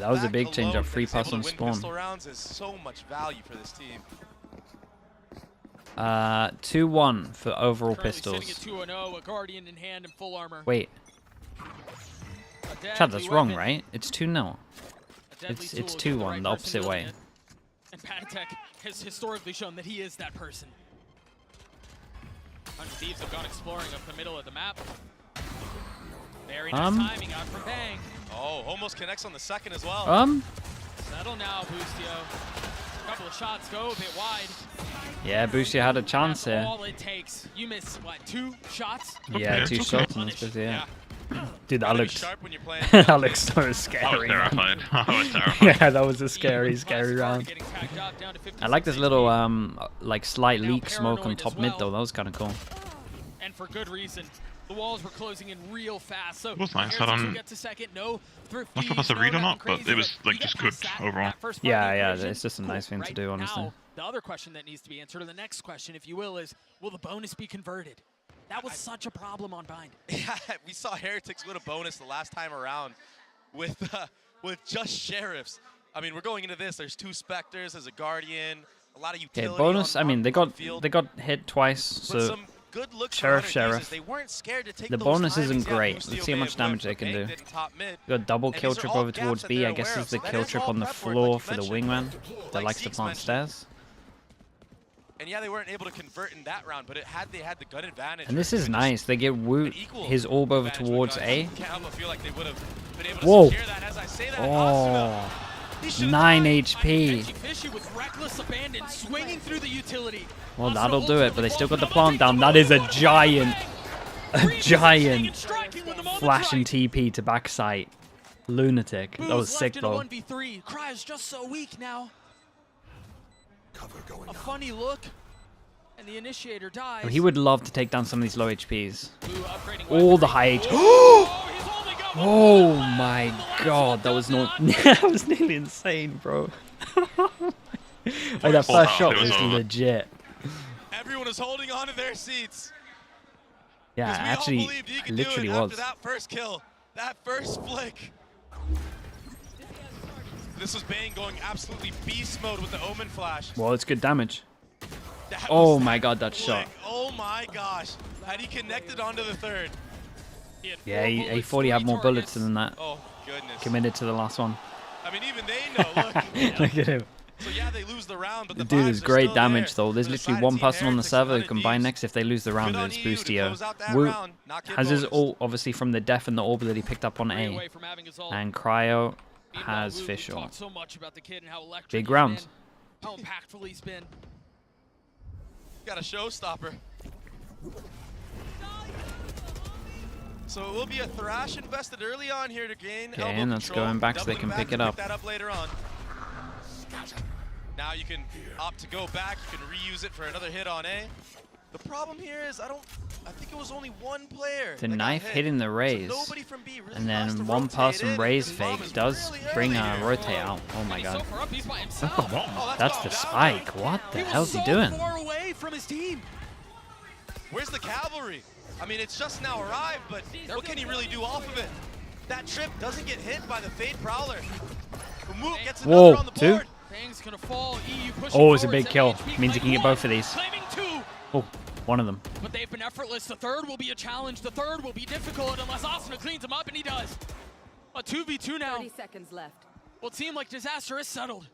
that was a big change alone up. for 3 example, pass on to win spawn. pistol rounds is so much value for this team. 2-1 for overall pistols. Wait. Chad, that's wrong, right? It's 2-0. It's 2-1, the opposite way. And Patatek has historically shown that he is that person. 100 Thieves have gone exploring up the middle of the map. Very nice timing out from Bang. Oh, almost connects on the second as well. Settle now, Boostio. A couple of shots go a bit wide. Yeah, Boostio had a chance here. All it takes. You miss, what, 2 shots? Yeah, 2 shots on this, yeah. Dude, that looked that looked so scary. I was terrified. I was terrified. Yeah, that was a scary round. I like this little like slight leak smoke on top mid though. That was kind of cool. And for good reason. The walls were closing in real fast. So it was nice. I don't know if that's a read or not, but it was like just good overall. Yeah, it's just a nice thing to do, honestly. Now, the other question that needs to be answered, or the next question, if you will, is will the bonus be converted? That was such a problem on Bind. Yeah, we saw Heretics win a bonus the last time around with just Sheriffs. I mean, we're going into this. There's 2 Spectres, there's a Guardian, a lot of utility. Yeah, bonus. I mean, they got hit twice, so Sheriff. They weren't scared to take the bonus isn't great. Let's see how much damage they can do. Got double kill trip over towards B. I guess it's the kill trip on the floor for the wingman that likes to plant stairs. And yeah, they weren't able to convert in that round, but they had the gun advantage. And this is nice. They get Woot his orb over towards A. Whoa! Oh, 9 HP. Well, that'll do it, but they still got the plant down. That is a giant flash and TP to backside. Lunatic. That was sick, though. Cryo's just so weak now. A funny look, and the initiator dies. He would love to take down some of these low HPs. All the high HP. Oh my god, that was that was nearly insane, bro. Like, that first shot was legit. Everyone is holding on to their seats. Yeah, actually, literally was. After that first kill, that first flick. This was Bane going absolutely beast mode with the Omen flash. Well, it's good damage. Oh my god, that shot. Oh my gosh. Had he connected onto the third? Yeah, he thought he had more bullets than that. Oh, goodness. Committed to the last one. I mean, even they know. Look. Look at him. So yeah, they lose the round, but the dude is great damage though. There's literally one person on the server who can buy next if they lose the round, and it's Boostio. Woot has his ult, obviously, from the Def and the Orb that he picked up on A. And Cryo has Fischl. Big round. How impactful he's been. Got a showstopper. So it will be a Thrash invested early on here to gain elbow and that's control. going back so they can pick it up. Pick that up later on. Now you can opt to go back. You can reuse it for another hit on A. The problem here is I think it was only one player. The knife hitting the raise, and then one person raise fake does bring a rotate out. Oh my god. That's the spike. What the hell's he doing? Where's the cavalry? I mean, it's just now arrived, but what can he really do off of it? That trip doesn't get hit by the Fade Prowler. Umut gets another on the board. Oh, it's a big kill. Means he can get both of these. Oh, one of them. But they've been effortless. The third will be a challenge. The third will be difficult unless Asuna cleans him up, and he does. A 2v2 now. 30 seconds left. Will Team like Disaster is settled.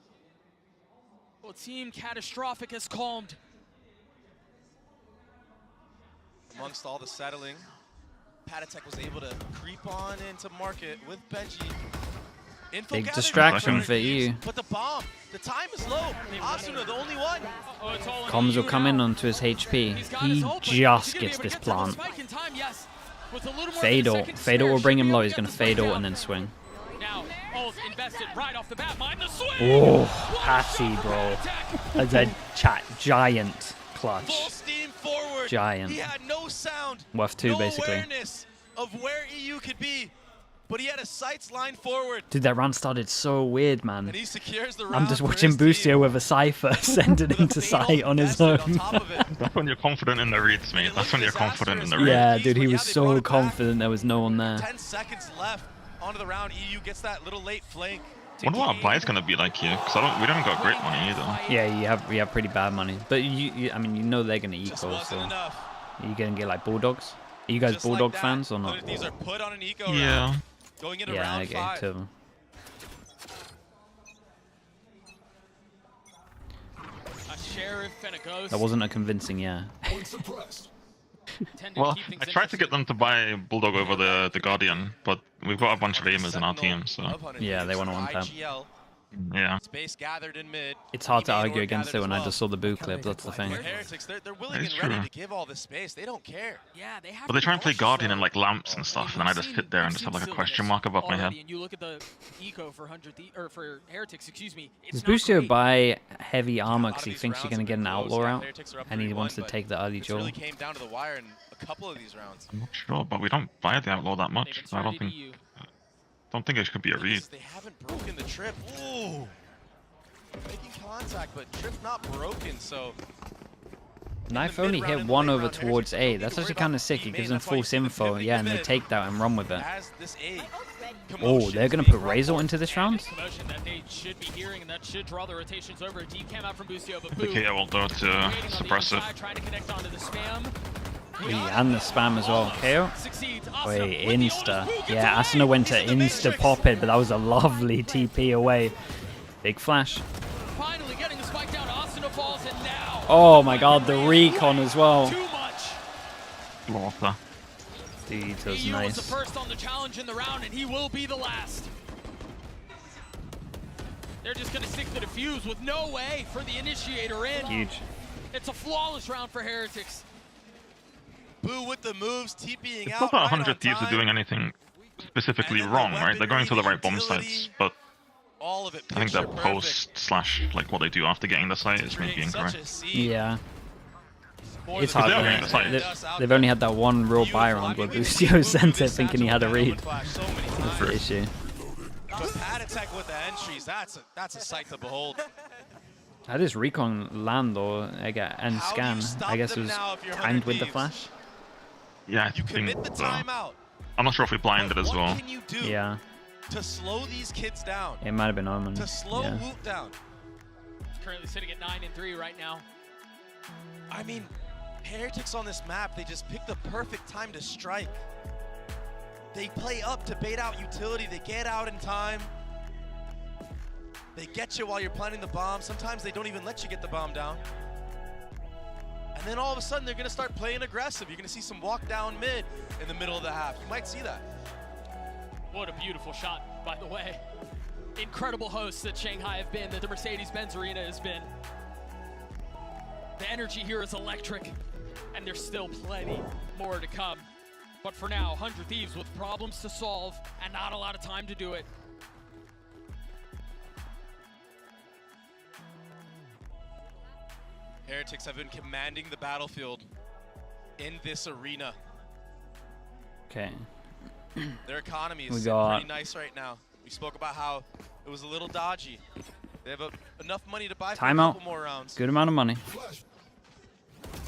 Will Team Catastrophic has calmed. Amongst all the settling, Patatek was able to creep on into market with Benji. Big distraction for EU. But the bomb, the time is low. Asuna, the only one. Comms will come in onto his HP. He just gets this plant. Fade ult. Fade ult will bring him low. He's going to fade ult and then swing. Oh, Patty, bro. That's a giant clutch. Giant. He had no sound, worth 2 basically. Awareness of where EU could be, but he had his sights lined forward. Dude, that round started so weird, man. And he secures the round. I'm just watching Boostio with a Cypher send it into sight on his own. That's when you're confident in the reads, mate. That's when you're confident in the reads. Yeah, dude, he was so confident there was no one there. 10 seconds left onto the round. EU gets that little late flank. Wonder what our buy's gonna be like here, because we don't got great money either. Yeah, you have pretty bad money, but I mean, you know they're gonna eco, so you gonna get like Bulldogs. Are you guys Just Bulldog like fans or not? These are put on an eco Yeah. round, going into round okay, 5. too. A sheriff and a ghost. That wasn't a convincing yeah. Well, I tried to get them to buy Bulldog over the Guardian, but we've got a bunch of aimers in our team, so Yeah, they want to one tap. yeah. Space gathered in mid. It's hard to argue against it when I just saw the boo clip. That's the thing. Heretics, they're willing It's and ready true. to give all this space. They don't care. Yeah, they have But they try and play Guardian and like lamps and stuff, and then I just sit there and just have like a question mark above my head. And you look at the eco for 100 or for Heretics, excuse me. Does Boostio buy heavy armor because he thinks you're gonna get an outlaw out, and he wants to take the early It duel? really came down to the wire in a couple of these rounds. I'm not sure, but we don't buy the Outlaw that much, so I don't think it could be a read. They haven't broken the trip. Ooh. Making contact, but trip not broken, so Knife only hit one over towards A. That's actually kind of sick. It gives them false info, yeah, and they take that and run with it. Oh, they're gonna put Razor into this round? Commotion that they should be hearing, and that should draw the rotations over. Deep cam out from Boostio, but The KO ult to suppress it. trying to connect onto the spam. And the spam as well. KO? Wait, Insta. Yeah, Asuna went to Insta pop it, but that was a lovely TP away. Big flash. Finally getting the spike down. Asuna falls, and now. Oh my god, the recon as well. Too much. Slaughter. Dude, that was EU was nice. the first on the challenge in the round, and he will be the last. They're just going to stick the defuse with no way for the initiator in. Huge. It's a flawless round for Heretics. Boo with the moves, TPing It's out. not that right 100 on Thieves are time. doing anything specifically wrong, right? They're going to the right bomb sites, but All of it I think their picture post slash like what they do after getting the site is maybe incorrect. Yeah. It's Because hard. they're though. getting the site. They've only had that one real buy round where Boostio sent it thinking he had a read. That's the issue. But Patatech with the entries, that's a sight to behold. How does recon land or and scan? I guess it was timed with the flash. Yeah, I think so. I'm not sure if we blinded as well. Yeah, To slow these kids down. it might have been Omen. To slow Yeah. Woot down. Currently sitting at 9-3 right now. I mean, Heretics on this map, they just pick the perfect time to strike. They play up to bait out utility. They get out in time. They get you while you're planting the bomb. Sometimes they don't even let you get the bomb down. And then all of a sudden, they're going to start playing aggressive. You're going to see some walk down mid in the middle of the half. You might see that. What a beautiful shot, by the way. Incredible hosts that Shanghai have been, that the Mercedes-Benz Arena has been. The energy here is electric, and there's still plenty more to come. But for now, 100 Thieves with problems to solve and not a lot of time to do it. Heretics have been commanding the battlefield in this arena. Okay. Their economy We is got- pretty nice right now. We spoke about how it was a little dodgy. They have enough money to buy for a Timeout. couple more rounds. Good amount of money. And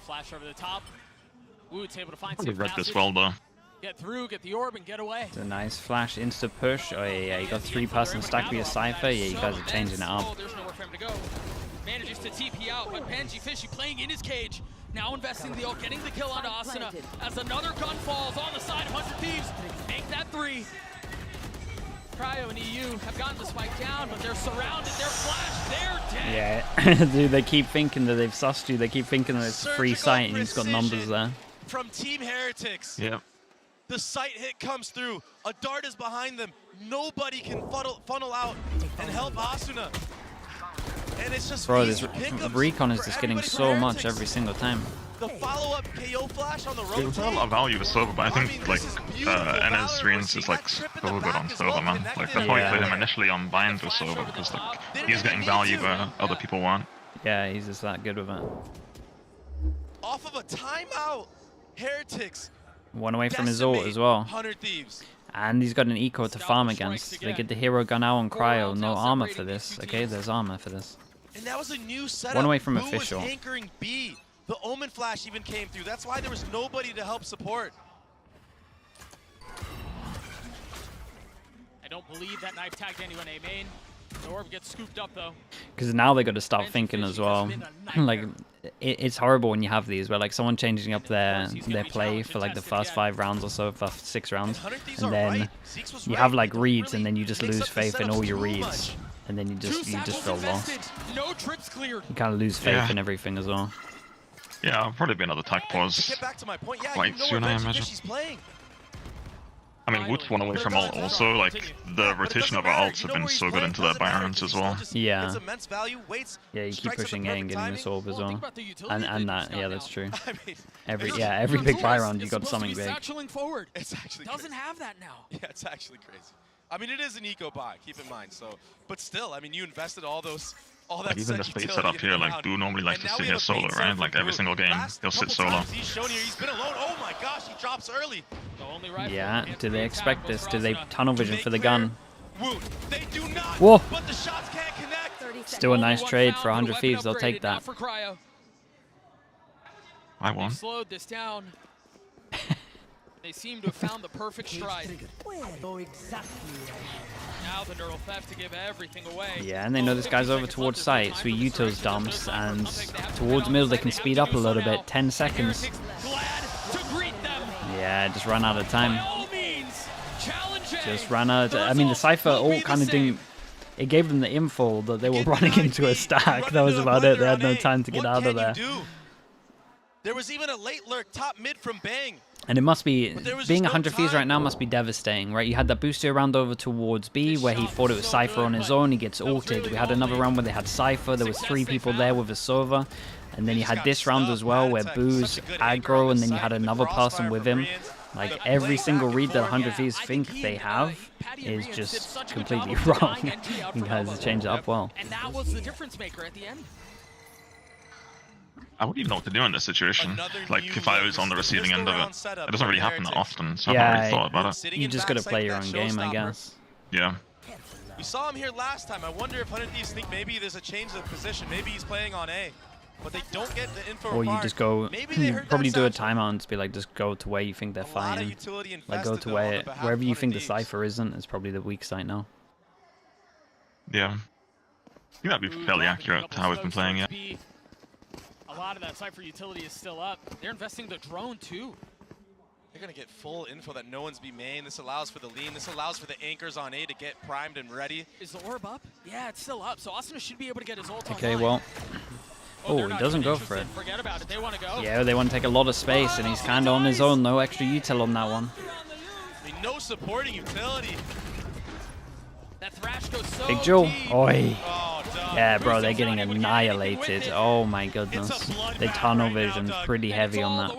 flash over the top. Woot's able to find Probably safe read this passage. well though. Get through, get the orb, and get away. It's a nice flash, insta push. Oh yeah, you got 3-person stack via Cypher. Yeah, you guys are changing it Oh, up. there's nowhere for him to go. Manages to TP out, but Benji Fishy playing in his cage. Now investing the ult, getting the kill onto Asuna. As another gun falls on the side of 100 Thieves. Make that 3. Cryo and EU have gotten the spike down, but they're surrounded, they're flashed, they're dead. Yeah, dude, they keep thinking that they've sussed you. They keep thinking that it's a free site and he's got numbers there. From Team Heretics. Yep. The sight hit comes through. A dart is behind them. Nobody can funnel out and help Asuna. And it's just Bro, these this pickups recon is for just getting everybody so from much Heretics. every single time. The follow-up KO flash on the There's rotate. not a lot of value with Silver, but I think like NS Reigns is like so good on Silver, man. Like that's why we played him initially on Bind with Silver, because like he's getting value where other people weren't. Yeah, he's just that good with it. Off of a timeout. Heretics. One away from his ult as well. 100 Thieves. And he's got an eco to farm against. They get the hero gun out on Cryo. No armor for this. Okay, there's armor for this. And that was a new setup. One away from Boo official. was anchoring B. The Omen flash even came through. That's why there was nobody to help support. I don't believe that knife tagged anyone A main. The orb gets scooped up though. Because now they got to start thinking as well. Like, it's horrible when you have these where like someone changing up their play for like the first 5 rounds or so, first 6 rounds, and then you have like reads, and then you just lose faith in all your reads, and then you just feel lost. No trips cleared. You kind of lose faith in everything as well. Yeah, I'll probably be another tag pause quite soon, I imagine. I mean, Wood's one away from ult also, like, the rotation of our ults have been so good into their Byrons as well. Yeah. Yeah, you keep pushing A and getting this orb as well. And that, yeah, that's true. Every big Byron, you got something big. It's actually doesn't have that now. Yeah, it's actually crazy. I mean, it is an eco buy, keep in mind, so, but still, I mean, you invested all that like even the state setup here, like Do normally likes to sit here solo, right? Like every single game, he'll sit solo. He's shown here, he's been alone. Oh my gosh, he drops early. Yeah, do they expect this? Do they tunnel vision for the gun? They do not, whoa! But the shots can't connect. Still a nice trade for 100 Thieves, they'll take that. I won. Slowed this down. They seem to have found the perfect stride. Now the neural theft to give everything away. Yeah, and they know this guy's over towards site, so he Yuto's dumps, and towards middle they can speed up a little bit. 10 seconds. Yeah, just run out of time. Just ran out. I mean, the Cypher all kind of didn't. It gave them the info that they were running into a stack. That was about it. They had no time to get out of there. There was even a late lurk top mid from Bang. And it must be, being 100 Thieves right now must be devastating, right? You had that booster round over towards B where he thought it was Cypher on his own, he gets ulted. We had another round where they had Cypher, there was 3 people there with a Sova. And then you had this round as well where Boo's aggro, and then you had another person with him. Like, every single read that 100 Thieves think they have is just completely wrong. You guys change it up well. And that was the difference maker at the end. I wouldn't even know what to do in this situation. Like, if I was on the receiving end of it. It doesn't really happen that often, so I haven't really thought about it. You just gotta play your own game, I guess. Yeah. We saw him here last time. I wonder if 100 Thieves think maybe there's a change of position. Maybe he's playing on A. But they don't get the info Or you required. just go, probably do a timeout and just be like, just go to where you think they're fighting. Like, go to wherever you think the Cypher isn't, is probably the weak site now. Yeah. I think that'd be fairly accurate to how we've been playing it. A lot of that Cypher utility is still up. They're investing the drone too. They're going to get full info that no one's be main. This allows for the lean. This allows for the anchors on A to get primed and ready. Is the orb up? Yeah, it's still up. So Asuna should be able to get his ult Okay, online. well. Oh, he doesn't go for it. Forget about it. They want to go. Yeah, they want to take a lot of space, and he's kind of on his own. No extra util on that one. I mean, no supporting utility. That Thrash goes so Big Joe. Oi. Oh, yeah, bro, they're getting annihilated. Oh my goodness. They tunnel vision pretty heavy on that.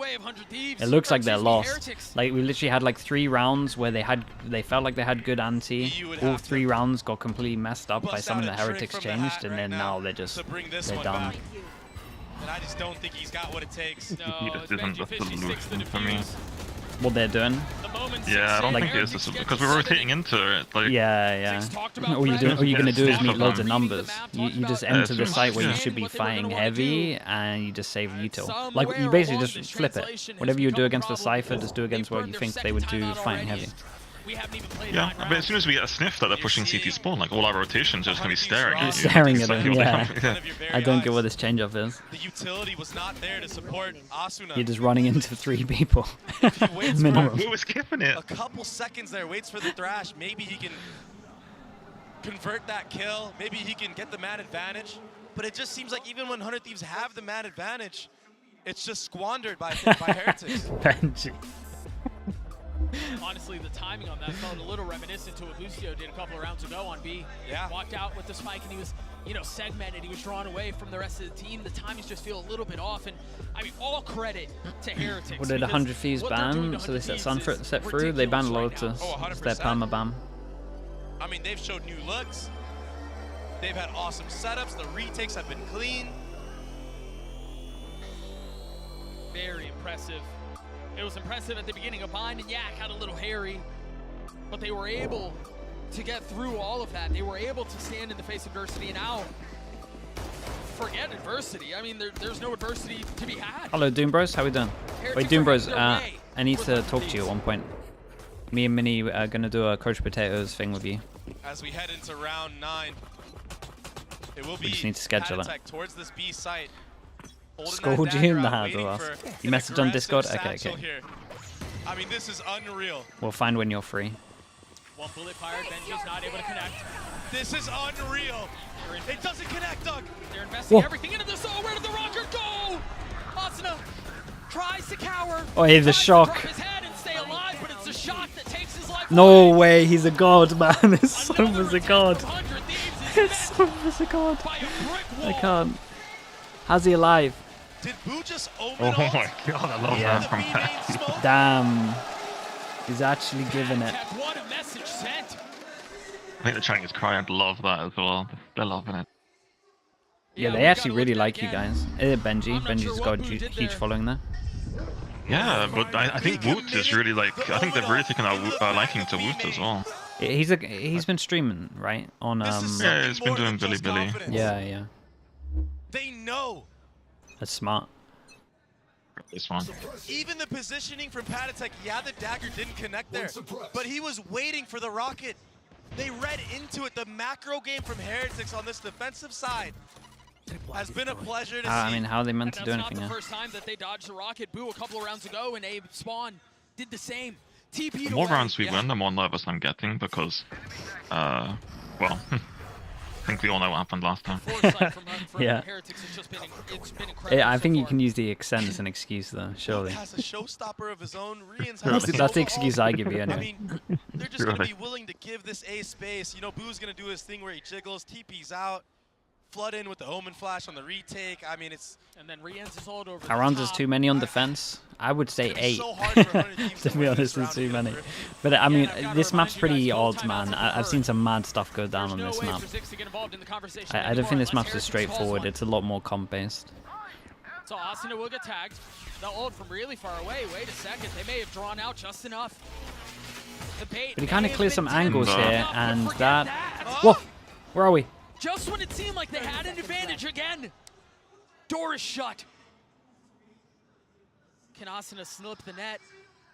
It looks like they're lost. Like, we literally had like 3 rounds where they felt like they had good anti. All 3 rounds got completely messed up by something that Heretics changed, and then now they're done. And I just don't think he's got what it takes. He just isn't the solution for me. What they're doing? Yeah, I don't think it is the because we're rotating into it. Like, yeah. All you're gonna do is meet loads of numbers. You just enter the site where you should be fighting heavy, and you just save util. Like, you basically just flip it. Whatever you do against the Cypher, just do against what you think they would do fighting heavy. Yeah, but as soon as we get a sniff that they're pushing CT spawn, like all our rotations are just gonna be staring at you. Staring at them, yeah. I don't get what this change up is. The utility was not there to support Asuna. You're just running into 3 people. Minimum. Who was skipping it? A couple seconds there, waits for the Thrash. Maybe he can convert that kill. Maybe he can get the man advantage. But it just seems like even when 100 Thieves have the man advantage, it's just squandered by Heretics. Benji. Honestly, the timing on that felt a little reminiscent to what Lucio did a couple of rounds ago on B. Yeah. Walked out with the spike and he was, segmented. He was drawn away from the rest of the team. The timings just feel a little bit off. And I mean, all credit to Heretics. What did 100 Thieves ban? So they set Sunset set through. They banned Lotus. It's their perma ban. I mean, they've showed new looks. They've had awesome setups. The retakes have been clean. Very impressive. It was impressive at the beginning. of Bind and Yak had a little hairy, but they were able to get through all of that. They were able to stand in the face of adversity, and now, forget adversity. I mean, there's no adversity to be had. Hello, Doom Bros. How we doing? Wait, Doom Bros, I need to talk to you at one point. Me and Minnie are gonna do a Coach Potatoes thing with you. As we head into round 9, it will be We just need to schedule it. Patatech towards this B site. Scold you? Nah, you message on Discord? Okay, okay. Here. I mean, this is unreal. We'll find when you're free. One bullet fired, Benji's not able to connect. This is unreal. It doesn't connect, Doug. They're investing Whoa. everything into this. Oh, where did the rocket go? Asuna tries to cower. Oh, hey, the shock. Drop his head and stay alive, but it's the shock that takes his life No away. way, he's a god, man. This son is a god. This son is a god. I can't. How's he alive? Did Boo just Oh my god, I love that from Patty. Damn. He's actually giving it. What a message sent. I think the Chinese crowd love that as well. They're loving it. Yeah, they actually really like you guys. Benji. Benji's got a huge following there. Yeah, but I think Woot is really like, I think they've really taken a liking to Woot as well. He's been streaming, right? On Yeah, he's been doing Billy Billy. Yeah, yeah. They know. That's smart. This one. Even the positioning from Patatech, yeah, the dagger didn't connect there, but he was waiting for the rocket. They read into it. The macro game from Heretics on this defensive side has been a pleasure to see. I mean, how are they meant to do anything? That's not the first time that they dodged the rocket. Boo a couple of rounds ago, and Abe Spawn did the same. The more rounds we win, the more nervous I'm getting because, well, I think we all know what happened last time. Yeah. Yeah, I think you can use the accent as an excuse, though. Surely. Has a showstopper of his own. That's the excuse I give you anyway. I mean, they're just gonna be willing to give this A space. You know, Boo's gonna do his thing where he jiggles, TP's out, flood in with the Omen Flash on the retake. I mean, it's. And then Rienz is all over. Our rounds is too many on defense. I would say 8. So hard for 100 teams to be honest, it's too many. But I mean, this map's pretty odd, man. I've seen some mad stuff go down on this map. I don't think this map's as straightforward. It's a lot more comp-based. So Asuna will get tagged. The ult from really far away. Wait a second. They may have drawn out just enough. But he kind of clears some angles here, and that... Whoa! Where are we? Just when it seemed like they had an advantage again. Door is shut. Can Asuna slip the net?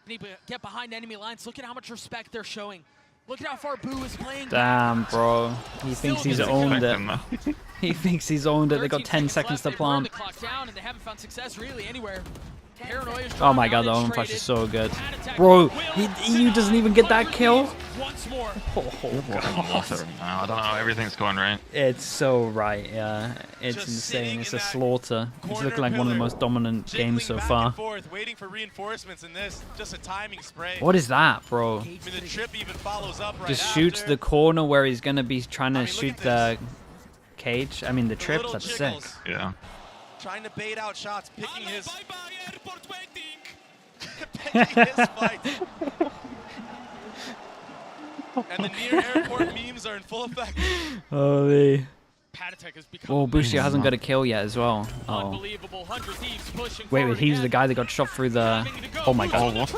Can he get behind enemy lines? Look at how much respect they're showing. Look at how far Boo is playing. Damn, bro. He thinks he's owned it. He thinks he's owned it. They got 10 seconds to plant. Down and they haven't found success really anywhere. Oh my god, the Omen Flash is so good. Bro, EU doesn't even get that kill? Once more. Oh god. I don't know, everything's going right. It's so right, yeah. It's insane. It's a slaughter. It's looking like one of the most dominant games so far. Waiting for reinforcements in this. Just a timing spray. What is that, bro? I mean, the trip even follows up right Just shoots the corner where he's going to be trying to shoot the cage. I mean, the trip, that's sick. Yeah. Trying to bait out shots, picking his... picking his fights. And the near airport memes are in full effect. Holy. Oh, Bushio hasn't got a kill yet as well. Oh. Wait, he's the guy that got shot through the... Oh my god.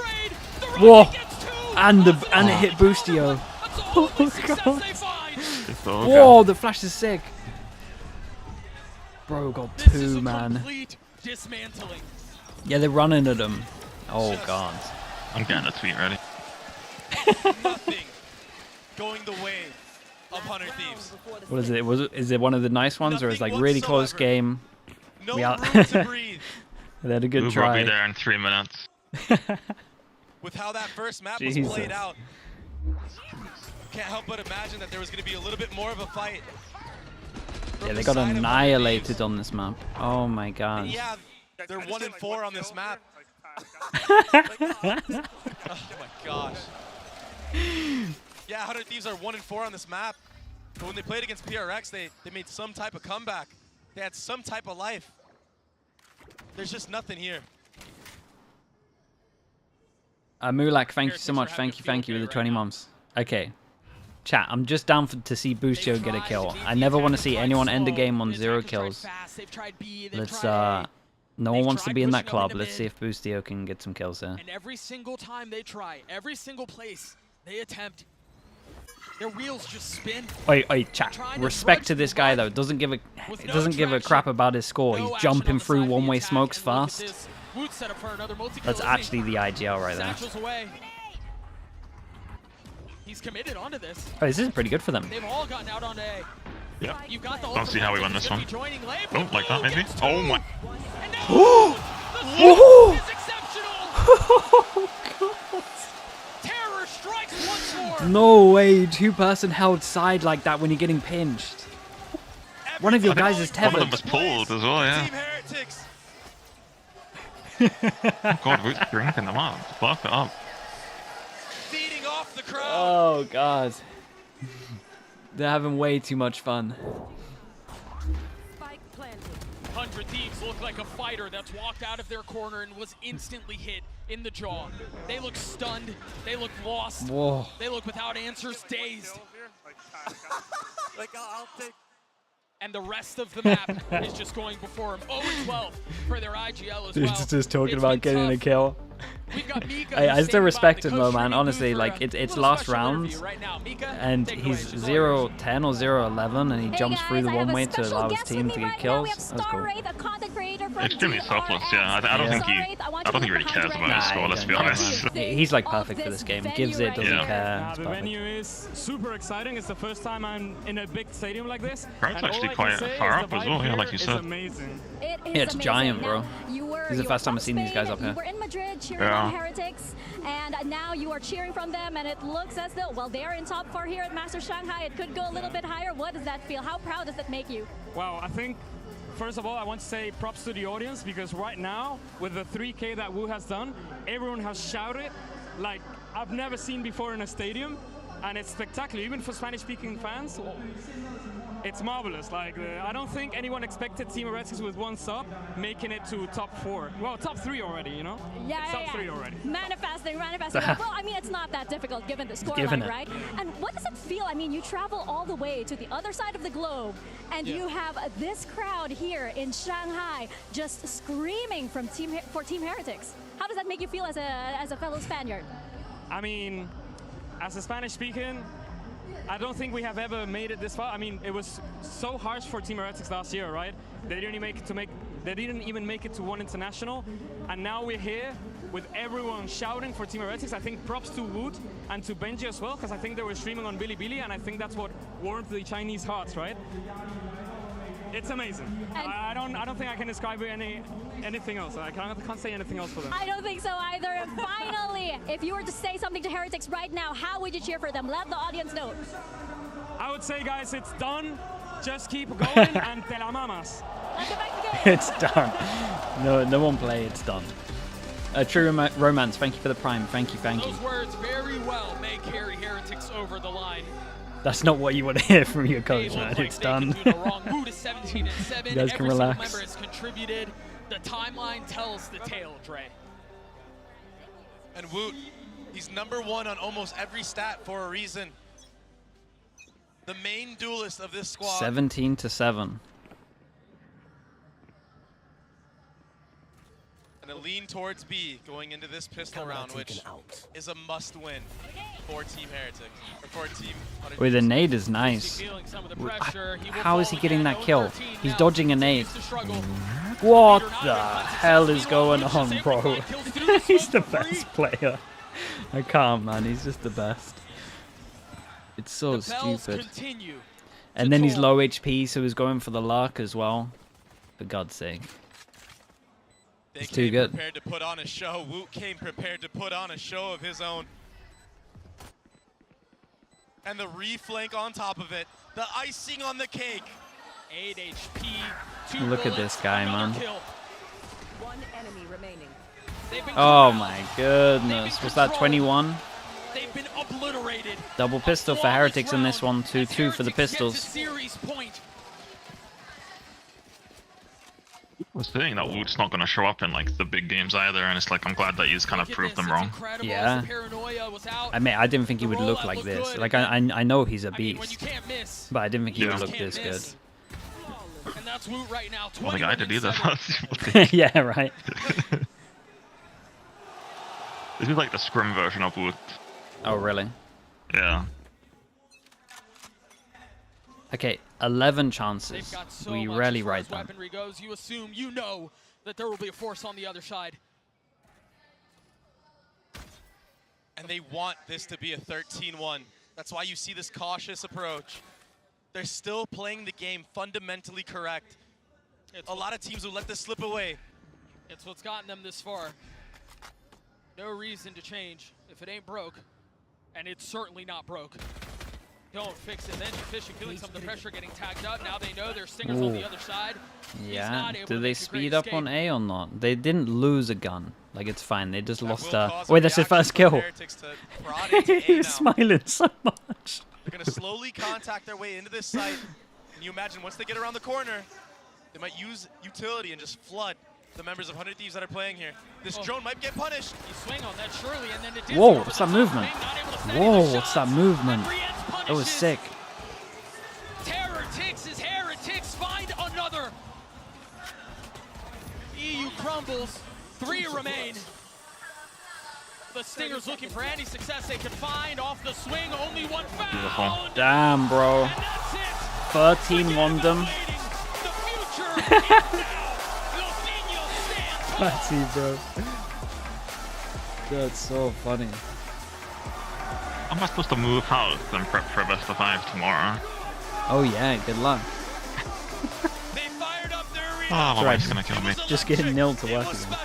Whoa! And it hit Boostio. Oh god. Whoa, the flash is sick. Bro got 2, man. Yeah, they're running at him. Oh god. I'm getting a tweet ready. Nothing going the way of 100 Thieves. What is it? Is it one of the nice ones, or is like really close game? No room to breathe. They had a good We'll try. be there in 3 minutes. With how that first map was played out, can't help but imagine that there was going to be a little bit more of a fight. Yeah, they got annihilated on this map. Oh my god. Yeah, they're 1-4 on this map. Oh my gosh. Yeah, 100 Thieves are 1-4 on this map. But when they played against PRX, they made some type of comeback. They had some type of life. There's just nothing here. Mulak, thank you so much. Thank you with the 20 months. Okay. Chat, I'm just down to see Boostio get a kill. I never want to see anyone end a game on 0 kills. Let's, no one wants to be in that club. Let's see if Boostio can get some kills there. And every single time they try, every single place they attempt, their wheels just spin. Wait, chat. Respect to this guy though. Doesn't give a crap about his score. He's jumping through one-way smokes fast. That's actually the IGL right there. He's committed onto this. Oh, this is pretty good for them. They've all gotten out on A. Yeah. You got the Don't see how we won this one. Oh, like that maybe? Oh my. Woohoo! Terror strikes once more. No way, two-person held side like that when you're getting pinched. One of your guys is tethered. One of them was pulled as well, yeah. Oh god, Woot's drinking them up. Buff it up. Feeding off the crowd. Oh god. They're having way too much fun. 100 Thieves look like a fighter that's walked out of their corner and was instantly hit in the jaw. They look stunned. They look lost. Whoa. They look without answers, dazed. I'll take. And the rest of the map is just going before them. 0-12 for their IGL as well. He's just talking about getting a kill. We've got Mika. Hey, I still respect him though, man. Honestly, like it's last round, and he's 0-10 or 0-11, and he jumps through the one way to allow his team to get kills. That's cool. Extremely selfless, yeah. I don't think he really cares about his score. Let's be honest. He's like perfect for this game. Gives it, doesn't care. The venue is super exciting. It's the first time I'm in a big stadium like this. Crowd's actually quite far up as well, yeah, like you said. Amazing. Yeah, it's giant, bro. This is the first time I've seen these guys up here. You were in Madrid cheering on Heretics, and now you are cheering from them, and it looks as though, well, they're in top 4 here at Master Shanghai. It could go a little bit higher. What does that feel? How proud does that make you? Well, I think, first of all, I want to say props to the audience, because right now, with the 3K that Wu has done, everyone has shouted like I've never seen before in a stadium, and it's spectacular, even for Spanish-speaking fans. It's marvelous. Like I don't think anyone expected Team Heretics with 1 sub making it to top 4. Well, top 3 already, you know? Top 3 already. Manifesting. Well, I mean, it's not that difficult given the scoreline, right? And what does it feel? I mean, you travel all the way to the other side of the globe, and you have this crowd here in Shanghai just screaming for Team Heretics. How does that make you feel as a fellow Spaniard? I mean, as a Spanish-speaking, I don't think we have ever made it this far. I mean, it was so harsh for Team Heretics last year, right? They didn't even make it to 1 international, and now we're here with everyone shouting for Team Heretics. I think props to Woot and to Benji as well, because I think they were streaming on Bilibili, and I think that's what warmed the Chinese hearts, right? It's amazing. I don't think I can describe anything else. I can't say anything else for them. I don't think so either. And finally, if you were to say something to Heretics right now, how would you cheer for them? Let the audience know. I would say, guys, it's done. Just keep going and te la mamas. Let's get back to the game. It's done. No one play. It's done. True Romance, thank you for the prime. Thank you. Those words very well may carry Heretics over the line. That's not what you want to hear from your coach, man. It's done. You guys can relax. Member has contributed. The timeline tells the tale, Dre. And Woot, he's #1 on almost every stat for a reason. The main duelist of this squad. 17-7. And a lean towards B going into this pistol round, which is a must-win for Team Heretics. Or for Team 100. Wait, the nade is nice. How is he getting that kill? He's dodging a nade. What the hell is going on, bro? He's the best player. I can't, man. He's just the best. It's so stupid. And then he's low HP, so he's going for the lark as well. For God's sake. It's too good. Prepared to put on a show. Woot came prepared to put on a show of his own. And the reflank on top of it. The icing on the cake. 8 HP. Look at this guy, man. 1 enemy remaining. Oh my goodness. Was that 21? They've been obliterated. Double pistol for Heretics in this one. 2-2 for the pistols. Series point. I was saying that Woot's not going to show up in like the big games either, and it's like I'm glad that he's kind of proved them wrong. Yeah. I mean, I didn't think he would look like this. Like I know he's a beast, but I didn't think he would look this good. And that's Woot right now. I don't think I did either. Yeah, right. This is like the scrim version of Woot. Oh, really? Yeah. Okay, 11 chances. We rarely ride them. Weaponry goes, you assume, you know that there will be a force on the other side. And they want this to be a 13-1. That's why you see this cautious approach. They're still playing the game fundamentally correct. A lot of teams will let this slip away. It's what's gotten them this far. No reason to change if it ain't broke. And it's certainly not broke. Don't fix it. Then VCT feeling some of the pressure getting tagged up. Now they know there's Stingers on the other side. Yeah, do they speed up on A or not? They didn't lose a gun. Like, it's fine. They just lost wait, that's his first kill. He's smiling so much. They're going to slowly contact their way into this site. And you imagine once they get around the corner, they might use utility and just flood the members of 100 Thieves that are playing here. This drone might get punished. You swing on that surely, and then it did. Whoa, what's that movement? Whoa, what's that movement? That was sick. Heretics is Heretics. Find another. EU crumbles. 3 remain. The Stingers looking for any success they can find. Off the swing, only 1 found. Damn, bro. 13 won them. Patty, bro. That's so funny. Am I supposed to move house and prep for a best of 5 tomorrow? Oh yeah, good luck. Oh, my wife's gonna kill me. Just getting nil to work again.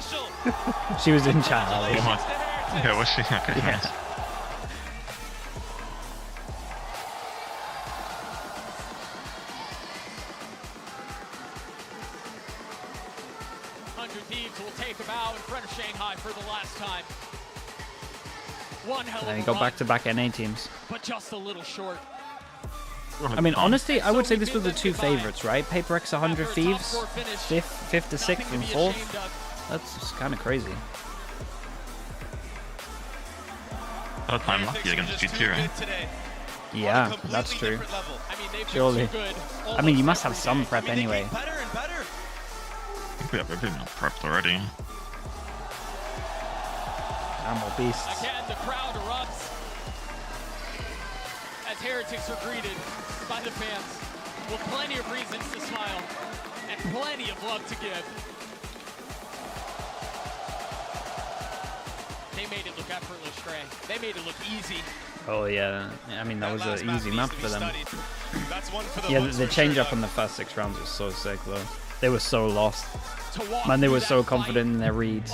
She was in chat earlier. Yeah, was she? Okay, yeah. nice. Will take a bow in front of Shanghai for the last time. One hell of And a you go run, back-to-back NA teams. but just a little short. I mean, honestly, I would say this were the 2 favorites, right? Paper X 100 Thieves, 5th to 6th and 4th. That's kind of crazy. Third time lucky against G2, right? Yeah, that's true. Surely. I mean, you must have some prep anyway. I think we have everything prepped already. Animal beasts. Again, the crowd erupts as Heretics are greeted by the fans with plenty of reasons to smile and plenty of love to give. They made it look effortless, Trey. They made it look easy. Oh yeah, I mean that was an easy map for them. Yeah, the change up on the first 6 rounds was so sick though. They were so lost. Man, they were so confident in their reads.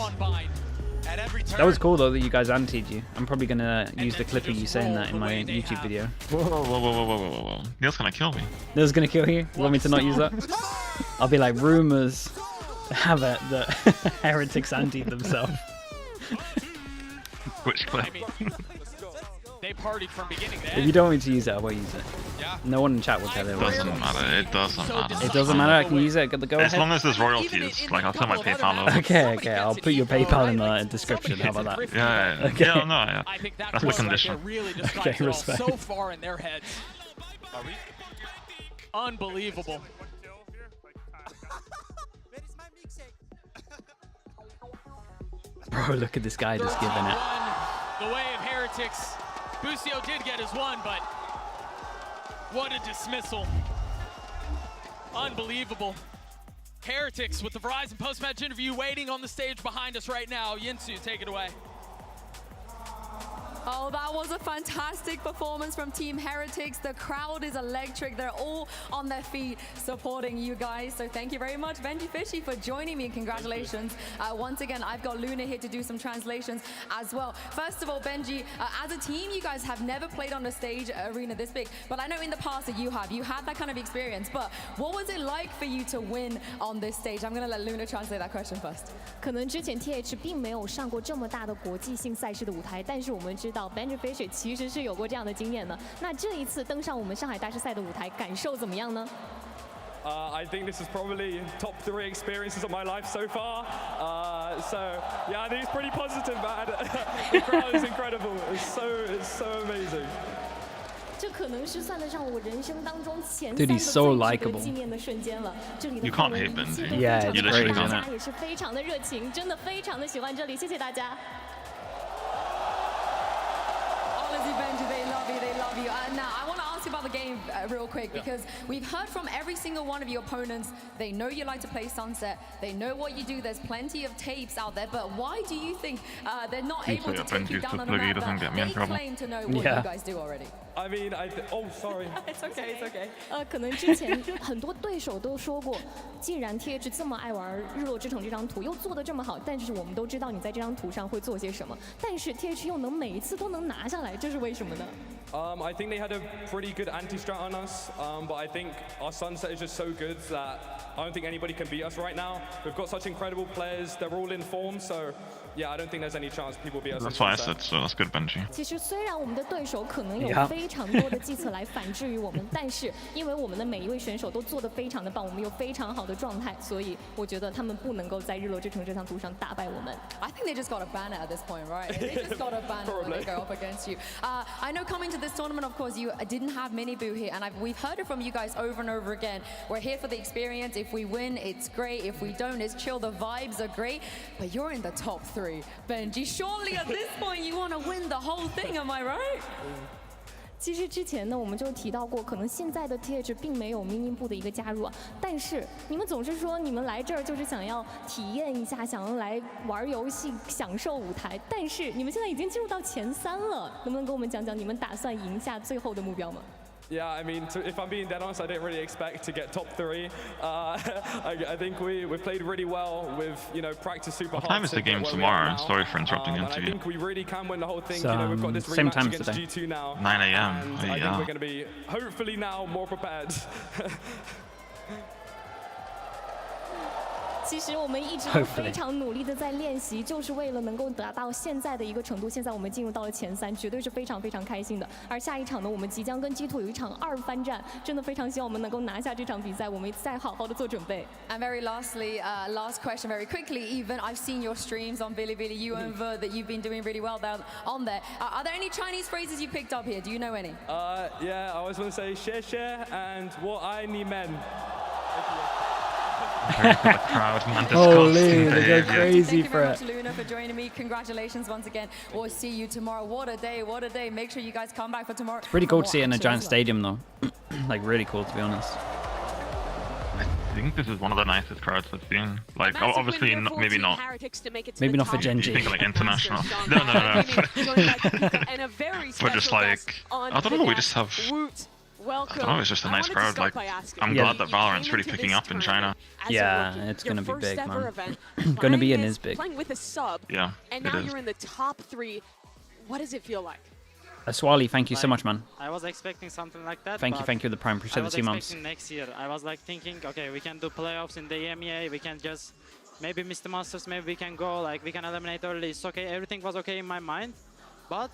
That was cool though that you guys antied you. I'm probably gonna use the clip of you saying that in my YouTube video. Whoa, whoa, whoa, whoa, whoa, whoa, whoa. Neil's gonna kill me. Neil's gonna kill you? You want me to not use that? I'll be like, rumors have it that Heretics antied themselves. Which clip? They partied from beginning to If end. you don't want me to use it, I won't use it. No one in chat will tell It doesn't matter, it doesn't matter. It doesn't matter, I can use it, go ahead. As long as there's royalties, like I'll tell my PayPal over. Okay, I'll put your PayPal in the description, how about that? Yeah, Okay. yeah, no, yeah. I think That's the condition. really Okay, describes it all respect. so far in their heads. Unbelievable. Bro, look at this guy just giving it. The way of Heretics. Busio did get his one, but what a dismissal. Unbelievable. Heretics with the Verizon post-match interview waiting on the stage behind us right now. Yinsu, take it away. Oh, that was a fantastic performance from Team Heretics. The crowd is electric. They're all on their feet supporting you guys. So thank you very much, VCT, for joining me. Congratulations. Once again, I've got Luna here to do some translations as well. First of all, Benji, as a team, you guys have never played on a stage arena this big. But I know in the past that you have. You had that kind of experience. But what was it like for you to win on this stage? I'm going to let Luna translate that question first. 可能之前 TH 并没有上过这么大的国际性赛事的舞台，但是我们知道 VCT 其实是有过这样的经验的。那这一次登上我们上海大师赛的舞台，感受怎么样呢？ I think this is probably top 3 experiences of my life so far. So yeah, I think it's pretty positive, man. The crowd is incredible. It's so amazing. 这可能是算得上我人生当中前Dude, he's so 3个 likable. 最值得纪念的瞬间了。这里的 You can't hate Benji. Yeah, it's great, 大 isn't 家 it? 也是非常的热情，真的非常的喜欢这里，谢谢大家。 Honestly, Benji, they love you. Now, I want to ask you about the game. game real quick because we've heard from every single one of your opponents. They know you like to play Sunset. They know what you do. There's plenty of tapes out there. But why do you think they're not able to take you down on the map? They claim to know what you guys do already. I mean, oh, sorry. It's okay, it's okay. 可能之前很多对手都说过，既然 TH 这么爱玩日落之城这张图，又做得这么好，但是我们都知道你在这张图上会做些什么，但是 TH 又能每一次都能拿下来，这是为什么呢？ I think they had a pretty good anti-strat on us, but I think our Sunset is just so good that I don't think anybody can beat us right now. We've got such incredible players, they're all in form, so yeah, I don't think there's any chance people beat us. That's why I said so. That's good, Benji. 其实虽然我们的对手可能有非常多的计策来反制于我们，但是因为我们的每一位选手都做得非常的棒，我们有非常好的状态，所以我觉得他们不能够在日落之城这场图上打败我们。I think they just got a banner at this point, right? They just got a banner when they go up against you. I know coming to this tournament, of course, you didn't have Mini Boo here, and we've heard it from you guys over and over again. We're here for the experience. If we win, it's great. If we don't, it's chill. The vibes are great. But you're in the top 3, Benji. Surely at this point you want to win the whole thing, am I right? 其实之前呢，我们就提到过，可能现在的 TH 并没有民营部的一个加入啊，但是你们总是说你们来这儿就是想要体验一下，想要来玩游戏，享受舞台，但是你们现在已经进入到前3了，能不能跟我们讲讲你们打算赢下最后的目标吗？ Yeah, I mean, if I'm being dead honest, I didn't really expect to get top 3. I think we played really well. We've practiced super hard. What time is the game tomorrow? Sorry for interrupting the interview. I think we really can win the whole thing. We've got this rematch against G2 now. 9 a.m. And I think we're going to be hopefully now more prepared. 其实我们一直都非常努力的在练习，就是为了能够达到现在的一个程度。现在我们进入到了前3，绝对是非常非常开心的。而下一场呢，我们即将跟 G2 有一场2番战，真的非常希望我们能够拿下这场比赛。我们再好好的做准备。And very lastly, last question, very quickly. Even I've seen your streams on Bilibili, you and Ver, that you've been doing really well down on there. Are there any Chinese phrases you picked up here? Do you know any? Yeah, I always want to say 谢谢 and 我爱你们. The crowd, man, holy, they go crazy for it. Thank you very much, Luna, for joining me. Congratulations once again. We'll see you tomorrow. What a day, what a day. Make sure you guys come back for tomorrow. It's pretty cool to see it in a giant stadium, though. Like, really cool, to be honest. I think this is one of the nicest crowds I've seen. Like, obviously, maybe not. Maybe not for GenG. You think like international? No. But just like, I don't know. We just have. I don't know, it's just a nice crowd. Like, I'm glad that Valorant's really picking up in China. Yeah, it's gonna be big, man. Gonna be and is big. Playing with a sub. Yeah, and now you're in the top 3. What does it feel like? Swally, thank you so much, man. I was expecting something like that. Thank you, the Prime. Appreciate the 2 months. Next year, I was like thinking, okay, we can do playoffs in the EMEA. We can just maybe miss the Masters. Maybe we can go, like, we can eliminate early. It's okay. Everything was okay in my mind, but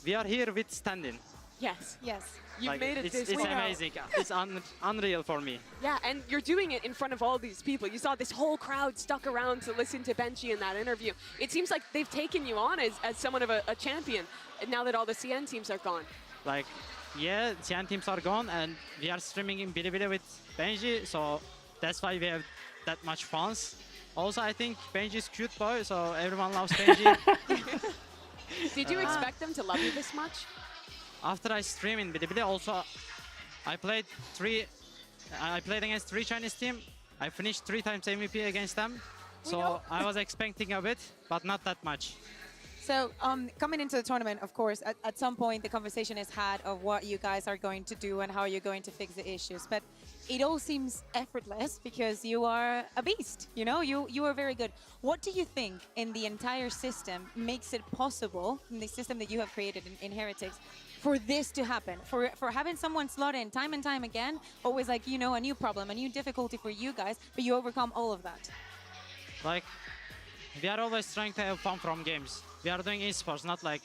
we are here with standing. Yes. Yes. You made it this It's amazing. It's unreal for me. Yeah, and you're doing it in front of all these people. You saw this whole crowd stuck around to listen to Benji in that interview. It seems like they've taken you on as somewhat of a champion now that all the CN teams are gone. Like, yeah, CN teams are gone, and we are streaming in Bilibili with Benji, so that's why we have that much fans. Also, I think Benji's cute boy, so everyone loves Benji. Did you expect them to love you this much? After I stream in Bilibili, also I played against 3 Chinese teams. I finished 3 times MVP against them. So I was expecting a bit, but not that much. So coming into the tournament, of course, at some point the conversation is had of what you guys are going to do and how you're going to fix the issues. But it all seems effortless because you are a beast, you know, you are very good. What do you think in the entire system makes it possible, in the system that you have created in Heretics, for this to happen? For having someone slot in time and time again, always like, you know, a new problem, a new difficulty for you guys, but you overcome all of that? Like, we are always trying to have fun from games. We are doing esports, not like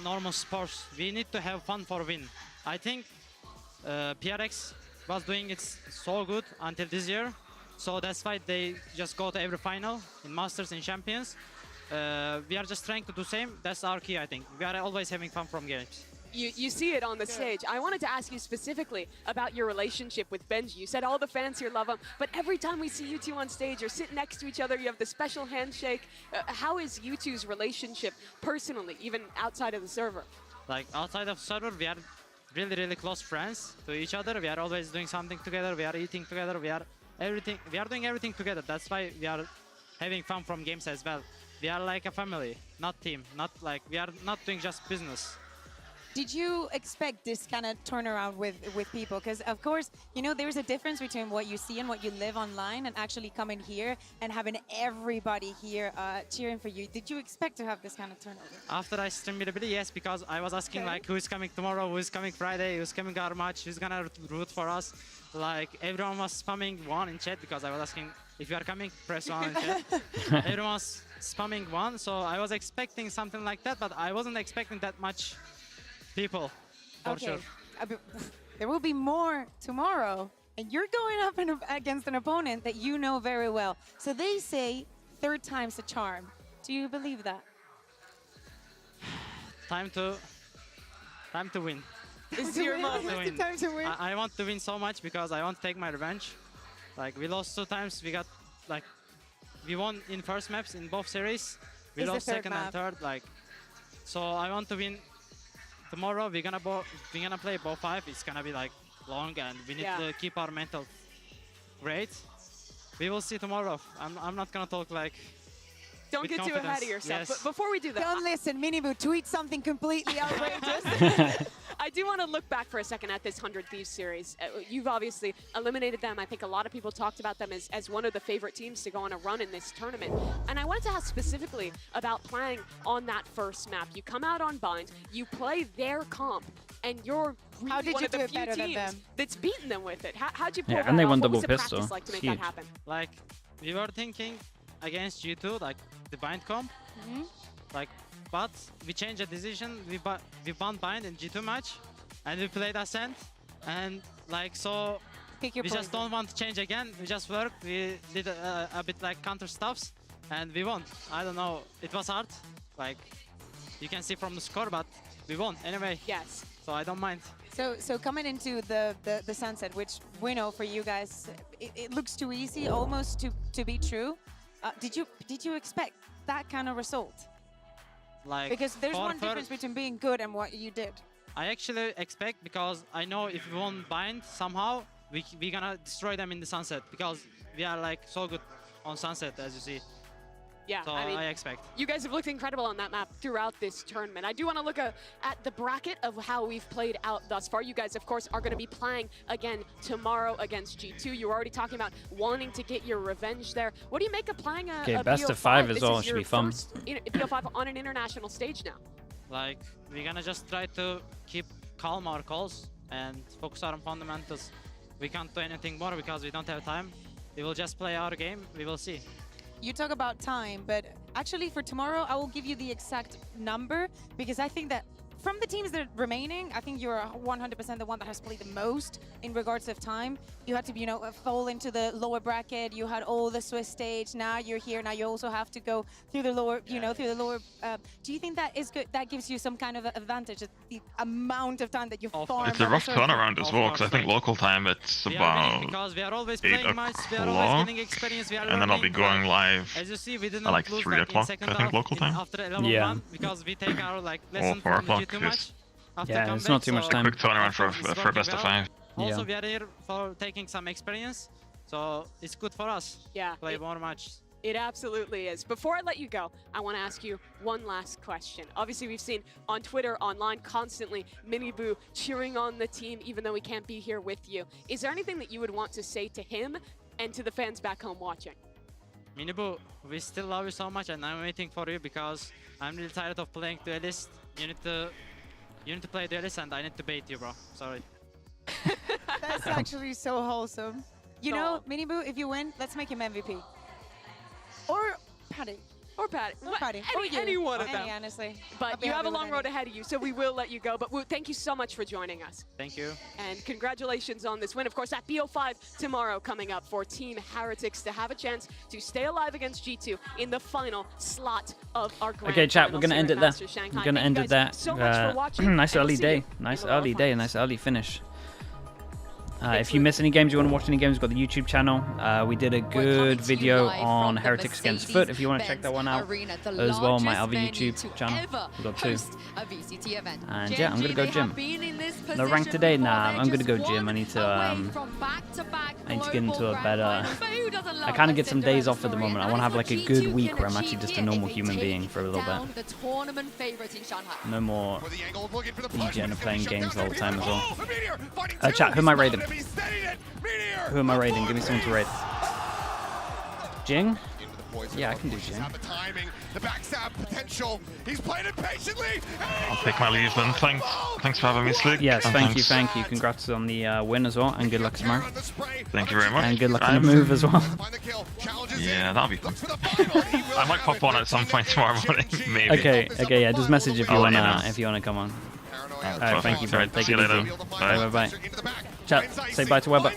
normal sports. We need to have fun for win. I think PRX was doing it so good until this year, so that's why they just go to every final in Masters and Champions. We are just trying to do same. That's our key, I think. We are always having fun from games. You see it on the stage. I wanted to ask you specifically about your relationship with Benji. You said all the fans here love him, but every time we see you two on stage, you're sitting next to each other, you have the special handshake. How is you two's relationship personally, even outside of the server? Like, outside of server, we are really, really close friends to each other. We are always doing something together. We are eating together. We are doing everything together. That's why we are having fun from games as well. We are like a family, not team. Not like we are not doing just business. Did you expect this kind of turnaround with people? Because of course, you know, there's a difference between what you see and what you live online and actually coming here and having everybody here cheering for you. Did you expect to have this kind of turnover? After I streamed it, yes, because I was asking like who's coming tomorrow, who's coming Friday, who's coming our match, who's gonna root for us. Like everyone was spamming 1 in chat because I was asking if you are coming, press 1 in chat. Everyone was spamming 1, so I was expecting something like that, but I wasn't expecting that much people, for sure. There will be more tomorrow, and you're going up against an opponent that you know very well. So they say 3rd time's a charm. Do you believe that? Time to win. It's your moment. Time to win. I want to win so much because I want to take my revenge. Like we lost 2 times. We got like we won in first maps in both series. We lost second and third. Like so, I want to win. Tomorrow we're gonna play both 5. It's gonna be like long, and we need to keep our mental great. We will see tomorrow. I'm not gonna talk like. Don't get too ahead of yourself. Yes. But before we do that, don't listen, Minibu. Tweet something completely outrageous. I do want to look back for a second at this 100 Thieves series. You've obviously eliminated them. I think a lot of people talked about them as one of the favorite teams to go on a run in this tournament. And I wanted to ask specifically about playing on that first map. You come out on Bind, you play their comp, and you're really one of the few teams that's beaten them with it. How'd you pull that and they off? won What was double the practice pistol. like to make Huge. that happen? Like we were thinking against G2, like the Bind comp. Like, but we changed the decision. We banned Bind in G2 match, and we played Ascent, and like so. We just don't want to change again. We just worked. We did a bit like counter stuffs, and we won. I don't know. It was hard. Like you can see from the score, but we won anyway. Yes. So I don't mind. So coming into the Sunset, which we know for you guys, it looks too easy, almost to be true. Did you expect that kind of result? Like because there's one difference between being good and what you did. I actually expect, because I know if we won't Bind somehow, we gonna destroy them in the Sunset, because we are like so good on Sunset, as you see. Yeah, so I mean, I expect. You guys have looked incredible on that map throughout this tournament. I do want to look at the bracket of how we've played out thus far. You guys, of course, are going to be playing again tomorrow against G2. You were already talking about wanting to get your revenge there. What do you make of playing a best of 5 as well should be fun. BO5 on an international stage now. Like, we're gonna just try to keep calm our calls and focus on fundamentals. We can't do anything more because we don't have time. We will just play our game. We will see. You talk about time, but actually for tomorrow, I will give you the exact number, because I think that from the teams that are remaining, I think you're 100% the one that has played the most in regards of time. You had to, you know, fall into the lower bracket. You had all the Swiss stage. Now you're here. Now you also have to go through the lower, you know, through the lower. Do you think that is good? That gives you some kind of advantage, the amount of time that you've farmed? It's a rough turnaround as well, because I think local time it's about because we are always 8 playing much. We are always getting experience. We are and then I'll be going live as you see, we didn't at like lose 3 o'clock, I think, local time. After 11-1, because we take our like lesson 4 from the o'clock. G2 match. Yeah, it's not too much time. Quick turnaround for a best of 5. Also, we are here for taking some experience, so it's good for us. Yeah, play more matches. It absolutely is. Before I let you go, I want to ask you one last question. Obviously, we've seen on Twitter, online, constantly Minibu cheering on the team, even though we can't be here with you. Is there anything that you would want to say to him and to the fans back home watching? Minibu, we still love you so much, and I'm waiting for you because I'm really tired of playing duelist. You need to play duelist, and I need to bait you, bro. Sorry. That's actually so wholesome. You know, Minibu, if you win, let's make him MVP. Or Patty. Or Patty. Or Patty. Any one of them. Honestly. But you have a long road ahead of you, so we will let you go. But Woot, thank you so much for joining us. Thank you. And congratulations on this win. Of course, at BO5 tomorrow coming up for Team Heretics to have a chance to stay alive against G2 in the final slot of our grand Okay, chat, we're finals going to here end at it there. Masters Shanghai. We're going to Thank end you it there. guys so much for watching, Nice and we'll early see day. you Nice in the early lower day. finals. Nice early finish. If you miss any games, you want to watch any games, we've got the YouTube channel. We did a good video on Heretics against Foot, if you want to check that one out. As well, my other YouTube channel. We've got 2. And yeah, I'm going to go gym. No rank today? Nah, I'm gonna go gym. I need to get into a better... I kind of get some days off at the moment. I want to have like a good week where I'm actually just a normal human being for a little bit. No more DJing and playing games all the time as well. Chat, who am I raiding? Who am I raiding? Give me someone to raid. Jing? Yeah, I can do Jing. The backstab potential. He's playing it patiently. I'll take my leave then. Thanks for having me, Slick. Yes, thank you. Congrats on the win as well, and good luck tomorrow. Thank you very much. And good luck on the move as well. Yeah, that'll be fun. I might pop on at some point tomorrow morning, maybe. Okay, yeah, just message if you wanna come on. Alright, thank you, bro. Take it easy. Bye. Chat, say bye to Weber.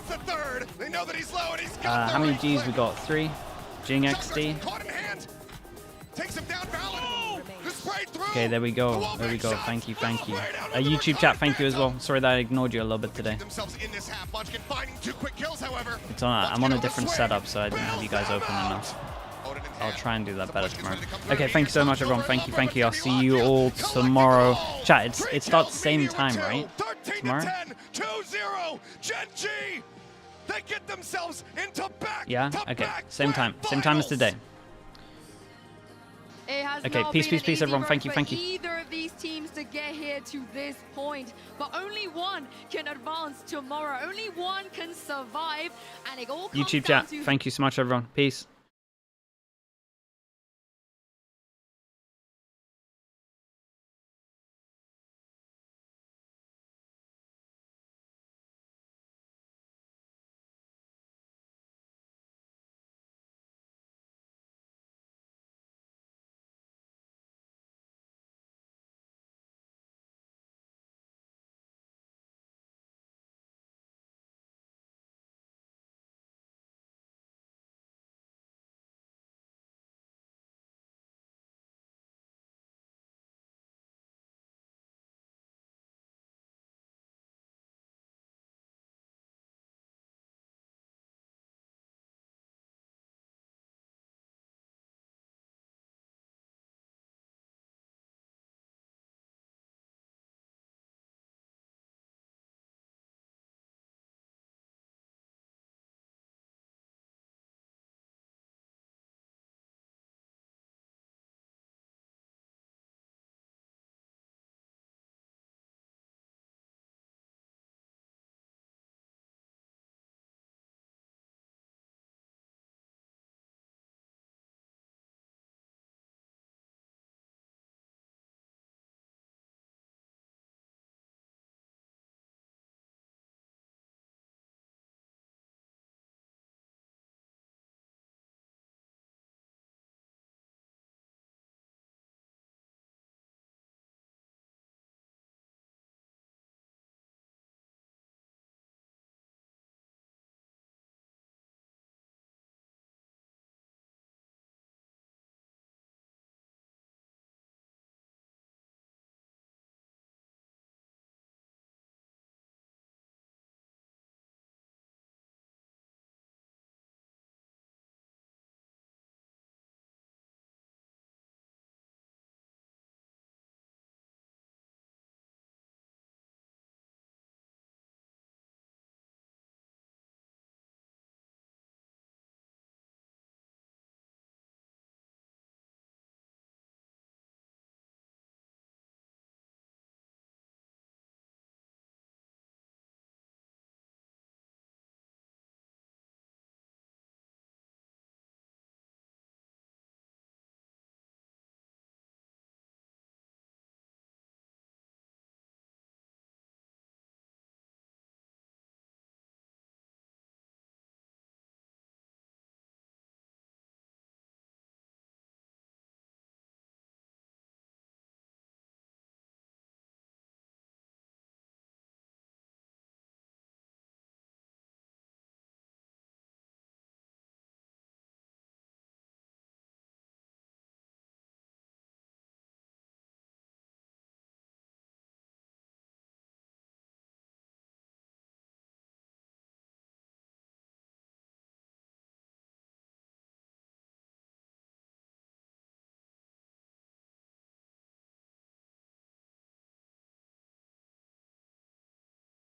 How many G's we got? 3. Jing XD. Okay, there we go. Thank you. YouTube chat, thank you as well. Sorry that I ignored you a little bit today. It's on. I'm on a different setup, so I didn't have you guys open enough. I'll try and do that better tomorrow. Okay, thank you so much, everyone. Thank you. I'll see you all tomorrow. Chat, it starts same time, right? Tomorrow? 2-0. GenG. They get themselves into back. Yeah. Okay. Same time as today. Okay, peace, everyone. Thank you. Either of these teams to get here to this point, but only one can advance tomorrow. Only one can survive, and it all comes YouTube chat. Thank you so much, everyone. Peace.